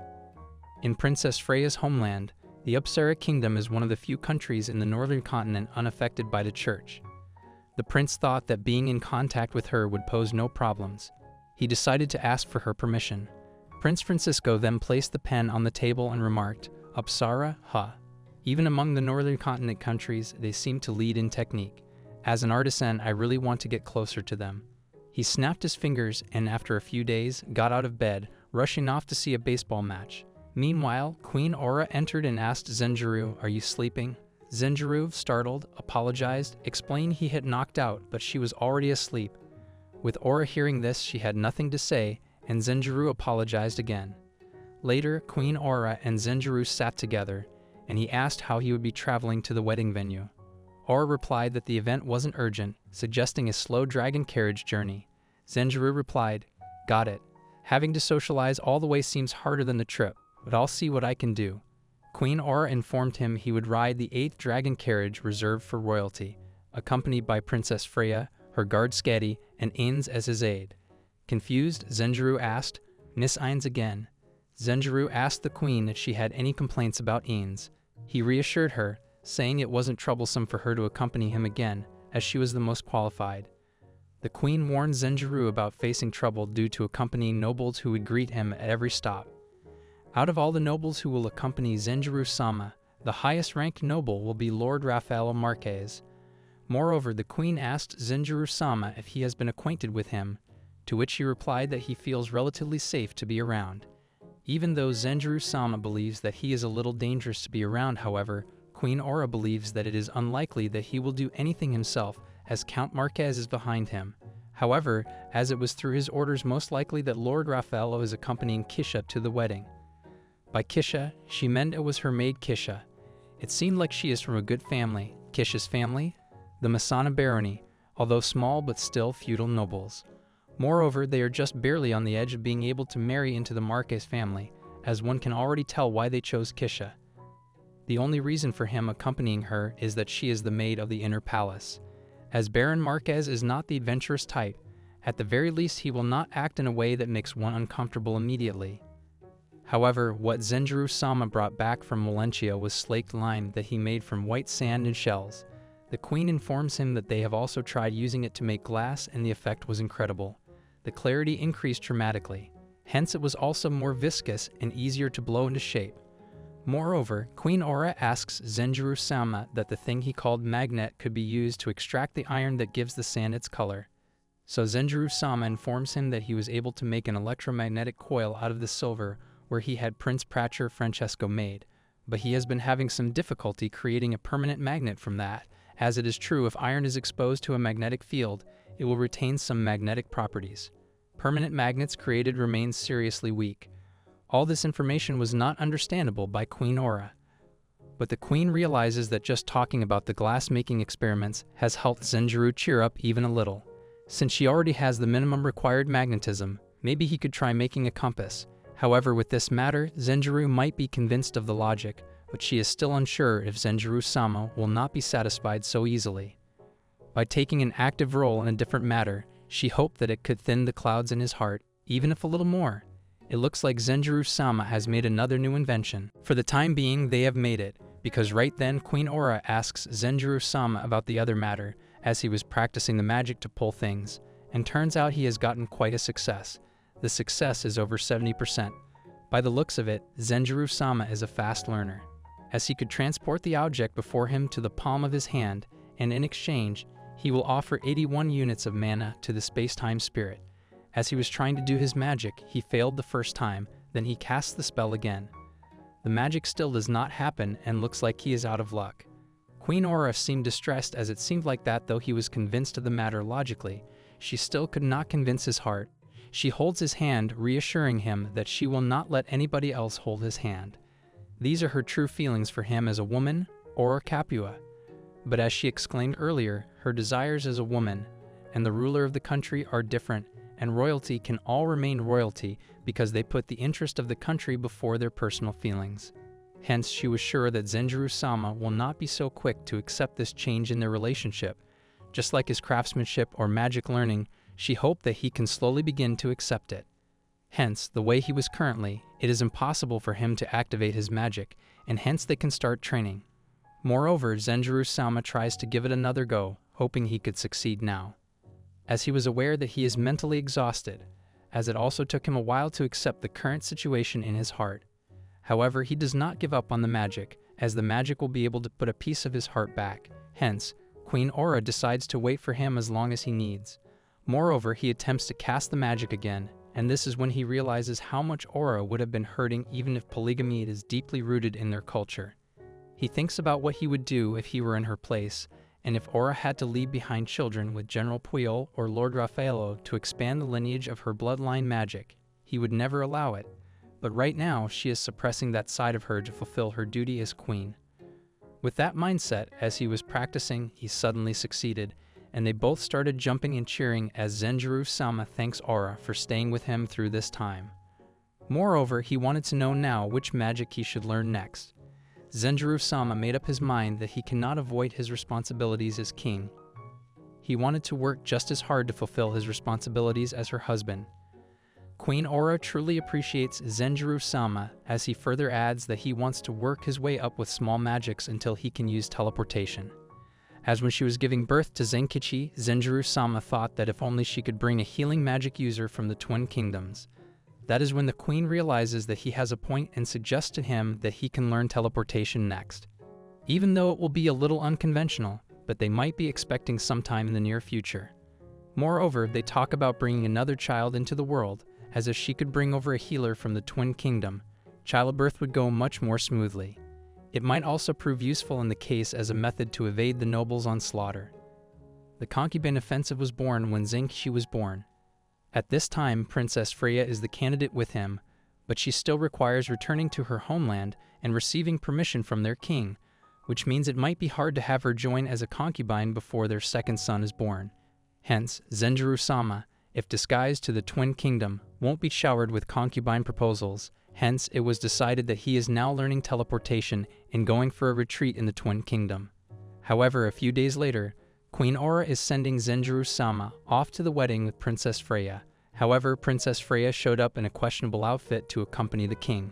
In Princess Freya's homeland, the Apsara Kingdom is one of the few countries in the northern continent unaffected by the church. The prince thought that being in contact with her would pose no problems. He decided to ask for her permission. Prince Francisco then placed the pen on the table and remarked, "Apsara, ha. Even among the northern continent countries, they seem to lead in technique. As an artisan, I really want to get closer to them." He snapped his fingers and after a few days got out of bed, rushing off to see a baseball match. Meanwhile, Queen Aura entered and asked Zenjiro, "Are you sleeping?" Zenjiro, startled, apologized, explained he had knocked out, but she was already asleep. With Aura hearing this, she had nothing to say, and Zenjiro apologized again. Later, Queen Aura and Zenjiro sat together, and he asked how he would be traveling to the wedding venue. Aura replied that the event wasn't urgent, suggesting a slow dragon carriage journey. Zenjiro replied, "Got it. Having to socialize all the way seems harder than the trip, but I'll see what I can do." Queen Aura informed him he would ride the 8th dragon carriage reserved for royalty, accompanied by Princess Freya, her guard Skadi, and Ainz as his aide. Confused, Zenjiro asked, "Miss Ainz again?" Zenjiro asked the queen if she had any complaints about Ainz. He reassured her, saying it wasn't troublesome for her to accompany him again, as she was the most qualified. The queen warned Zenjiro about facing trouble due to accompanying nobles who would greet him at every stop. Out of all the nobles who will accompany Zenjiro-sama, the highest-ranked noble will be Lord Raffaello Marquez. Moreover, the queen asked Zenjiro-sama if he has been acquainted with him, to which he replied that he feels relatively safe to be around. Even though Zenjiro-sama believes that he is a little dangerous to be around, however, Queen Aura believes that it is unlikely that he will do anything himself, as Count Marquez is behind him. However, as it was through his orders most likely that Lord Raffaello is accompanying Kisha to the wedding. By Kisha, she meant it was her maid Kisha. It seemed like she is from a good family. Kisha's family? The Masana barony, although small but still feudal nobles. Moreover, they are just barely on the edge of being able to marry into the Marquez family, as one can already tell why they chose Kisha. The only reason for him accompanying her is that she is the maid of the inner palace. As Baron Marquez is not the adventurous type, at the very least he will not act in a way that makes one uncomfortable immediately. However, what Zenjiro-sama brought back from Valencia was slaked lime that he made from white sand and shells. The queen informs him that they have also tried using it to make glass, and the effect was incredible. The clarity increased dramatically. Hence it was also more viscous and easier to blow into shape. Moreover, Queen Aura asks Zenjiro-sama that the thing he called magnet could be used to extract the iron that gives the sand its color. So Zenjiro-sama informs him that he was able to make an electromagnetic coil out of the silver where he had Prince Pracher Francesco made, but he has been having some difficulty creating a permanent magnet from that, as it is true if iron is exposed to a magnetic field, it will retain some magnetic properties. Permanent magnets created remain seriously weak. All this information was not understandable by Queen Aura. But the queen realizes that just talking about the glass-making experiments has helped Zenjiro cheer up even a little. Since she already has the minimum required magnetism, maybe he could try making a compass. However, with this matter, Zenjiro might be convinced of the logic, but she is still unsure if Zenjiro-sama will not be satisfied so easily. By taking an active role in a different matter, she hoped that it could thin the clouds in his heart, even if a little more. It looks like Zenjiro-sama has made another new invention. For the time being, they have made it, because right then Queen Aura asks Zenjiro-sama about the other matter, as he was practicing the magic to pull things, and turns out he has gotten quite a success. The success is over 70%. By the looks of it, Zenjiro-sama is a fast learner, as he could transport the object before him to the palm of his hand, and in exchange, he will offer 81 units of mana to the space-time spirit. As he was trying to do his magic, he failed the first time, then he casts the spell again. The magic still does not happen and looks like he is out of luck. Queen Aura seemed distressed, as it seemed like that though he was convinced of the matter logically, she still could not convince his heart. She holds his hand, reassuring him that she will not let anybody else hold his hand. These are her true feelings for him as a woman, or Capua. But as she exclaimed earlier, her desires as a woman and the ruler of the country are different, and royalty can all remain royalty because they put the interest of the country before their personal feelings. Hence, she was sure that Zenjiro-sama will not be so quick to accept this change in their relationship. Just like his craftsmanship or magic learning, she hoped that he can slowly begin to accept it. Hence, the way he was currently, it is impossible for him to activate his magic, and hence they can start training. Moreover, Zenjiro-sama tries to give it another go, hoping he could succeed now, as he was aware that he is mentally exhausted, as it also took him a while to accept the current situation in his heart. However, he does not give up on the magic, as the magic will be able to put a piece of his heart back. Hence, Queen Aura decides to wait for him as long as he needs. Moreover, he attempts to cast the magic again, and this is when he realizes how much Aura would have been hurting even if polygamy is deeply rooted in their culture. He thinks about what he would do if he were in her place, and if Aura had to leave behind children with General Puyol or Lord Raffaello to expand the lineage of her bloodline magic, he would never allow it. But right now, she is suppressing that side of her to fulfill her duty as queen. With that mindset, as he was practicing, he suddenly succeeded, and they both started jumping and cheering as Zenjiro-sama thanks Aura for staying with him through this time. Moreover, he wanted to know now which magic he should learn next. Zenjiro-sama made up his mind that he cannot avoid his responsibilities as king. He wanted to work just as hard to fulfill his responsibilities as her husband. Queen Aura truly appreciates Zenjiro-sama, as he further adds that he wants to work his way up with small magics until he can use teleportation. As when she was giving birth to Zenkichi, Zenjiro-sama thought that if only she could bring a healing magic user from the Twin Kingdoms. That is when the queen realizes that he has a point and suggests to him that he can learn teleportation next. Even though it will be a little unconventional, but they might be expecting sometime in the near future. Moreover, they talk about bringing another child into the world, as if she could bring over a healer from the Twin Kingdom, childbirth would go much more smoothly. It might also prove useful in the case as a method to evade the nobles on slaughter. The concubine offensive was born when Zenkichi was born. At this time, Princess Freya is the candidate with him, but she still requires returning to her homeland and receiving permission from their king, which means it might be hard to have her join as a concubine before their second son is born. Hence, Zenjiro-sama, if disguised to the Twin Kingdom, won't be showered with concubine proposals. Hence, it was decided that he is now learning teleportation and going for a retreat in the Twin Kingdom. However, a few days later, Queen Aura is sending Zenjiro-sama off to the wedding with Princess Freya. However, Princess Freya showed up in a questionable outfit to accompany the king.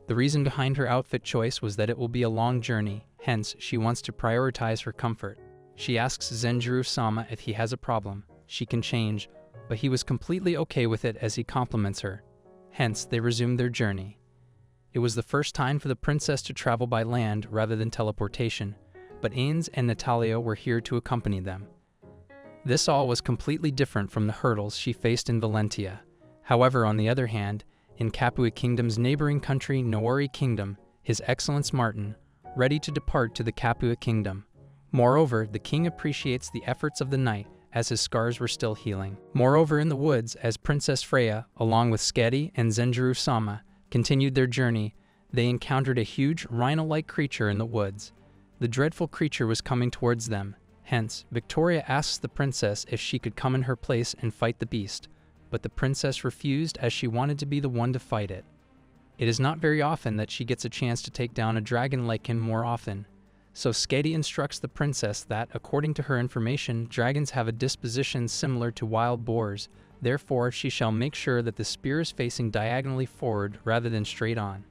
The reason behind her outfit choice was that it will be a long journey, hence she wants to prioritize her comfort. She asks Zenjiro-sama if he has a problem. She can change, but he was completely okay with it as he compliments her. Hence, they resumed their journey. It was the first time for the princess to travel by land rather than teleportation, but Ines and Natalia were here to accompany them. This all was completely different from the hurdles she faced in Valentia. However, on the other hand, in Capua Kingdom's neighboring country, Noori Kingdom, His Excellence Martin, ready to depart to the Capua Kingdom. Moreover, the king appreciates the efforts of the knight, as his scars were still healing. Moreover, in the woods, as Princess Freya, along with Skadi and Zenjiro-sama, continued their journey, they encountered a huge rhino-like creature in the woods. The dreadful creature was coming towards them. Hence, Victoria asks the princess if she could come in her place and fight the beast, but the princess refused as she wanted to be the one to fight it. It is not very often that she gets a chance to take down a dragon like him more often. So Skadi instructs the princess that, according to her information, dragons have a disposition similar to wild boars. Therefore, she shall make sure that the spear is facing diagonally forward rather than straight on.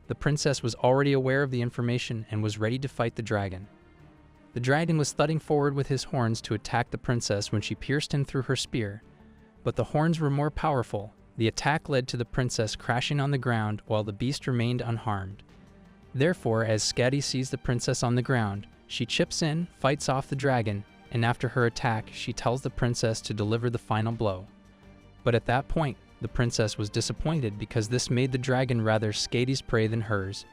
The princess was already aware of the information and was ready to fight the dragon. The dragon was thudding forward with his horns to attack the princess when she pierced him through her spear. But the horns were more powerful. The attack led to the princess crashing on the ground while the beast remained unharmed. Therefore, as Skadi sees the princess on the ground, she chips in, fights off the dragon, and after her attack, she tells the princess to deliver the final blow. But at that point, the princess was disappointed because this made the dragon rather Skadi's prey than hers.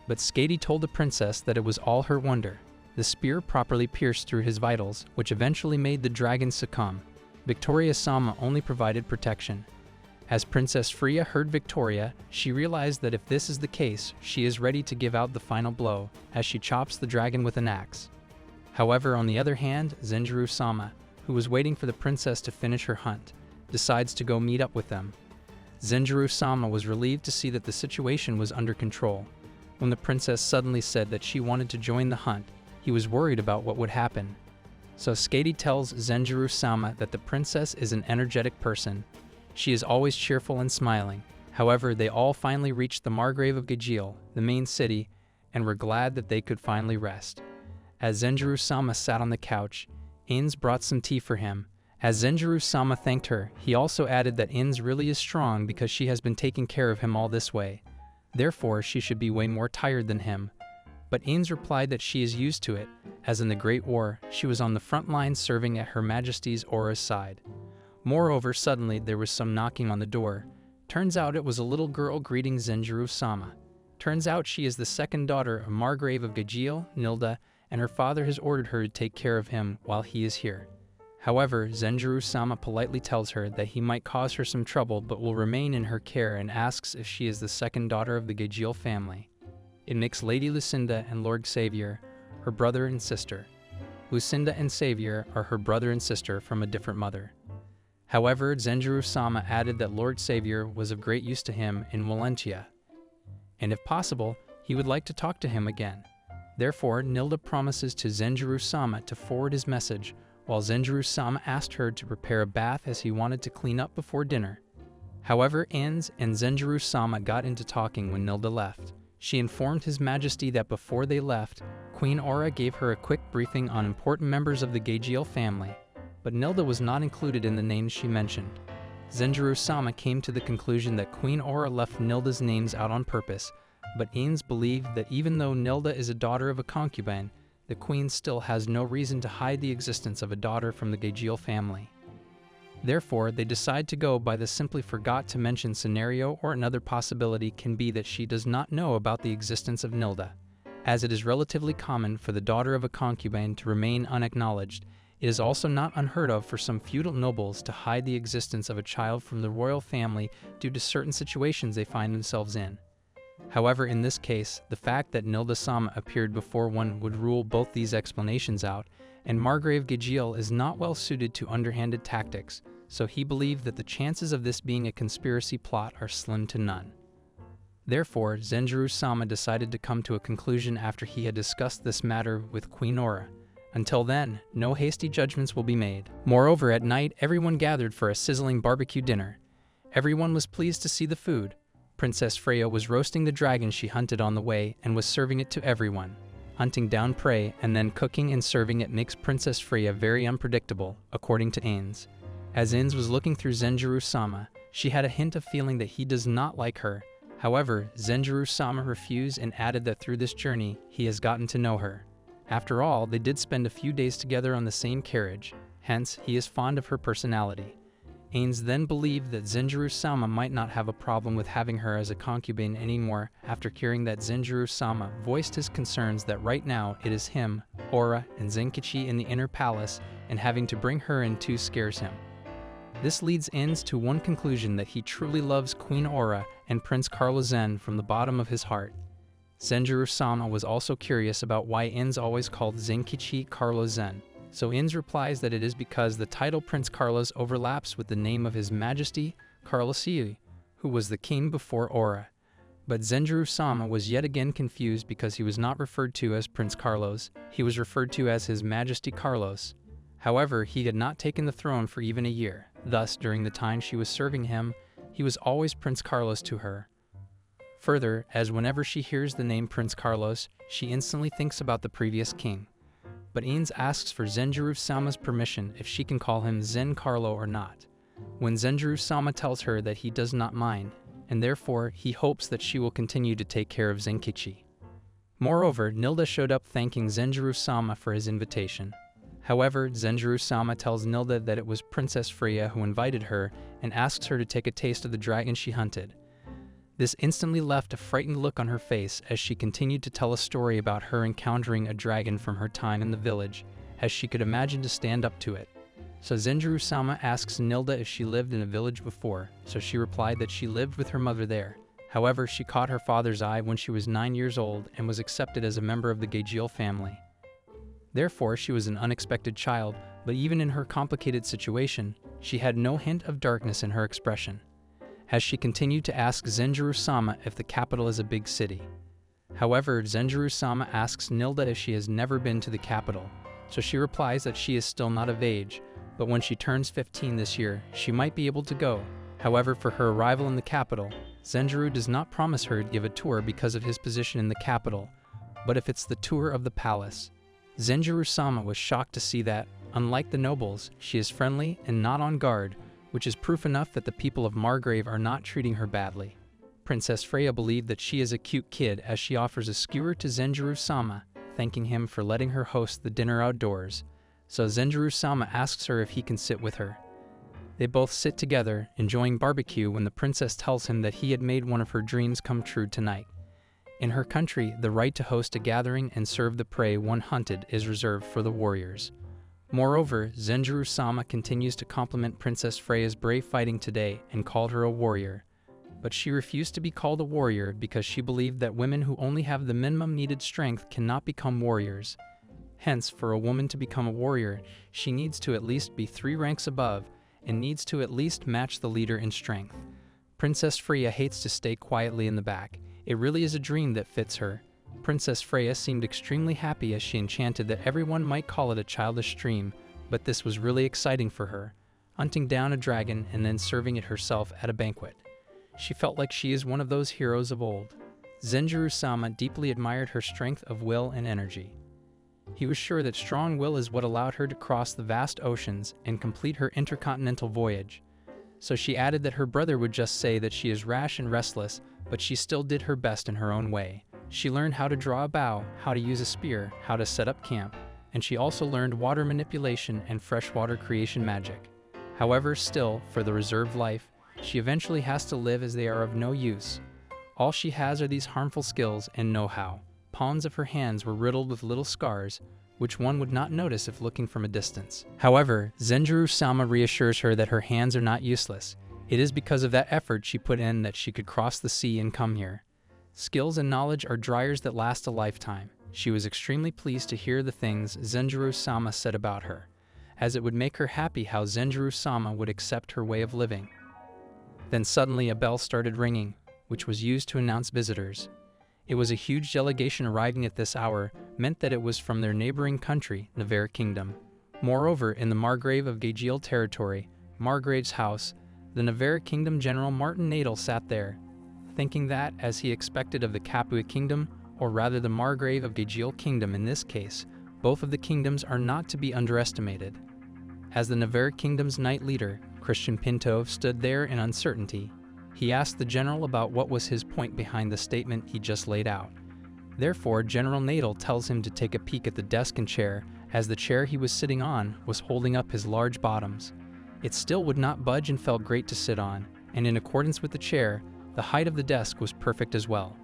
But Skadi told the princess that it was all her wonder. The spear properly pierced through his vitals, which eventually made the dragon succumb. Victoria-sama only provided protection. As Princess Freya heard Victoria, she realized that if this is the case, she is ready to give out the final blow, as she chops the dragon with an axe. However, on the other hand, Zenjiro-sama, who was waiting for the princess to finish her hunt, decides to go meet up with them. Zenjiro-sama was relieved to see that the situation was under control. When the princess suddenly said that she wanted to join the hunt, he was worried about what would happen. So Skadi tells Zenjiro-sama that the princess is an energetic person. She is always cheerful and smiling. However, they all finally reached the Margrave of Gajeel, the main city, and were glad that they could finally rest. As Zenjiro-sama sat on the couch, Ines brought some tea for him. As Zenjiro-sama thanked her, he also added that Ines really is strong because she has been taking care of him all this way. Therefore, she should be way more tired than him. But Ines replied that she is used to it, as in the Great War, she was on the front lines serving at Her Majesty's Aura's side. Moreover, suddenly there was some knocking on the door. Turns out it was a little girl greeting Zenjiro-sama. Turns out she is the second daughter of Margrave of Gajiel, Nilda, and her father has ordered her to take care of him while he is here. However, Zenjiro-sama politely tells her that he might cause her some trouble but will remain in her care and asks if she is the second daughter of the Gajiel family. It makes Lady Lucinda and Lord Xavier her brother and sister. Lucinda and Xavier are her brother and sister from a different mother. However, Zenjiro-sama added that Lord Xavier was of great use to him in Valentia, and if possible, he would like to talk to him again. Therefore, Nilda promises to Zenjiro-sama to forward his message, while Zenjiro-sama asked her to prepare a bath as he wanted to clean up before dinner. However, Ans and Zenjiro-sama got into talking when Nilda left. She informed His Majesty that before they left, Queen Aura gave her a quick briefing on important members of the Gajiel family, but Nilda was not included in the names she mentioned. Zenjiro-sama came to the conclusion that Queen Aura left Nilda's names out on purpose, but Ains believed that even though Nilda is a daughter of a concubine, the queen still has no reason to hide the existence of a daughter from the Gajiel family. Therefore, they decide to go by the simply forgot to mention scenario, or another possibility can be that she does not know about the existence of Nilda. As it is relatively common for the daughter of a concubine to remain unacknowledged, it is also not unheard of for some feudal nobles to hide the existence of a child from the royal family due to certain situations they find themselves in. However, in this case, the fact that Nilda-sama appeared before one would rule both these explanations out, and Margrave Gajiel is not well suited to underhanded tactics, so he believed that the chances of this being a conspiracy plot are slim to none. Therefore, Zenjiro-sama decided to come to a conclusion after he had discussed this matter with Queen Aura. Until then, no hasty judgments will be made. Moreover, at night, everyone gathered for a sizzling barbecue dinner. Everyone was pleased to see the food. Princess Freya was roasting the dragon she hunted on the way and was serving it to everyone. Hunting down prey and then cooking and serving it makes Princess Freya very unpredictable, according to Ains. As Ains was looking through Zenjiro-sama, she had a hint of feeling that he does not like her. However, Zenjiro-sama refused and added that through this journey, he has gotten to know her. After all, they did spend a few days together on the same carriage, hence he is fond of her personality. Ains then believed that Zenjiro-sama might not have a problem with having her as a concubine anymore after hearing that Zenjiro-sama voiced his concerns that right now it is him, Aura, and Zenkichi in the inner palace, and having to bring her in too scares him. This leads Ains to one conclusion, that he truly loves Queen Aura and Prince Carlo Zen from the bottom of his heart. Zenjiro-sama was also curious about why Ains always called Zenkichi Carlo Zen. So Ains replies that it is because the title Prince Carlos overlaps with the name of His Majesty Carlosii, who was the king before Aura. But Zenjiro-sama was yet again confused because he was not referred to as Prince Carlos, he was referred to as His Majesty Carlos. However, he had not taken the throne for even a year, thus during the time she was serving him, he was always Prince Carlos to her. Further, as whenever she hears the name Prince Carlos, she instantly thinks about the previous king. But Ains asks for Zenjiro-sama's permission if she can call him Zen Carlo or not, when Zenjiro-sama tells her that he does not mind, and therefore he hopes that she will continue to take care of Zenkichi. Moreover, Nilda showed up thanking Zenjiro-sama for his invitation. However, Zenjiro-sama tells Nilda that it was Princess Freya who invited her and asks her to take a taste of the dragon she hunted. This instantly left a frightened look on her face as she continued to tell a story about her encountering a dragon from her time in the village, as she could imagine to stand up to it. So Zenjiro-sama asks Nilda if she lived in a village before, so she replied that she lived with her mother there. However, she caught her father's eye when she was 9 years old and was accepted as a member of the Gajiel family. Therefore, she was an unexpected child, but even in her complicated situation, she had no hint of darkness in her expression, as she continued to ask Zenjiro-sama if the capital is a big city. However, Zenjiro-sama asks Nilda if she has never been to the capital, so she replies that she is still not of age, but when she turns 15 this year, she might be able to go. However, for her arrival in the capital, Zenjiro does not promise her to give a tour because of his position in the capital, but if it's the tour of the palace. Zenjiro-sama was shocked to see that, unlike the nobles, she is friendly and not on guard, which is proof enough that the people of Margrave are not treating her badly. Princess Freya believed that she is a cute kid as she offers a skewer to Zenjiro-sama, thanking him for letting her host the dinner outdoors. So Zenjiro-sama asks her if he can sit with her. They both sit together, enjoying barbecue when the princess tells him that he had made one of her dreams come true tonight. In her country, the right to host a gathering and serve the prey one hunted is reserved for the warriors. Moreover, Zenjiro-sama continues to compliment Princess Freya's brave fighting today and called her a warrior. But she refused to be called a warrior because she believed that women who only have the minimum needed strength cannot become warriors. Hence, for a woman to become a warrior, she needs to at least be 3 ranks above and needs to at least match the leader in strength. Princess Freya hates to stay quietly in the back. It really is a dream that fits her. Princess Freya seemed extremely happy as she enchanted that everyone might call it a childish dream, but this was really exciting for her, hunting down a dragon and then serving it herself at a banquet. She felt like she is one of those heroes of old. Zenjiro-sama deeply admired her strength of will and energy. He was sure that strong will is what allowed her to cross the vast oceans and complete her intercontinental voyage. So she added that her brother would just say that she is rash and restless, but she still did her best in her own way. She learned how to draw a bow, how to use a spear, how to set up camp, and she also learned water manipulation and freshwater creation magic. However, still, for the reserved life, she eventually has to live as they are of no use. All she has are these harmful skills and know-how. Palms of her hands were riddled with little scars, which one would not notice if looking from a distance. However, Zenjiro-sama reassures her that her hands are not useless. It is because of that effort she put in that she could cross the sea and come here. Skills and knowledge are dryers that last a lifetime. She was extremely pleased to hear the things Zenjiro-sama said about her, as it would make her happy how Zenjiro-sama would accept her way of living. Then suddenly a bell started ringing, which was used to announce visitors. It was a huge delegation arriving at this hour, meant that it was from their neighboring country, Navarre Kingdom. Moreover, in the Margrave of Gajiel territory, Margrave's house, the Navarre Kingdom General Martin Nadel sat there, thinking that, as he expected of the Capua Kingdom, or rather the Margrave of Gajiel Kingdom in this case, both of the kingdoms are not to be underestimated. As the Navarre Kingdom's knight leader, Christian Pinto, stood there in uncertainty, he asked the general about what was his point behind the statement he just laid out. Therefore, General Nadel tells him to take a peek at the desk and chair, as the chair he was sitting on was holding up his large bottoms. It still would not budge and felt great to sit on, and in accordance with the chair, the height of the desk was perfect as well.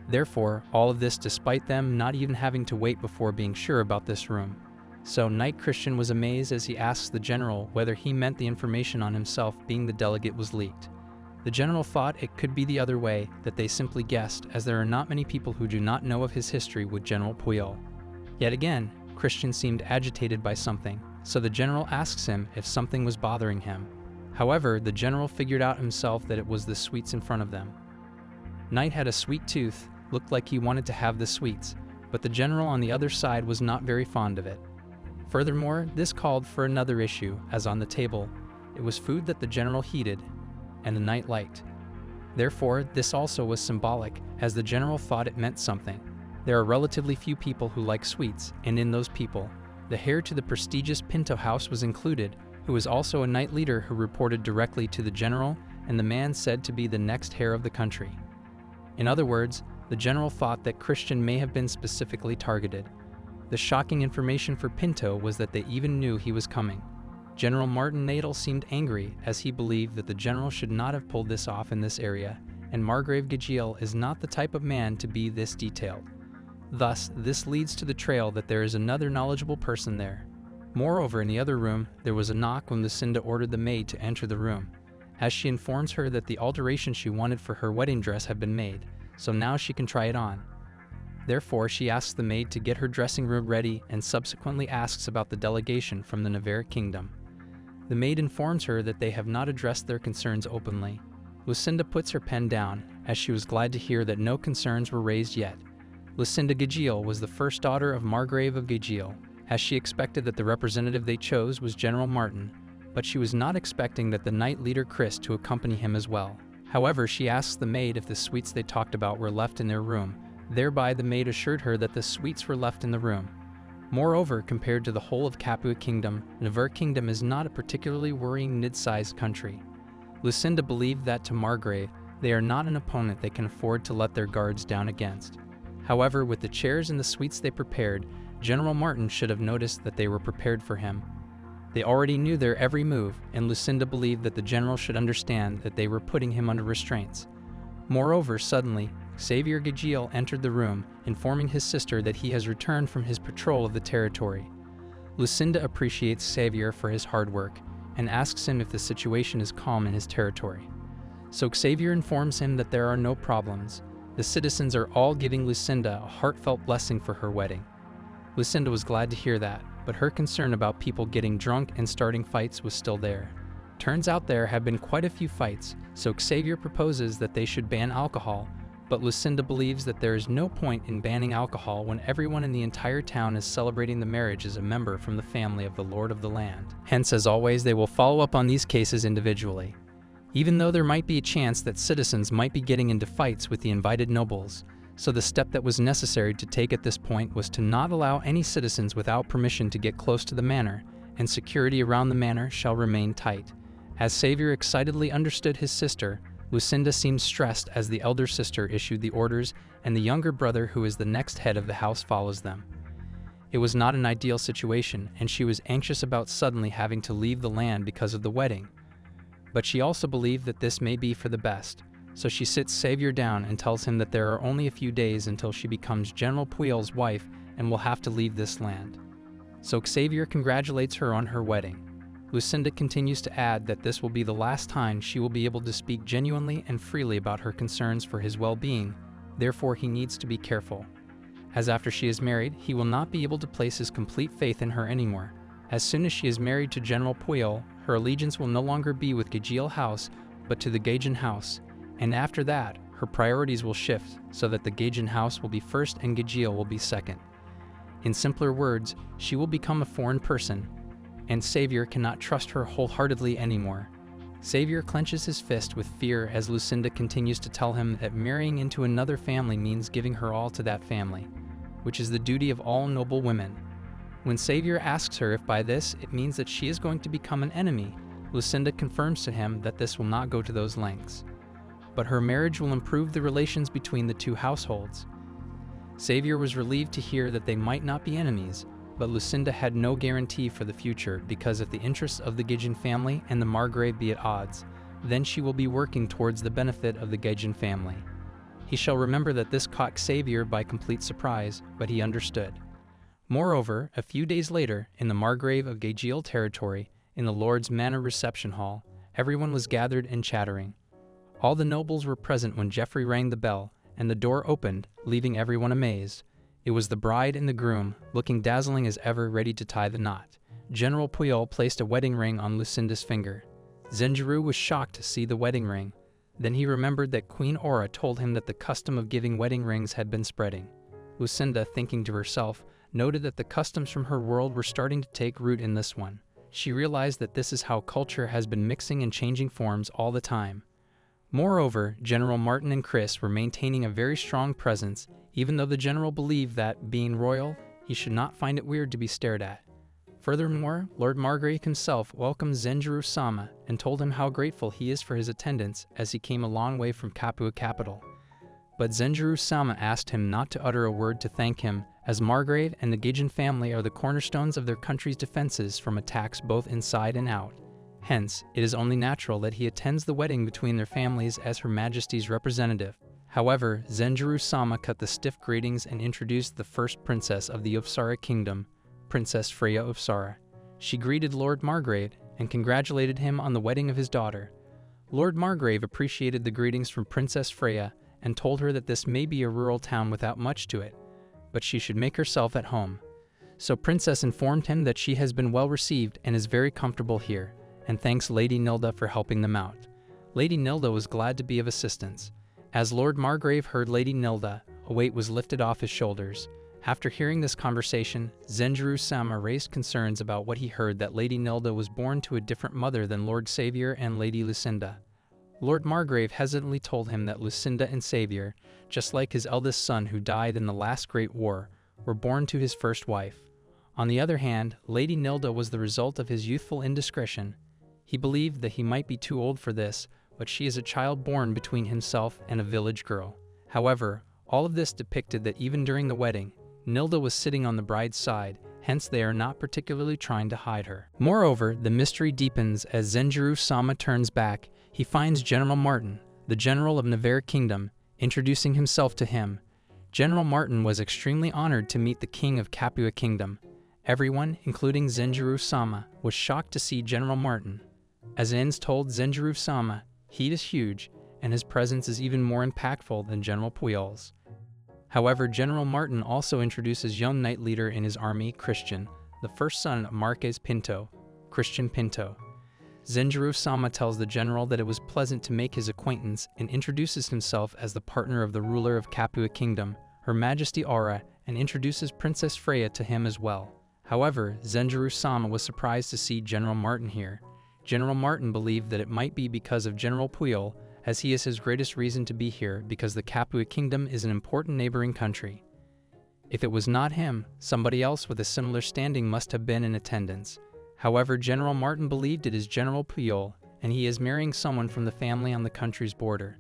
Therefore, all of this despite them not even having to wait before being sure about this room. So Knight Christian was amazed as he asked the general whether he meant the information on himself being the delegate was leaked. The general thought it could be the other way, that they simply guessed, as there are not many people who do not know of his history with General Puyol. Yet again, Christian seemed agitated by something, so the general asks him if something was bothering him. However, the general figured out himself that it was the sweets in front of them. Knight had a sweet tooth, looked like he wanted to have the sweets, but the general on the other side was not very fond of it. Furthermore, this called for another issue, as on the table, it was food that the general heated, and the knight liked. Therefore, this also was symbolic, as the general thought it meant something. There are relatively few people who like sweets, and in those people, the heir to the prestigious Pinto house was included, who was also a knight leader who reported directly to the general, and the man said to be the next heir of the country. In other words, the general thought that Christian may have been specifically targeted. The shocking information for Pinto was that they even knew he was coming. General Martin Nadel seemed angry, as he believed that the general should not have pulled this off in this area, and Margrave Gajiel is not the type of man to be this detailed. Thus, this leads to the trail that there is another knowledgeable person there. Moreover, in the other room, there was a knock when Lucinda ordered the maid to enter the room, as she informs her that the alteration she wanted for her wedding dress had been made, so now she can try it on. Therefore, she asks the maid to get her dressing room ready and subsequently asks about the delegation from the Navarre Kingdom. The maid informs her that they have not addressed their concerns openly. Lucinda puts her pen down, as she was glad to hear that no concerns were raised yet. Lucinda Gajiel was the first daughter of Margrave of Gajiel, as she expected that the representative they chose was General Martin, but she was not expecting that the knight leader Chris to accompany him as well. However, she asks the maid if the sweets they talked about were left in their room. Thereby, the maid assured her that the sweets were left in the room. Moreover, compared to the whole of Capua Kingdom, Navarre Kingdom is not a particularly worrying mid-sized country. Lucinda believed that to Margrave, they are not an opponent they can afford to let their guards down against. However, with the chairs and the sweets they prepared, General Martin should have noticed that they were prepared for him. They already knew their every move, and Lucinda believed that the general should understand that they were putting him under restraints. Moreover, suddenly, Xavier Gajiel entered the room, informing his sister that he has returned from his patrol of the territory. Lucinda appreciates Xavier for his hard work, and asks him if the situation is calm in his territory. So Xavier informs him that there are no problems. The citizens are all giving Lucinda a heartfelt blessing for her wedding. Lucinda was glad to hear that, but her concern about people getting drunk and starting fights was still there. Turns out there have been quite a few fights, so Xavier proposes that they should ban alcohol, but Lucinda believes that there is no point in banning alcohol when everyone in the entire town is celebrating the marriage as a member from the family of the Lord of the Land. Hence, as always, they will follow up on these cases individually. Even though there might be a chance that citizens might be getting into fights with the invited nobles, so the step that was necessary to take at this point was to not allow any citizens without permission to get close to the manor, and security around the manor shall remain tight. As Xavier excitedly understood his sister, Lucinda seemed stressed as the elder sister issued the orders and the younger brother, who is the next head of the house, follows them. It was not an ideal situation, and she was anxious about suddenly having to leave the land because of the wedding. But she also believed that this may be for the best, so she sits Xavier down and tells him that there are only a few days until she becomes General Puel's wife and will have to leave this land. So Xavier congratulates her on her wedding. Lucinda continues to add that this will be the last time she will be able to speak genuinely and freely about her concerns for his well-being, therefore he needs to be careful. As after she is married, he will not be able to place his complete faith in her anymore. As soon as she is married to General Puel, her allegiance will no longer be with Gajiel House, but to the Gaijin House, and after that, her priorities will shift so that the Gaijin House will be first and Gajiel will be second. In simpler words, she will become a foreign person, and Xavier cannot trust her wholeheartedly anymore. Xavier clenches his fist with fear as Lucinda continues to tell him that marrying into another family means giving her all to that family, which is the duty of all noble women. When Xavier asks her if by this it means that she is going to become an enemy, Lucinda confirms to him that this will not go to those lengths, but her marriage will improve the relations between the two households. Xavier was relieved to hear that they might not be enemies, but Lucinda had no guarantee for the future, because if the interests of the Gaijin family and the Margrave be at odds, then she will be working towards the benefit of the Gaijin family. He shall remember that this caught Xavier by complete surprise, but he understood. Moreover, a few days later, in the Margrave of Gajiel territory, in the Lord's Manor reception hall, everyone was gathered and chattering. All the nobles were present when Geoffrey rang the bell, and the door opened, leaving everyone amazed. It was the bride and the groom, looking dazzling as ever, ready to tie the knot. General Puel placed a wedding ring on Lucinda's finger. Zenjiro was shocked to see the wedding ring. Then he remembered that Queen Aura told him that the custom of giving wedding rings had been spreading. Lucinda, thinking to herself, noted that the customs from her world were starting to take root in this one. She realized that this is how culture has been mixing and changing forms all the time. Moreover, General Martin and Chris were maintaining a very strong presence, even though the general believed that, being royal, he should not find it weird to be stared at. Furthermore, Lord Margrave himself welcomed Zenjiro-sama and told him how grateful he is for his attendance, as he came a long way from Capua capital. But Zenjiro-sama asked him not to utter a word to thank him, as Margrave and the Gaijin family are the cornerstones of their country's defenses from attacks both inside and out. Hence, it is only natural that he attends the wedding between their families as Her Majesty's representative. However, Zenjiro-sama cut the stiff greetings and introduced the first princess of the Upsara kingdom, Princess Freya Upsara. She greeted Lord Margrave and congratulated him on the wedding of his daughter. Lord Margrave appreciated the greetings from Princess Freya and told her that this may be a rural town without much to it, but she should make herself at home. So Princess informed him that she has been well received and is very comfortable here, and thanks Lady Nilda for helping them out. Lady Nilda was glad to be of assistance. As Lord Margrave heard Lady Nilda, a weight was lifted off his shoulders. After hearing this conversation, Zenjiro-sama raised concerns about what he heard, that Lady Nilda was born to a different mother than Lord Xavier and Lady Lucinda. Lord Margrave hesitantly told him that Lucinda and Xavier, just like his eldest son who died in the last great war, were born to his first wife. On the other hand, Lady Nilda was the result of his youthful indiscretion. He believed that he might be too old for this, but she is a child born between himself and a village girl. However, all of this depicted that even during the wedding, Nilda was sitting on the bride's side, hence they are not particularly trying to hide her. Moreover, the mystery deepens as Zenjiro-sama turns back. He finds General Martin, the general of Navarre Kingdom, introducing himself to him. General Martin was extremely honored to meet the king of Capua Kingdom. Everyone, including Zenjiro-sama, was shocked to see General Martin. As Ins told Zenjiro-sama, he is huge, and his presence is even more impactful than General Puel's. However, General Martin also introduces young knight leader in his army, Christian, the first son of Marques Pinto, Christian Pinto. Zenjiro-sama tells the general that it was pleasant to make his acquaintance and introduces himself as the partner of the ruler of Capua Kingdom, Her Majesty Aura, and introduces Princess Freya to him as well. However, Zenjiro-sama was surprised to see General Martin here. General Martin believed that it might be because of General Puel, as he is his greatest reason to be here because the Capua Kingdom is an important neighboring country. If it was not him, somebody else with a similar standing must have been in attendance. However, General Martin believed it is General Puel, and he is marrying someone from the family on the country's border.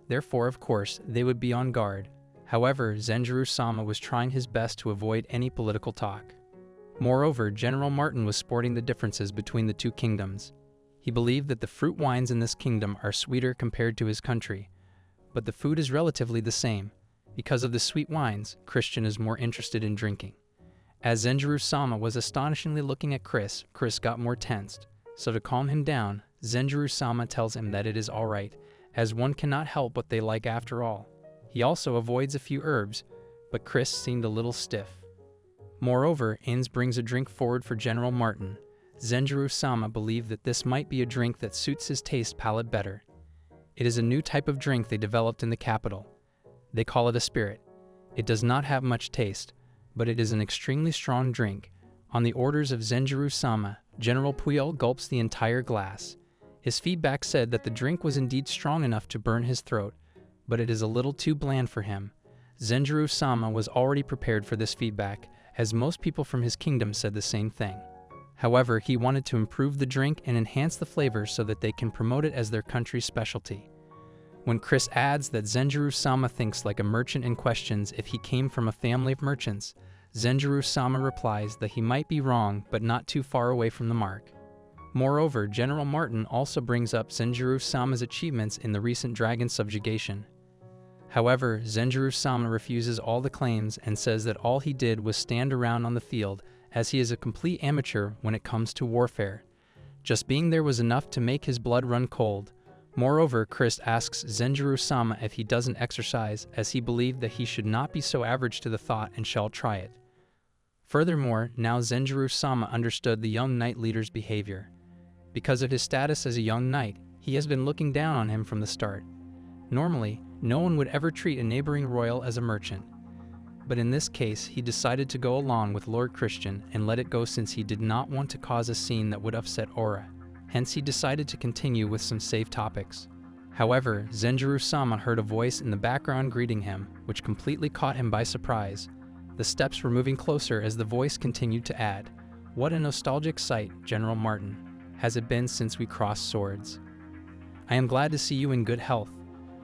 Therefore, of course, they would be on guard. However, Zenjiro-sama was trying his best to avoid any political talk. Moreover, General Martin was sporting the differences between the two kingdoms. He believed that the fruit wines in this kingdom are sweeter compared to his country, but the food is relatively the same. Because of the sweet wines, Christian is more interested in drinking. As Zenjiro-sama was astonishingly looking at Chris got more tensed. So to calm him down, Zenjiro-sama tells him that it is alright, as one cannot help what they like after all. He also avoids a few herbs, but Chris seemed a little stiff. Moreover, Ins brings a drink forward for General Martin. Zenjiro-sama believed that this might be a drink that suits his taste palate better. It is a new type of drink they developed in the capital. They call it a spirit. It does not have much taste, but it is an extremely strong drink. On the orders of Zenjiro-sama, General Puel gulps the entire glass. His feedback said that the drink was indeed strong enough to burn his throat, but it is a little too bland for him. Zenjiro-sama was already prepared for this feedback, as most people from his kingdom said the same thing. However, he wanted to improve the drink and enhance the flavors so that they can promote it as their country's specialty. When Chris adds that Zenjiro-sama thinks like a merchant and questions if he came from a family of merchants, Zenjiro-sama replies that he might be wrong but not too far away from the mark. Moreover, General Martin also brings up Zenjiro-sama's achievements in the recent dragon subjugation. However, Zenjiro-sama refuses all the claims and says that all he did was stand around on the field, as he is a complete amateur when it comes to warfare. Just being there was enough to make his blood run cold. Moreover, Chris asks Zenjiro-sama if he doesn't exercise, as he believed that he should not be so average to the thought and shall try it. Furthermore, now Zenjiro-sama understood the young knight leader's behavior. Because of his status as a young knight, he has been looking down on him from the start. Normally, no one would ever treat a neighboring royal as a merchant. But in this case, he decided to go along with Lord Christian and let it go since he did not want to cause a scene that would upset Aura. Hence, he decided to continue with some safe topics. However, Zenjiro-sama heard a voice in the background greeting him, which completely caught him by surprise. The steps were moving closer as the voice continued to add, "What a nostalgic sight, General Martin, has it been since we crossed swords? I am glad to see you in good health."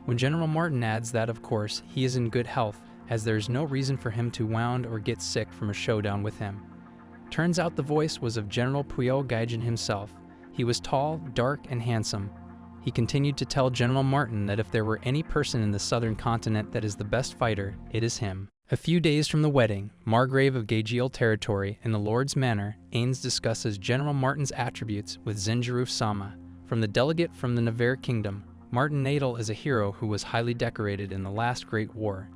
When General Martin adds that, of course, he is in good health, as there is no reason for him to wound or get sick from a showdown with him. Turns out the voice was of General Puel Gaijin himself. He was tall, dark, and handsome. He continued to tell General Martin that if there were any person in the southern continent that is the best fighter, it is him. A few days from the wedding, Margrave of Gaigiel territory in the Lord's Manor, Ains discusses General Martin's attributes with Zenjiro-sama. From the delegate from the Navarre Kingdom, Martin Nadal is a hero who was highly decorated in the last Great War.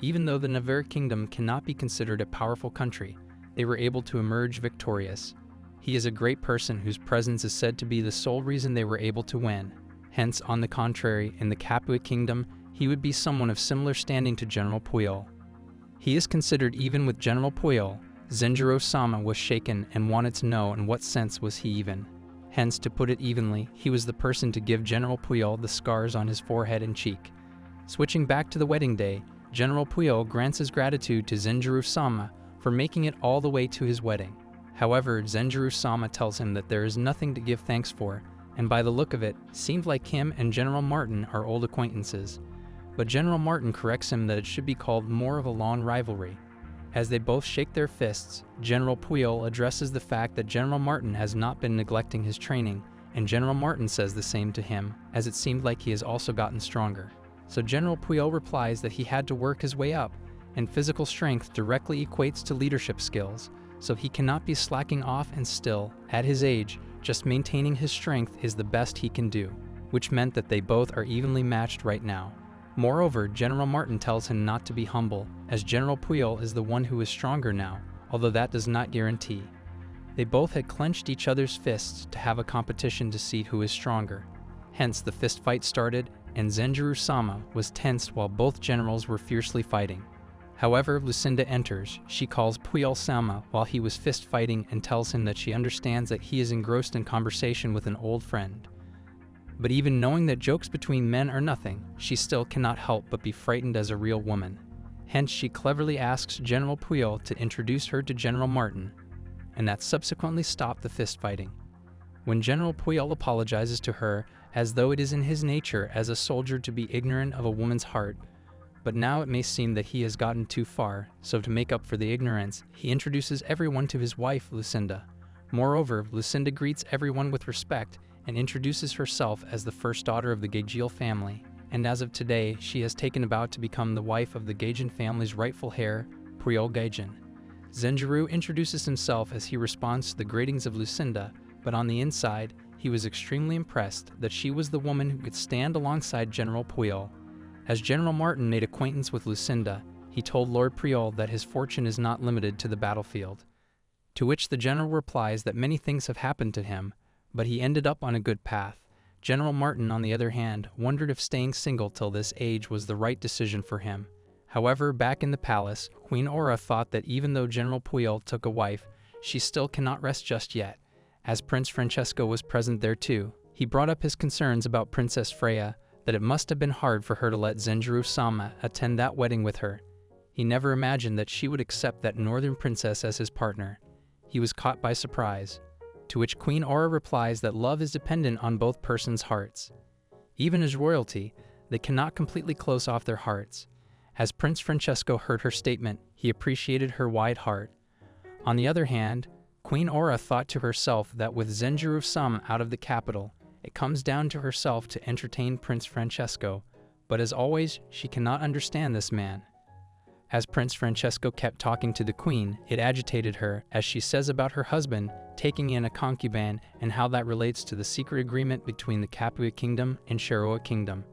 Even though the Navarre Kingdom cannot be considered a powerful country, they were able to emerge victorious. He is a great person whose presence is said to be the sole reason they were able to win. Hence, on the contrary, in the Capua Kingdom, he would be someone of similar standing to General Puel. He is considered even with General Puel. Zenjiro-sama was shaken and wanted to know in what sense was he even. Hence, to put it evenly, he was the person to give General Puel the scars on his forehead and cheek. Switching back to the wedding day, General Puel grants his gratitude to Zenjiro-sama for making it all the way to his wedding. However, Zenjiro-sama tells him that there is nothing to give thanks for, and by the look of it, seemed like him and General Martin are old acquaintances. But General Martin corrects him that it should be called more of a long rivalry. As they both shake their fists, General Puyol addresses the fact that General Martin has not been neglecting his training, and General Martin says the same to him, as it seemed like he has also gotten stronger. So General Puyol replies that he had to work his way up, and physical strength directly equates to leadership skills, so he cannot be slacking off, and still, at his age, just maintaining his strength is the best he can do, which meant that they both are evenly matched right now. Moreover, General Martin tells him not to be humble, as General Puyol is the one who is stronger now, although that does not guarantee. They both had clenched each other's fists to have a competition to see who is stronger. Hence, the fist fight started, and Zenjiro-sama was tensed while both generals were fiercely fighting. However, Lucinda enters. She calls Puyol-sama while he was fist fighting and tells him that she understands that he is engrossed in conversation with an old friend. But even knowing that jokes between men are nothing, she still cannot help but be frightened as a real woman. Hence, she cleverly asks General Puyol to introduce her to General Martin, and that subsequently stopped the fist fighting. When General Puyol apologizes to her, as though it is in his nature as a soldier to be ignorant of a woman's heart, but now it may seem that he has gotten too far, so to make up for the ignorance, he introduces everyone to his wife, Lucinda. Moreover, Lucinda greets everyone with respect and introduces herself as the first daughter of the Gaijil family, and as of today, she has taken a vow to become the wife of the Gaijin family's rightful heir, Puyol Gaijin. Zenjiro introduces himself as he responds to the greetings of Lucinda, but on the inside, he was extremely impressed that she was the woman who could stand alongside General Puyol. As General Martin made acquaintance with Lucinda, he told Lord Puyol that his fortune is not limited to the battlefield. To which the general replies that many things have happened to him, but he ended up on a good path. General Martin, on the other hand, wondered if staying single till this age was the right decision for him. However, back in the palace, Queen Aura thought that even though General Puyol took a wife, she still cannot rest just yet, as Prince Francesco was present there too. He brought up his concerns about Princess Freya, that it must have been hard for her to let Zenjiro-sama attend that wedding with her. He never imagined that she would accept that northern princess as his partner. He was caught by surprise. To which Queen Aura replies that love is dependent on both persons' hearts. Even as royalty, they cannot completely close off their hearts. As Prince Francesco heard her statement, he appreciated her wide heart. On the other hand, Queen Aura thought to herself that with Zenjiro-sama out of the capital, it comes down to herself to entertain Prince Francesco, but as always, she cannot understand this man. As Prince Francesco kept talking to the queen, it agitated her, as she says about her husband taking in a concubine and how that relates to the secret agreement between the Capua Kingdom and Sharoa Kingdom.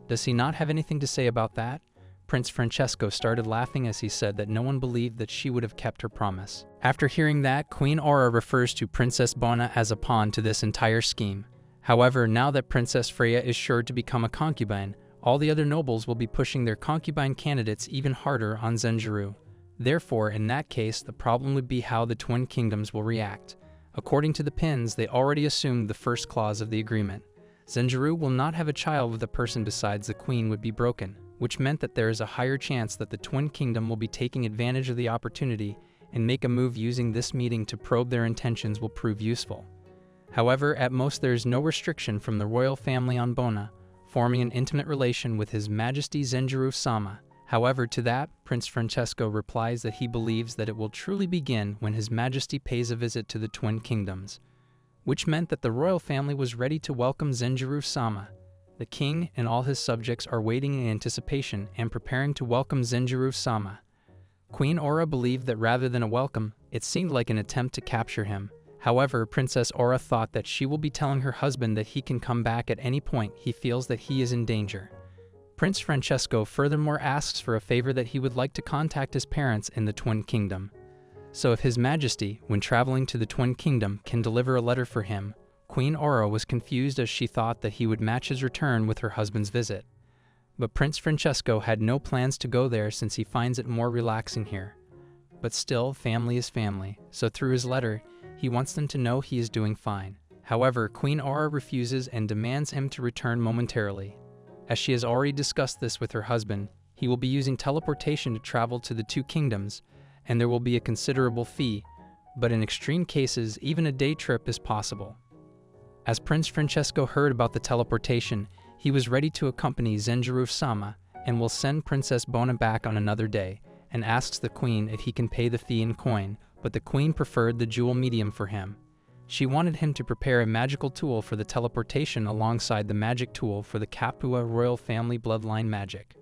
Does he not have anything to say about that? Prince Francesco started laughing as he said that no one believed that she would have kept her promise. After hearing that, Queen Aura refers to Princess Bona as a pawn to this entire scheme. However, now that Princess Freya is sure to become a concubine, all the other nobles will be pushing their concubine candidates even harder on Zenjiro. Therefore, in that case, the problem would be how the twin kingdoms will react. According to the pins, they already assumed the first clause of the agreement. Zenjiro will not have a child with a person besides the queen would be broken, which meant that there is a higher chance that the twin kingdom will be taking advantage of the opportunity and make a move using this meeting to probe their intentions will prove useful. However, at most there is no restriction from the royal family on Bona, forming an intimate relation with His Majesty Zenjiro-sama. However, to that, Prince Francesco replies that he believes that it will truly begin when His Majesty pays a visit to the Twin Kingdoms, which meant that the royal family was ready to welcome Zenjiro-sama. The king and all his subjects are waiting in anticipation and preparing to welcome Zenjiro-sama. Queen Aura believed that rather than a welcome, it seemed like an attempt to capture him. However, Princess Aura thought that she will be telling her husband that he can come back at any point he feels that he is in danger. Prince Francesco furthermore asks for a favor that he would like to contact his parents in the Twin Kingdom. So if His Majesty, when traveling to the Twin Kingdom, can deliver a letter for him, Queen Aura was confused as she thought that he would match his return with her husband's visit. But Prince Francesco had no plans to go there since he finds it more relaxing here. But still, family is family, so through his letter, he wants them to know he is doing fine. However, Queen Aura refuses and demands him to return momentarily. As she has already discussed this with her husband, he will be using teleportation to travel to the two kingdoms, and there will be a considerable fee, but in extreme cases, even a day trip is possible. As Prince Francesco heard about the teleportation, he was ready to accompany Zenjiro-sama and will send Princess Bona back on another day, and asks the queen if he can pay the fee in coin, but the queen preferred the jewel medium for him. She wanted him to prepare a magical tool for the teleportation alongside the magic tool for the Capua royal family bloodline magic.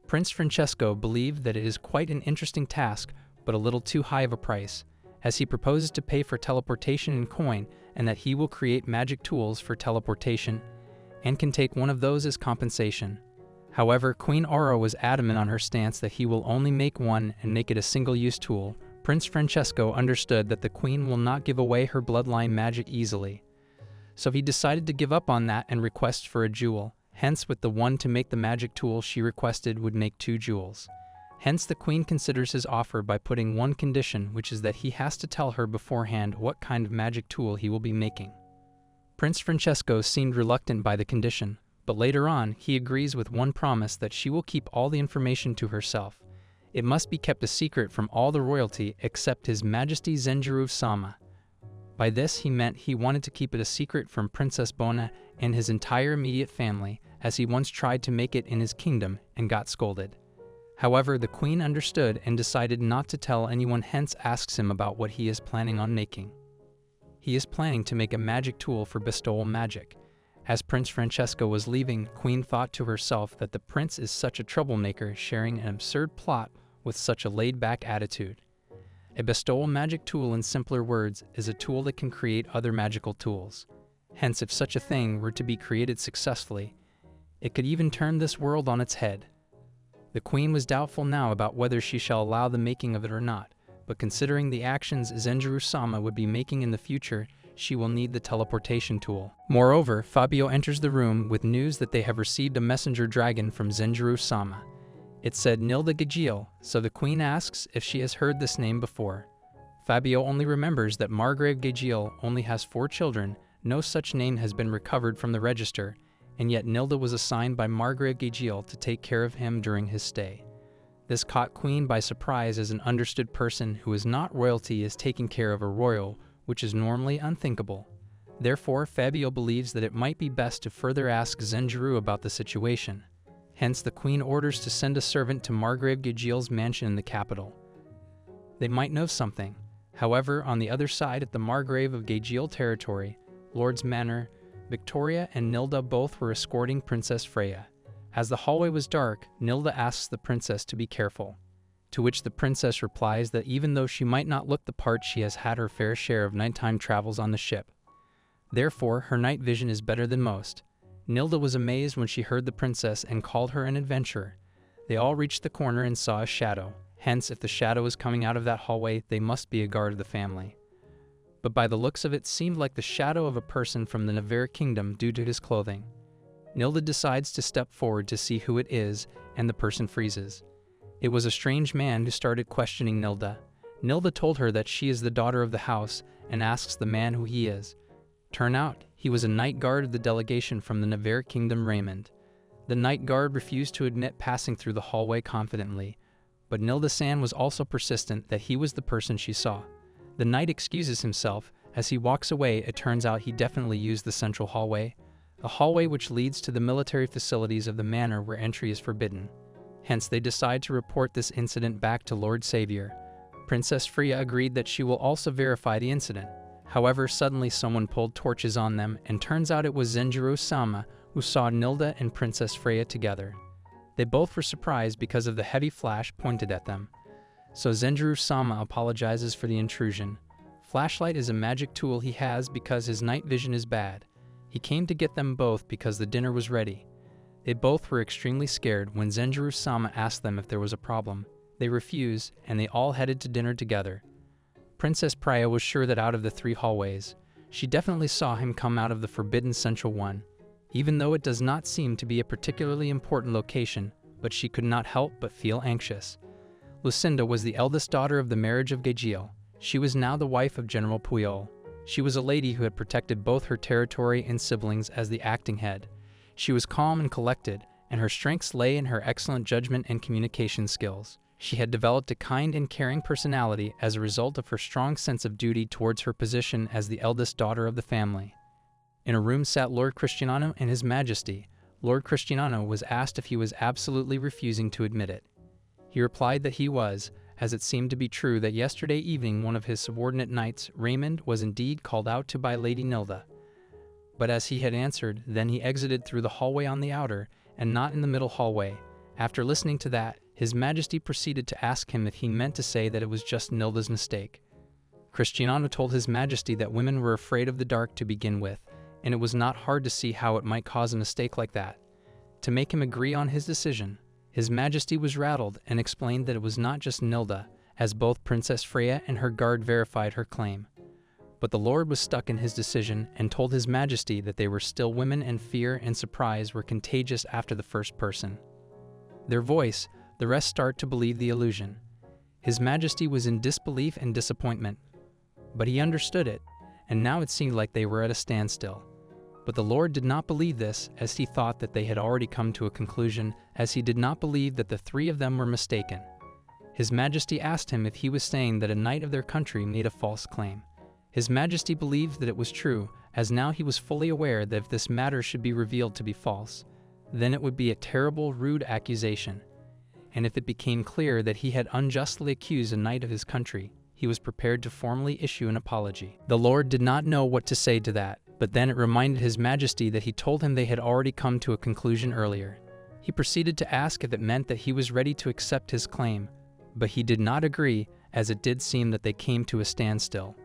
Prince Francesco believed that it is quite an interesting task, but a little too high of a price, as he proposes to pay for teleportation in coin and that he will create magic tools for teleportation and can take one of those as compensation. However, Queen Aura was adamant on her stance that he will only make one and make it a single-use tool. Prince Francesco understood that the queen will not give away her bloodline magic easily, so he decided to give up on that and request for a jewel. Hence, with the one to make the magic tool she requested would make 2 jewels. Hence, the queen considers his offer by putting one condition, which is that he has to tell her beforehand what kind of magic tool he will be making. Prince Francesco seemed reluctant by the condition, but later on he agrees with one promise that she will keep all the information to herself. It must be kept a secret from all the royalty except His Majesty Zenjiro-sama. By this he meant he wanted to keep it a secret from Princess Bona and his entire immediate family, as he once tried to make it in his kingdom and got scolded. However, the queen understood and decided not to tell anyone, hence asks him about what he is planning on making. He is planning to make a magic tool for bestowal magic. As Prince Francesco was leaving, Queen thought to herself that the prince is such a troublemaker, sharing an absurd plot with such a laid-back attitude. A bestowal magic tool, in simpler words, is a tool that can create other magical tools. Hence, if such a thing were to be created successfully, it could even turn this world on its head. The queen was doubtful now about whether she shall allow the making of it or not, but considering the actions Zenjiro-sama would be making in the future, she will need the teleportation tool. Moreover, Fabio enters the room with news that they have received a messenger dragon from Zenjiro-sama. It said Nilda Gagiel, so the queen asks if she has heard this name before. Fabio only remembers that Margrave Gagiel only has 4 children, no such name has been recovered from the register, and yet Nilda was assigned by Margrave Gagiel to take care of him during his stay. This caught Queen by surprise, as an understood person who is not royalty is taking care of a royal, which is normally unthinkable. Therefore, Fabio believes that it might be best to further ask Zenjiro about the situation. Hence, the queen orders to send a servant to Margrave Gagiel's mansion in the capital. They might know something. However, on the other side at the Margrave of Gagiel territory, Lord's Manor, Victoria and Nilda both were escorting Princess Freya. As the hallway was dark, Nilda asks the princess to be careful, to which the princess replies that even though she might not look the part, she has had her fair share of nighttime travels on the ship. Therefore, her night vision is better than most. Nilda was amazed when she heard the princess and called her an adventurer. They all reached the corner and saw a shadow. Hence, if the shadow is coming out of that hallway, they must be a guard of the family. But by the looks of it, seemed like the shadow of a person from the Navarre kingdom due to his clothing. Nilda decides to step forward to see who it is, and the person freezes. It was a strange man who started questioning Nilda. Nilda told her that she is the daughter of the house and asks the man who he is. Turn out, he was a night guard of the delegation from the Navarre kingdom, Raymond. The night guard refused to admit passing through the hallway confidently, but Nilda-san was also persistent that he was the person she saw. The knight excuses himself. As he walks away, it turns out he definitely used the central hallway, a hallway which leads to the military facilities of the manor where entry is forbidden. Hence, they decide to report this incident back to Lord Savior. Princess Freya agreed that she will also verify the incident. However, suddenly someone pulled torches on them, and turns out it was Zenjiro-sama who saw Nilda and Princess Freya together. They both were surprised because of the heavy flash pointed at them. So Zenjiro-sama apologizes for the intrusion. Flashlight is a magic tool he has because his night vision is bad. He came to get them both because the dinner was ready. They both were extremely scared when Zenjiro-sama asked them if there was a problem. They refused, and they all headed to dinner together. Princess Freya was sure that out of the 3 hallways, she definitely saw him come out of the forbidden central one, even though it does not seem to be a particularly important location, but she could not help but feel anxious. Lucinda was the eldest daughter of the marriage of Gagiel. She was now the wife of General Puyol. She was a lady who had protected both her territory and siblings as the acting head. She was calm and collected, and her strengths lay in her excellent judgment and communication skills. She had developed a kind and caring personality as a result of her strong sense of duty towards her position as the eldest daughter of the family. In a room sat Lord Cristiano and His Majesty. Lord Cristiano was asked if he was absolutely refusing to admit it. He replied that he was, as it seemed to be true that yesterday evening one of his subordinate knights, Raymond, was indeed called out to by Lady Nilda. But as he had answered, then he exited through the hallway on the outer, and not in the middle hallway. After listening to that, His Majesty proceeded to ask him if he meant to say that it was just Nilda's mistake. Cristiano told His Majesty that women were afraid of the dark to begin with, and it was not hard to see how it might cause a mistake like that. To make him agree on his decision, His Majesty was rattled and explained that it was not just Nilda, as both Princess Freya and her guard verified her claim. But the Lord was stuck in his decision and told His Majesty that they were still women, and fear and surprise were contagious after the first person. Their voice, the rest start to believe the illusion. His Majesty was in disbelief and disappointment. But he understood it, and now it seemed like they were at a standstill. But the Lord did not believe this, as he thought that they had already come to a conclusion, as he did not believe that the three of them were mistaken. His Majesty asked him if he was saying that a knight of their country made a false claim. His Majesty believed that it was true, as now he was fully aware that if this matter should be revealed to be false, then it would be a terrible, rude accusation. And if it became clear that he had unjustly accused a knight of his country, he was prepared to formally issue an apology. The Lord did not know what to say to that, but then it reminded His Majesty that he told him they had already come to a conclusion earlier. He proceeded to ask if it meant that he was ready to accept his claim, but he did not agree, as it did seem that they came to a standstill.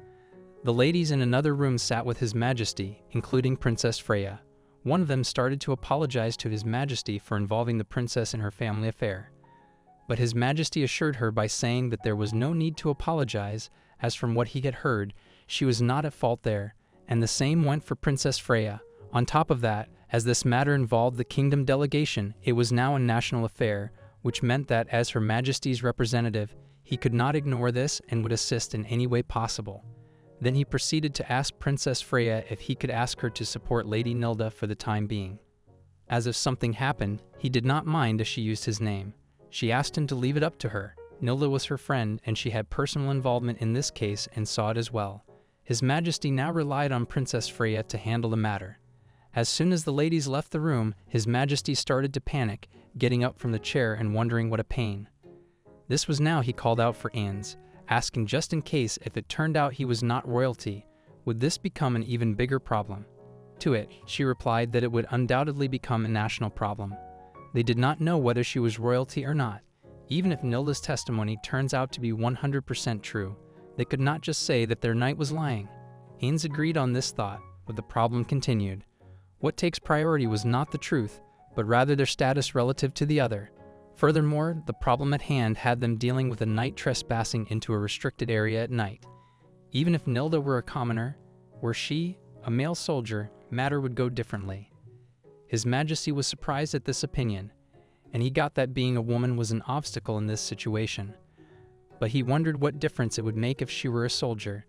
The ladies in another room sat with His Majesty, including Princess Freya. One of them started to apologize to His Majesty for involving the princess in her family affair. But His Majesty assured her by saying that there was no need to apologize, as from what he had heard, she was not at fault there, and the same went for Princess Freya. On top of that, as this matter involved the kingdom delegation, it was now a national affair, which meant that as Her Majesty's representative, he could not ignore this and would assist in any way possible. Then he proceeded to ask Princess Freya if he could ask her to support Lady Nilda for the time being. As if something happened, he did not mind as she used his name. She asked him to leave it up to her. Nilda was her friend, and she had personal involvement in this case and saw it as well. His Majesty now relied on Princess Freya to handle the matter. As soon as the ladies left the room, His Majesty started to panic, getting up from the chair and wondering what a pain. This was now he called out for Heirs, asking just in case if it turned out he was not royalty, would this become an even bigger problem? To it, she replied that it would undoubtedly become a national problem. They did not know whether she was royalty or not. Even if Nilda's testimony turns out to be 100% true, they could not just say that their knight was lying. Heirs agreed on this thought, but the problem continued. What takes priority was not the truth, but rather their status relative to the other. Furthermore, the problem at hand had them dealing with a knight trespassing into a restricted area at night. Even if Nilda were a commoner, were she, a male soldier, matter would go differently. His Majesty was surprised at this opinion, and he got that being a woman was an obstacle in this situation. But he wondered what difference it would make if she were a soldier.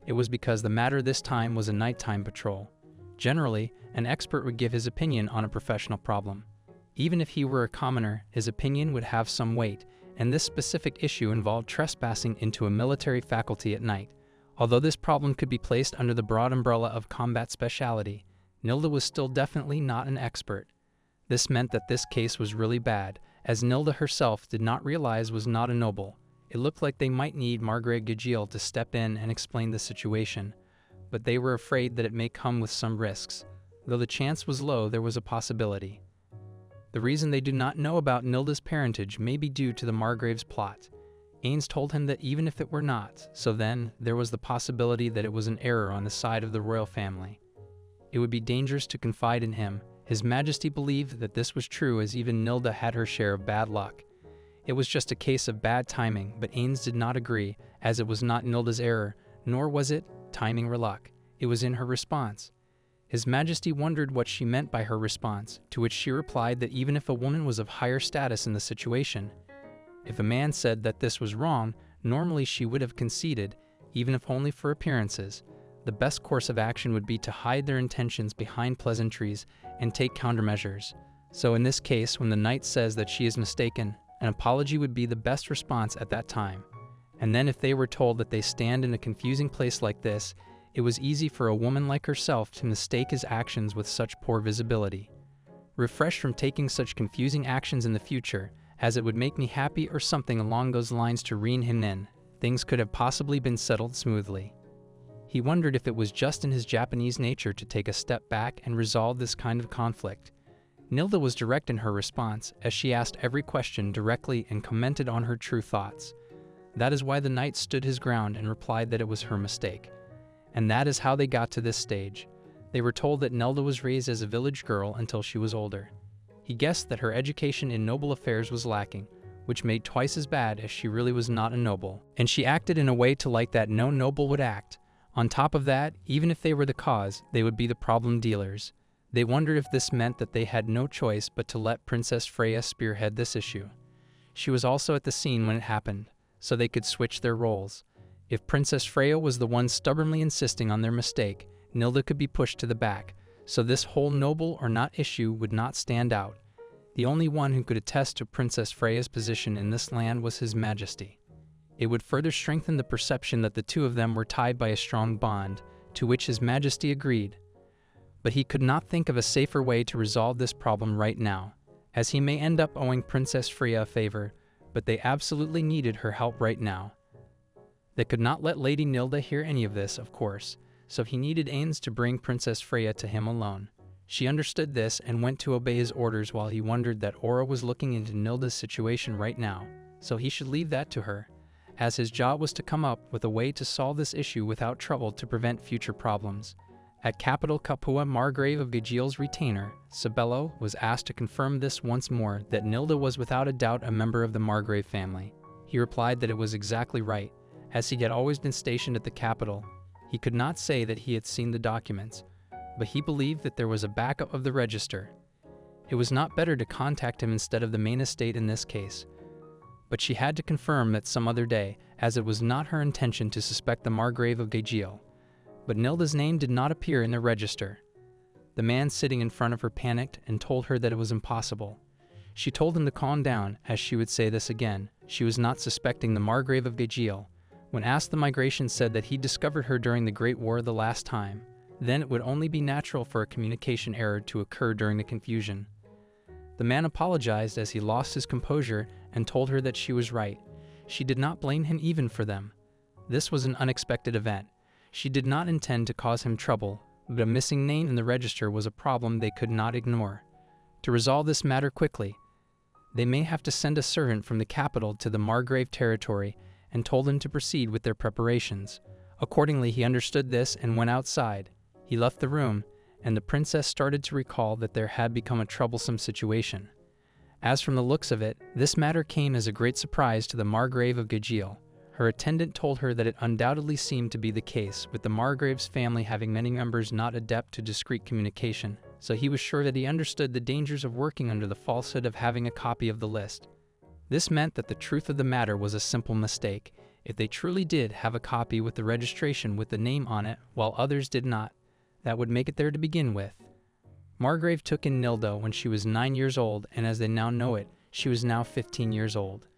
It was because the matter this time was a nighttime patrol. Generally, an expert would give his opinion on a professional problem. Even if he were a commoner, his opinion would have some weight, and this specific issue involved trespassing into a military faculty at night. Although this problem could be placed under the broad umbrella of combat specialty, Nilda was still definitely not an expert. This meant that this case was really bad, as Nilda herself did not realize was not a noble. It looked like they might need Margaret Gajiel to step in and explain the situation, but they were afraid that it may come with some risks. Though the chance was low, there was a possibility. The reason they do not know about Nilda's parentage may be due to the Margrave's plot. Heirs told him that even if it were not, so then there was the possibility that it was an error on the side of the royal family. It would be dangerous to confide in him. His Majesty believed that this was true, as even Nilda had her share of bad luck. It was just a case of bad timing, but Heirs did not agree, as it was not Nilda's error, nor was it timing or luck. It was in her response. His Majesty wondered what she meant by her response, to which she replied that even if a woman was of higher status in the situation, if a man said that this was wrong, normally she would have conceded, even if only for appearances. The best course of action would be to hide their intentions behind pleasantries and take countermeasures. So in this case, when the knight says that she is mistaken, an apology would be the best response at that time. And then if they were told that they stand in a confusing place like this, it was easy for a woman like herself to mistake his actions with such poor visibility. Refreshed from taking such confusing actions in the future, as it would make me happy or something along those lines to rein him in. Things could have possibly been settled smoothly. He wondered if it was just in his Japanese nature to take a step back and resolve this kind of conflict. Nilda was direct in her response, as she asked every question directly and commented on her true thoughts. That is why the knight stood his ground and replied that it was her mistake. And that is how they got to this stage. They were told that Nelda was raised as a village girl until she was older. He guessed that her education in noble affairs was lacking, which made twice as bad as she really was not a noble, and she acted in a way to like that no noble would act. On top of that, even if they were the cause, they would be the problem dealers. They wondered if this meant that they had no choice but to let Princess Freya spearhead this issue. She was also at the scene when it happened, so they could switch their roles. If Princess Freya was the one stubbornly insisting on their mistake, Nilda could be pushed to the back, so this whole noble or not issue would not stand out. The only one who could attest to Princess Freya's position in this land was His Majesty. It would further strengthen the perception that the two of them were tied by a strong bond, to which His Majesty agreed. But he could not think of a safer way to resolve this problem right now, as he may end up owing Princess Freya a favor, but they absolutely needed her help right now. They could not let Lady Nilda hear any of this, of course, so he needed Ains to bring Princess Freya to him alone. She understood this and went to obey his orders while he wondered that Aura was looking into Nilda's situation right now, so he should leave that to her, as his job was to come up with a way to solve this issue without trouble to prevent future problems. At Capital Capua, Margrave of Gajiel's retainer, Sabello, was asked to confirm this once more, that Nilda was without a doubt a member of the Margrave family. He replied that it was exactly right, as he had always been stationed at the capital. He could not say that he had seen the documents, but he believed that there was a backup of the register. It was not better to contact him instead of the main estate in this case. But she had to confirm that some other day, as it was not her intention to suspect the Margrave of Gajiel. But Nilda's name did not appear in the register. The man sitting in front of her panicked and told her that it was impossible. She told him to calm down, as she would say this again. She was not suspecting the Margrave of Gajiel. When asked, the migration said that he discovered her during the Great War the last time. Then it would only be natural for a communication error to occur during the confusion. The man apologized as he lost his composure and told her that she was right. She did not blame him even for them. This was an unexpected event. She did not intend to cause him trouble, but a missing name in the register was a problem they could not ignore. To resolve this matter quickly, they may have to send a servant from the capital to the Margrave territory and told him to proceed with their preparations. Accordingly, he understood this and went outside. He left the room, and the princess started to recall that there had become a troublesome situation. As from the looks of it, this matter came as a great surprise to the Margrave of Gajiel. Her attendant told her that it undoubtedly seemed to be the case, with the Margrave's family having many members not adept to discreet communication, so he was sure that he understood the dangers of working under the falsehood of having a copy of the list. This meant that the truth of the matter was a simple mistake. If they truly did have a copy with the registration with the name on it, while others did not, that would make it there to begin with. Margrave took in Nilda when she was 9 years old, and as they now know it, she was now 15 years old.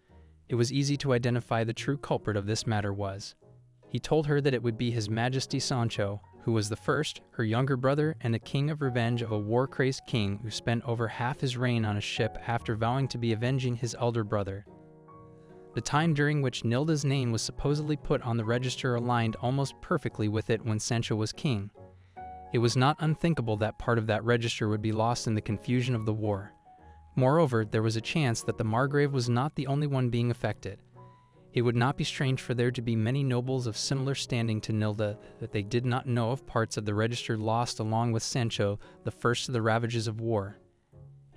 It was easy to identify the true culprit of this matter was. He told her that it would be His Majesty Sancho, who was the first, her younger brother, and the king of revenge of a war-crazed king who spent over half his reign on a ship after vowing to be avenging his elder brother. The time during which Nilda's name was supposedly put on the register aligned almost perfectly with it when Sancho was king. It was not unthinkable that part of that register would be lost in the confusion of the war. Moreover, there was a chance that the Margrave was not the only one being affected. It would not be strange for there to be many nobles of similar standing to Nilda that they did not know of parts of the register lost along with Sancho, the first of the ravages of war.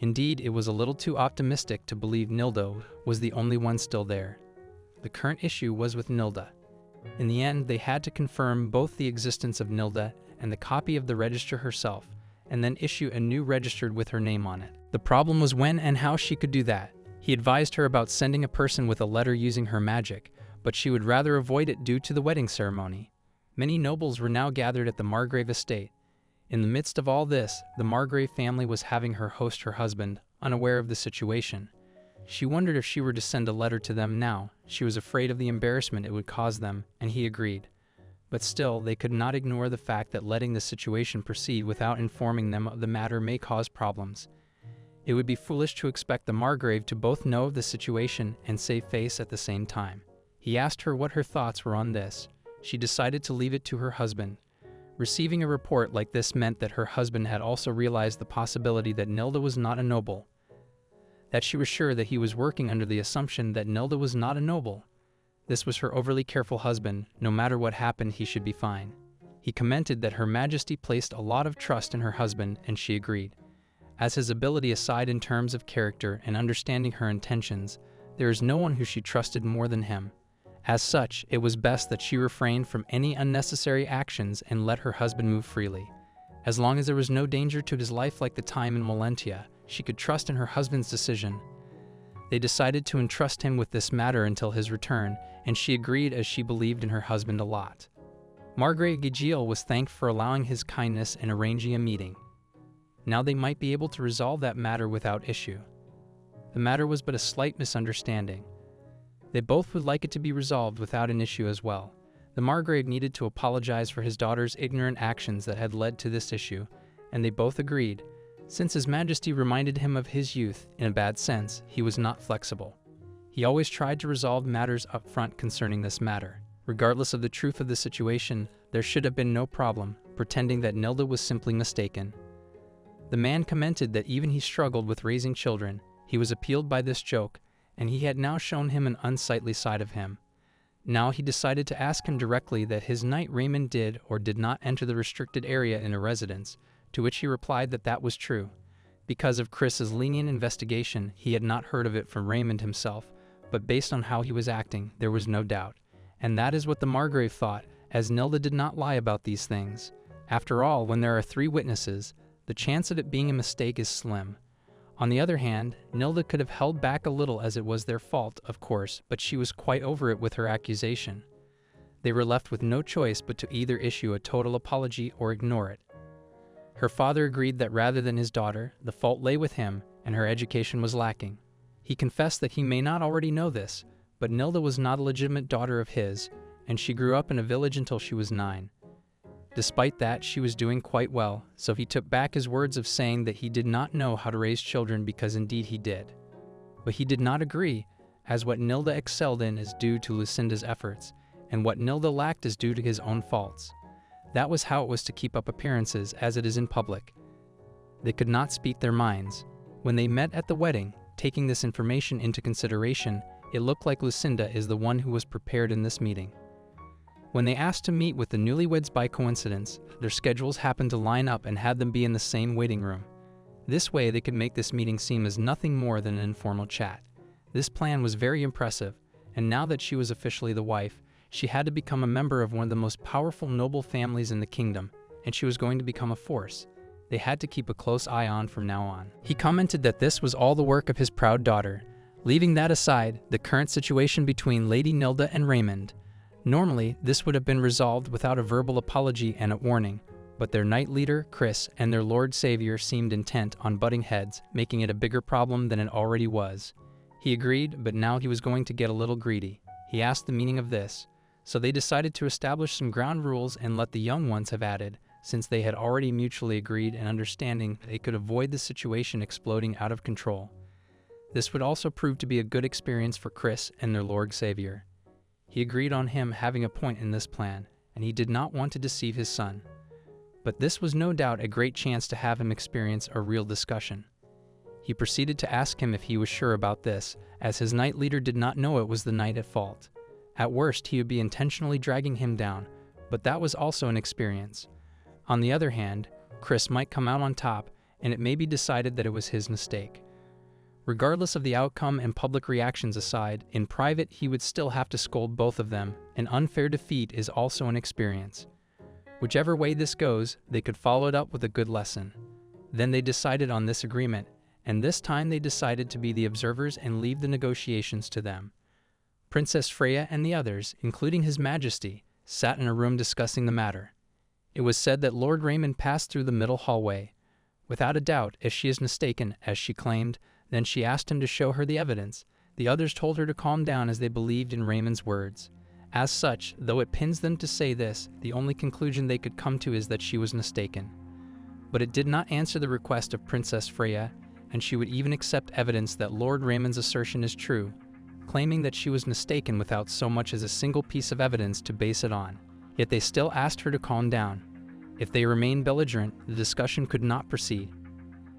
Indeed, it was a little too optimistic to believe Nilda was the only one still there. The current issue was with Nilda. In the end, they had to confirm both the existence of Nilda and the copy of the register herself, and then issue a new registered with her name on it. The problem was when and how she could do that. He advised her about sending a person with a letter using her magic, but she would rather avoid it due to the wedding ceremony. Many nobles were now gathered at the Margrave estate. In the midst of all this, the Margrave family was having her host her husband, unaware of the situation. She wondered if she were to send a letter to them now. She was afraid of the embarrassment it would cause them, and he agreed. But still, they could not ignore the fact that letting the situation proceed without informing them of the matter may cause problems. It would be foolish to expect the Margrave to both know of the situation and save face at the same time. He asked her what her thoughts were on this. She decided to leave it to her husband. Receiving a report like this meant that her husband had also realized the possibility that Nilda was not a noble. That she was sure that he was working under the assumption that Nilda was not a noble. This was her overly careful husband. No matter what happened, he should be fine. He commented that Her Majesty placed a lot of trust in her husband, and she agreed. As his ability aside in terms of character and understanding her intentions, there is no one who she trusted more than him. As such, it was best that she refrained from any unnecessary actions and let her husband move freely. As long as there was no danger to his life like the time in Valentia, she could trust in her husband's decision. They decided to entrust him with this matter until his return, and she agreed as she believed in her husband a lot. Margrave Gigil was thanked for allowing his kindness and arranging a meeting. Now they might be able to resolve that matter without issue. The matter was but a slight misunderstanding. They both would like it to be resolved without an issue as well. The Margrave needed to apologize for his daughter's ignorant actions that had led to this issue, and they both agreed. Since His Majesty reminded him of his youth, in a bad sense, he was not flexible. He always tried to resolve matters up front concerning this matter. Regardless of the truth of the situation, there should have been no problem, pretending that Nilda was simply mistaken. The man commented that even he struggled with raising children. He was appealed by this joke, and he had now shown him an unsightly side of him. Now he decided to ask him directly that his knight Raymond did or did not enter the restricted area in a residence, to which he replied that that was true. Because of Chris's lenient investigation, he had not heard of it from Raymond himself, but based on how he was acting, there was no doubt. And that is what the Margrave thought, as Nilda did not lie about these things. After all, when there are 3 witnesses, the chance of it being a mistake is slim. On the other hand, Nilda could have held back a little as it was their fault, of course, but she was quite over it with her accusation. They were left with no choice but to either issue a total apology or ignore it. Her father agreed that rather than his daughter, the fault lay with him, and her education was lacking. He confessed that he may not already know this, but Nilda was not a legitimate daughter of his, and she grew up in a village until she was 9. Despite that, she was doing quite well, so he took back his words of saying that he did not know how to raise children because indeed he did. But he did not agree, as what Nilda excelled in is due to Lucinda's efforts, and what Nilda lacked is due to his own faults. That was how it was to keep up appearances as it is in public. They could not speak their minds. When they met at the wedding, taking this information into consideration, it looked like Lucinda is the one who was prepared in this meeting. When they asked to meet with the newlyweds by coincidence, their schedules happened to line up and had them be in the same waiting room. This way they could make this meeting seem as nothing more than an informal chat. This plan was very impressive, and now that she was officially the wife, she had to become a member of one of the most powerful noble families in the kingdom, and she was going to become a force they had to keep a close eye on from now on. He commented that this was all the work of his proud daughter. Leaving that aside, the current situation between Lady Nilda and Raymond. Normally, this would have been resolved without a verbal apology and a warning, but their knight leader, Chris, and their Lord Savior seemed intent on butting heads, making it a bigger problem than it already was. He agreed, but now he was going to get a little greedy. He asked the meaning of this, so they decided to establish some ground rules and let the young ones have added, since they had already mutually agreed and understanding they could avoid the situation exploding out of control. This would also prove to be a good experience for Chris and their Lord Savior. He agreed on him having a point in this plan, and he did not want to deceive his son. But this was no doubt a great chance to have him experience a real discussion. He proceeded to ask him if he was sure about this, as his knight leader did not know it was the knight at fault. At worst, he would be intentionally dragging him down, but that was also an experience. On the other hand, Chris might come out on top, and it may be decided that it was his mistake. Regardless of the outcome and public reactions aside, in private he would still have to scold both of them. An unfair defeat is also an experience. Whichever way this goes, they could follow it up with a good lesson. Then they decided on this agreement, and this time they decided to be the observers and leave the negotiations to them. Princess Freya and the others, including His Majesty, sat in a room discussing the matter. It was said that Lord Raymond passed through the middle hallway. Without a doubt, if she is mistaken, as she claimed, then she asked him to show her the evidence. The others told her to calm down as they believed in Raymond's words. As such, though it pains them to say this, the only conclusion they could come to is that she was mistaken. But it did not answer the request of Princess Freya, and she would even accept evidence that Lord Raymond's assertion is true, claiming that she was mistaken without so much as a single piece of evidence to base it on. Yet they still asked her to calm down. If they remained belligerent, the discussion could not proceed.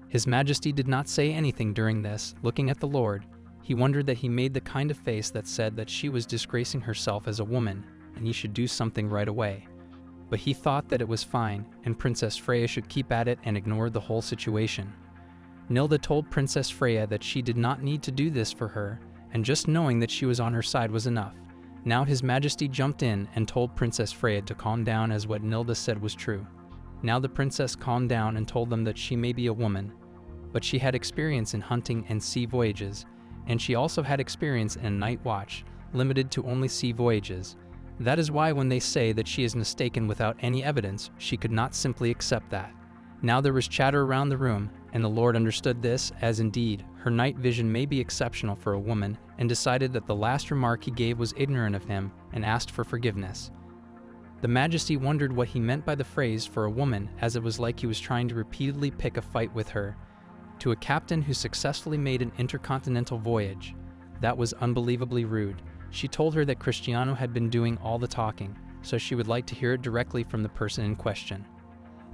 His Majesty did not say anything during this. Looking at the Lord, he wondered that he made the kind of face that said that she was disgracing herself as a woman, and he should do something right away. But he thought that it was fine, and Princess Freya should keep at it and ignore the whole situation. Nilda told Princess Freya that she did not need to do this for her, and just knowing that she was on her side was enough. Now His Majesty jumped in and told Princess Freya to calm down, as what Nilda said was true. Now the princess calmed down and told them that she may be a woman, but she had experience in hunting and sea voyages, and she also had experience in night watch, limited to only sea voyages. That is why when they say that she is mistaken without any evidence, she could not simply accept that. Now there was chatter around the room, and the Lord understood this, as indeed her night vision may be exceptional for a woman, and decided that the last remark he gave was ignorant of him, and asked for forgiveness. The Majesty wondered what he meant by the phrase "for a woman," as it was like he was trying to repeatedly pick a fight with her. To a captain who successfully made an intercontinental voyage, that was unbelievably rude. She told her that Cristiano had been doing all the talking, so she would like to hear it directly from the person in question.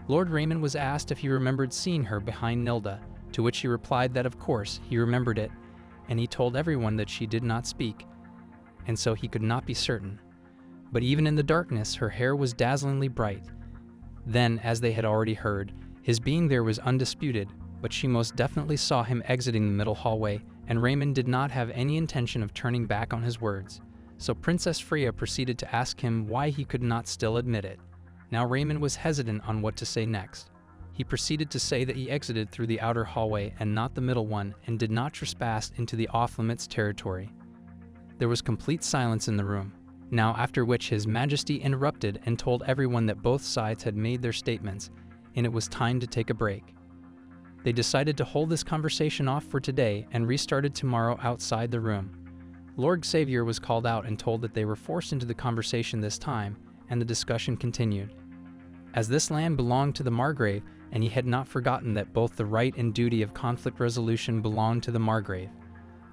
Lord Raymond was asked if he remembered seeing her behind Nilda, to which he replied that of course he remembered it, and he told everyone that she did not speak, and so he could not be certain. But even in the darkness, her hair was dazzlingly bright. Then, as they had already heard, his being there was undisputed, but she most definitely saw him exiting the middle hallway, and Raymond did not have any intention of turning back on his words. So Princess Freya proceeded to ask him why he could not still admit it. Now Raymond was hesitant on what to say next. He proceeded to say that he exited through the outer hallway and not the middle one, and did not trespass into the off-limits territory. There was complete silence in the room. Now, after which His Majesty interrupted and told everyone that both sides had made their statements, and it was time to take a break. They decided to hold this conversation off for today and restarted tomorrow outside the room. Lord Xavier was called out and told that they were forced into the conversation this time, and the discussion continued. As this land belonged to the Margrave, and he had not forgotten that both the right and duty of conflict resolution belonged to the Margrave.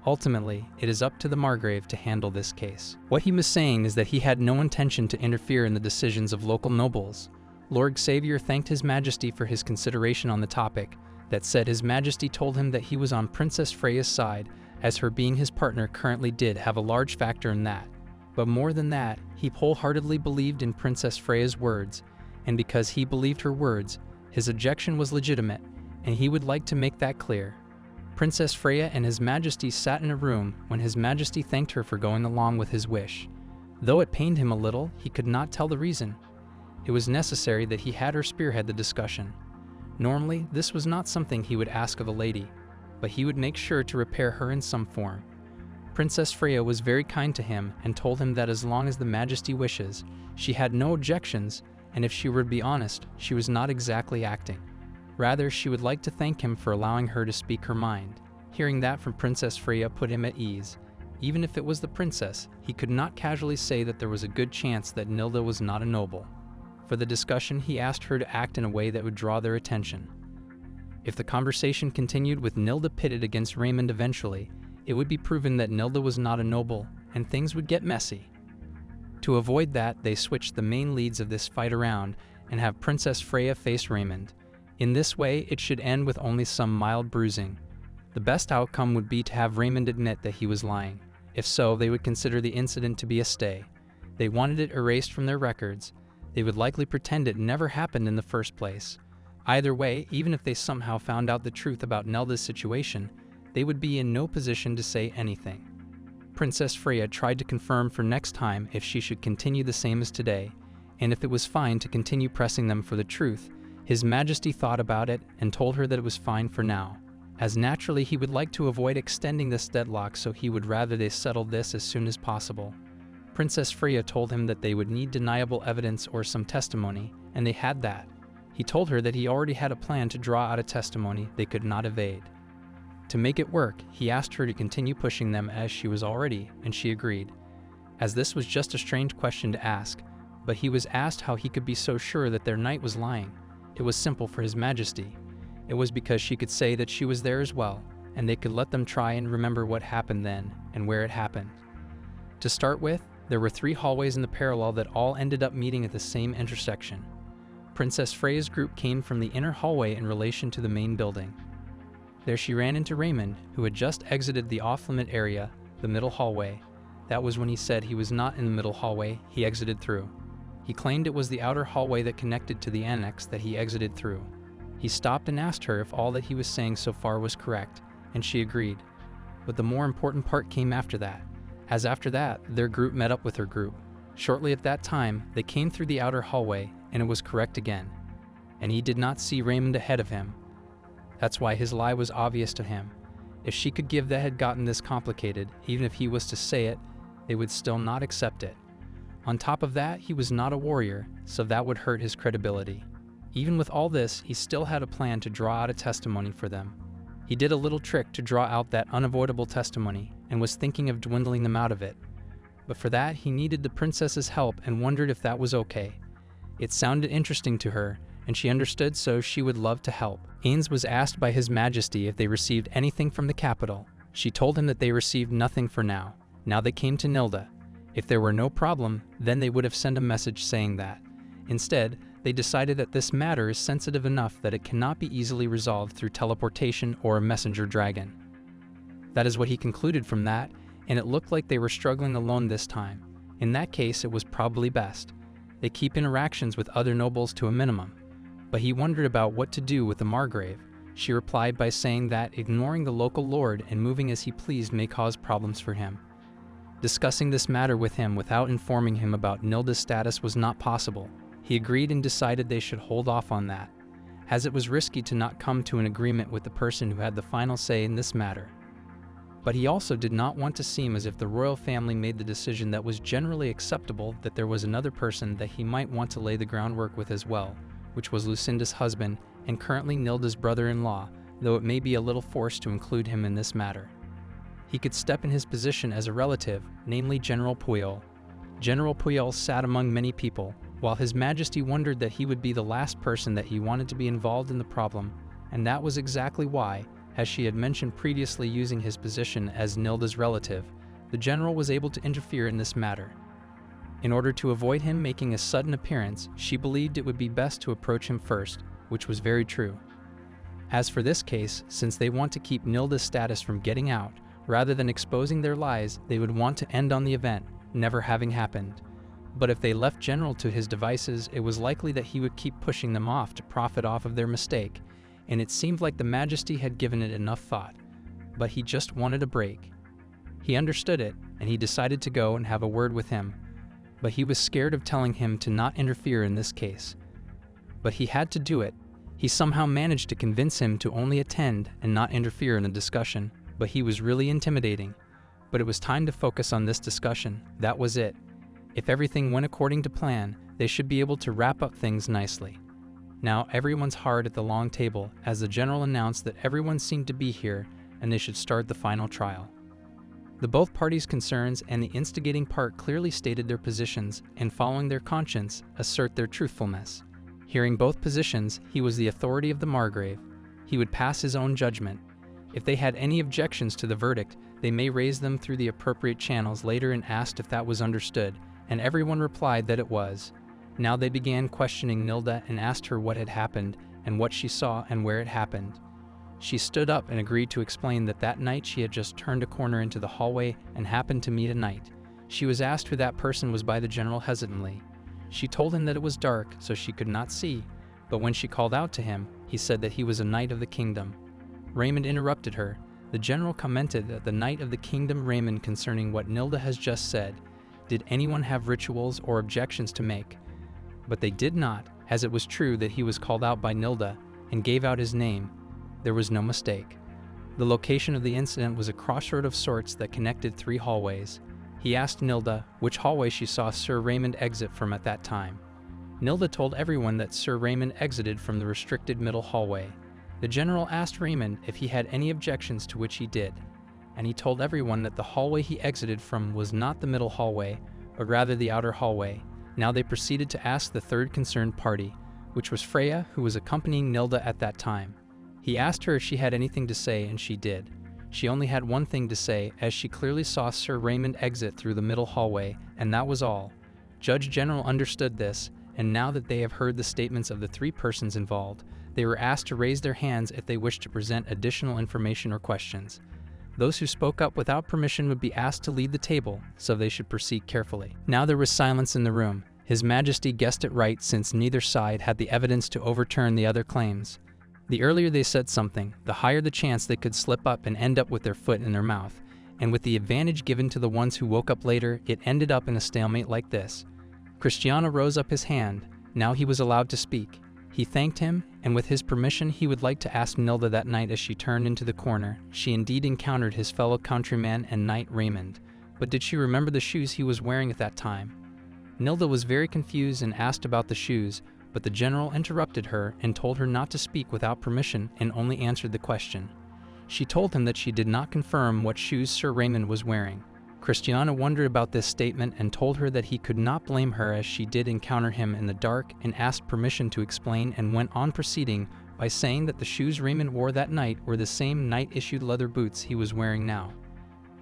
Ultimately, it is up to the Margrave to handle this case. What he was saying is that he had no intention to interfere in the decisions of local nobles. Lord Xavier thanked His Majesty for his consideration on the topic. That said, His Majesty told him that he was on Princess Freya's side, as her being his partner currently did have a large factor in that. But more than that, he wholeheartedly believed in Princess Freya's words, and because he believed her words, his objection was legitimate, and he would like to make that clear. Princess Freya and His Majesty sat in a room when His Majesty thanked her for going along with his wish. Though it pained him a little, he could not tell the reason. It was necessary that he had her spearhead the discussion. Normally, this was not something he would ask of a lady, but he would make sure to repair her in some form. Princess Freya was very kind to him and told him that as long as the Majesty wishes, she had no objections, and if she were to be honest, she was not exactly acting. Rather, she would like to thank him for allowing her to speak her mind. Hearing that from Princess Freya put him at ease. Even if it was the princess, he could not casually say that there was a good chance that Nilda was not a noble. For the discussion, he asked her to act in a way that would draw their attention. If the conversation continued with Nilda pitted against Raymond eventually, it would be proven that Nilda was not a noble, and things would get messy. To avoid that, they switched the main leads of this fight around and have Princess Freya face Raymond. In this way, it should end with only some mild bruising. The best outcome would be to have Raymond admit that he was lying. If so, they would consider the incident to be a stay. They wanted it erased from their records. They would likely pretend it never happened in the first place. Either way, even if they somehow found out the truth about Nelda's situation, they would be in no position to say anything. Princess Freya tried to confirm for next time if she should continue the same as today, and if it was fine to continue pressing them for the truth. His Majesty thought about it and told her that it was fine for now, as naturally he would like to avoid extending this deadlock, so he would rather they settled this as soon as possible. Princess Freya told him that they would need deniable evidence or some testimony, and they had that. He told her that he already had a plan to draw out a testimony they could not evade. To make it work, he asked her to continue pushing them as she was already, and she agreed. As this was just a strange question to ask, but he was asked how he could be so sure that their knight was lying. It was simple for His Majesty. it was because she could say that she was there as well, and they could let them try and remember what happened then and where it happened. To start with, there were 3 hallways in the parallel that all ended up meeting at the same intersection. Princess Freya's group came from the inner hallway in relation to the main building. There she ran into Raymond, who had just exited the off-limit area, the middle hallway. That was when he said he was not in the middle hallway he exited through. He claimed it was the outer hallway that connected to the annex that he exited through. He stopped and asked her if all that he was saying so far was correct, and she agreed. But the more important part came after that, as after that, their group met up with her group. Shortly at that time, they came through the outer hallway, and it was correct again. And he did not see Raymond ahead of him. That's why his lie was obvious to him. If she could give that had gotten this complicated, even if he was to say it, they would still not accept it. On top of that, he was not a warrior, so that would hurt his credibility. Even with all this, he still had a plan to draw out a testimony for them. He did a little trick to draw out that unavoidable testimony, and was thinking of dwindling them out of it. But for that, he needed the princess's help and wondered if that was okay. It sounded interesting to her, and she understood, so she would love to help. Ains was asked by His Majesty if they received anything from the capital. She told him that they received nothing for now. Now they came to Nilda. If there were no problem, then they would have sent a message saying that. Instead, they decided that this matter is sensitive enough that it cannot be easily resolved through teleportation or a messenger dragon. That is what he concluded from that, and it looked like they were struggling alone this time. In that case, it was probably best. They keep interactions with other nobles to a minimum. But he wondered about what to do with the Margrave. She replied by saying that ignoring the local lord and moving as he pleased may cause problems for him. Discussing this matter with him without informing him about Nilda's status was not possible. He agreed and decided they should hold off on that, as it was risky to not come to an agreement with the person who had the final say in this matter. But he also did not want to seem as if the royal family made the decision that was generally acceptable, that there was another person that he might want to lay the groundwork with as well, which was Lucinda's husband and currently Nilda's brother-in-law, though it may be a little forced to include him in this matter. He could step in his position as a relative, namely General Puyol. General Puyol sat among many people, while His Majesty wondered that he would be the last person that he wanted to be involved in the problem, and that was exactly why, as she had mentioned previously, using his position as Nilda's relative, the general was able to interfere in this matter. In order to avoid him making a sudden appearance, she believed it would be best to approach him first, which was very true. As for this case, since they want to keep Nilda's status from getting out, rather than exposing their lies, they would want to end on the event, never having happened. But if they left General to his devices, it was likely that he would keep pushing them off to profit off of their mistake, and it seemed like the Majesty had given it enough thought. But he just wanted a break. He understood it, and he decided to go and have a word with him, but he was scared of telling him to not interfere in this case. But he had to do it. He somehow managed to convince him to only attend and not interfere in the discussion, but he was really intimidating. But it was time to focus on this discussion. That was it. If everything went according to plan, they should be able to wrap up things nicely. Now everyone's hard at the long table, as the general announced that everyone seemed to be here and they should start the final trial. The both parties' concerns and the instigating part clearly stated their positions, and following their conscience, assert their truthfulness. Hearing both positions, he was the authority of the Margrave. He would pass his own judgment. If they had any objections to the verdict, they may raise them through the appropriate channels later, and asked if that was understood, and everyone replied that it was. Now they began questioning Nilda and asked her what had happened and what she saw and where it happened. She stood up and agreed to explain that that night she had just turned a corner into the hallway and happened to meet a knight. She was asked who that person was by the general hesitantly. She told him that it was dark, so she could not see, but when she called out to him, he said that he was a knight of the kingdom. Raymond interrupted her. The general commented that the knight of the kingdom Raymond, concerning what Nilda has just said. Did anyone have rituals or objections to make? But they did not, as it was true that he was called out by Nilda and gave out his name. There was no mistake. The location of the incident was a crossroad of sorts that connected 3 hallways. He asked Nilda which hallway she saw Sir Raymond exit from at that time. Nilda told everyone that Sir Raymond exited from the restricted middle hallway. The general asked Raymond if he had any objections, to which he did, and he told everyone that the hallway he exited from was not the middle hallway, but rather the outer hallway. Now they proceeded to ask the third concerned party, which was Freya, who was accompanying Nilda at that time. He asked her if she had anything to say, and she did. She only had one thing to say, as she clearly saw Sir Raymond exit through the middle hallway, and that was all. Judge General understood this, and now that they have heard the statements of the three persons involved, they were asked to raise their hands if they wished to present additional information or questions. Those who spoke up without permission would be asked to leave the table, so they should proceed carefully. Now there was silence in the room. His Majesty guessed it right, since neither side had the evidence to overturn the other claims. The earlier they said something, the higher the chance they could slip up and end up with their foot in their mouth. And with the advantage given to the ones who woke up later, it ended up in a stalemate like this. Cristiano rose up his hand. Now he was allowed to speak. He thanked him, and with his permission he would like to ask Nilda that night as she turned into the corner. She indeed encountered his fellow countryman and knight Raymond. But did she remember the shoes he was wearing at that time? Nilda was very confused and asked about the shoes, but the general interrupted her and told her not to speak without permission and only answered the question. She told him that she did not confirm what shoes Sir Raymond was wearing. Cristiano wondered about this statement and told her that he could not blame her, as she did encounter him in the dark, and asked permission to explain, and went on proceeding by saying that the shoes Raymond wore that night were the same knight-issued leather boots he was wearing now.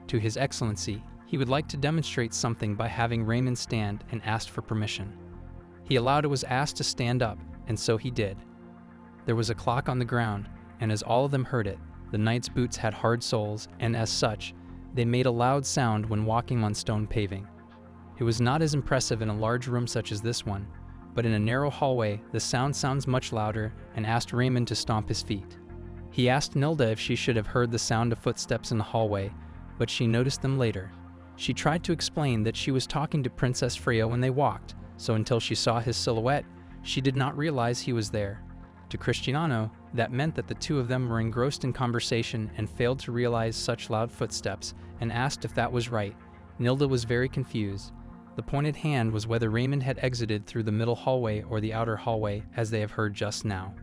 To His Excellency, he would like to demonstrate something by having Raymond stand, and asked for permission. He allowed it was asked to stand up, and so he did. There was a clock on the ground, and as all of them heard it, the knight's boots had hard soles, and as such, they made a loud sound when walking on stone paving. It was not as impressive in a large room such as this one, but in a narrow hallway, the sound sounds much louder, and asked Raymond to stomp his feet. He asked Nilda if she should have heard the sound of footsteps in the hallway, but she noticed them later. She tried to explain that she was talking to Princess Freya when they walked, so until she saw his silhouette, she did not realize he was there. To Cristiano, that meant that the two of them were engrossed in conversation and failed to realize such loud footsteps, and asked if that was right. Nilda was very confused. The point at hand was whether Raymond had exited through the middle hallway or the outer hallway, as they have heard just now.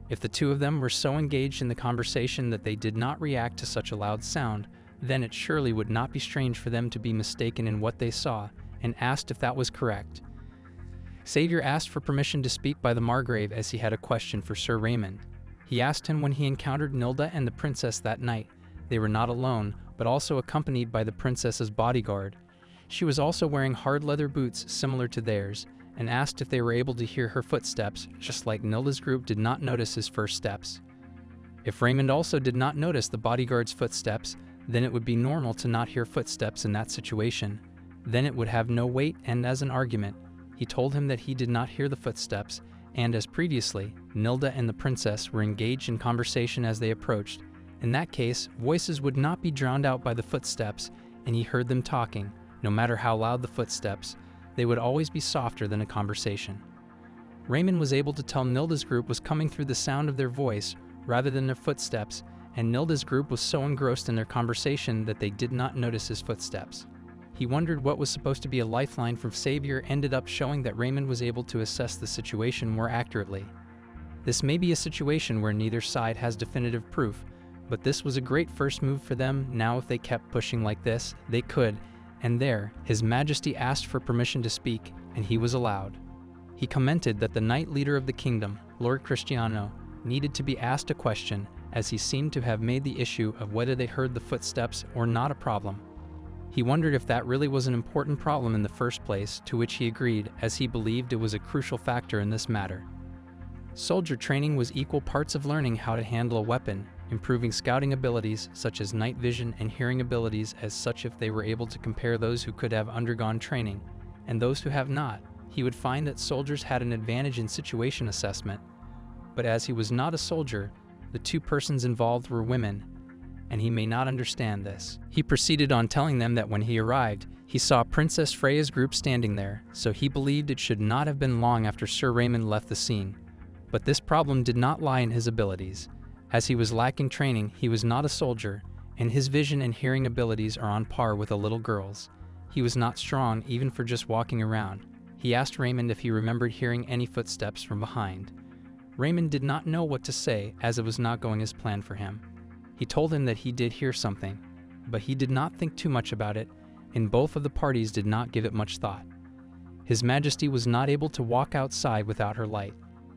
If the two of them were so engaged in the conversation that they did not react to such a loud sound, then it surely would not be strange for them to be mistaken in what they saw, and asked if that was correct. Xavier asked for permission to speak by the Margrave, as he had a question for Sir Raymond. He asked him when he encountered Nilda and the princess that night. They were not alone, but also accompanied by the princess's bodyguard. She was also wearing hard leather boots similar to theirs, and asked if they were able to hear her footsteps, just like Nilda's group did not notice his first steps. If Raymond also did not notice the bodyguard's footsteps, then it would be normal to not hear footsteps in that situation. Then it would have no weight, and as an argument, he told him that he did not hear the footsteps, and as previously, Nilda and the princess were engaged in conversation as they approached. In that case, voices would not be drowned out by the footsteps, and he heard them talking. No matter how loud the footsteps, they would always be softer than a conversation. Raymond was able to tell Nilda's group was coming through the sound of their voice rather than their footsteps, and Nilda's group was so engrossed in their conversation that they did not notice his footsteps. He wondered what was supposed to be a lifeline from Xavier ended up showing that Raymond was able to assess the situation more accurately. This may be a situation where neither side has definitive proof, but this was a great first move for them. Now if they kept pushing like this, they could, and there, His Majesty asked for permission to speak, and he was allowed. He commented that the knight leader of the kingdom, Lord Cristiano, needed to be asked a question, as he seemed to have made the issue of whether they heard the footsteps or not a problem. He wondered if that really was an important problem in the first place, to which he agreed, as he believed it was a crucial factor in this matter. Soldier training was equal parts of learning how to handle a weapon, improving scouting abilities such as night vision and hearing abilities as such if they were able to compare those who could have undergone training, and those who have not. He would find that soldiers had an advantage in situation assessment. But as he was not a soldier, the two persons involved were women, and he may not understand this. He proceeded on telling them that when he arrived, he saw Princess Freya's group standing there, so he believed it should not have been long after Sir Raymond left the scene. But this problem did not lie in his abilities. As he was lacking training, he was not a soldier, and his vision and hearing abilities are on par with a little girl's. He was not strong even for just walking around. He asked Raymond if he remembered hearing any footsteps from behind. Raymond did not know what to say, as it was not going as planned for him. He told him that he did hear something, but he did not think too much about it, and both of the parties did not give it much thought. His Majesty was not able to walk outside without her light.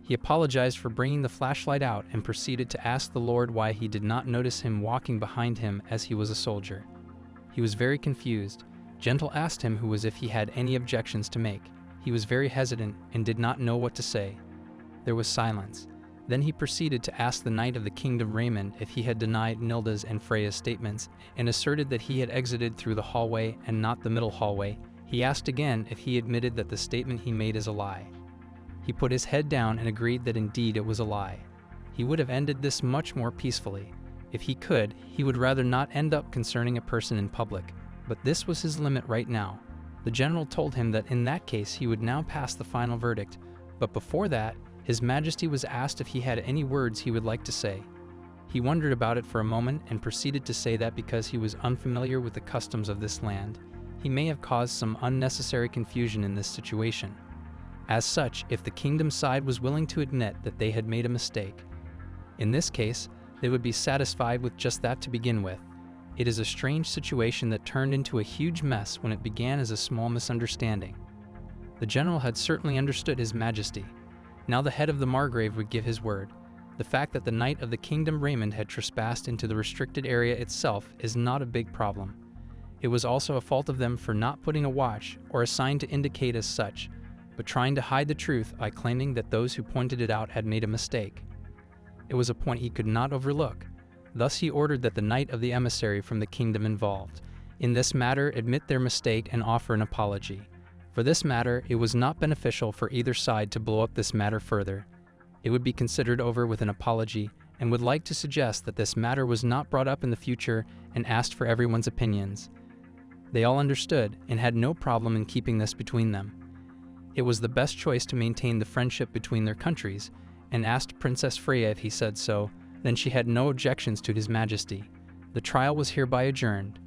He apologized for bringing the flashlight out and proceeded to ask the Lord why he did not notice him walking behind him as he was a soldier. He was very confused. Gentle asked him who was if he had any objections to make. He was very hesitant and did not know what to say. There was silence. Then he proceeded to ask the Knight of the Kingdom Raymond if he had denied Nilda's and Freya's statements and asserted that he had exited through the hallway and not the middle hallway. He asked again if he admitted that the statement he made is a lie. He put his head down and agreed that indeed it was a lie. He would have ended this much more peacefully. If he could, he would rather not end up concerning a person in public, but this was his limit right now. The general told him that in that case he would now pass the final verdict, but before that, His Majesty was asked if he had any words he would like to say. He wondered about it for a moment and proceeded to say that because he was unfamiliar with the customs of this land, he may have caused some unnecessary confusion in this situation. As such, if the kingdom side was willing to admit that they had made a mistake, in this case, they would be satisfied with just that to begin with. It is a strange situation that turned into a huge mess when it began as a small misunderstanding. The general had certainly understood His Majesty. Now the head of the Margrave would give his word. The fact that the Knight of the Kingdom Raymond had trespassed into the restricted area itself is not a big problem. It was also a fault of them for not putting a watch or a sign to indicate as such, but trying to hide the truth by claiming that those who pointed it out had made a mistake. It was a point he could not overlook. Thus he ordered that the Knight of the Emissary from the kingdom involved in this matter admit their mistake and offer an apology. For this matter, it was not beneficial for either side to blow up this matter further. It would be considered over with an apology and would like to suggest that this matter was not brought up in the future and asked for everyone's opinions. They all understood and had no problem in keeping this between them. It was the best choice to maintain the friendship between their countries, and asked Princess Freya if he said so, then she had no objections to His Majesty. The trial was hereby adjourned.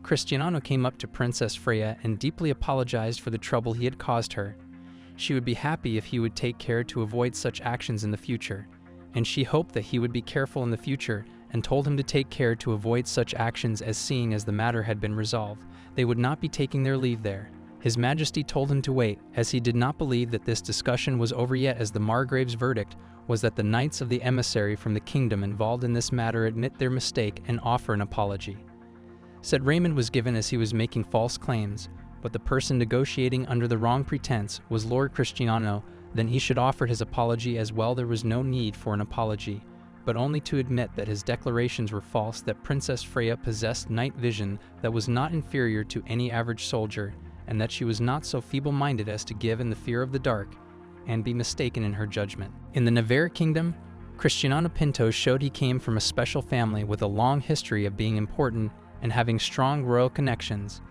Cristiano came up to Princess Freya and deeply apologized for the trouble he had caused her. She would be happy if he would take care to avoid such actions in the future, and she hoped that he would be careful in the future and told him to take care to avoid such actions as seeing as the matter had been resolved, they would not be taking their leave there. His Majesty told him to wait, as he did not believe that this discussion was over yet, as the Margrave's verdict was that the Knights of the Emissary from the kingdom involved in this matter admit their mistake and offer an apology. Said Raymond was given as he was making false claims, but the person negotiating under the wrong pretense was Lord Cristiano, then he should offer his apology as well. There was no need for an apology, but only to admit that his declarations were false, that Princess Freya possessed night vision that was not inferior to any average soldier, and that she was not so feeble-minded as to give in the fear of the dark and be mistaken in her judgment. In the Navarre kingdom, Cristiano Pinto showed he came from a special family with a long history of being important and having strong royal connections.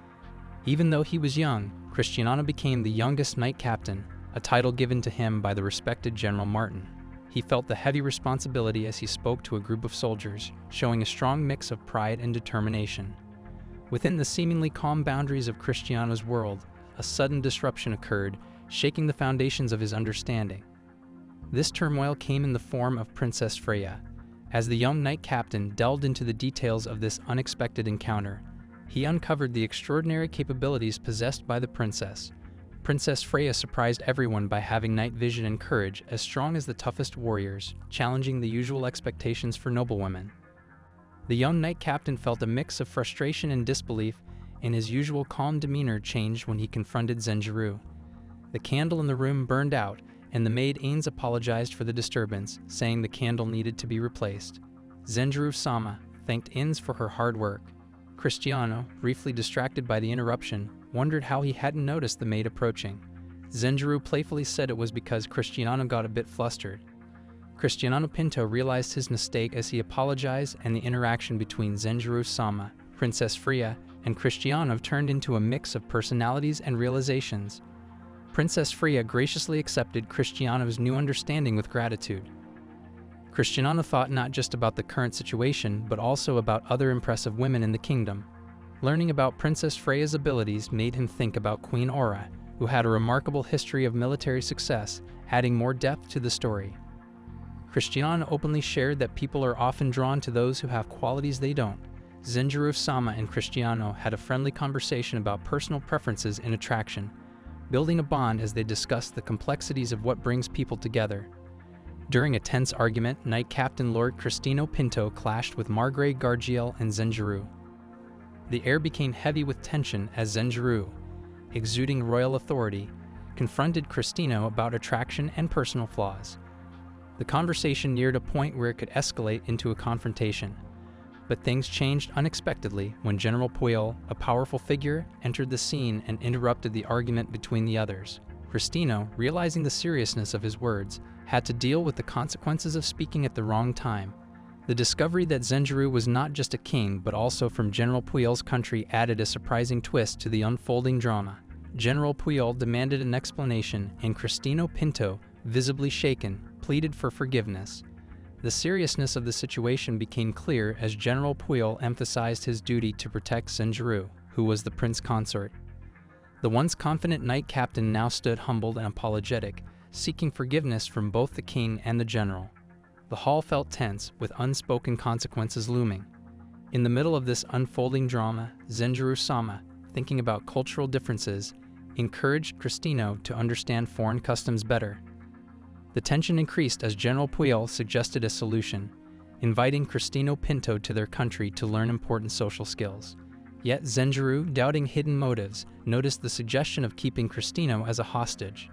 Even though he was young, Cristiano became the youngest knight captain, a title given to him by the respected General Martin. He felt the heavy responsibility as he spoke to a group of soldiers, showing a strong mix of pride and determination. Within the seemingly calm boundaries of Cristiano's world, a sudden disruption occurred, shaking the foundations of his understanding. This turmoil came in the form of Princess Freya. As the young knight captain delved into the details of this unexpected encounter, he uncovered the extraordinary capabilities possessed by the princess. Princess Freya surprised everyone by having night vision and courage as strong as the toughest warriors, challenging the usual expectations for noblewomen. The young knight captain felt a mix of frustration and disbelief, and his usual calm demeanor changed when he confronted Zenjiro. The candle in the room burned out, and the maid Ains apologized for the disturbance, saying the candle needed to be replaced. Zenjiro-sama thanked Ains for her hard work. Cristiano, briefly distracted by the interruption, wondered how he hadn't noticed the maid approaching. Zenjiro playfully said it was because Cristiano got a bit flustered. Cristiano Pinto realized his mistake as he apologized, and the interaction between Zenjiro-sama, Princess Freya, and Cristiano turned into a mix of personalities and realizations. Princess Freya graciously accepted Cristiano's new understanding with gratitude. Cristiano thought not just about the current situation, but also about other impressive women in the kingdom. Learning about Princess Freya's abilities made him think about Queen Aura, who had a remarkable history of military success, adding more depth to the story. Cristiano openly shared that people are often drawn to those who have qualities they don't. Zenjiro-sama and Cristiano had a friendly conversation about personal preferences and attraction, building a bond as they discussed the complexities of what brings people together. During a tense argument, Knight Captain Lord Cristino Pinto clashed with Margrave Gargiel and Zenjiro. The air became heavy with tension as Zenjiro, exuding royal authority, confronted Cristino about attraction and personal flaws. The conversation neared a point where it could escalate into a confrontation. But things changed unexpectedly when General Puyol, a powerful figure, entered the scene and interrupted the argument between the others. Cristino, realizing the seriousness of his words, had to deal with the consequences of speaking at the wrong time. The discovery that Zenjiro was not just a king but also from General Puyol's country added a surprising twist to the unfolding drama. General Puyol demanded an explanation, and Cristino Pinto, visibly shaken, pleaded for forgiveness. The seriousness of the situation became clear as General Puyol emphasized his duty to protect Zenjiro, who was the prince consort. The once confident knight captain now stood humbled and apologetic, seeking forgiveness from both the king and the general. The hall felt tense, with unspoken consequences looming. In the middle of this unfolding drama, Zenjiro-sama, thinking about cultural differences, encouraged Cristino to understand foreign customs better. The tension increased as General Puyol suggested a solution, inviting Cristino Pinto to their country to learn important social skills. Yet Zenjiro, doubting hidden motives, noticed the suggestion of keeping Cristino as a hostage.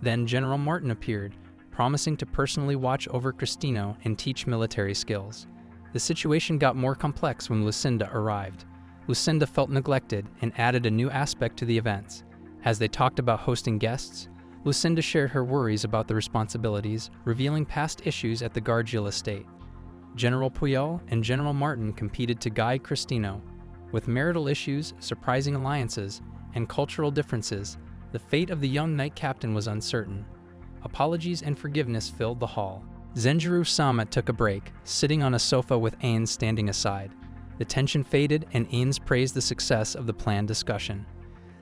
Then General Martin appeared, promising to personally watch over Cristino and teach military skills. The situation got more complex when Lucinda arrived. Lucinda felt neglected and added a new aspect to the events. As they talked about hosting guests, Lucinda shared her worries about the responsibilities, revealing past issues at the Gargiel estate. General Puyol and General Martin competed to guide Cristino. With marital issues, surprising alliances, and cultural differences, the fate of the young knight captain was uncertain. Apologies and forgiveness filled the hall. Zenjiro-sama took a break, sitting on a sofa with Ains standing aside. The tension faded and Ains praised the success of the planned discussion.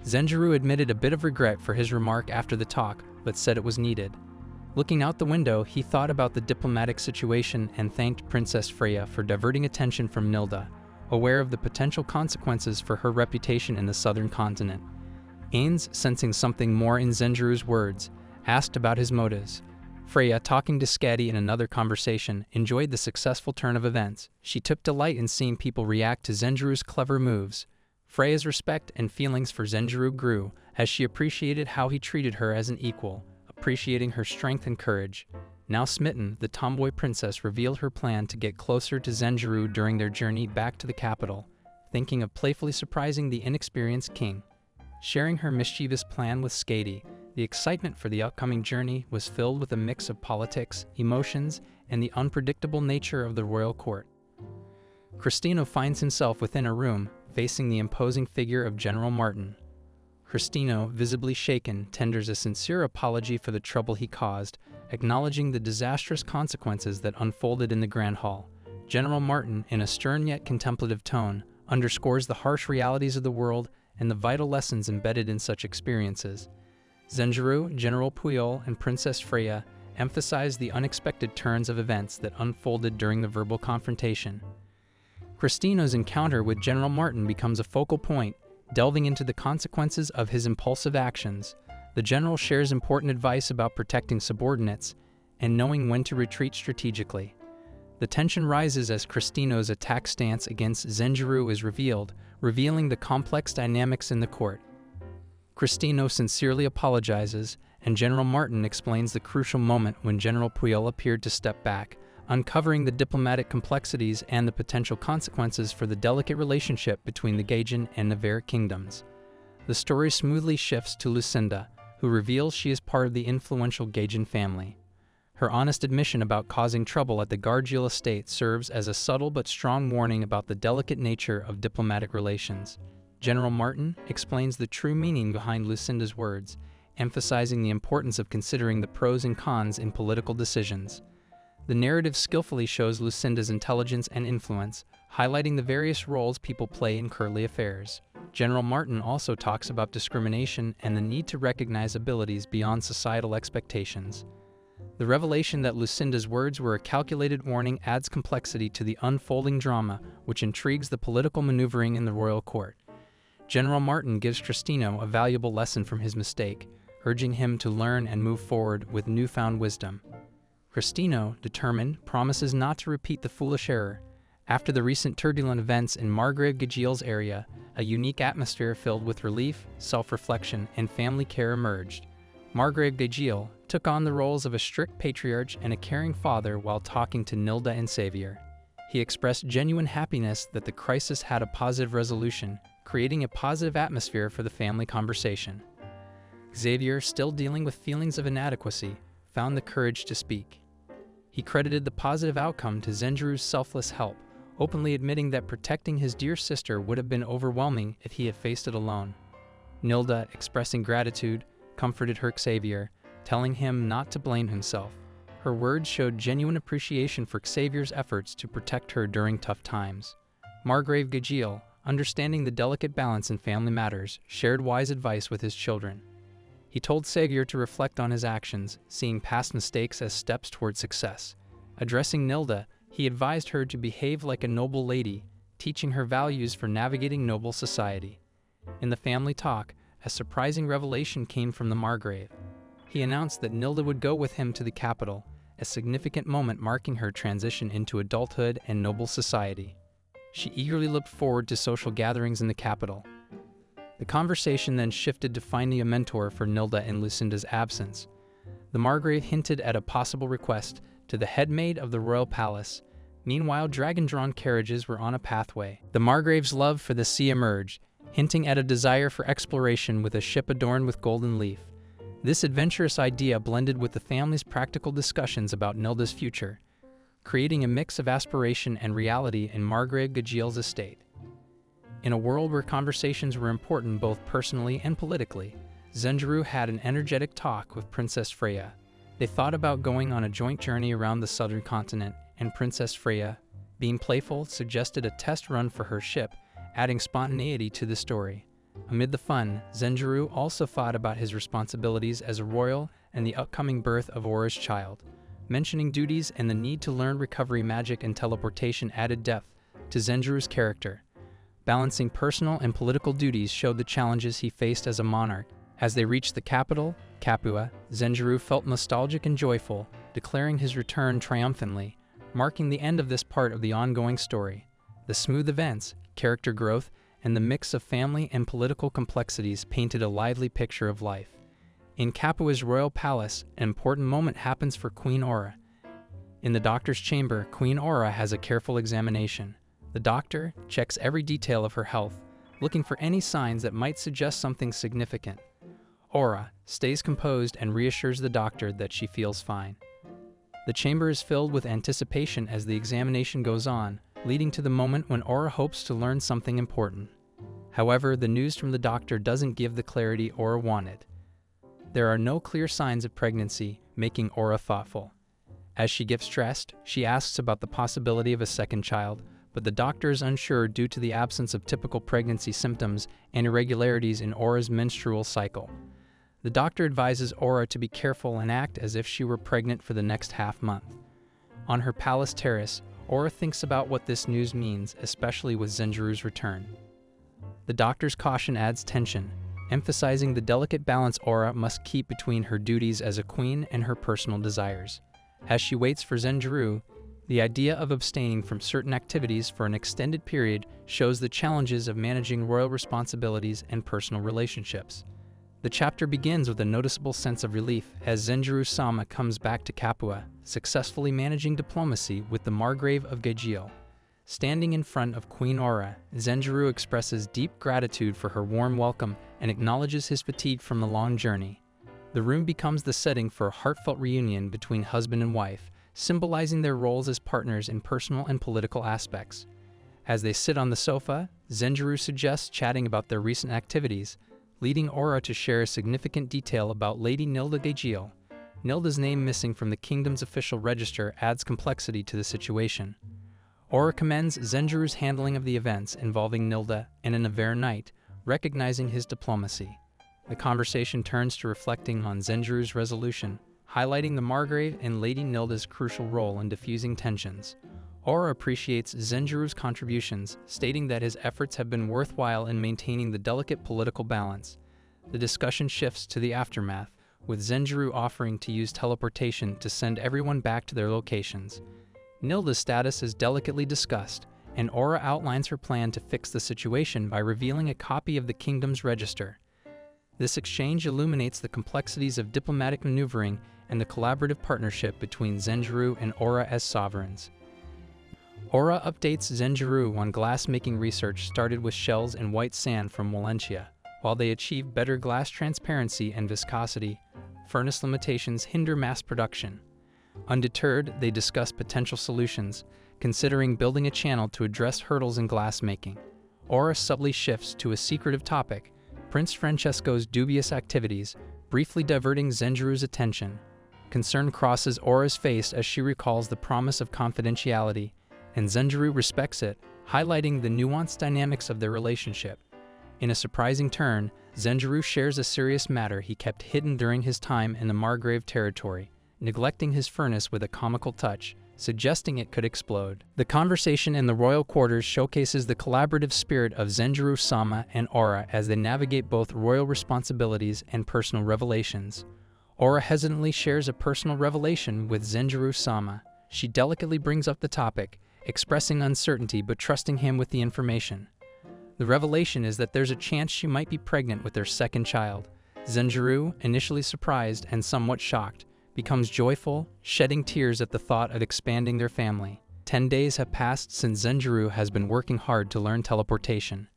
Zenjiro admitted a bit of regret for his remark after the talk, but said it was needed. Looking out the window, he thought about the diplomatic situation and thanked Princess Freya for diverting attention from Nilda, aware of the potential consequences for her reputation in the southern continent. Ains, sensing something more in Zenjiro's words, asked about his motives. Freya, talking to Skadi in another conversation, enjoyed the successful turn of events. She took delight in seeing people react to Zenjiro's clever moves. Freya's respect and feelings for Zenjiro grew as she appreciated how he treated her as an equal, appreciating her strength and courage. Now smitten, the tomboy princess revealed her plan to get closer to Zenjiro during their journey back to the capital, thinking of playfully surprising the inexperienced king. Sharing her mischievous plan with Skadi, the excitement for the upcoming journey was filled with a mix of politics, emotions, and the unpredictable nature of the royal court. Cristino finds himself within a room, facing the imposing figure of General Martin. Cristino, visibly shaken, tenders a sincere apology for the trouble he caused, acknowledging the disastrous consequences that unfolded in the Grand Hall. General Martin, in a stern yet contemplative tone, underscores the harsh realities of the world and the vital lessons embedded in such experiences. Zenjiro, General Puyol, and Princess Freya emphasize the unexpected turns of events that unfolded during the verbal confrontation. Cristino's encounter with General Martin becomes a focal point, delving into the consequences of his impulsive actions. The general shares important advice about protecting subordinates and knowing when to retreat strategically. The tension rises as Cristino's attack stance against Zenjiro is revealed, revealing the complex dynamics in the court. Cristino sincerely apologizes, and General Martin explains the crucial moment when General Puyol appeared to step back, uncovering the diplomatic complexities and the potential consequences for the delicate relationship between the Gaijin and Navarre kingdoms. The story smoothly shifts to Lucinda, who reveals she is part of the influential Gaijin family. Her honest admission about causing trouble at the Gargiel estate serves as a subtle but strong warning about the delicate nature of diplomatic relations. General Martin explains the true meaning behind Lucinda's words, emphasizing the importance of considering the pros and cons in political decisions. The narrative skillfully shows Lucinda's intelligence and influence, highlighting the various roles people play in courtly affairs. General Martin also talks about discrimination and the need to recognize abilities beyond societal expectations. The revelation that Lucinda's words were a calculated warning adds complexity to the unfolding drama, which intrigues the political maneuvering in the royal court. General Martin gives Cristino a valuable lesson from his mistake, urging him to learn and move forward with newfound wisdom. Cristino, determined, promises not to repeat the foolish error. After the recent turbulent events in Margrave Gajiel's area, a unique atmosphere filled with relief, self-reflection, and family care emerged. Margrave Gajiel took on the roles of a strict patriarch and a caring father while talking to Nilda and Xavier. He expressed genuine happiness that the crisis had a positive resolution, creating a positive atmosphere for the family conversation. Xavier, still dealing with feelings of inadequacy, found the courage to speak. He credited the positive outcome to Zenjuru's selfless help, openly admitting that protecting his dear sister would have been overwhelming if he had faced it alone. Nilda, expressing gratitude, comforted her Xavier, telling him not to blame himself. Her words showed genuine appreciation for Xavier's efforts to protect her during tough times. Margrave Gajiel, understanding the delicate balance in family matters, shared wise advice with his children. He told Xavier to reflect on his actions, seeing past mistakes as steps toward success. Addressing Nilda, he advised her to behave like a noble lady, teaching her values for navigating noble society. In the family talk, a surprising revelation came from the Margrave. He announced that Nilda would go with him to the capital, a significant moment marking her transition into adulthood and noble society. She eagerly looked forward to social gatherings in the capital. The conversation then shifted to finding a mentor for Nilda in Lucinda's absence. The Margrave hinted at a possible request to the headmaid of the royal palace. Meanwhile, dragon-drawn carriages were on a pathway. The Margrave's love for the sea emerged, hinting at a desire for exploration with a ship adorned with golden leaf. This adventurous idea blended with the family's practical discussions about Nilda's future, creating a mix of aspiration and reality in Margrave Gajiel's estate. In a world where conversations were important both personally and politically, Zenjuru had an energetic talk with Princess Freya. They thought about going on a joint journey around the southern continent, and Princess Freya, being playful, suggested a test run for her ship, adding spontaneity to the story. Amid the fun, Zenjuru also thought about his responsibilities as a royal and the upcoming birth of Aura's child. Mentioning duties and the need to learn recovery magic and teleportation added depth to Zenjuru's character. Balancing personal and political duties showed the challenges he faced as a monarch. As they reached the capital, Capua, Zenjuru felt nostalgic and joyful, declaring his return triumphantly, marking the end of this part of the ongoing story. The smooth events, character growth, and the mix of family and political complexities painted a lively picture of life. In Capua's royal palace, an important moment happens for Queen Aura. In the doctor's chamber, Queen Aura has a careful examination. The doctor checks every detail of her health, looking for any signs that might suggest something significant. Aura stays composed and reassures the doctor that she feels fine. The chamber is filled with anticipation as the examination goes on, leading to the moment when Aura hopes to learn something important. However, the news from the doctor doesn't give the clarity Aura wanted. There are no clear signs of pregnancy, making Aura thoughtful. As she gets stressed, she asks about the possibility of a second child, but the doctor is unsure due to the absence of typical pregnancy symptoms and irregularities in Aura's menstrual cycle. The doctor advises Aura to be careful and act as if she were pregnant for the next half-month. On her palace terrace, Aura thinks about what this news means, especially with Zenjuru's return. The doctor's caution adds tension, emphasizing the delicate balance Aura must keep between her duties as a queen and her personal desires. As she waits for Zenjuru, the idea of abstaining from certain activities for an extended period shows the challenges of managing royal responsibilities and personal relationships. The chapter begins with a noticeable sense of relief as Zenjuru-sama comes back to Capua, successfully managing diplomacy with the Margrave of Gajiel. Standing in front of Queen Aura, Zenjuru expresses deep gratitude for her warm welcome and acknowledges his fatigue from the long journey. The room becomes the setting for a heartfelt reunion between husband and wife, symbolizing their roles as partners in personal and political aspects. As they sit on the sofa, Zenjuru suggests chatting about their recent activities, leading Aura to share a significant detail about Lady Nilda Gajiel. Nilda's name missing from the kingdom's official register adds complexity to the situation. Aura commends Zenjuru's handling of the events involving Nilda and an Aver knight, recognizing his diplomacy. The conversation turns to reflecting on Zenjuru's resolution, highlighting the Margrave and Lady Nilda's crucial role in diffusing tensions. Aura appreciates Zenjuru's contributions, stating that his efforts have been worthwhile in maintaining the delicate political balance. The discussion shifts to the aftermath, with Zenjiro offering to use teleportation to send everyone back to their locations. Nilda's status is delicately discussed, and Aura outlines her plan to fix the situation by revealing a copy of the kingdom's register. This exchange illuminates the complexities of diplomatic maneuvering and the collaborative partnership between Zenjiro and Aura as sovereigns. Aura updates Zenjiro on glass-making research started with shells and white sand from Valencia. While they achieve better glass transparency and viscosity, furnace limitations hinder mass production. Undeterred, they discuss potential solutions, considering building a channel to address hurdles in glass-making. Aura subtly shifts to a secretive topic, Prince Francesco's dubious activities, briefly diverting Zenjiro's attention. Concern crosses Aura's face as she recalls the promise of confidentiality, and Zenjiro respects it, highlighting the nuanced dynamics of their relationship. In a surprising turn, Zenjiro shares a serious matter he kept hidden during his time in the Margrave territory, neglecting his furnace with a comical touch, suggesting it could explode. The conversation in the royal quarters showcases the collaborative spirit of Zenjiro-sama and Aura as they navigate both royal responsibilities and personal revelations. Aura hesitantly shares a personal revelation with Zenjiro-sama. She delicately brings up the topic, expressing uncertainty but trusting him with the information. The revelation is that there's a chance she might be pregnant with their second child. Zenjiro, initially surprised and somewhat shocked, becomes joyful, shedding tears at the thought of expanding their family. 10 days have passed since Zenjiro has been working hard to learn teleportation.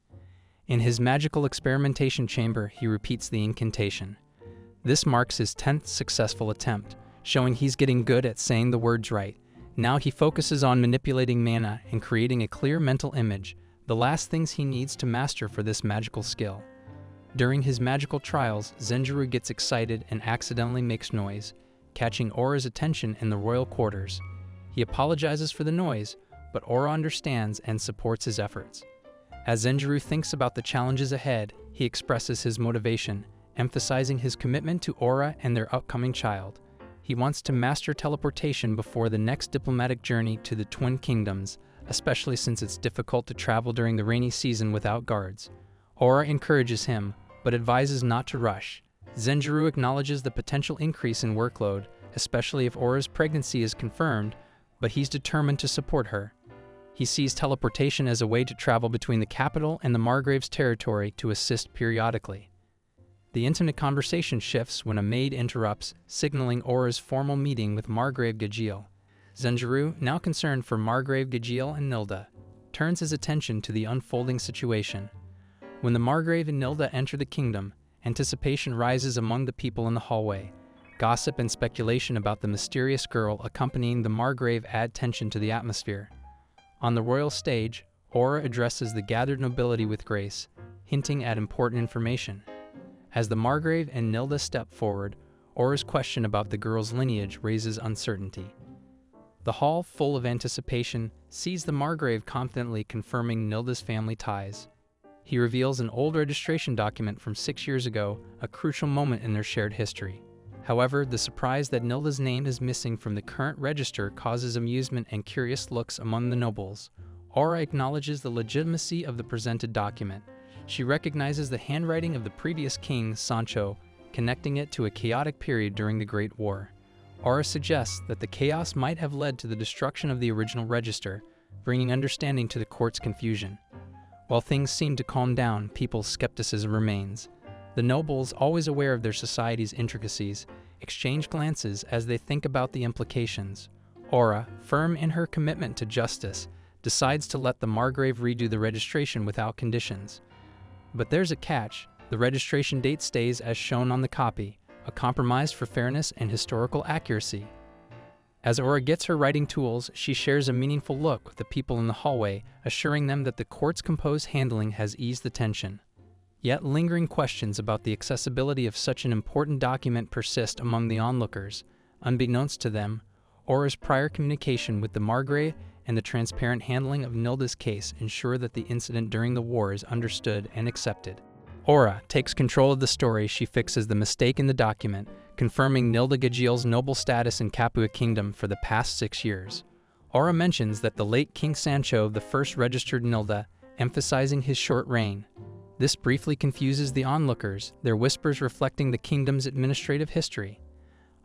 In his magical experimentation chamber, he repeats the incantation. This marks his 10th successful attempt, showing he's getting good at saying the words right. Now he focuses on manipulating mana and creating a clear mental image, the last things he needs to master for this magical skill. During his magical trials, Zenjiro gets excited and accidentally makes noise, catching Aura's attention in the royal quarters. He apologizes for the noise, but Aura understands and supports his efforts. As Zenjiro thinks about the challenges ahead, he expresses his motivation, emphasizing his commitment to Aura and their upcoming child. He wants to master teleportation before the next diplomatic journey to the Twin Kingdoms, especially since it's difficult to travel during the rainy season without guards. Aura encourages him, but advises not to rush. Zenjiro acknowledges the potential increase in workload, especially if Aura's pregnancy is confirmed, but he's determined to support her. He sees teleportation as a way to travel between the capital and the Margrave's territory to assist periodically. The intimate conversation shifts when a maid interrupts, signaling Aura's formal meeting with Margrave Gajiel. Zenjiro, now concerned for Margrave Gajiel and Nilda, turns his attention to the unfolding situation. When the Margrave and Nilda enter the kingdom, anticipation rises among the people in the hallway. Gossip and speculation about the mysterious girl accompanying the Margrave add tension to the atmosphere. On the royal stage, Aura addresses the gathered nobility with grace, hinting at important information. As the Margrave and Nilda step forward, Aura's question about the girl's lineage raises uncertainty. The hall, full of anticipation, sees the Margrave confidently confirming Nilda's family ties. He reveals an old registration document from 6 years ago, a crucial moment in their shared history. However, the surprise that Nilda's name is missing from the current register causes amusement and curious looks among the nobles. Aura acknowledges the legitimacy of the presented document. She recognizes the handwriting of the previous king, Sancho, connecting it to a chaotic period during the Great War. Aura suggests that the chaos might have led to the destruction of the original register, bringing understanding to the court's confusion. While things seem to calm down, people's skepticism remains. The nobles, always aware of their society's intricacies, exchange glances as they think about the implications. Aura, firm in her commitment to justice, decides to let the Margrave redo the registration without conditions. But there's a catch. The registration date stays as shown on the copy, a compromise for fairness and historical accuracy. As Aura gets her writing tools, she shares a meaningful look with the people in the hallway, assuring them that the court's composed handling has eased the tension. Yet lingering questions about the accessibility of such an important document persist among the onlookers. Unbeknownst to them, Aura's prior communication with the Margrave and the transparent handling of Nilda's case ensure that the incident during the war is understood and accepted. Aura takes control of the story. She fixes the mistake in the document, confirming Nilda Gajiel's noble status in Capua Kingdom for the past 6 years. Aura mentions that the late King Sancho I registered Nilda, emphasizing his short reign. This briefly confuses the onlookers, their whispers reflecting the kingdom's administrative history.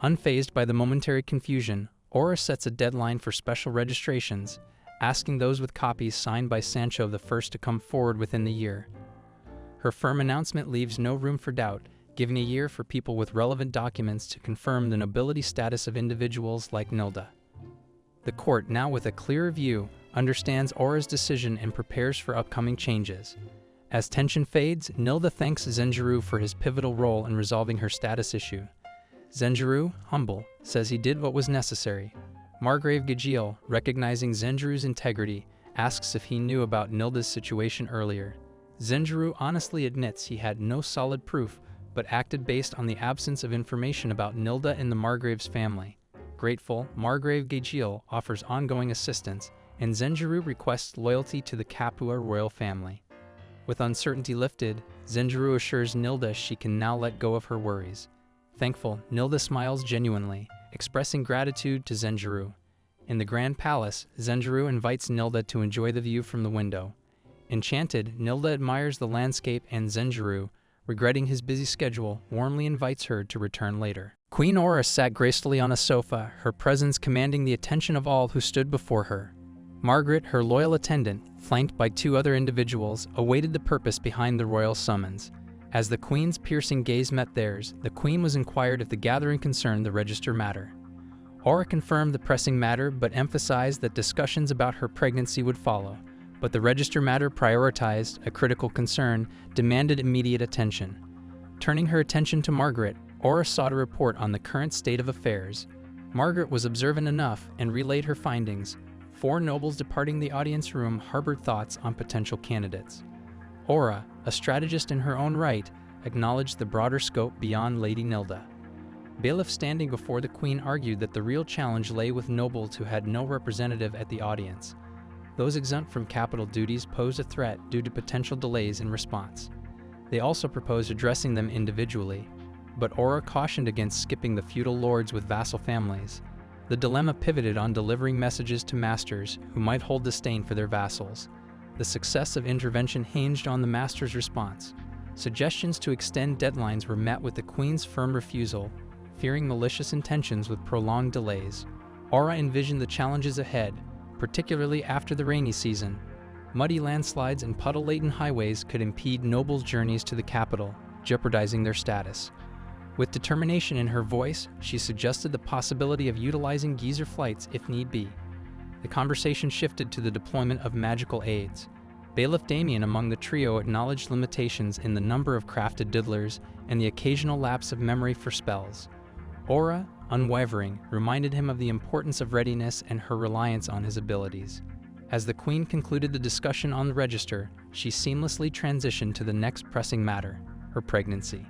Unfazed by the momentary confusion, Aura sets a deadline for special registrations, asking those with copies signed by Sancho the First to come forward within the year. Her firm announcement leaves no room for doubt, giving a year for people with relevant documents to confirm the nobility status of individuals like Nilda. The court, now with a clearer view, understands Aura's decision and prepares for upcoming changes. As tension fades, Nilda thanks Zenjiro for his pivotal role in resolving her status issue. Zenjiro, humble, says he did what was necessary. Margrave Gajiel, recognizing Zenjiro's integrity, asks if he knew about Nilda's situation earlier. Zenjiro honestly admits he had no solid proof, but acted based on the absence of information about Nilda and the Margrave's family. Grateful, Margrave Gajiel offers ongoing assistance, and Zenjiro requests loyalty to the Capua royal family. With uncertainty lifted, Zenjiro assures Nilda she can now let go of her worries. Thankful, Nilda smiles genuinely, expressing gratitude to Zenjiro. In the Grand Palace, Zenjiro invites Nilda to enjoy the view from the window. Enchanted, Nilda admires the landscape and Zenjiro, regretting his busy schedule, warmly invites her to return later. Queen Aura sat gracefully on a sofa, her presence commanding the attention of all who stood before her. Margaret, her loyal attendant, flanked by two other individuals, awaited the purpose behind the royal summons. As the Queen's piercing gaze met theirs, the Queen was inquired if the gathering concerned the register matter. Aura confirmed the pressing matter but emphasized that discussions about her pregnancy would follow. But the register matter prioritized, a critical concern, demanded immediate attention. Turning her attention to Margaret, Aura sought a report on the current state of affairs. Margaret was observant enough and relayed her findings. 4 nobles departing the audience room harbored thoughts on potential candidates. Aura, a strategist in her own right, acknowledged the broader scope beyond Lady Nilda. Bailiff standing before the Queen argued that the real challenge lay with nobles who had no representative at the audience. Those exempt from capital duties posed a threat due to potential delays in response. They also proposed addressing them individually, but Aura cautioned against skipping the feudal lords with vassal families. The dilemma pivoted on delivering messages to masters who might hold disdain for their vassals. The success of intervention hinged on the master's response. Suggestions to extend deadlines were met with the Queen's firm refusal, fearing malicious intentions with prolonged delays. Aura envisioned the challenges ahead, particularly after the rainy season. Muddy landslides and puddle-laden highways could impede nobles' journeys to the capital, jeopardizing their status. With determination in her voice, she suggested the possibility of utilizing geyser flights if need be. The conversation shifted to the deployment of magical aids. Bailiff Damien among the trio acknowledged limitations in the number of crafted diddlers and the occasional lapse of memory for spells. Aura, unwavering, reminded him of the importance of readiness and her reliance on his abilities. As the Queen concluded the discussion on the register, she seamlessly transitioned to the next pressing matter, her pregnancy.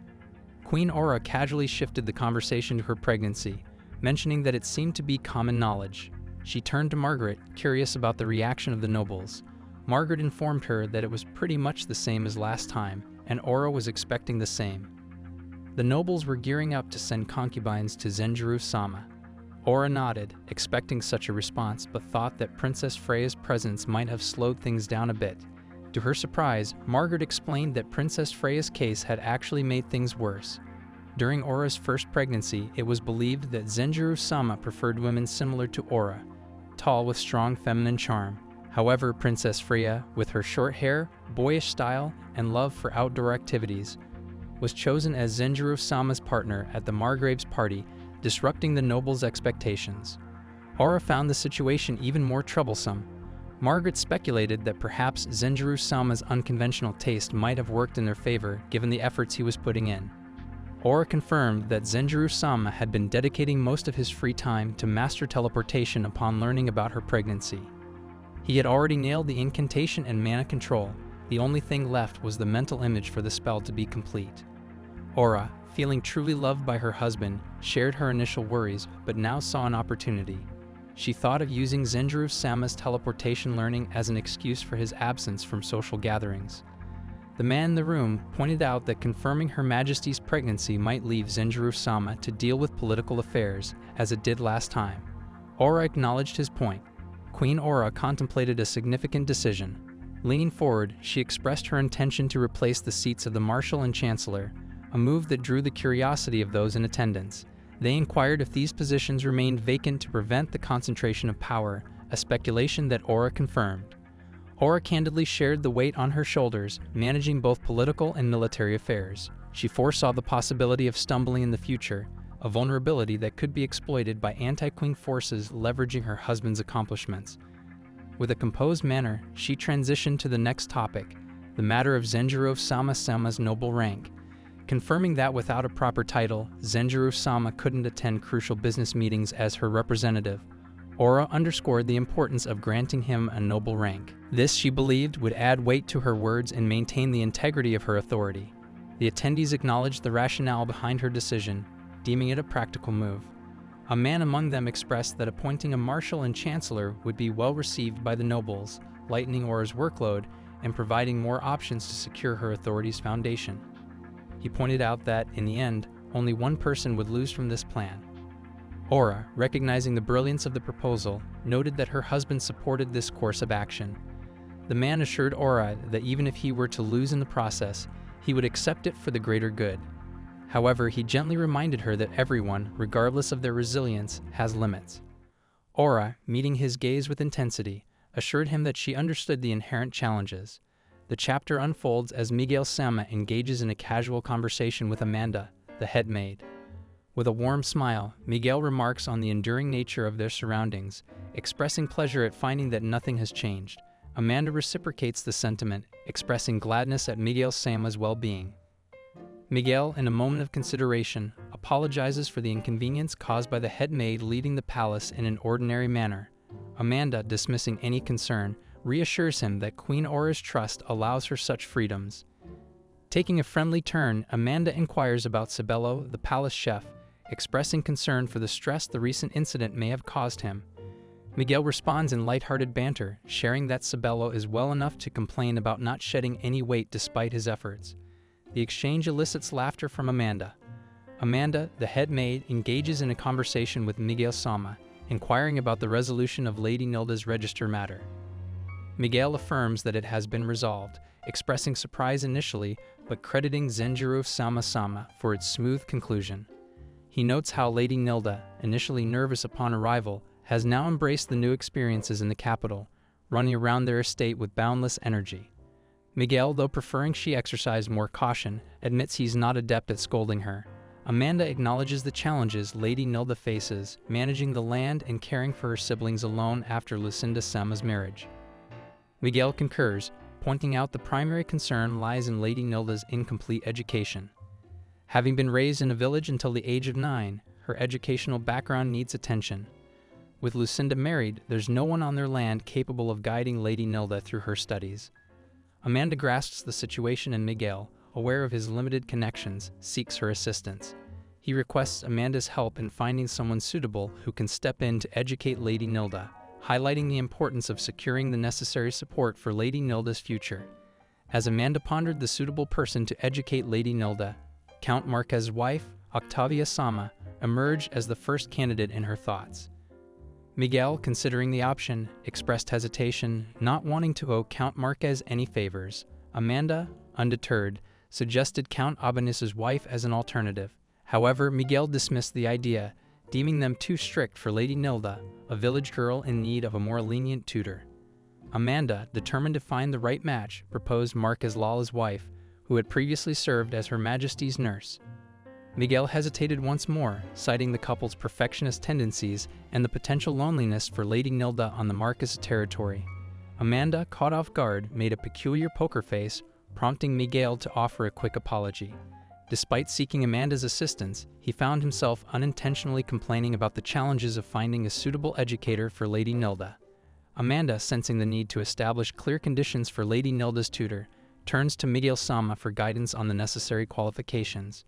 Queen Aura casually shifted the conversation to her pregnancy, mentioning that it seemed to be common knowledge. She turned to Margaret, curious about the reaction of the nobles. Margaret informed her that it was pretty much the same as last time, and Aura was expecting the same. The nobles were gearing up to send concubines to Zenjiro-sama. Aura nodded, expecting such a response, but thought that Princess Freya's presence might have slowed things down a bit. To her surprise, Margaret explained that Princess Freya's case had actually made things worse. During Aura's first pregnancy, it was believed that Zenjiro-sama preferred women similar to Aura, tall with strong feminine charm. However, Princess Freya, with her short hair, boyish style, and love for outdoor activities, was chosen as Zenjiro-sama's partner at the Margrave's party, disrupting the nobles' expectations. Aura found the situation even more troublesome. Margaret speculated that perhaps Zenjiro-sama's unconventional taste might have worked in their favor given the efforts he was putting in. Aura confirmed that Zenjiro-sama had been dedicating most of his free time to master teleportation upon learning about her pregnancy. He had already nailed the incantation and mana control. The only thing left was the mental image for the spell to be complete. Aura, feeling truly loved by her husband, shared her initial worries but now saw an opportunity. She thought of using Zenjiro-sama's teleportation learning as an excuse for his absence from social gatherings. The man in the room pointed out that confirming Her Majesty's pregnancy might leave Zenjiro-sama to deal with political affairs, as it did last time. Aura acknowledged his point. Queen Aura contemplated a significant decision. Leaning forward, she expressed her intention to replace the seats of the Marshal and Chancellor, a move that drew the curiosity of those in attendance. They inquired if these positions remained vacant to prevent the concentration of power, a speculation that Aura confirmed. Aura candidly shared the weight on her shoulders, managing both political and military affairs. She foresaw the possibility of stumbling in the future, a vulnerability that could be exploited by anti-Queen forces leveraging her husband's accomplishments. With a composed manner, she transitioned to the next topic, the matter of Zenjiro-sama-sama's noble rank. Confirming that without a proper title, Zenjiro-sama couldn't attend crucial business meetings as her representative, Aura underscored the importance of granting him a noble rank. This, she believed, would add weight to her words and maintain the integrity of her authority. The attendees acknowledged the rationale behind her decision, deeming it a practical move. A man among them expressed that appointing a marshal and chancellor would be well received by the nobles, lightening Aura's workload and providing more options to secure her authority's foundation. He pointed out that, in the end, only one person would lose from this plan. Aura, recognizing the brilliance of the proposal, noted that her husband supported this course of action. The man assured Aura that even if he were to lose in the process, he would accept it for the greater good. However, he gently reminded her that everyone, regardless of their resilience, has limits. Aura, meeting his gaze with intensity, assured him that she understood the inherent challenges. The chapter unfolds as Miguel-sama engages in a casual conversation with Amanda, the head maid. With a warm smile, Miguel remarks on the enduring nature of their surroundings, expressing pleasure at finding that nothing has changed. Amanda reciprocates the sentiment, expressing gladness at Miguel-sama's well-being. Miguel, in a moment of consideration, apologizes for the inconvenience caused by the head maid leaving the palace in an ordinary manner. Amanda, dismissing any concern, reassures him that Queen Aura's trust allows her such freedoms. Taking a friendly turn, Amanda inquires about Sabello, the palace chef, expressing concern for the stress the recent incident may have caused him. Miguel responds in lighthearted banter, sharing that Sabello is well enough to complain about not shedding any weight despite his efforts. The exchange elicits laughter from Amanda. Amanda, the head maid, engages in a conversation with Miguel-sama, inquiring about the resolution of Lady Nilda's register matter. Miguel affirms that it has been resolved, expressing surprise initially, but crediting Zenjiro-sama for its smooth conclusion. He notes how Lady Nilda, initially nervous upon arrival, has now embraced the new experiences in the capital, running around their estate with boundless energy. Miguel, though preferring she exercise more caution, admits he's not adept at scolding her. Amanda acknowledges the challenges Lady Nilda faces, managing the land and caring for her siblings alone after Lucinda-sama's marriage. Miguel concurs, pointing out the primary concern lies in Lady Nilda's incomplete education. Having been raised in a village until the age of 9, her educational background needs attention. With Lucinda married, there's no one on their land capable of guiding Lady Nilda through her studies. Amanda grasps the situation and Miguel, aware of his limited connections, seeks her assistance. He requests Amanda's help in finding someone suitable who can step in to educate Lady Nilda, highlighting the importance of securing the necessary support for Lady Nilda's future. As Amanda pondered the suitable person to educate Lady Nilda, Count Marquez's wife, Octavia-sama, emerged as the first candidate in her thoughts. Miguel, considering the option, expressed hesitation, not wanting to owe Count Marquez any favors. Amanda, undeterred, suggested Count Abanis's wife as an alternative. However, Miguel dismissed the idea, deeming them too strict for Lady Nilda, a village girl in need of a more lenient tutor. Amanda, determined to find the right match, proposed Marquez Lala's wife, who had previously served as Her Majesty's nurse. Miguel hesitated once more, citing the couple's perfectionist tendencies and the potential loneliness for Lady Nilda on the Marquez territory. Amanda, caught off guard, made a peculiar poker face, prompting Miguel to offer a quick apology. Despite seeking Amanda's assistance, he found himself unintentionally complaining about the challenges of finding a suitable educator for Lady Nilda. Amanda, sensing the need to establish clear conditions for Lady Nilda's tutor, turns to Miguel-sama for guidance on the necessary qualifications.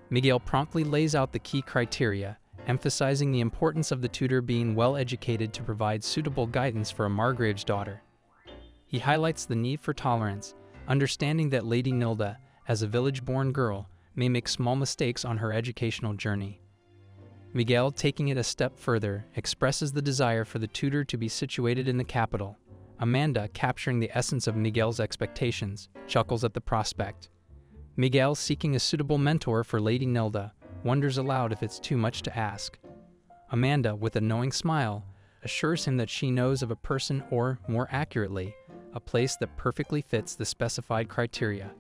Miguel promptly lays out the key criteria, emphasizing the importance of the tutor being well educated to provide suitable guidance for a Margrave's daughter. He highlights the need for tolerance, understanding that Lady Nilda, as a village-born girl, may make small mistakes on her educational journey. Miguel, taking it a step further, expresses the desire for the tutor to be situated in the capital. Amanda, capturing the essence of Miguel's expectations, chuckles at the prospect. Miguel, seeking a suitable mentor for Lady Nilda, wonders aloud if it's too much to ask. Amanda, with a knowing smile, assures him that she knows of a person or, more accurately, a place that perfectly fits the specified criteria.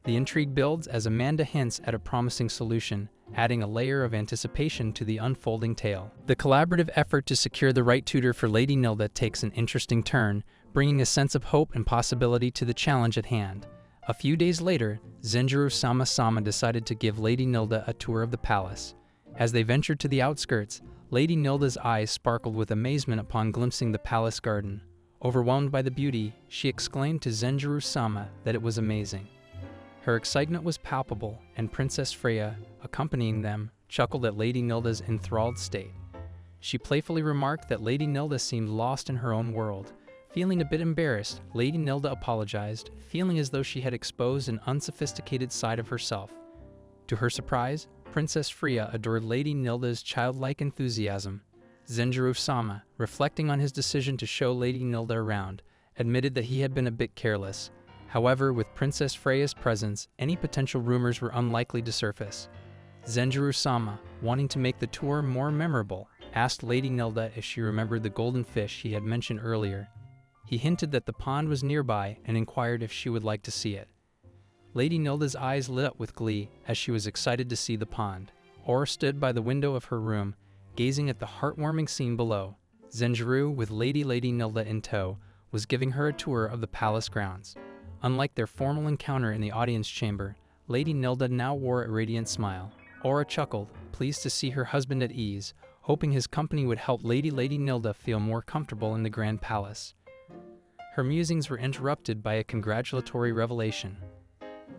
The intrigue builds as Amanda hints at a promising solution, adding a layer of anticipation to the unfolding tale. The collaborative effort to secure the right tutor for Lady Nilda takes an interesting turn, bringing a sense of hope and possibility to the challenge at hand. A few days later, Zenjiro-sama decided to give Lady Nilda a tour of the palace. As they ventured to the outskirts, Lady Nilda's eyes sparkled with amazement upon glimpsing the palace garden. Overwhelmed by the beauty, she exclaimed to Zenjiro-sama that it was amazing. Her excitement was palpable, and Princess Freya, accompanying them, chuckled at Lady Nilda's enthralled state. She playfully remarked that Lady Nilda seemed lost in her own world. Feeling a bit embarrassed, Lady Nilda apologized, feeling as though she had exposed an unsophisticated side of herself. To her surprise, Princess Freya adored Lady Nilda's childlike enthusiasm. Zenjiro-sama, reflecting on his decision to show Lady Nilda around, admitted that he had been a bit careless. However, with Princess Freya's presence, any potential rumors were unlikely to surface. Zenjiro-sama, wanting to make the tour more memorable, asked Lady Nilda if she remembered the golden fish he had mentioned earlier. He hinted that the pond was nearby and inquired if she would like to see it. Lady Nilda's eyes lit up with glee as she was excited to see the pond. Aura stood by the window of her room, gazing at the heartwarming scene below. Zenjiro, with Lady Nilda in tow, was giving her a tour of the palace grounds. Unlike their formal encounter in the audience chamber, Lady Nilda now wore a radiant smile. Aura chuckled, pleased to see her husband at ease, hoping his company would help Lady Nilda feel more comfortable in the grand palace. Her musings were interrupted by a congratulatory revelation.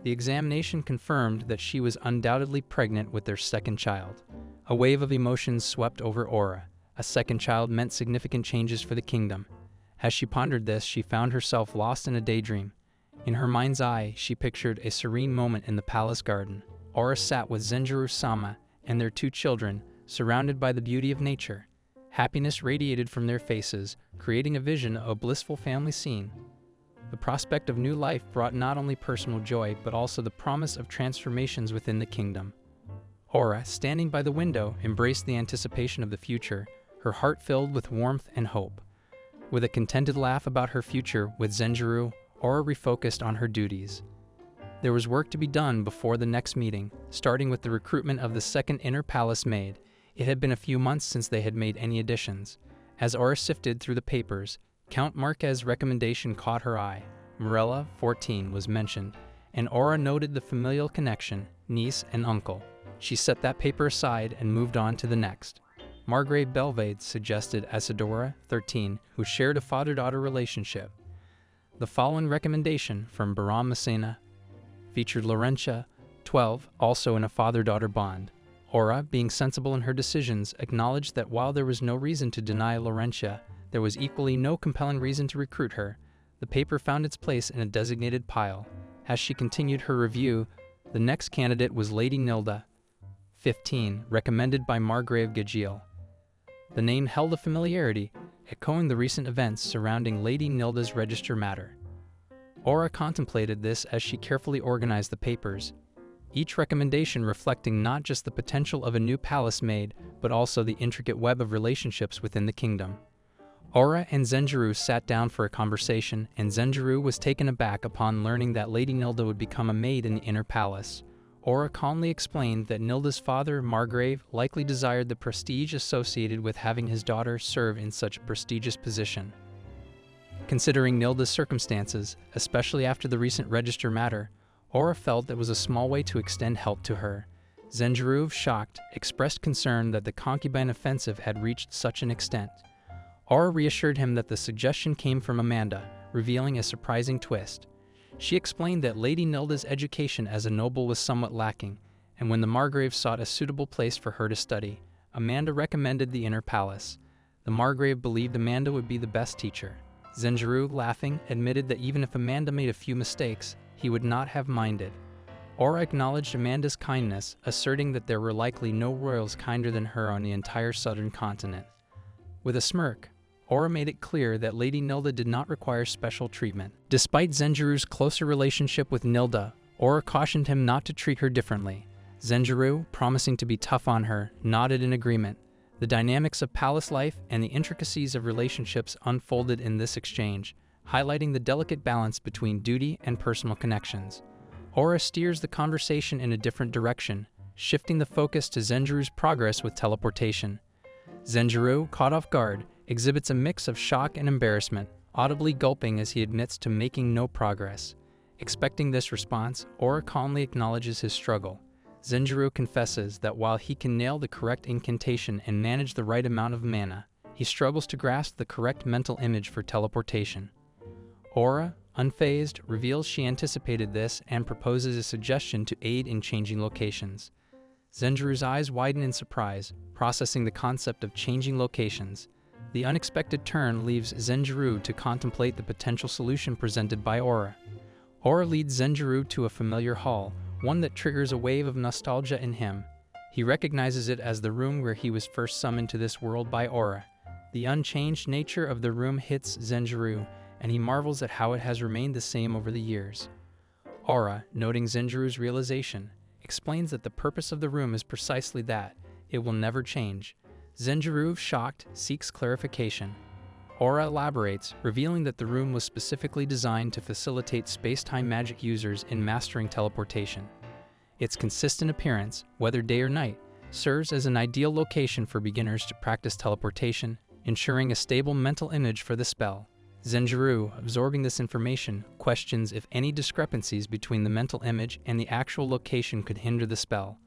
The examination confirmed that she was undoubtedly pregnant with their second child. A wave of emotions swept over Aura. A second child meant significant changes for the kingdom. As she pondered this, she found herself lost in a daydream. In her mind's eye, she pictured a serene moment in the palace garden. Aura sat with Zenjiro-sama and their two children, surrounded by the beauty of nature. Happiness radiated from their faces, creating a vision of a blissful family scene. The prospect of new life brought not only personal joy, but also the promise of transformations within the kingdom. Aura, standing by the window, embraced the anticipation of the future, her heart filled with warmth and hope. With a contented laugh about her future with Zenjiro, Aura refocused on her duties. There was work to be done before the next meeting, starting with the recruitment of the second inner palace maid. It had been a few months since they had made any additions. As Aura sifted through the papers, Count Marquez's recommendation caught her eye. Morella, 14, was mentioned, and Aura noted the familial connection, niece and uncle. She set that paper aside and moved on to the next. Margrave Belvade suggested Isadora, 13, who shared a father-daughter relationship. The following recommendation from Baron Messina featured Laurentia, 12, also in a father-daughter bond. Aura, being sensible in her decisions, acknowledged that while there was no reason to deny Laurentia, there was equally no compelling reason to recruit her. The paper found its place in a designated pile. As she continued her review, the next candidate was Lady Nilda, 15, recommended by Margrave Gajiel. The name held a familiarity, echoing the recent events surrounding Lady Nilda's register matter. Aura contemplated this as she carefully organized the papers, each recommendation reflecting not just the potential of a new palace maid, but also the intricate web of relationships within the kingdom. Aura and Zenjiro sat down for a conversation, and Zenjiro was taken aback upon learning that Lady Nilda would become a maid in the inner palace. Aura calmly explained that Nilda's father, Margrave, likely desired the prestige associated with having his daughter serve in such a prestigious position. Considering Nilda's circumstances, especially after the recent register matter, Aura felt that was a small way to extend help to her. Zenjiro, shocked, expressed concern that the concubine offensive had reached such an extent. Aura reassured him that the suggestion came from Amanda, revealing a surprising twist. She explained that Lady Nilda's education as a noble was somewhat lacking, and when the Margrave sought a suitable place for her to study, Amanda recommended the inner palace. The Margrave believed Amanda would be the best teacher. Zenjiro, laughing, admitted that even if Amanda made a few mistakes, he would not have minded. Aura acknowledged Amanda's kindness, asserting that there were likely no royals kinder than her on the entire southern continent. With a smirk, Aura made it clear that Lady Nilda did not require special treatment. Despite Zenjuru's closer relationship with Nilda, Aura cautioned him not to treat her differently. Zenjuru, promising to be tough on her, nodded in agreement. The dynamics of palace life and the intricacies of relationships unfolded in this exchange, highlighting the delicate balance between duty and personal connections. Aura steers the conversation in a different direction, shifting the focus to Zenjuru's progress with teleportation. Zenjuru, caught off guard, exhibits a mix of shock and embarrassment, audibly gulping as he admits to making no progress. Expecting this response, Aura calmly acknowledges his struggle. Zenjuru confesses that while he can nail the correct incantation and manage the right amount of mana, he struggles to grasp the correct mental image for teleportation. Aura, unfazed, reveals she anticipated this and proposes a suggestion to aid in changing locations. Zenjuru's eyes widen in surprise, processing the concept of changing locations. The unexpected turn leaves Zenjuru to contemplate the potential solution presented by Aura. Aura leads Zenjuru to a familiar hall, one that triggers a wave of nostalgia in him. He recognizes it as the room where he was first summoned to this world by Aura. The unchanged nature of the room hits Zenjuru, and he marvels at how it has remained the same over the years. Aura, noting Zenjuru's realization, explains that the purpose of the room is precisely that: it will never change. Zenjuru, shocked, seeks clarification. Aura elaborates, revealing that the room was specifically designed to facilitate space-time magic users in mastering teleportation. Its consistent appearance, whether day or night, serves as an ideal location for beginners to practice teleportation, ensuring a stable mental image for the spell. Zenjuru, absorbing this information, questions if any discrepancies between the mental image and the actual location could hinder the spell.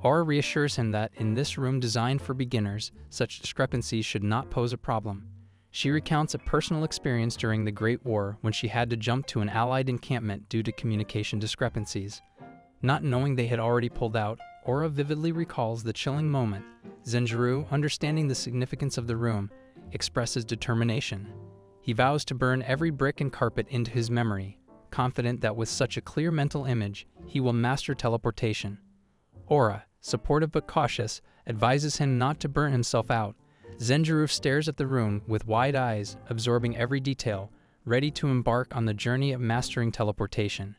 Aura reassures him that, in this room designed for beginners, such discrepancies should not pose a problem. She recounts a personal experience during the Great War when she had to jump to an Allied encampment due to communication discrepancies. Not knowing they had already pulled out, Aura vividly recalls the chilling moment. Zenjuru, understanding the significance of the room, expresses determination. He vows to burn every brick and carpet into his memory, confident that with such a clear mental image, he will master teleportation. Aura, supportive but cautious, advises him not to burn himself out. Zenjuru stares at the room with wide eyes, absorbing every detail, ready to embark on the journey of mastering teleportation.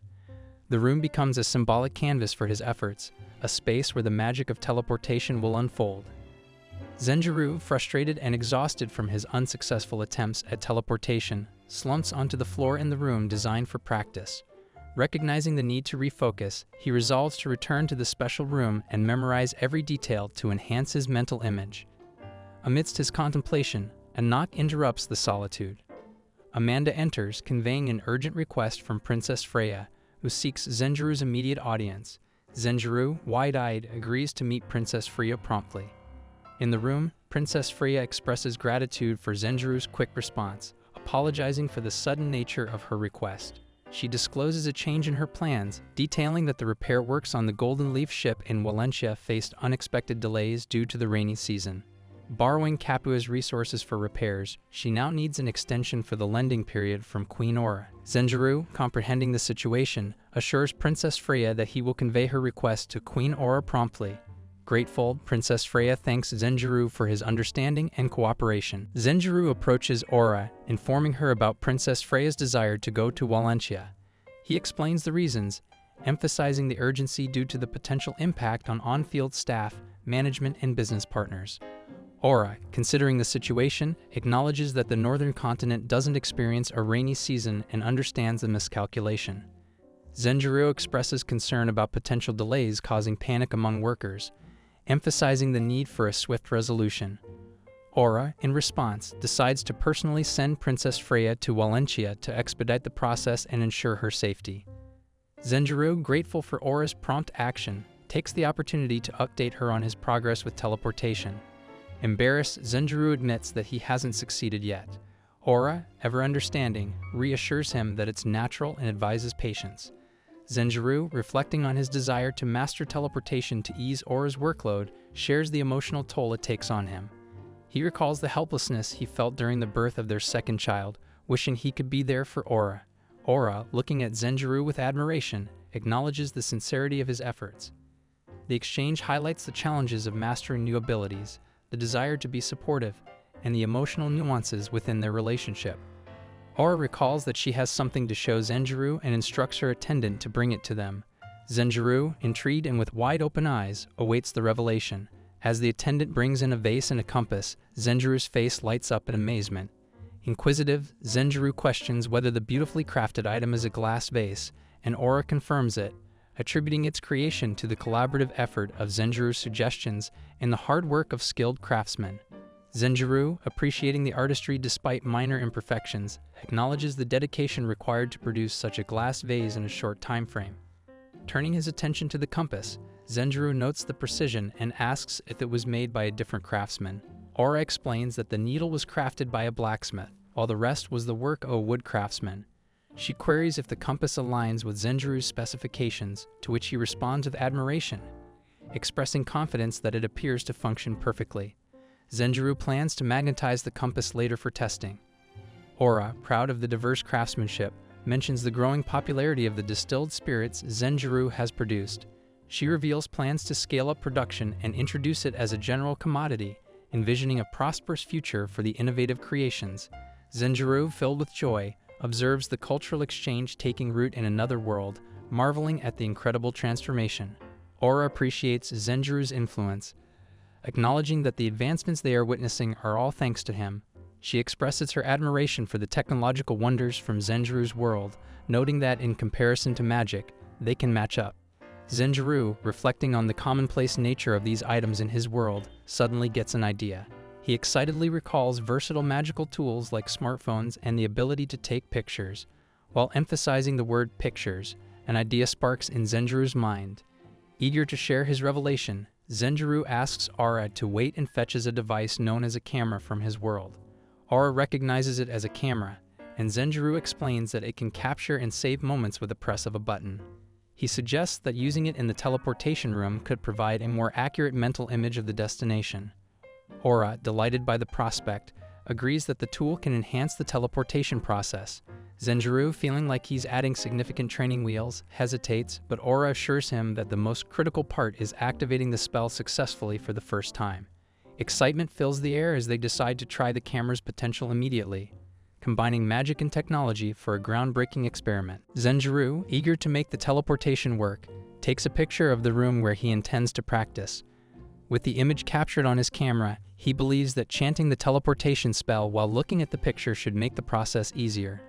The room becomes a symbolic canvas for his efforts, a space where the magic of teleportation will unfold. Zenjuru, frustrated and exhausted from his unsuccessful attempts at teleportation, slumps onto the floor in the room designed for practice. Recognizing the need to refocus, he resolves to return to the special room and memorize every detail to enhance his mental image. Amidst his contemplation, a knock interrupts the solitude. Amanda enters, conveying an urgent request from Princess Freya, who seeks Zenjuru's immediate audience. Zenjuru, wide-eyed, agrees to meet Princess Freya promptly. In the room, Princess Freya expresses gratitude for Zenjuru's quick response, apologizing for the sudden nature of her request. She discloses a change in her plans, detailing that the repair works on the Golden Leaf ship in Valencia faced unexpected delays due to the rainy season. Borrowing Capua's resources for repairs, she now needs an extension for the lending period from Queen Aura. Zenjuru, comprehending the situation, assures Princess Freya that he will convey her request to Queen Aura promptly. Grateful, Princess Freya thanks Zenjuru for his understanding and cooperation. Zenjuru approaches Aura, informing her about Princess Freya's desire to go to Valencia. He explains the reasons, emphasizing the urgency due to the potential impact on on-field staff, management, and business partners. Aura, considering the situation, acknowledges that the northern continent doesn't experience a rainy season and understands the miscalculation. Zenjuru expresses concern about potential delays causing panic among workers, emphasizing the need for a swift resolution. Aura, in response, decides to personally send Princess Freya to Valencia to expedite the process and ensure her safety. Zenjuru, grateful for Aura's prompt action, takes the opportunity to update her on his progress with teleportation. Embarrassed, Zenjuru admits that he hasn't succeeded yet. Aura, ever understanding, reassures him that it's natural and advises patience. Zenjuru, reflecting on his desire to master teleportation to ease Aura's workload, shares the emotional toll it takes on him. He recalls the helplessness he felt during the birth of their second child, wishing he could be there for Aura. Aura, looking at Zenjuru with admiration, acknowledges the sincerity of his efforts. The exchange highlights the challenges of mastering new abilities, the desire to be supportive, and the emotional nuances within their relationship. Aura recalls that she has something to show Zenjiro and instructs her attendant to bring it to them. Zenjiro, intrigued and with wide-open eyes, awaits the revelation. As the attendant brings in a vase and a compass, Zenjiro's face lights up in amazement. Inquisitive, Zenjiro questions whether the beautifully crafted item is a glass vase, and Aura confirms it, attributing its creation to the collaborative effort of Zenjiro's suggestions and the hard work of skilled craftsmen. Zenjiro, appreciating the artistry despite minor imperfections, acknowledges the dedication required to produce such a glass vase in a short time frame. Turning his attention to the compass, Zenjiro notes the precision and asks if it was made by a different craftsman. Aura explains that the needle was crafted by a blacksmith, while the rest was the work of a wood craftsman. She queries if the compass aligns with Zenjiro's specifications, to which he responds with admiration, expressing confidence that it appears to function perfectly. Zenjiro plans to magnetize the compass later for testing. Aura, proud of the diverse craftsmanship, mentions the growing popularity of the distilled spirits Zenjiro has produced. She reveals plans to scale up production and introduce it as a general commodity, envisioning a prosperous future for the innovative creations. Zenjiro, filled with joy, observes the cultural exchange taking root in another world, marveling at the incredible transformation. Aura appreciates Zenjiro's influence, acknowledging that the advancements they are witnessing are all thanks to him. She expresses her admiration for the technological wonders from Zenjiro's world, noting that in comparison to magic, they can match up. Zenjiro, reflecting on the commonplace nature of these items in his world, suddenly gets an idea. He excitedly recalls versatile magical tools like smartphones and the ability to take pictures. While emphasizing the word pictures, an idea sparks in Zenjiro's mind. Eager to share his revelation, Zenjiro asks Aura to wait and fetches a device known as a camera from his world. Aura recognizes it as a camera, and Zenjiro explains that it can capture and save moments with the press of a button. He suggests that using it in the teleportation room could provide a more accurate mental image of the destination. Aura, delighted by the prospect, agrees that the tool can enhance the teleportation process. Zenjiro, feeling like he's adding significant training wheels, hesitates, but Aura assures him that the most critical part is activating the spell successfully for the first time. Excitement fills the air as they decide to try the camera's potential immediately, combining magic and technology for a groundbreaking experiment. Zenjiro, eager to make the teleportation work, takes a picture of the room where he intends to practice. With the image captured on his camera, he believes that chanting the teleportation spell while looking at the picture should make the process easier.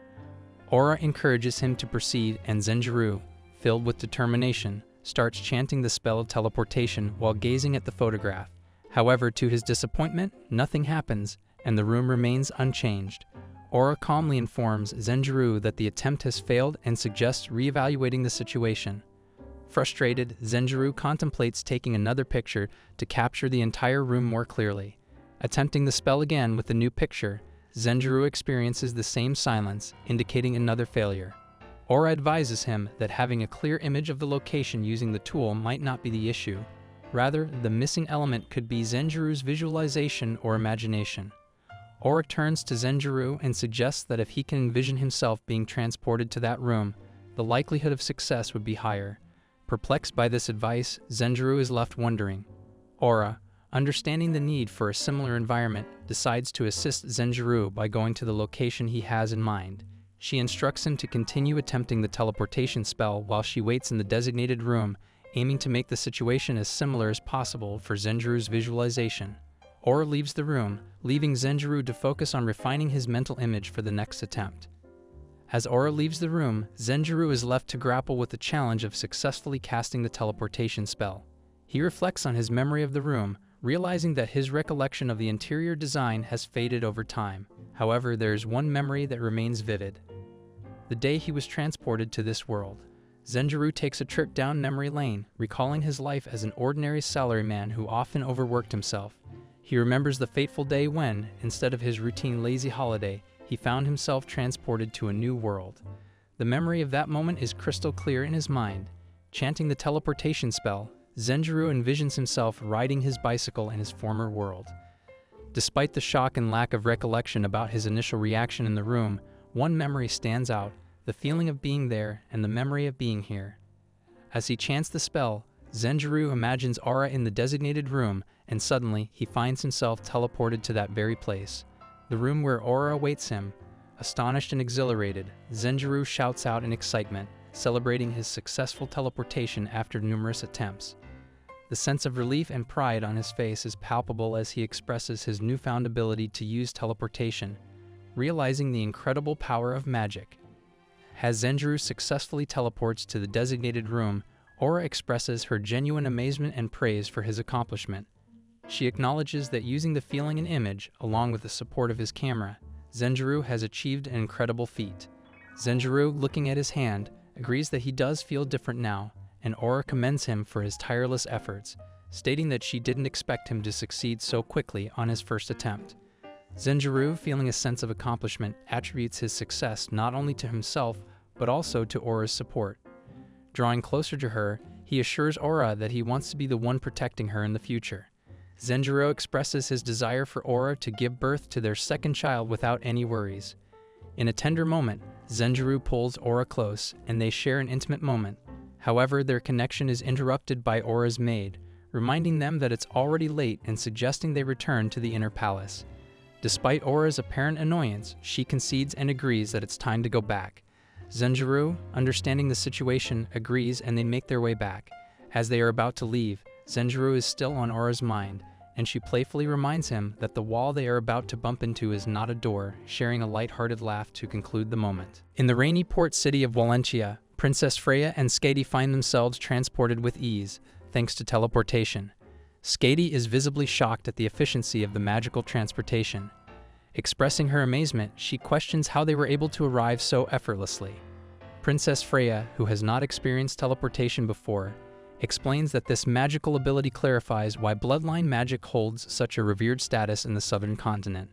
Aura encourages him to proceed, and Zenjiro, filled with determination, starts chanting the spell of teleportation while gazing at the photograph. However, to his disappointment, nothing happens, and the room remains unchanged. Aura calmly informs Zenjiro that the attempt has failed and suggests reevaluating the situation. Frustrated, Zenjiro contemplates taking another picture to capture the entire room more clearly. Attempting the spell again with the new picture, Zenjiro experiences the same silence, indicating another failure. Aura advises him that having a clear image of the location using the tool might not be the issue. Rather, the missing element could be Zenjiro's visualization or imagination. Aura turns to Zenjiro and suggests that if he can envision himself being transported to that room, the likelihood of success would be higher. Perplexed by this advice, Zenjiro is left wondering. Aura, understanding the need for a similar environment, decides to assist Zenjiro by going to the location he has in mind. She instructs him to continue attempting the teleportation spell while she waits in the designated room, aiming to make the situation as similar as possible for Zenjiro's visualization. Aura leaves the room, leaving Zenjiro to focus on refining his mental image for the next attempt. As Aura leaves the room, Zenjiro is left to grapple with the challenge of successfully casting the teleportation spell. He reflects on his memory of the room, realizing that his recollection of the interior design has faded over time. However, there is one memory that remains vivid: the day he was transported to this world. Zenjiro takes a trip down memory lane, recalling his life as an ordinary salaryman who often overworked himself. He remembers the fateful day when, instead of his routine lazy holiday, he found himself transported to a new world. The memory of that moment is crystal clear in his mind. Chanting the teleportation spell, Zenjiro envisions himself riding his bicycle in his former world. Despite the shock and lack of recollection about his initial reaction in the room, one memory stands out: the feeling of being there and the memory of being here. As he chants the spell, Zenjiro imagines Aura in the designated room, and suddenly he finds himself teleported to that very place. The room where Aura awaits him. Astonished and exhilarated, Zenjiro shouts out in excitement, celebrating his successful teleportation after numerous attempts. The sense of relief and pride on his face is palpable as he expresses his newfound ability to use teleportation, realizing the incredible power of magic. As Zenjiro successfully teleports to the designated room, Aura expresses her genuine amazement and praise for his accomplishment. She acknowledges that using the feeling and image, along with the support of his camera, Zenjiro has achieved an incredible feat. Zenjiro, looking at his hand, agrees that he does feel different now, and Aura commends him for his tireless efforts, stating that she didn't expect him to succeed so quickly on his first attempt. Zenjiro, feeling a sense of accomplishment, attributes his success not only to himself, but also to Aura's support. Drawing closer to her, he assures Aura that he wants to be the one protecting her in the future. Zenjiro expresses his desire for Aura to give birth to their second child without any worries. In a tender moment, Zenjiro pulls Aura close, and they share an intimate moment. However, their connection is interrupted by Aura's maid, reminding them that it's already late and suggesting they return to the inner palace. Despite Aura's apparent annoyance, she concedes and agrees that it's time to go back. Zenjiro, understanding the situation, agrees and they make their way back. As they are about to leave, Zenjiro is still on Aura's mind, and she playfully reminds him that the wall they are about to bump into is not a door, sharing a light-hearted laugh to conclude the moment. In the rainy port city of Valencia, Princess Freya and Skadi find themselves transported with ease, thanks to teleportation. Skadi is visibly shocked at the efficiency of the magical transportation. Expressing her amazement, she questions how they were able to arrive so effortlessly. Princess Freya, who has not experienced teleportation before, explains that this magical ability clarifies why bloodline magic holds such a revered status in the southern continent.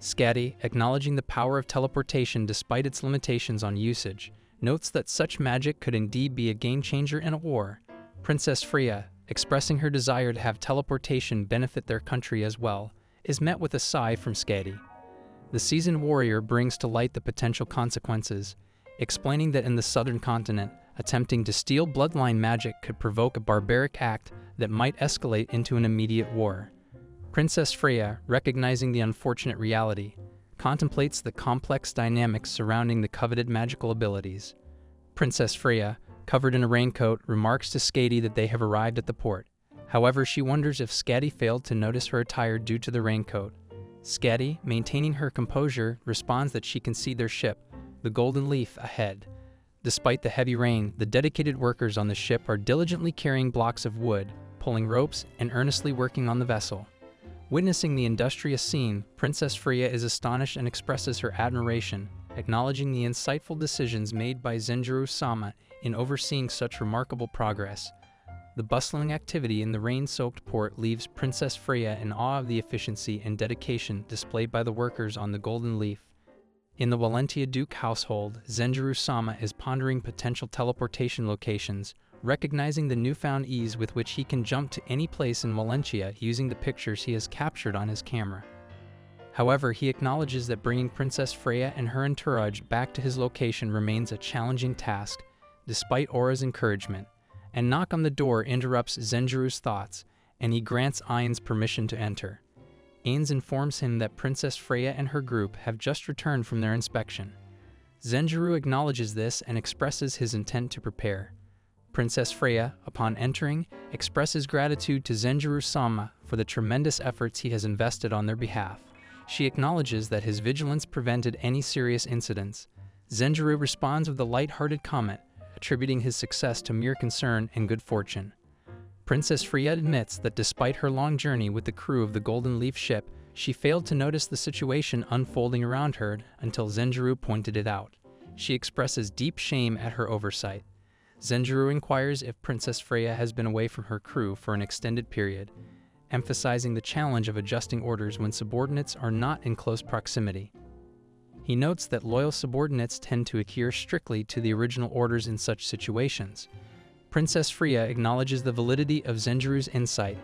Skadi, acknowledging the power of teleportation despite its limitations on usage, notes that such magic could indeed be a game-changer in a war. Princess Freya, expressing her desire to have teleportation benefit their country as well, is met with a sigh from Skadi. The seasoned warrior brings to light the potential consequences, explaining that in the southern continent, attempting to steal bloodline magic could provoke a barbaric act that might escalate into an immediate war. Princess Freya, recognizing the unfortunate reality, contemplates the complex dynamics surrounding the coveted magical abilities. Princess Freya, covered in a raincoat, remarks to Skadi that they have arrived at the port. However, she wonders if Skadi failed to notice her attire due to the raincoat. Skadi, maintaining her composure, responds that she can see their ship, the Golden Leaf, ahead. Despite the heavy rain, the dedicated workers on the ship are diligently carrying blocks of wood, pulling ropes, and earnestly working on the vessel. Witnessing the industrious scene, Princess Freya is astonished and expresses her admiration, acknowledging the insightful decisions made by Zenjiro-sama in overseeing such remarkable progress. The bustling activity in the rain-soaked port leaves Princess Freya in awe of the efficiency and dedication displayed by the workers on the Golden Leaf. In the Valentia Duke household, Zenjiro-sama is pondering potential teleportation locations, recognizing the newfound ease with which he can jump to any place in Valentia using the pictures he has captured on his camera. However, he acknowledges that bringing Princess Freya and her entourage back to his location remains a challenging task, despite Aura's encouragement. A knock on the door interrupts Zenjiro's thoughts, and he grants Ain's permission to enter. Ain's informs him that Princess Freya and her group have just returned from their inspection. Zenjiro acknowledges this and expresses his intent to prepare. Princess Freya, upon entering, expresses gratitude to Zenjiro-sama for the tremendous efforts he has invested on their behalf. She acknowledges that his vigilance prevented any serious incidents. Zenjiro responds with a light-hearted comment, attributing his success to mere concern and good fortune. Princess Freya admits that despite her long journey with the crew of the Golden Leaf ship, she failed to notice the situation unfolding around her until Zenjiro pointed it out. She expresses deep shame at her oversight. Zenjiro inquires if Princess Freya has been away from her crew for an extended period, emphasizing the challenge of adjusting orders when subordinates are not in close proximity. He notes that loyal subordinates tend to adhere strictly to the original orders in such situations. Princess Freya acknowledges the validity of Zenjiro's insight,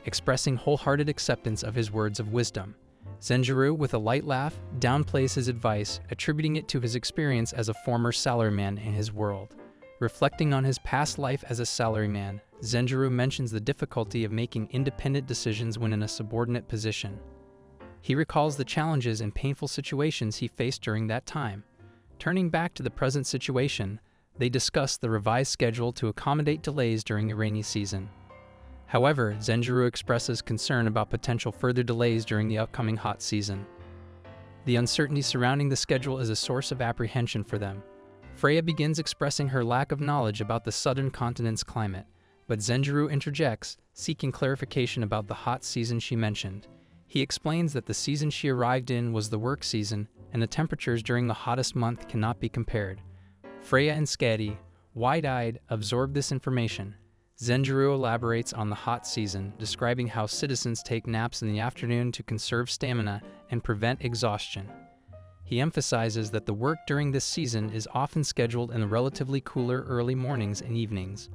expressing wholehearted acceptance of his words of wisdom. Zenjiro, with a light laugh, downplays his advice, attributing it to his experience as a former salaryman in his world. Reflecting on his past life as a salaryman, Zenjiro mentions the difficulty of making independent decisions when in a subordinate position. He recalls the challenges and painful situations he faced during that time. Turning back to the present situation, they discuss the revised schedule to accommodate delays during the rainy season. However, Zenjiro expresses concern about potential further delays during the upcoming hot season. The uncertainty surrounding the schedule is a source of apprehension for them. Freya begins expressing her lack of knowledge about the southern continent's climate, but Zenjiro interjects, seeking clarification about the hot season she mentioned. He explains that the season she arrived in was the work season, and the temperatures during the hottest month cannot be compared. Freya and Skadi, wide-eyed, absorb this information. Zenjiro elaborates on the hot season, describing how citizens take naps in the afternoon to conserve stamina and prevent exhaustion. He emphasizes that the work during this season is often scheduled in the relatively cooler early mornings and evenings.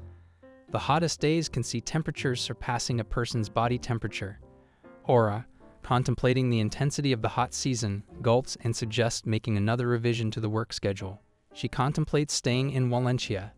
The hottest days can see temperatures surpassing a person's body temperature. Aura, contemplating the intensity of the hot season, gulps and suggests making another revision to the work schedule. She contemplates staying in Wallachia,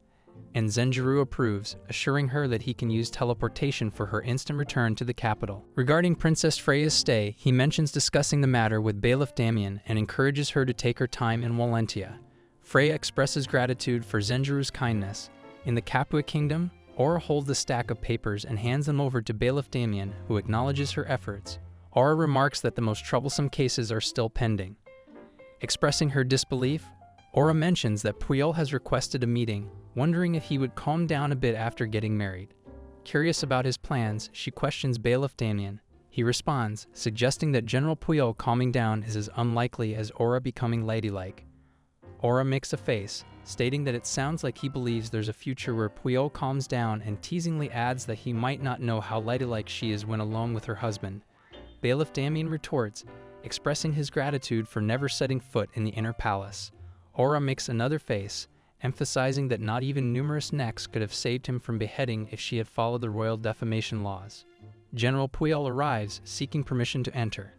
and Zenjiro approves, assuring her that he can use teleportation for her instant return to the capital. Regarding Princess Freya's stay, he mentions discussing the matter with Bailiff Damien and encourages her to take her time in Wallachia. Freya expresses gratitude for Zenjiro's kindness. In the Capua Kingdom, Aura holds the stack of papers and hands them over to Bailiff Damien, who acknowledges her efforts. Aura remarks that the most troublesome cases are still pending. Expressing her disbelief, Aura mentions that Puyol has requested a meeting, wondering if he would calm down a bit after getting married. Curious about his plans, she questions Bailiff Damien. He responds, suggesting that General Puyol calming down is as unlikely as Aura becoming ladylike. Aura makes a face, stating that it sounds like he believes there's a future where Puyol calms down, and teasingly adds that he might not know how ladylike she is when alone with her husband. Bailiff Damien retorts, expressing his gratitude for never setting foot in the inner palace. Aura makes another face, emphasizing that not even numerous necks could have saved him from beheading if she had followed the royal defamation laws. General Puyol arrives, seeking permission to enter.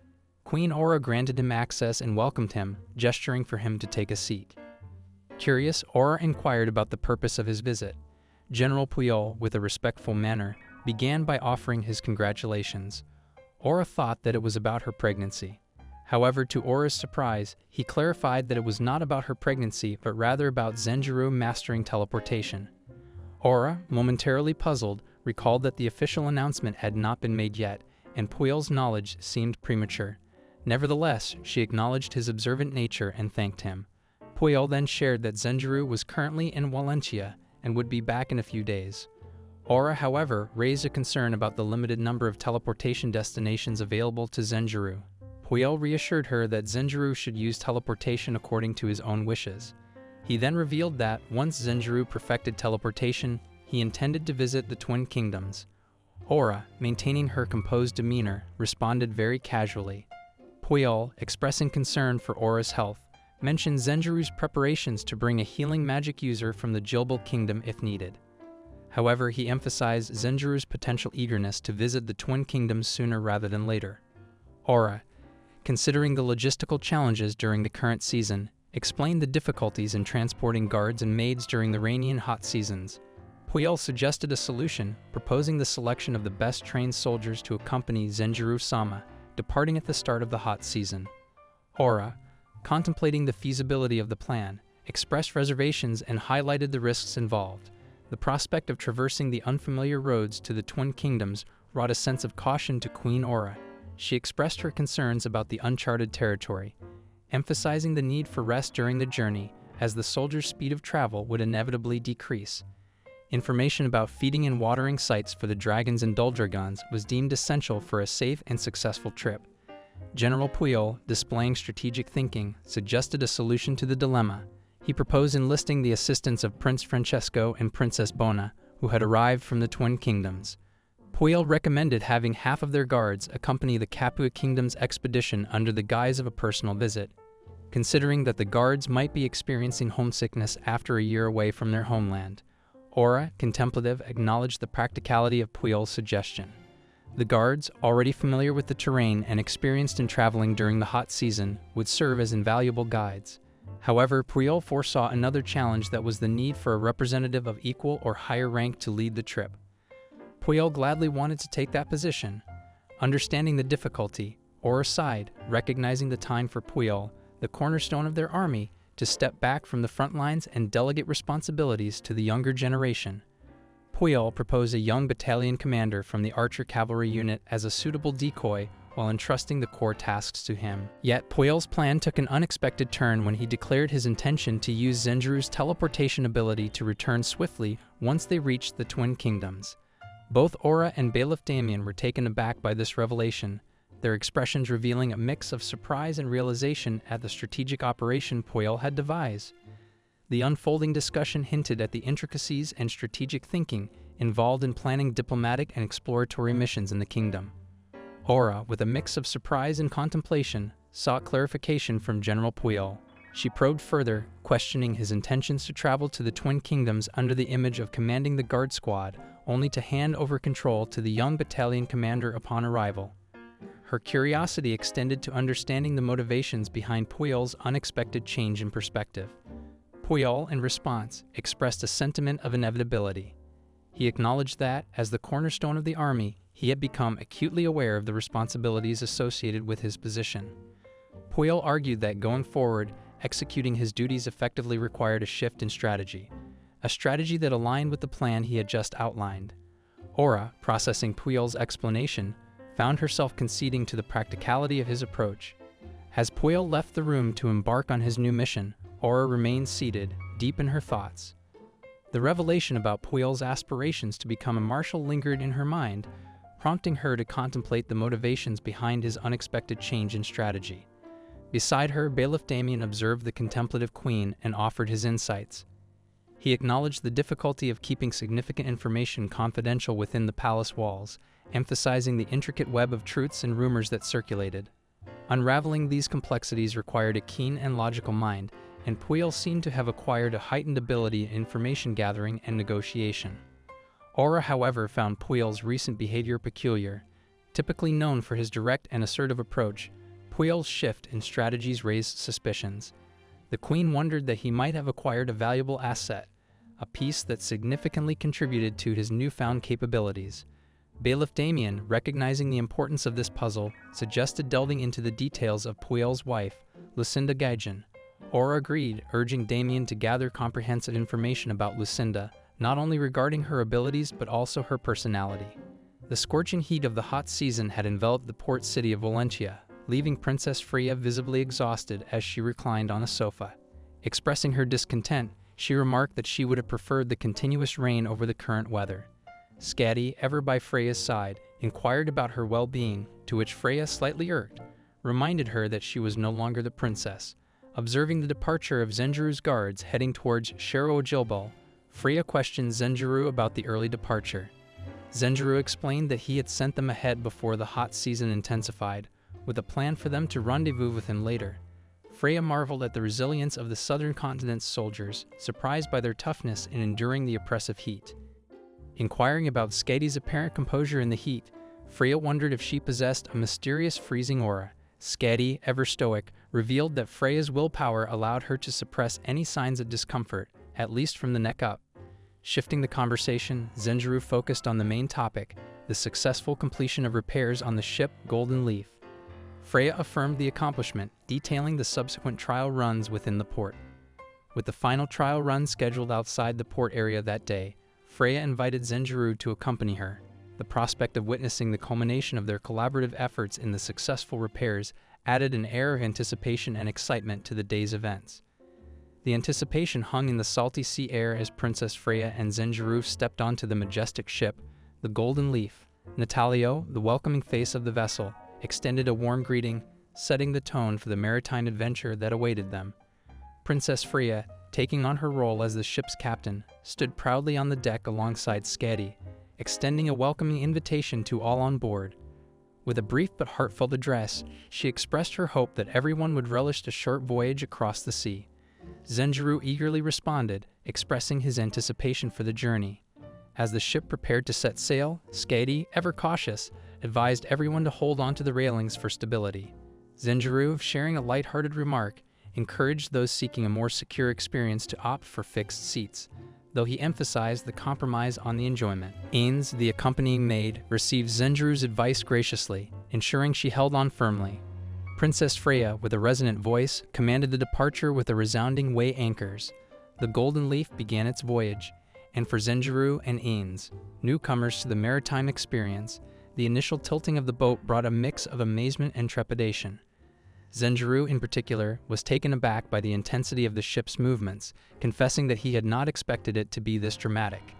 Queen Aura granted him access and welcomed him, gesturing for him to take a seat. Curious, Aura inquired about the purpose of his visit. General Puyol, with a respectful manner, began by offering his congratulations. Aura thought that it was about her pregnancy. However, to Aura's surprise, he clarified that it was not about her pregnancy, but rather about Zenjiro mastering teleportation. Aura, momentarily puzzled, recalled that the official announcement had not been made yet, and Puyol's knowledge seemed premature. Nevertheless, she acknowledged his observant nature and thanked him. Puyol then shared that Zenjiro was currently in Wallachia and would be back in a few days. Aura, however, raised a concern about the limited number of teleportation destinations available to Zenjiro. Puyol reassured her that Zenjiro should use teleportation according to his own wishes. He then revealed that, once Zenjiro perfected teleportation, he intended to visit the Twin Kingdoms. Aura, maintaining her composed demeanor, responded very casually. Puyol, expressing concern for Aura's health, mentioned Zenjiro's preparations to bring a healing magic user from the Jilbal Kingdom if needed. However, he emphasized Zenjiro's potential eagerness to visit the Twin Kingdoms sooner rather than later. Aura, considering the logistical challenges during the current season, explained the difficulties in transporting guards and maids during the rainy and hot seasons. Puyol suggested a solution, proposing the selection of the best trained soldiers to accompany Zenjiro-sama, departing at the start of the hot season. Aura, contemplating the feasibility of the plan, expressed reservations and highlighted the risks involved. The prospect of traversing the unfamiliar roads to the Twin Kingdoms brought a sense of caution to Queen Aura. She expressed her concerns about the uncharted territory, emphasizing the need for rest during the journey, as the soldiers' speed of travel would inevitably decrease. Information about feeding and watering sites for the dragons and Doldragons was deemed essential for a safe and successful trip. General Puyol, displaying strategic thinking, suggested a solution to the dilemma. He proposed enlisting the assistance of Prince Francesco and Princess Bona, who had arrived from the Twin Kingdoms. Puyol recommended having half of their guards accompany the Capua Kingdom's expedition under the guise of a personal visit, considering that the guards might be experiencing homesickness after a year away from their homeland. Aura, contemplative, acknowledged the practicality of Puyol's suggestion. The guards, already familiar with the terrain and experienced in traveling during the hot season, would serve as invaluable guides. However, Puyol foresaw another challenge, that was the need for a representative of equal or higher rank to lead the trip. Puel gladly wanted to take that position. Understanding the difficulty, Ora sighed, recognizing the time for Puel, the cornerstone of their army, to step back from the front lines and delegate responsibilities to the younger generation. Puel proposed a young battalion commander from the archer cavalry unit as a suitable decoy while entrusting the core tasks to him. Yet Puel's plan took an unexpected turn when he declared his intention to use Zenjuru's teleportation ability to return swiftly once they reached the Twin Kingdoms. Both Ora and Bailiff Damien were taken aback by this revelation, their expressions revealing a mix of surprise and realization at the strategic operation Puel had devised. The unfolding discussion hinted at the intricacies and strategic thinking involved in planning diplomatic and exploratory missions in the kingdom. Ora, with a mix of surprise and contemplation, sought clarification from General Puel. She probed further, questioning his intentions to travel to the Twin Kingdoms under the image of commanding the guard squad, only to hand over control to the young battalion commander upon arrival. Her curiosity extended to understanding the motivations behind Puel's unexpected change in perspective. Puel, in response, expressed a sentiment of inevitability. He acknowledged that, as the cornerstone of the army, he had become acutely aware of the responsibilities associated with his position. Puel argued that going forward, executing his duties effectively required a shift in strategy, a strategy that aligned with the plan he had just outlined. Ora, processing Puel's explanation, found herself conceding to the practicality of his approach. As Puel left the room to embark on his new mission, Ora remained seated, deep in her thoughts. The revelation about Puel's aspirations to become a marshal lingered in her mind, prompting her to contemplate the motivations behind his unexpected change in strategy. Beside her, Bailiff Damien observed the contemplative queen and offered his insights. He acknowledged the difficulty of keeping significant information confidential within the palace walls, emphasizing the intricate web of truths and rumors that circulated. Unraveling these complexities required a keen and logical mind, and Puel seemed to have acquired a heightened ability in information gathering and negotiation. Ora, however, found Puel's recent behavior peculiar. Typically known for his direct and assertive approach, Puel's shift in strategies raised suspicions. The queen wondered that he might have acquired a valuable asset, a piece that significantly contributed to his newfound capabilities. Bailiff Damien, recognizing the importance of this puzzle, suggested delving into the details of Puel's wife, Lucinda Gaijin. Ora agreed, urging Damien to gather comprehensive information about Lucinda, not only regarding her abilities but also her personality. The scorching heat of the hot season had enveloped the port city of Valentia, leaving Princess Freya visibly exhausted as she reclined on a sofa. Expressing her discontent, she remarked that she would have preferred the continuous rain over the current weather. Skadi, ever by Freya's side, inquired about her well-being, to which Freya, slightly irked, reminded her that she was no longer the princess. Observing the departure of Zenjuru's guards heading towards Shero Jilbal, Freya questioned Zenjuru about the early departure. Zenjuru explained that he had sent them ahead before the hot season intensified, with a plan for them to rendezvous with him later. Freya marveled at the resilience of the southern continent's soldiers, surprised by their toughness in enduring the oppressive heat. Inquiring about Skadi's apparent composure in the heat, Freya wondered if she possessed a mysterious freezing aura. Skadi, ever stoic, revealed that Freya's willpower allowed her to suppress any signs of discomfort, at least from the neck up. Shifting the conversation, Zenjuru focused on the main topic, the successful completion of repairs on the ship Golden Leaf. Freya affirmed the accomplishment, detailing the subsequent trial runs within the port. With the final trial run scheduled outside the port area that day, Freya invited Zenjuru to accompany her. The prospect of witnessing the culmination of their collaborative efforts in the successful repairs added an air of anticipation and excitement to the day's events. The anticipation hung in the salty sea air as Princess Freya and Zenjuru stepped onto the majestic ship, the Golden Leaf. Natalio, the welcoming face of the vessel, extended a warm greeting, setting the tone for the maritime adventure that awaited them. Princess Freya, taking on her role as the ship's captain, stood proudly on the deck alongside Skadi, extending a welcoming invitation to all on board. With a brief but heartfelt address, she expressed her hope that everyone would relish the short voyage across the sea. Zenjuru eagerly responded, expressing his anticipation for the journey. As the ship prepared to set sail, Skadi, ever cautious, advised everyone to hold onto the railings for stability. Zenjuru, sharing a light-hearted remark, encouraged those seeking a more secure experience to opt for fixed seats. though he emphasized the compromise on the enjoyment. Ains, the accompanying maid, received Zenjuru's advice graciously, ensuring she held on firmly. Princess Freya, with a resonant voice, commanded the departure with a resounding "weigh anchors." The Golden Leaf began its voyage, and for Zenjuru and Ains, newcomers to the maritime experience, the initial tilting of the boat brought a mix of amazement and trepidation. Zenjuru, in particular, was taken aback by the intensity of the ship's movements, confessing that he had not expected it to be this dramatic.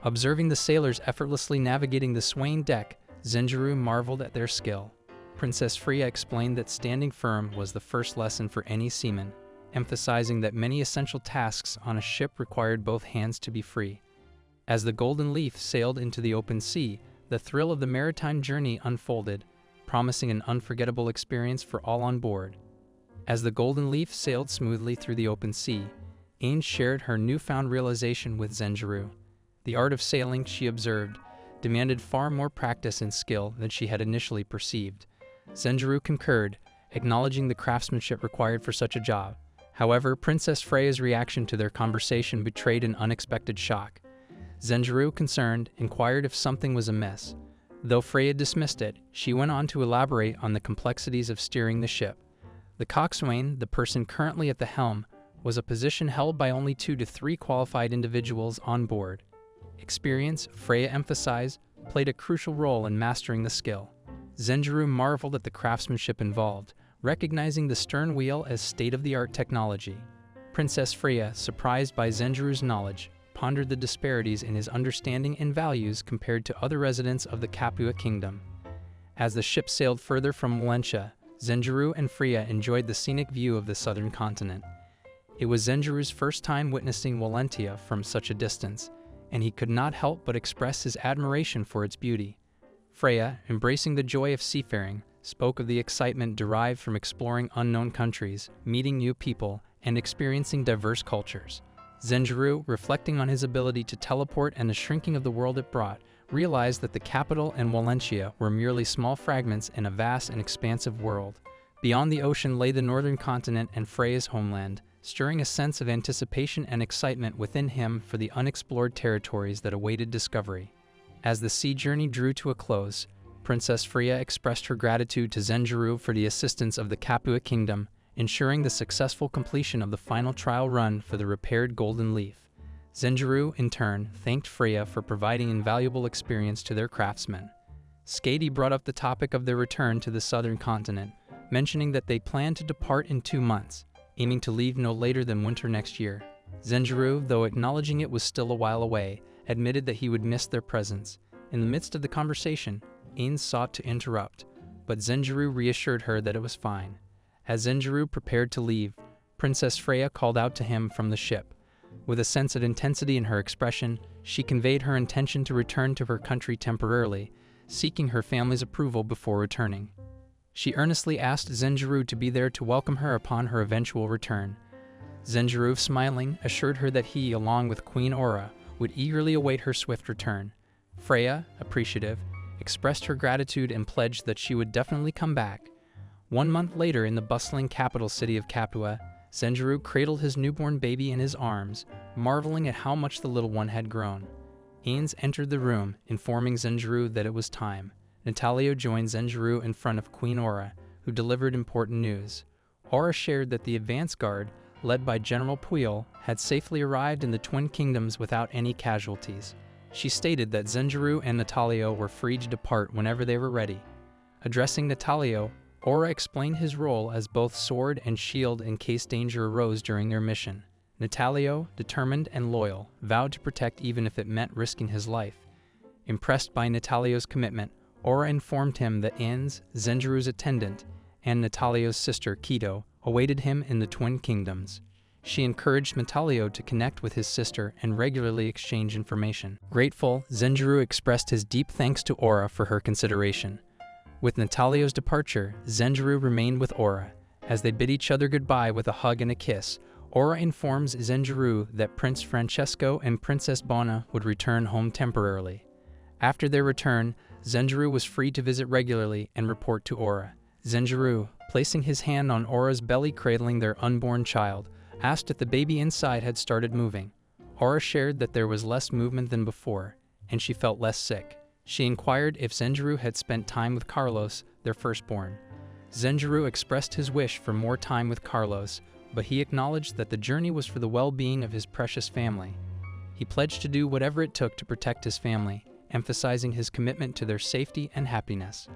Observing the sailors effortlessly navigating the swaying deck, Zenjuru marveled at their skill. Princess Freya explained that standing firm was the first lesson for any seaman, emphasizing that many essential tasks on a ship required both hands to be free. As the Golden Leaf sailed into the open sea, the thrill of the maritime journey unfolded, promising an unforgettable experience for all on board. As the Golden Leaf sailed smoothly through the open sea, Ains shared her newfound realization with Zenjuru. The art of sailing, she observed, demanded far more practice and skill than she had initially perceived. Zenjuru concurred, acknowledging the craftsmanship required for such a job. However, Princess Freya's reaction to their conversation betrayed an unexpected shock. Zenjuru, concerned, inquired if something was amiss. Though Freya dismissed it, she went on to elaborate on the complexities of steering the ship. The coxswain, the person currently at the helm, was a position held by only 2 to 3 qualified individuals on board. Experience, Freya emphasized, played a crucial role in mastering the skill. Zenjuru marveled at the craftsmanship involved, recognizing the stern wheel as state-of-the-art technology. Princess Freya, surprised by Zenjuru's knowledge, pondered the disparities in his understanding and values compared to other residents of the Capua kingdom. As the ship sailed further from Valentia, Zenjuru and Freya enjoyed the scenic view of the southern continent. It was Zenjuru's first time witnessing Valentia from such a distance, and he could not help but express his admiration for its beauty. Freya, embracing the joy of seafaring, spoke of the excitement derived from exploring unknown countries, meeting new people, and experiencing diverse cultures. Zenjuru, reflecting on his ability to teleport and the shrinking of the world it brought, realized that the capital and Valentia were merely small fragments in a vast and expansive world. Beyond the ocean lay the northern continent and Freya's homeland, stirring a sense of anticipation and excitement within him for the unexplored territories that awaited discovery. As the sea journey drew to a close, Princess Freya expressed her gratitude to Zenjuru for the assistance of the Capua kingdom, ensuring the successful completion of the final trial run for the repaired Golden Leaf. Zenjuru, in turn, thanked Freya for providing invaluable experience to their craftsmen. Skadi brought up the topic of their return to the southern continent, mentioning that they planned to depart in 2 months, aiming to leave no later than winter next year. Zenjuru, though acknowledging it was still a while away, admitted that he would miss their presence. In the midst of the conversation, Ains sought to interrupt, but Zenjuru reassured her that it was fine. As Zenjuru prepared to leave, Princess Freya called out to him from the ship. With a sense of intensity in her expression, she conveyed her intention to return to her country temporarily, seeking her family's approval before returning. She earnestly asked Zenjuru to be there to welcome her upon her eventual return. Zenjuru, smiling, assured her that he, along with Queen Aura, would eagerly await her swift return. Freya, appreciative, expressed her gratitude and pledged that she would definitely come back. 1 month later, in the bustling capital city of Capua, Zenjuru cradled his newborn baby in his arms, marveling at how much the little one had grown. Ains entered the room, informing Zenjuru that it was time. Natalio joined Zenjuru in front of Queen Aura, who delivered important news. Aura shared that the advance guard, led by General Puel, had safely arrived in the Twin Kingdoms without any casualties. She stated that Zenjuru and Natalio were free to depart whenever they were ready. Addressing Natalio, Aura explained his role as both sword and shield in case danger arose during their mission. Natalio, determined and loyal, vowed to protect even if it meant risking his life. Impressed by Natalio's commitment, Aura informed him that Ains, Zenjuru's attendant, and Natalio's sister, Kido, awaited him in the Twin Kingdoms. She encouraged Natalio to connect with his sister and regularly exchange information. Grateful, Zenjuru expressed his deep thanks to Aura for her consideration. With Natalio's departure, Zenjuru remained with Aura. As they bid each other goodbye with a hug and a kiss, Aura informs Zenjuru that Prince Francesco and Princess Bona would return home temporarily. After their return, Zenjuru was free to visit regularly and report to Aura. Zenjuru, placing his hand on Aura's belly cradling their unborn child, asked if the baby inside had started moving. Aura shared that there was less movement than before, and she felt less sick. She inquired if Zenjiro had spent time with Carlos, their firstborn. Zenjiro expressed his wish for more time with Carlos, but he acknowledged that the journey was for the well-being of his precious family. He pledged to do whatever it took to protect his family, emphasizing his commitment to their safety and happiness.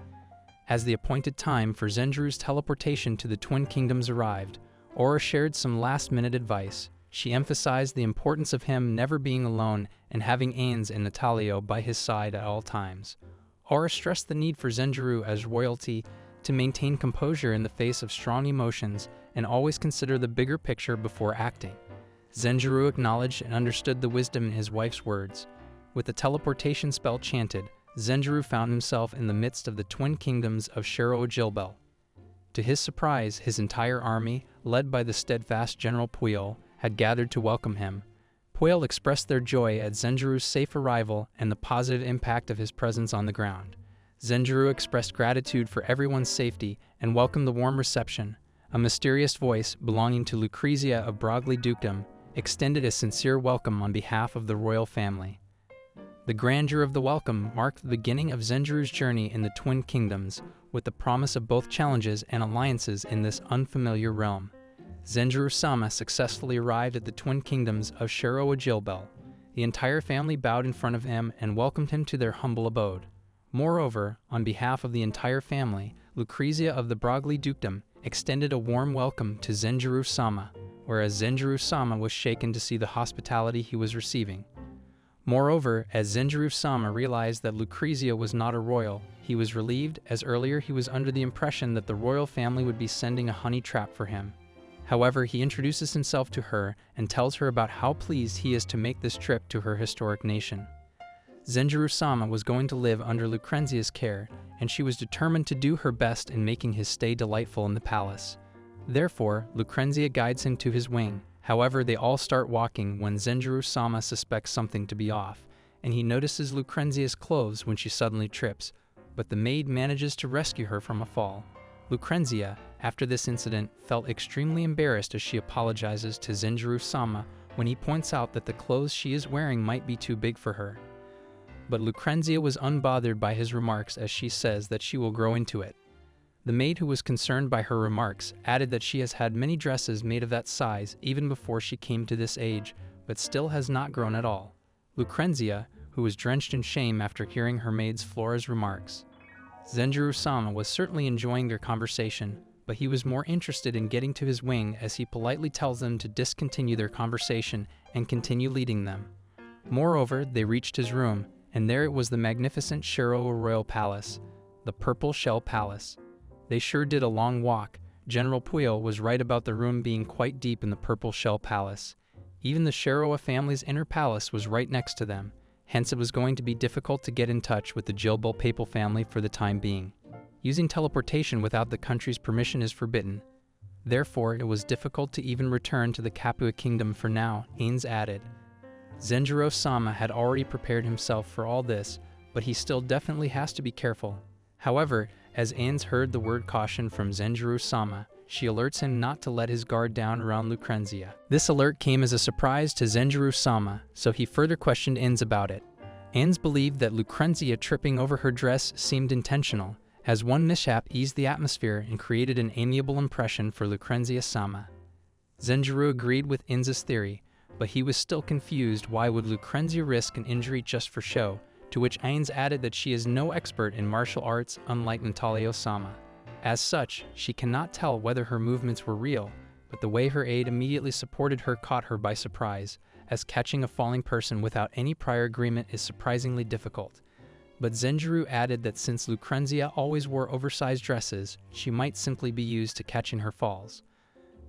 As the appointed time for Zenjiro's teleportation to the Twin Kingdoms arrived, Aura shared some last-minute advice. She emphasized the importance of him never being alone and having Ains and Natalio by his side at all times. Aura stressed the need for Zenjiro as royalty to maintain composure in the face of strong emotions and always consider the bigger picture before acting. Zenjiro acknowledged and understood the wisdom in his wife's words. With the teleportation spell chanted, Zenjiro found himself in the midst of the Twin Kingdoms of Shiro-Ojilbel. To his surprise, his entire army, led by the steadfast General Puel, had gathered to welcome him. Puel expressed their joy at Zenjiro's safe arrival and the positive impact of his presence on the ground. Zenjiro expressed gratitude for everyone's safety and welcomed the warm reception. A mysterious voice, belonging to Lucrezia of Broglie Dukedom, extended a sincere welcome on behalf of the royal family. The grandeur of the welcome marked the beginning of Zenjiro's journey in the Twin Kingdoms, with the promise of both challenges and alliances in this unfamiliar realm. Zenjiro-sama successfully arrived at the Twin Kingdoms of Shiro-Ojilbel. The entire family bowed in front of him and welcomed him to their humble abode. Moreover, on behalf of the entire family, Lucrezia of the Broglie Dukedom extended a warm welcome to Zenjiro-sama, whereas Zenjiro-sama was shaken to see the hospitality he was receiving. Moreover, as Zenjiro-sama realized that Lucrezia was not a royal, he was relieved, as earlier he was under the impression that the royal family would be sending a honey trap for him. However, he introduces himself to her and tells her about how pleased he is to make this trip to her historic nation. Zenjiro-sama was going to live under Lucrezia's care, and she was determined to do her best in making his stay delightful in the palace. Therefore, Lucrezia guides him to his wing. However, they all start walking when Zenjiro-sama suspects something to be off, and he notices Lucrezia's clothes when she suddenly trips, but the maid manages to rescue her from a fall. Lucrezia, after this incident, felt extremely embarrassed as she apologizes to Zenjiro-sama when he points out that the clothes she is wearing might be too big for her. But Lucrezia was unbothered by his remarks, as she says that she will grow into it. The maid, who was concerned by her remarks, added that she has had many dresses made of that size even before she came to this age, but still has not grown at all. Lucrezia, who was drenched in shame after hearing her maid's Flora's remarks. Zenjiro-sama was certainly enjoying their conversation, but he was more interested in getting to his wing, as he politely tells them to discontinue their conversation and continue leading them. Moreover, they reached his room, and there it was, the magnificent Shiro Royal Palace, the Purple Shell Palace. They sure did a long walk. General Puel was right about the room being quite deep in the Purple Shell Palace. Even the Shiroa family's inner palace was right next to them, hence it was going to be difficult to get in touch with the Jilbel papal family for the time being. Using teleportation without the country's permission is forbidden. Therefore, it was difficult to even return to the Capua Kingdom for now, Ains added. Zenjiro-sama had already prepared himself for all this, but he still definitely has to be careful. However, as Ains heard the word caution from Zenjiro-sama, she alerts him not to let his guard down around Lucrezia. This alert came as a surprise to Zenjiro-sama, so he further questioned Ains about it. Ains believed that Lucrezia tripping over her dress seemed intentional, as one mishap eased the atmosphere and created an amiable impression for Lucrezia-sama. Zenjiro agreed with Ains's theory, but he was still confused. Why would Lucrezia risk an injury just for show? To which Ains added that she is no expert in martial arts, unlike Natalio-sama. As such, she cannot tell whether her movements were real, but the way her aide immediately supported her caught her by surprise, as catching a falling person without any prior agreement is surprisingly difficult. But Zenjiro added that since Lucrezia always wore oversized dresses, she might simply be used to catching her falls.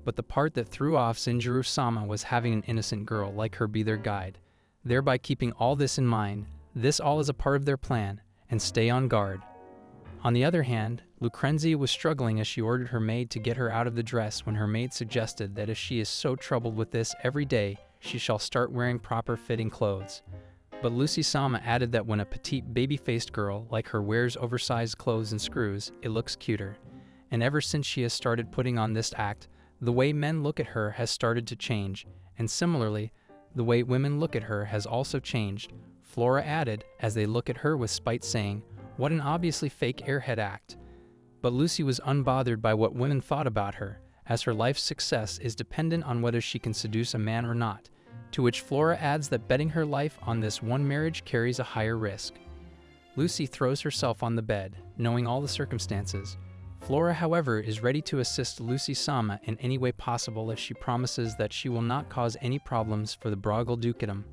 But the part that threw off Zenjiro-sama was having an innocent girl like her be their guide. Thereby keeping all this in mind, this all is a part of their plan, and stay on guard. On the other hand, Lucrezia was struggling as she ordered her maid to get her out of the dress when her maid suggested that if she is so troubled with this every day, she shall start wearing proper fitting clothes. But Lucy-sama added that when a petite baby-faced girl like her wears oversized clothes and screws, it looks cuter. And ever since she has started putting on this act, the way men look at her has started to change, and similarly, The way women look at her has also changed, Flora added, as they look at her with spite, saying, "What an obviously fake airhead act." But Lucy was unbothered by what women thought about her, as her life's success is dependent on whether she can seduce a man or not, to which Flora adds that betting her life on this one marriage carries a higher risk. Lucy throws herself on the bed, knowing all the circumstances. Flora, however, is ready to assist Lucy-sama in any way possible if she promises that she will not cause any problems for the Broggle Dukedom.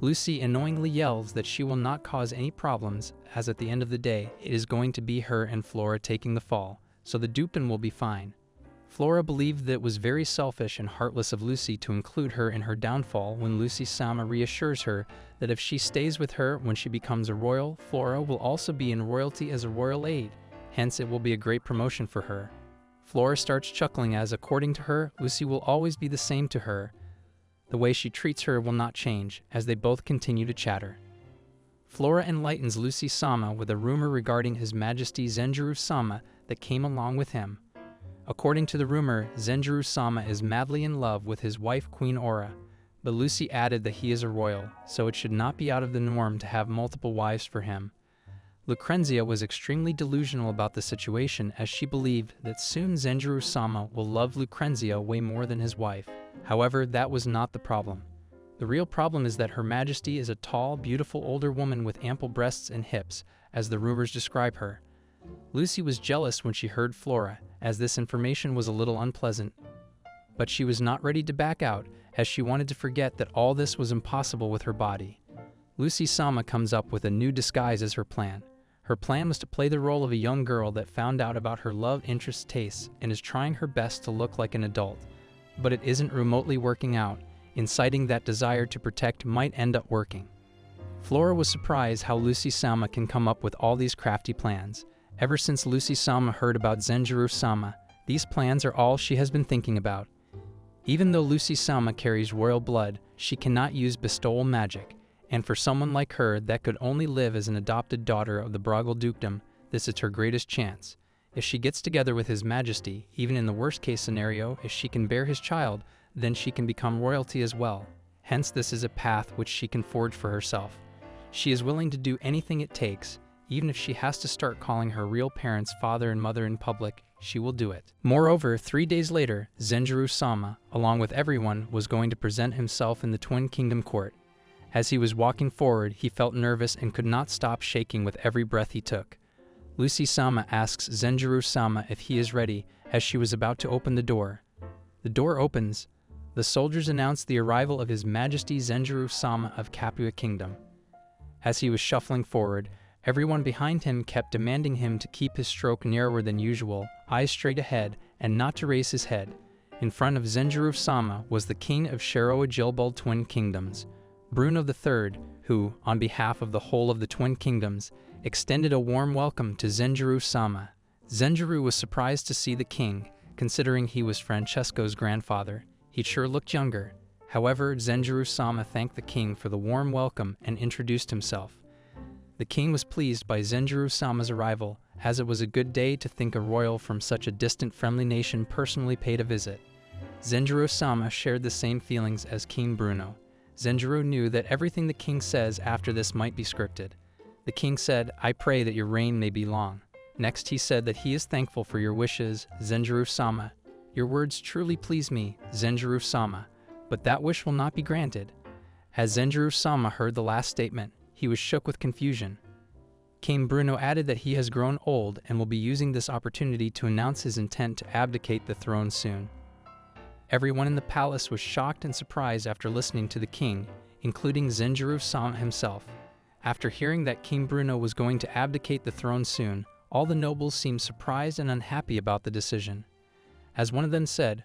Lucy annoyingly yells that she will not cause any problems, as at the end of the day, it is going to be her and Flora taking the fall, so the dukedom will be fine. Flora believed that it was very selfish and heartless of Lucy to include her in her downfall when Lucy-sama reassures her that if she stays with her when she becomes a royal, Flora will also be in royalty as a royal aide, hence it will be a great promotion for her. Flora starts chuckling as, according to her, Lucy will always be the same to her. The way she treats her will not change, as they both continue to chatter. Flora enlightens Lucy-sama with a rumor regarding His Majesty Zenjiro-sama that came along with him. According to the rumor, Zenjiro-sama is madly in love with his wife Queen Aura, but Lucy added that he is a royal, so it should not be out of the norm to have multiple wives for him. Lucrezia was extremely delusional about the situation, as she believed that soon Zenjiro-sama will love Lucrezia way more than his wife. However, that was not the problem. The real problem is that Her Majesty is a tall, beautiful older woman with ample breasts and hips, as the rumors describe her. Lucy was jealous when she heard Flora, as this information was a little unpleasant. But she was not ready to back out, as she wanted to forget that all this was impossible with her body. Lucy-sama comes up with a new disguise as her plan. Her plan was to play the role of a young girl that found out about her love interest's tastes and is trying her best to look like an adult. But it isn't remotely working out, inciting that desire to protect might end up working. Flora was surprised how Lucy-sama can come up with all these crafty plans. Ever since Lucy-sama heard about Zenjiro-sama, these plans are all she has been thinking about. Even though Lucy-sama carries royal blood, she cannot use bestowal magic, and for someone like her that could only live as an adopted daughter of the Broggle Dukedom, this is her greatest chance. If she gets together with His Majesty, even in the worst case scenario, if she can bear his child, then she can become royalty as well. Hence, this is a path which she can forge for herself. She is willing to do anything it takes. Even if she has to start calling her real parents father and mother in public, she will do it. Moreover, 3 days later, Zenjiro-sama, along with everyone, was going to present himself in the Twin Kingdom court. As he was walking forward, he felt nervous and could not stop shaking with every breath he took. Lucy-sama asks Zenjiro-sama if he is ready, as she was about to open the door. The door opens. The soldiers announce the arrival of His Majesty Zenjiro-sama of Capua Kingdom. As he was shuffling forward, everyone behind him kept demanding him to keep his stroke narrower than usual, eyes straight ahead, and not to raise his head. In front of Zenjiro-sama was the king of Sharoa-Jilbald Twin Kingdoms, Bruno III, who, on behalf of the whole of the Twin Kingdoms, extended a warm welcome to Zenjiro-sama. Zenjiro was surprised to see the king, considering he was Francesco's grandfather. He sure looked younger. However, Zenjiro-sama thanked the king for the warm welcome and introduced himself. The king was pleased by Zenjiro-sama's arrival, as it was a good day to think a royal from such a distant friendly nation personally paid a visit. Zenjiro-sama shared the same feelings as King Bruno. Zenjiro knew that everything the king says after this might be scripted. The king said, "I pray that your reign may be long." Next he said that he is thankful for your wishes, Zenjiro-sama. "Your words truly please me, Zenjiro-sama, but that wish will not be granted." As Zenjiro-sama heard the last statement, he was shook with confusion. King Bruno added that he has grown old and will be using this opportunity to announce his intent to abdicate the throne soon. Everyone in the palace was shocked and surprised after listening to the king, including Zenjiro-sama himself. After hearing that King Bruno was going to abdicate the throne soon, all the nobles seemed surprised and unhappy about the decision. As one of them said,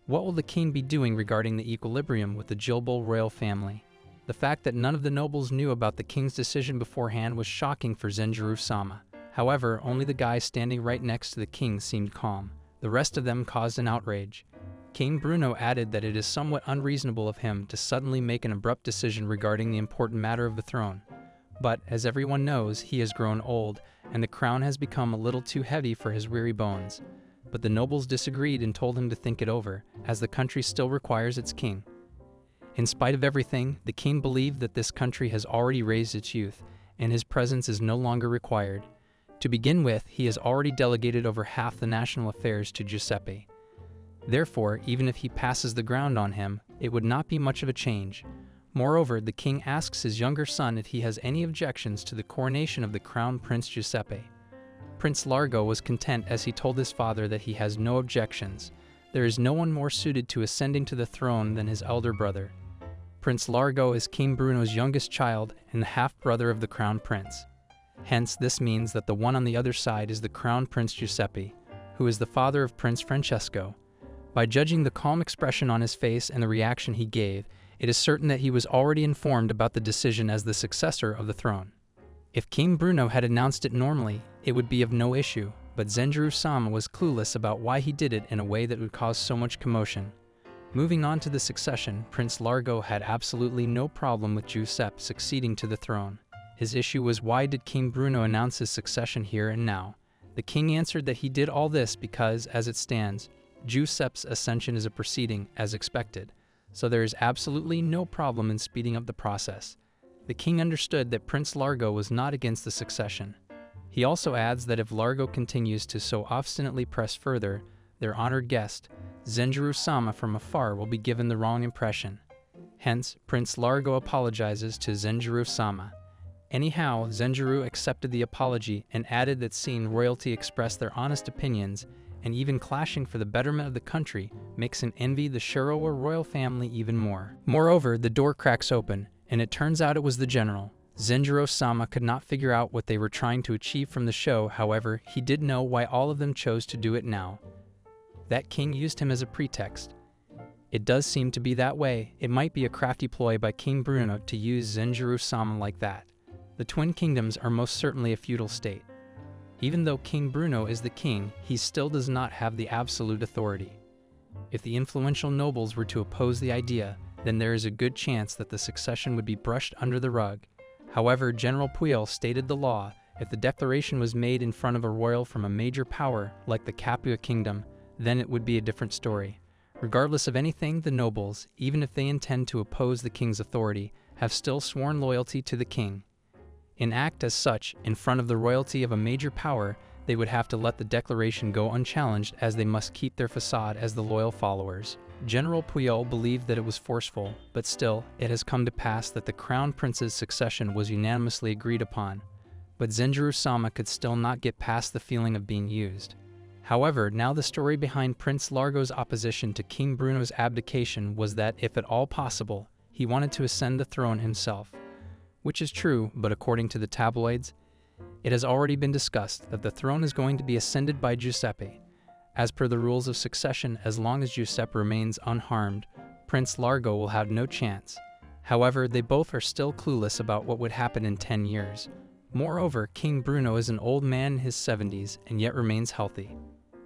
"What will the king be doing regarding the equilibrium with the Jilbald royal family?" The fact that none of the nobles knew about the king's decision beforehand was shocking for Zenjiro-sama. However, only the guy standing right next to the king seemed calm. The rest of them caused an outrage. King Bruno added that it is somewhat unreasonable of him to suddenly make an abrupt decision regarding the important matter of the throne. But, as everyone knows, he has grown old, and the crown has become a little too heavy for his weary bones. But the nobles disagreed and told him to think it over, as the country still requires its king. In spite of everything, the king believed that this country has already raised its youth, and his presence is no longer required. To begin with, he has already delegated over half the national affairs to Giuseppe. Therefore, even if he passes the ground on him, it would not be much of a change. Moreover, the king asks his younger son if he has any objections to the coronation of the crown prince Giuseppe. Prince Largo was content as he told his father that he has no objections. There is no one more suited to ascending to the throne than his elder brother. Prince Largo is King Bruno's youngest child and the half-brother of the crown prince. Hence, this means that the one on the other side is the crown prince Giuseppe, who is the father of Prince Francesco. By judging the calm expression on his face and the reaction he gave, it is certain that he was already informed about the decision as the successor of the throne. If King Bruno had announced it normally, it would be of no issue, but Zenjiro-sama was clueless about why he did it in a way that would cause so much commotion. Moving on to the succession, Prince Largo had absolutely no problem with Giuseppe succeeding to the throne. His issue was, why did King Bruno announce his succession here and now? The king answered that he did all this because, as it stands, Giuseppe's ascension is a proceeding as expected, so there is absolutely no problem in speeding up the process. The king understood that Prince Largo was not against the succession. He also adds that if Largo continues to so obstinately press further, their honored guest, Zenjiro-sama from afar, will be given the wrong impression. Hence, Prince Largo apologizes to Zenjiro-sama. Anyhow, Zenjiro accepted the apology and added that seeing royalty express their honest opinions and even clashing for the betterment of the country makes him envy the Shirowa royal family even more. Moreover, the door cracks open, and it turns out it was the general. Zenjiro-sama could not figure out what they were trying to achieve from the show. However, he did know why all of them chose to do it now. That king used him as a pretext. It does seem to be that way. It might be a crafty ploy by King Bruno to use Zenjiro-sama like that. The Twin Kingdoms are most certainly a feudal state. Even though King Bruno is the king, he still does not have the absolute authority. If the influential nobles were to oppose the idea, then there is a good chance that the succession would be brushed under the rug. However, General Puel stated the law: if the declaration was made in front of a royal from a major power, like the Capua Kingdom, then it would be a different story. Regardless of anything, the nobles, even if they intend to oppose the king's authority, have still sworn loyalty to the king. In act as such, in front of the royalty of a major power, they would have to let the declaration go unchallenged, as they must keep their facade as the loyal followers. General Puel believed that it was forceful, but still, it has come to pass that the crown prince's succession was unanimously agreed upon. But Zenjiro-sama could still not get past the feeling of being used. However, now the story behind Prince Largo's opposition to King Bruno's abdication was that, if at all possible, he wanted to ascend the throne himself. Which is true, but according to the tabloids, it has already been discussed that the throne is going to be ascended by Giuseppe. As per the rules of succession, as long as Giuseppe remains unharmed, Prince Largo will have no chance. However, they both are still clueless about what would happen in 10 years. Moreover, King Bruno is an old man in his 70s and yet remains healthy.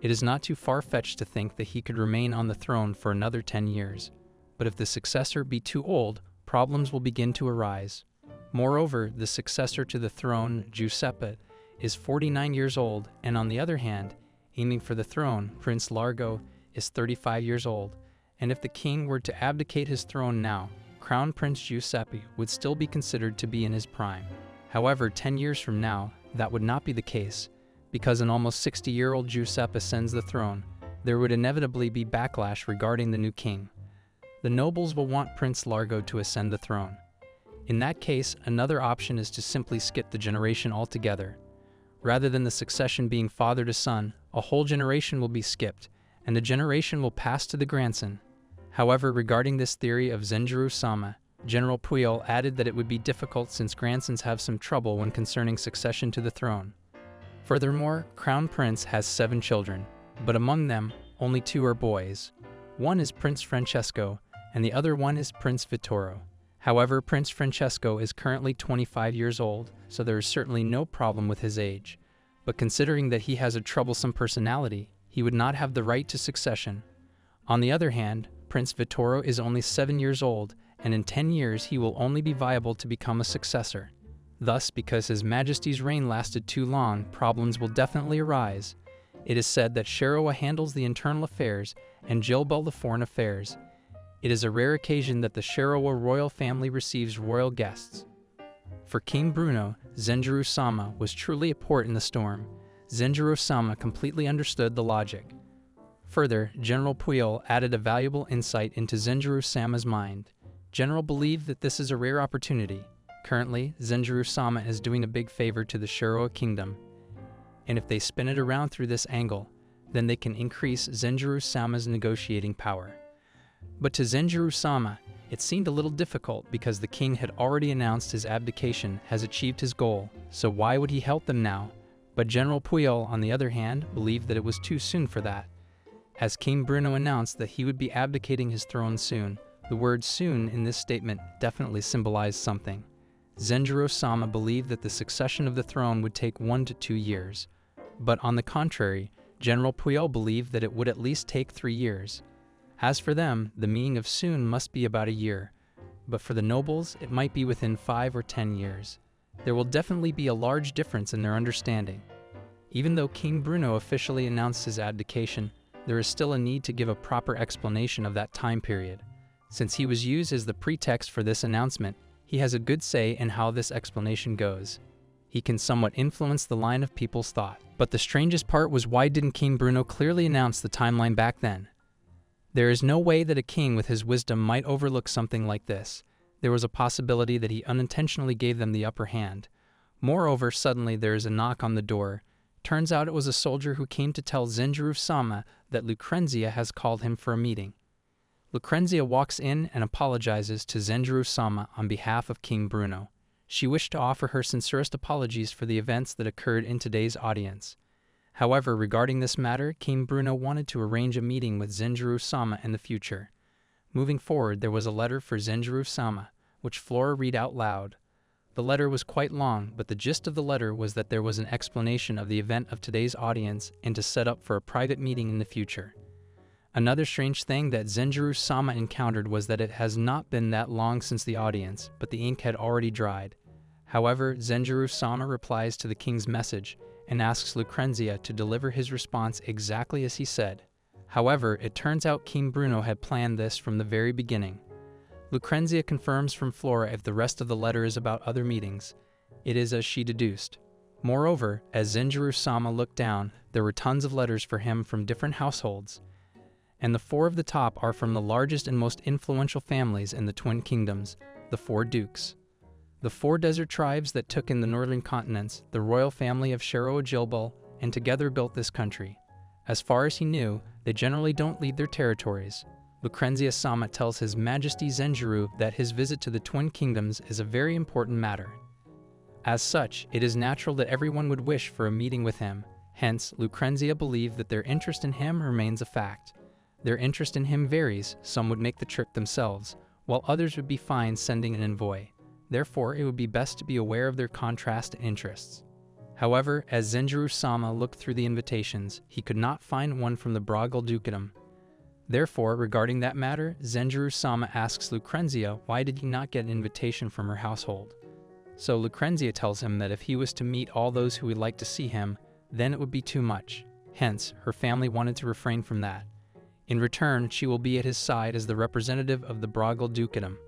It is not too far-fetched to think that he could remain on the throne for another 10 years. But if the successor be too old, problems will begin to arise. Moreover, the successor to the throne, Giuseppe, is 49 years old, and on the other hand, aiming for the throne, Prince Largo is 35 years old, and if the king were to abdicate his throne now, Crown Prince Giuseppe would still be considered to be in his prime. However, 10 years from now, that would not be the case, because an almost 60-year-old Giuseppe ascends the throne, there would inevitably be backlash regarding the new king. The nobles will want Prince Largo to ascend the throne. In that case, another option is to simply skip the generation altogether. Rather than the succession being father to son, a whole generation will be skipped, and the generation will pass to the grandson. However, regarding this theory of Zenjiro-sama, General Puel added that it would be difficult since grandsons have some trouble when concerning succession to the throne. Furthermore, Crown Prince has 7 children, but among them, only 2 are boys. One is Prince Francesco, and the other one is Prince Vittoro. However, Prince Francesco is currently 25 years old, so there is certainly no problem with his age. But considering that he has a troublesome personality, he would not have the right to succession. On the other hand, Prince Vittoro is only 7 years old, and in 10 years he will only be viable to become a successor. Thus, because His Majesty's reign lasted too long, problems will definitely arise. It is said that Shirowa handles the internal affairs and Jilbel the foreign affairs. It is a rare occasion that the Shirawa royal family receives royal guests. For King Bruno, Zenjiro-sama was truly a port in the storm. Zenjiro-sama completely understood the logic. Further, General Puyol added a valuable insight into Zenjiro-sama's mind. General believed that this is a rare opportunity. Currently, Zenjiro-sama is doing a big favor to the Shirawa kingdom, and if they spin it around through this angle, then they can increase Zenjiro-sama's negotiating power. But to Zenjiro-sama, it seemed a little difficult because the king had already announced his abdication, has achieved his goal, so why would he help them now? But General Puyol, on the other hand, believed that it was too soon for that. As King Bruno announced that he would be abdicating his throne soon, the word soon in this statement definitely symbolized something. Zenjiro-sama believed that the succession of the throne would take 1 to 2 years. But on the contrary, General Puyol believed that it would at least take 3 years. As for them, the meaning of soon must be about a year, but for the nobles, it might be within 5 or 10 years. There will definitely be a large difference in their understanding. Even though King Bruno officially announced his abdication, there is still a need to give a proper explanation of that time period. Since he was used as the pretext for this announcement, he has a good say in how this explanation goes. He can somewhat influence the line of people's thought. But the strangest part was, why didn't King Bruno clearly announce the timeline back then? There is no way that a king with his wisdom might overlook something like this. There was a possibility that he unintentionally gave them the upper hand. Moreover, suddenly there is a knock on the door. Turns out it was a soldier who came to tell Zenjiro-sama that Lucrezia has called him for a meeting. Lucrezia walks in and apologizes to Zenjiro-sama on behalf of King Bruno. She wished to offer her sincerest apologies for the events that occurred in today's audience. However, regarding this matter, King Bruno wanted to arrange a meeting with Zenjiro-sama in the future. Moving forward, there was a letter for Zenjiro-sama, which Flora read out loud. The letter was quite long, but the gist of the letter was that there was an explanation of the event of today's audience and to set up for a private meeting in the future. Another strange thing that Zenjiro-sama encountered was that it has not been that long since the audience, but the ink had already dried. However, Zenjiro-sama replies to the king's message and asks Lucrezia to deliver his response exactly as he said. However, it turns out King Bruno had planned this from the very beginning. Lucrezia confirms from Flora if the rest of the letter is about other meetings. It is as she deduced. Moreover, as Zenjiro-sama looked down, there were tons of letters for him from different households, and the 4 of the top are from the largest and most influential families in the Twin Kingdoms, the 4 dukes. The 4 desert tribes that took in the northern continents, the royal family of Shiro-Jilbul, and together built this country. As far as he knew, they generally don't leave their territories. Lucrezia-sama tells His Majesty Zenjiro that his visit to the Twin Kingdoms is a very important matter. As such, it is natural that everyone would wish for a meeting with him. Hence, Lucrezia believed that their interest in him remains a fact. Their interest in him varies. Some would make the trip themselves, while others would be fine sending an envoy. Therefore, it would be best to be aware of their contrast in interests. However, as Zenjiro-sama looked through the invitations, he could not find one from the Bragal Dukedom. Therefore, regarding that matter, Zenjiro-sama asks Lucrezia why did he not get an invitation from her household. So Lucrezia tells him that if he was to meet all those who would like to see him, then it would be too much. Hence, her family wanted to refrain from that. In return, she will be at his side as the representative of the Bragal Dukedom.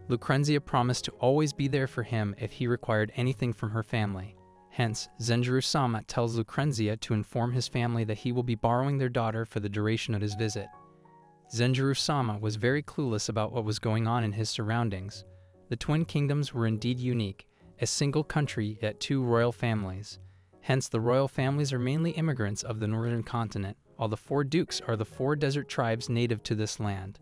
Lucrezia promised to always be there for him if he required anything from her family. Hence, Zenjiro-sama tells Lucrezia to inform his family that he will be borrowing their daughter for the duration of his visit. Zenjiro-sama was very clueless about what was going on in his surroundings. The Twin Kingdoms were indeed unique, a single country yet 2 royal families. Hence, the royal families are mainly immigrants of the northern continent, while the 4 dukes are the 4 desert tribes native to this land.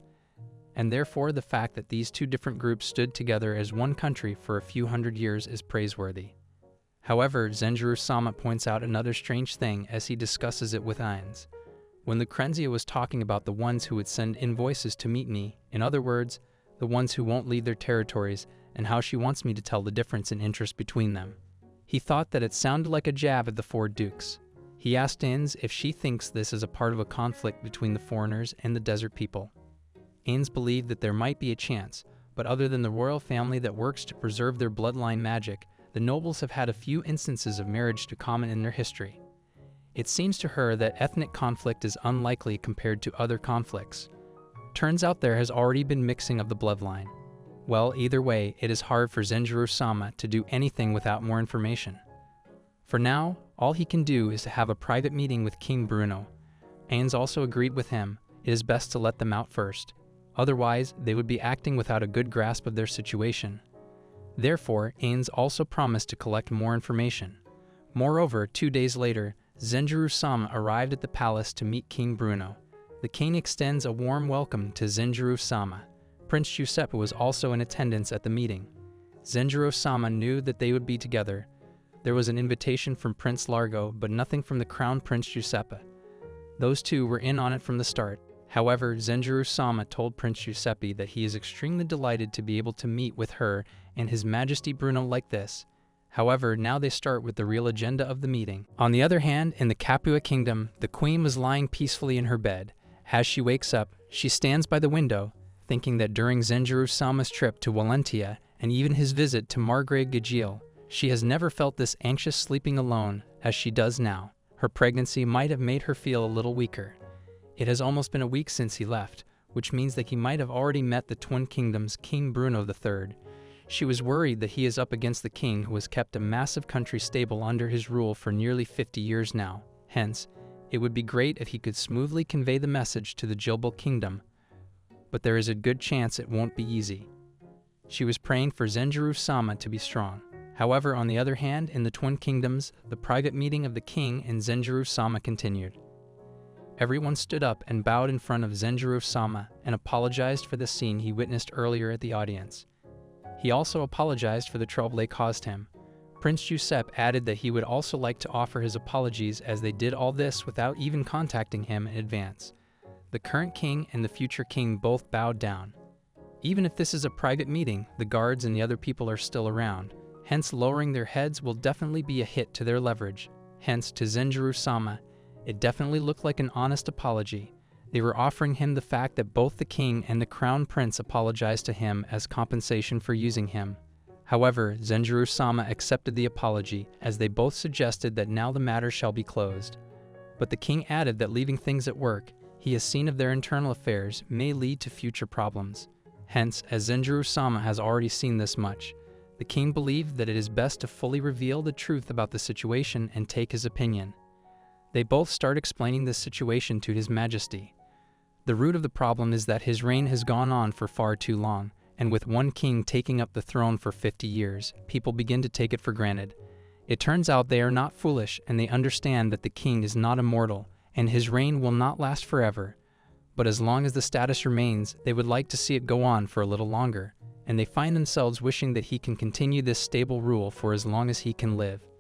And therefore, the fact that these 2 different groups stood together as one country for a few hundred years is praiseworthy. However, Zenjiro-sama points out another strange thing as he discusses it with Heirs. When Lucrezia was talking about the ones who would send invoices to meet me, in other words, the ones who won't leave their territories, and how she wants me to tell the difference in interest between them. He thought that it sounded like a jab at the 4 dukes. He asked Ains if she thinks this is a part of a conflict between the foreigners and the desert people. Ains believed that there might be a chance, but other than the royal family that works to preserve their bloodline magic, the nobles have had a few instances of marriage to common in their history. It seems to her that ethnic conflict is unlikely compared to other conflicts. Turns out there has already been mixing of the bloodline. Well, either way, it is hard for Zenjiro-sama to do anything without more information. For now, all he can do is to have a private meeting with King Bruno. Ains also agreed with him. It is best to let them out first. Otherwise, they would be acting without a good grasp of their situation. Therefore, Ains also promised to collect more information. Moreover, 2 days later, Zenjiro-sama arrived at the palace to meet King Bruno. The king extends a warm welcome to Zenjiro-sama. Prince Giuseppe was also in attendance at the meeting. Zenjiro-sama knew that they would be together. There was an invitation from Prince Largo, but nothing from the Crown Prince Giuseppe. Those two were in on it from the start. However, Zenjiro-sama told Prince Giuseppe that he is extremely delighted to be able to meet with her and His Majesty Bruno like this. However, now they start with the real agenda of the meeting. On the other hand, in the Capua Kingdom, the queen was lying peacefully in her bed. As she wakes up, she stands by the window, thinking that during Zenjiro-sama's trip to Valentia and even his visit to Margrave Gagil, she has never felt this anxious sleeping alone as she does now. Her pregnancy might have made her feel a little weaker. It has almost been a week since he left, which means that he might have already met the Twin Kingdom's King Bruno III. She was worried that he is up against the king who has kept a massive country stable under his rule for nearly 50 years now. Hence, it would be great if he could smoothly convey the message to the Jilbul Kingdom, but there is a good chance it won't be easy. She was praying for Zenjiro-sama to be strong. However, on the other hand, in the Twin Kingdoms, the private meeting of the king and Zenjiro-sama continued. Everyone stood up and bowed in front of Zenjiro-sama and apologized for the scene he witnessed earlier at the audience. He also apologized for the trouble they caused him. Prince Giuseppe added that he would also like to offer his apologies as they did all this without even contacting him in advance. The current king and the future king both bowed down. Even if this is a private meeting, the guards and the other people are still around. Hence, lowering their heads will definitely be a hit to their leverage. Hence, to Zenjiro-sama, it definitely looked like an honest apology. They were offering him the fact that both the king and the crown prince apologized to him as compensation for using him. However, Zenjiro-sama accepted the apology, as they both suggested that now the matter shall be closed. But the king added that leaving things at work, he has seen of their internal affairs, may lead to future problems. Hence, as Zenjiro-sama has already seen this much, the king believed that it is best to fully reveal the truth about the situation and take his opinion. They both start explaining this situation to His Majesty. The root of the problem is that his reign has gone on for far too long, and with one king taking up the throne for 50 years, people begin to take it for granted. It turns out they are not foolish, and they understand that the king is not immortal, and his reign will not last forever. But as long as the status remains, they would like to see it go on for a little longer, and they find themselves wishing that he can continue this stable rule for as long as he can live.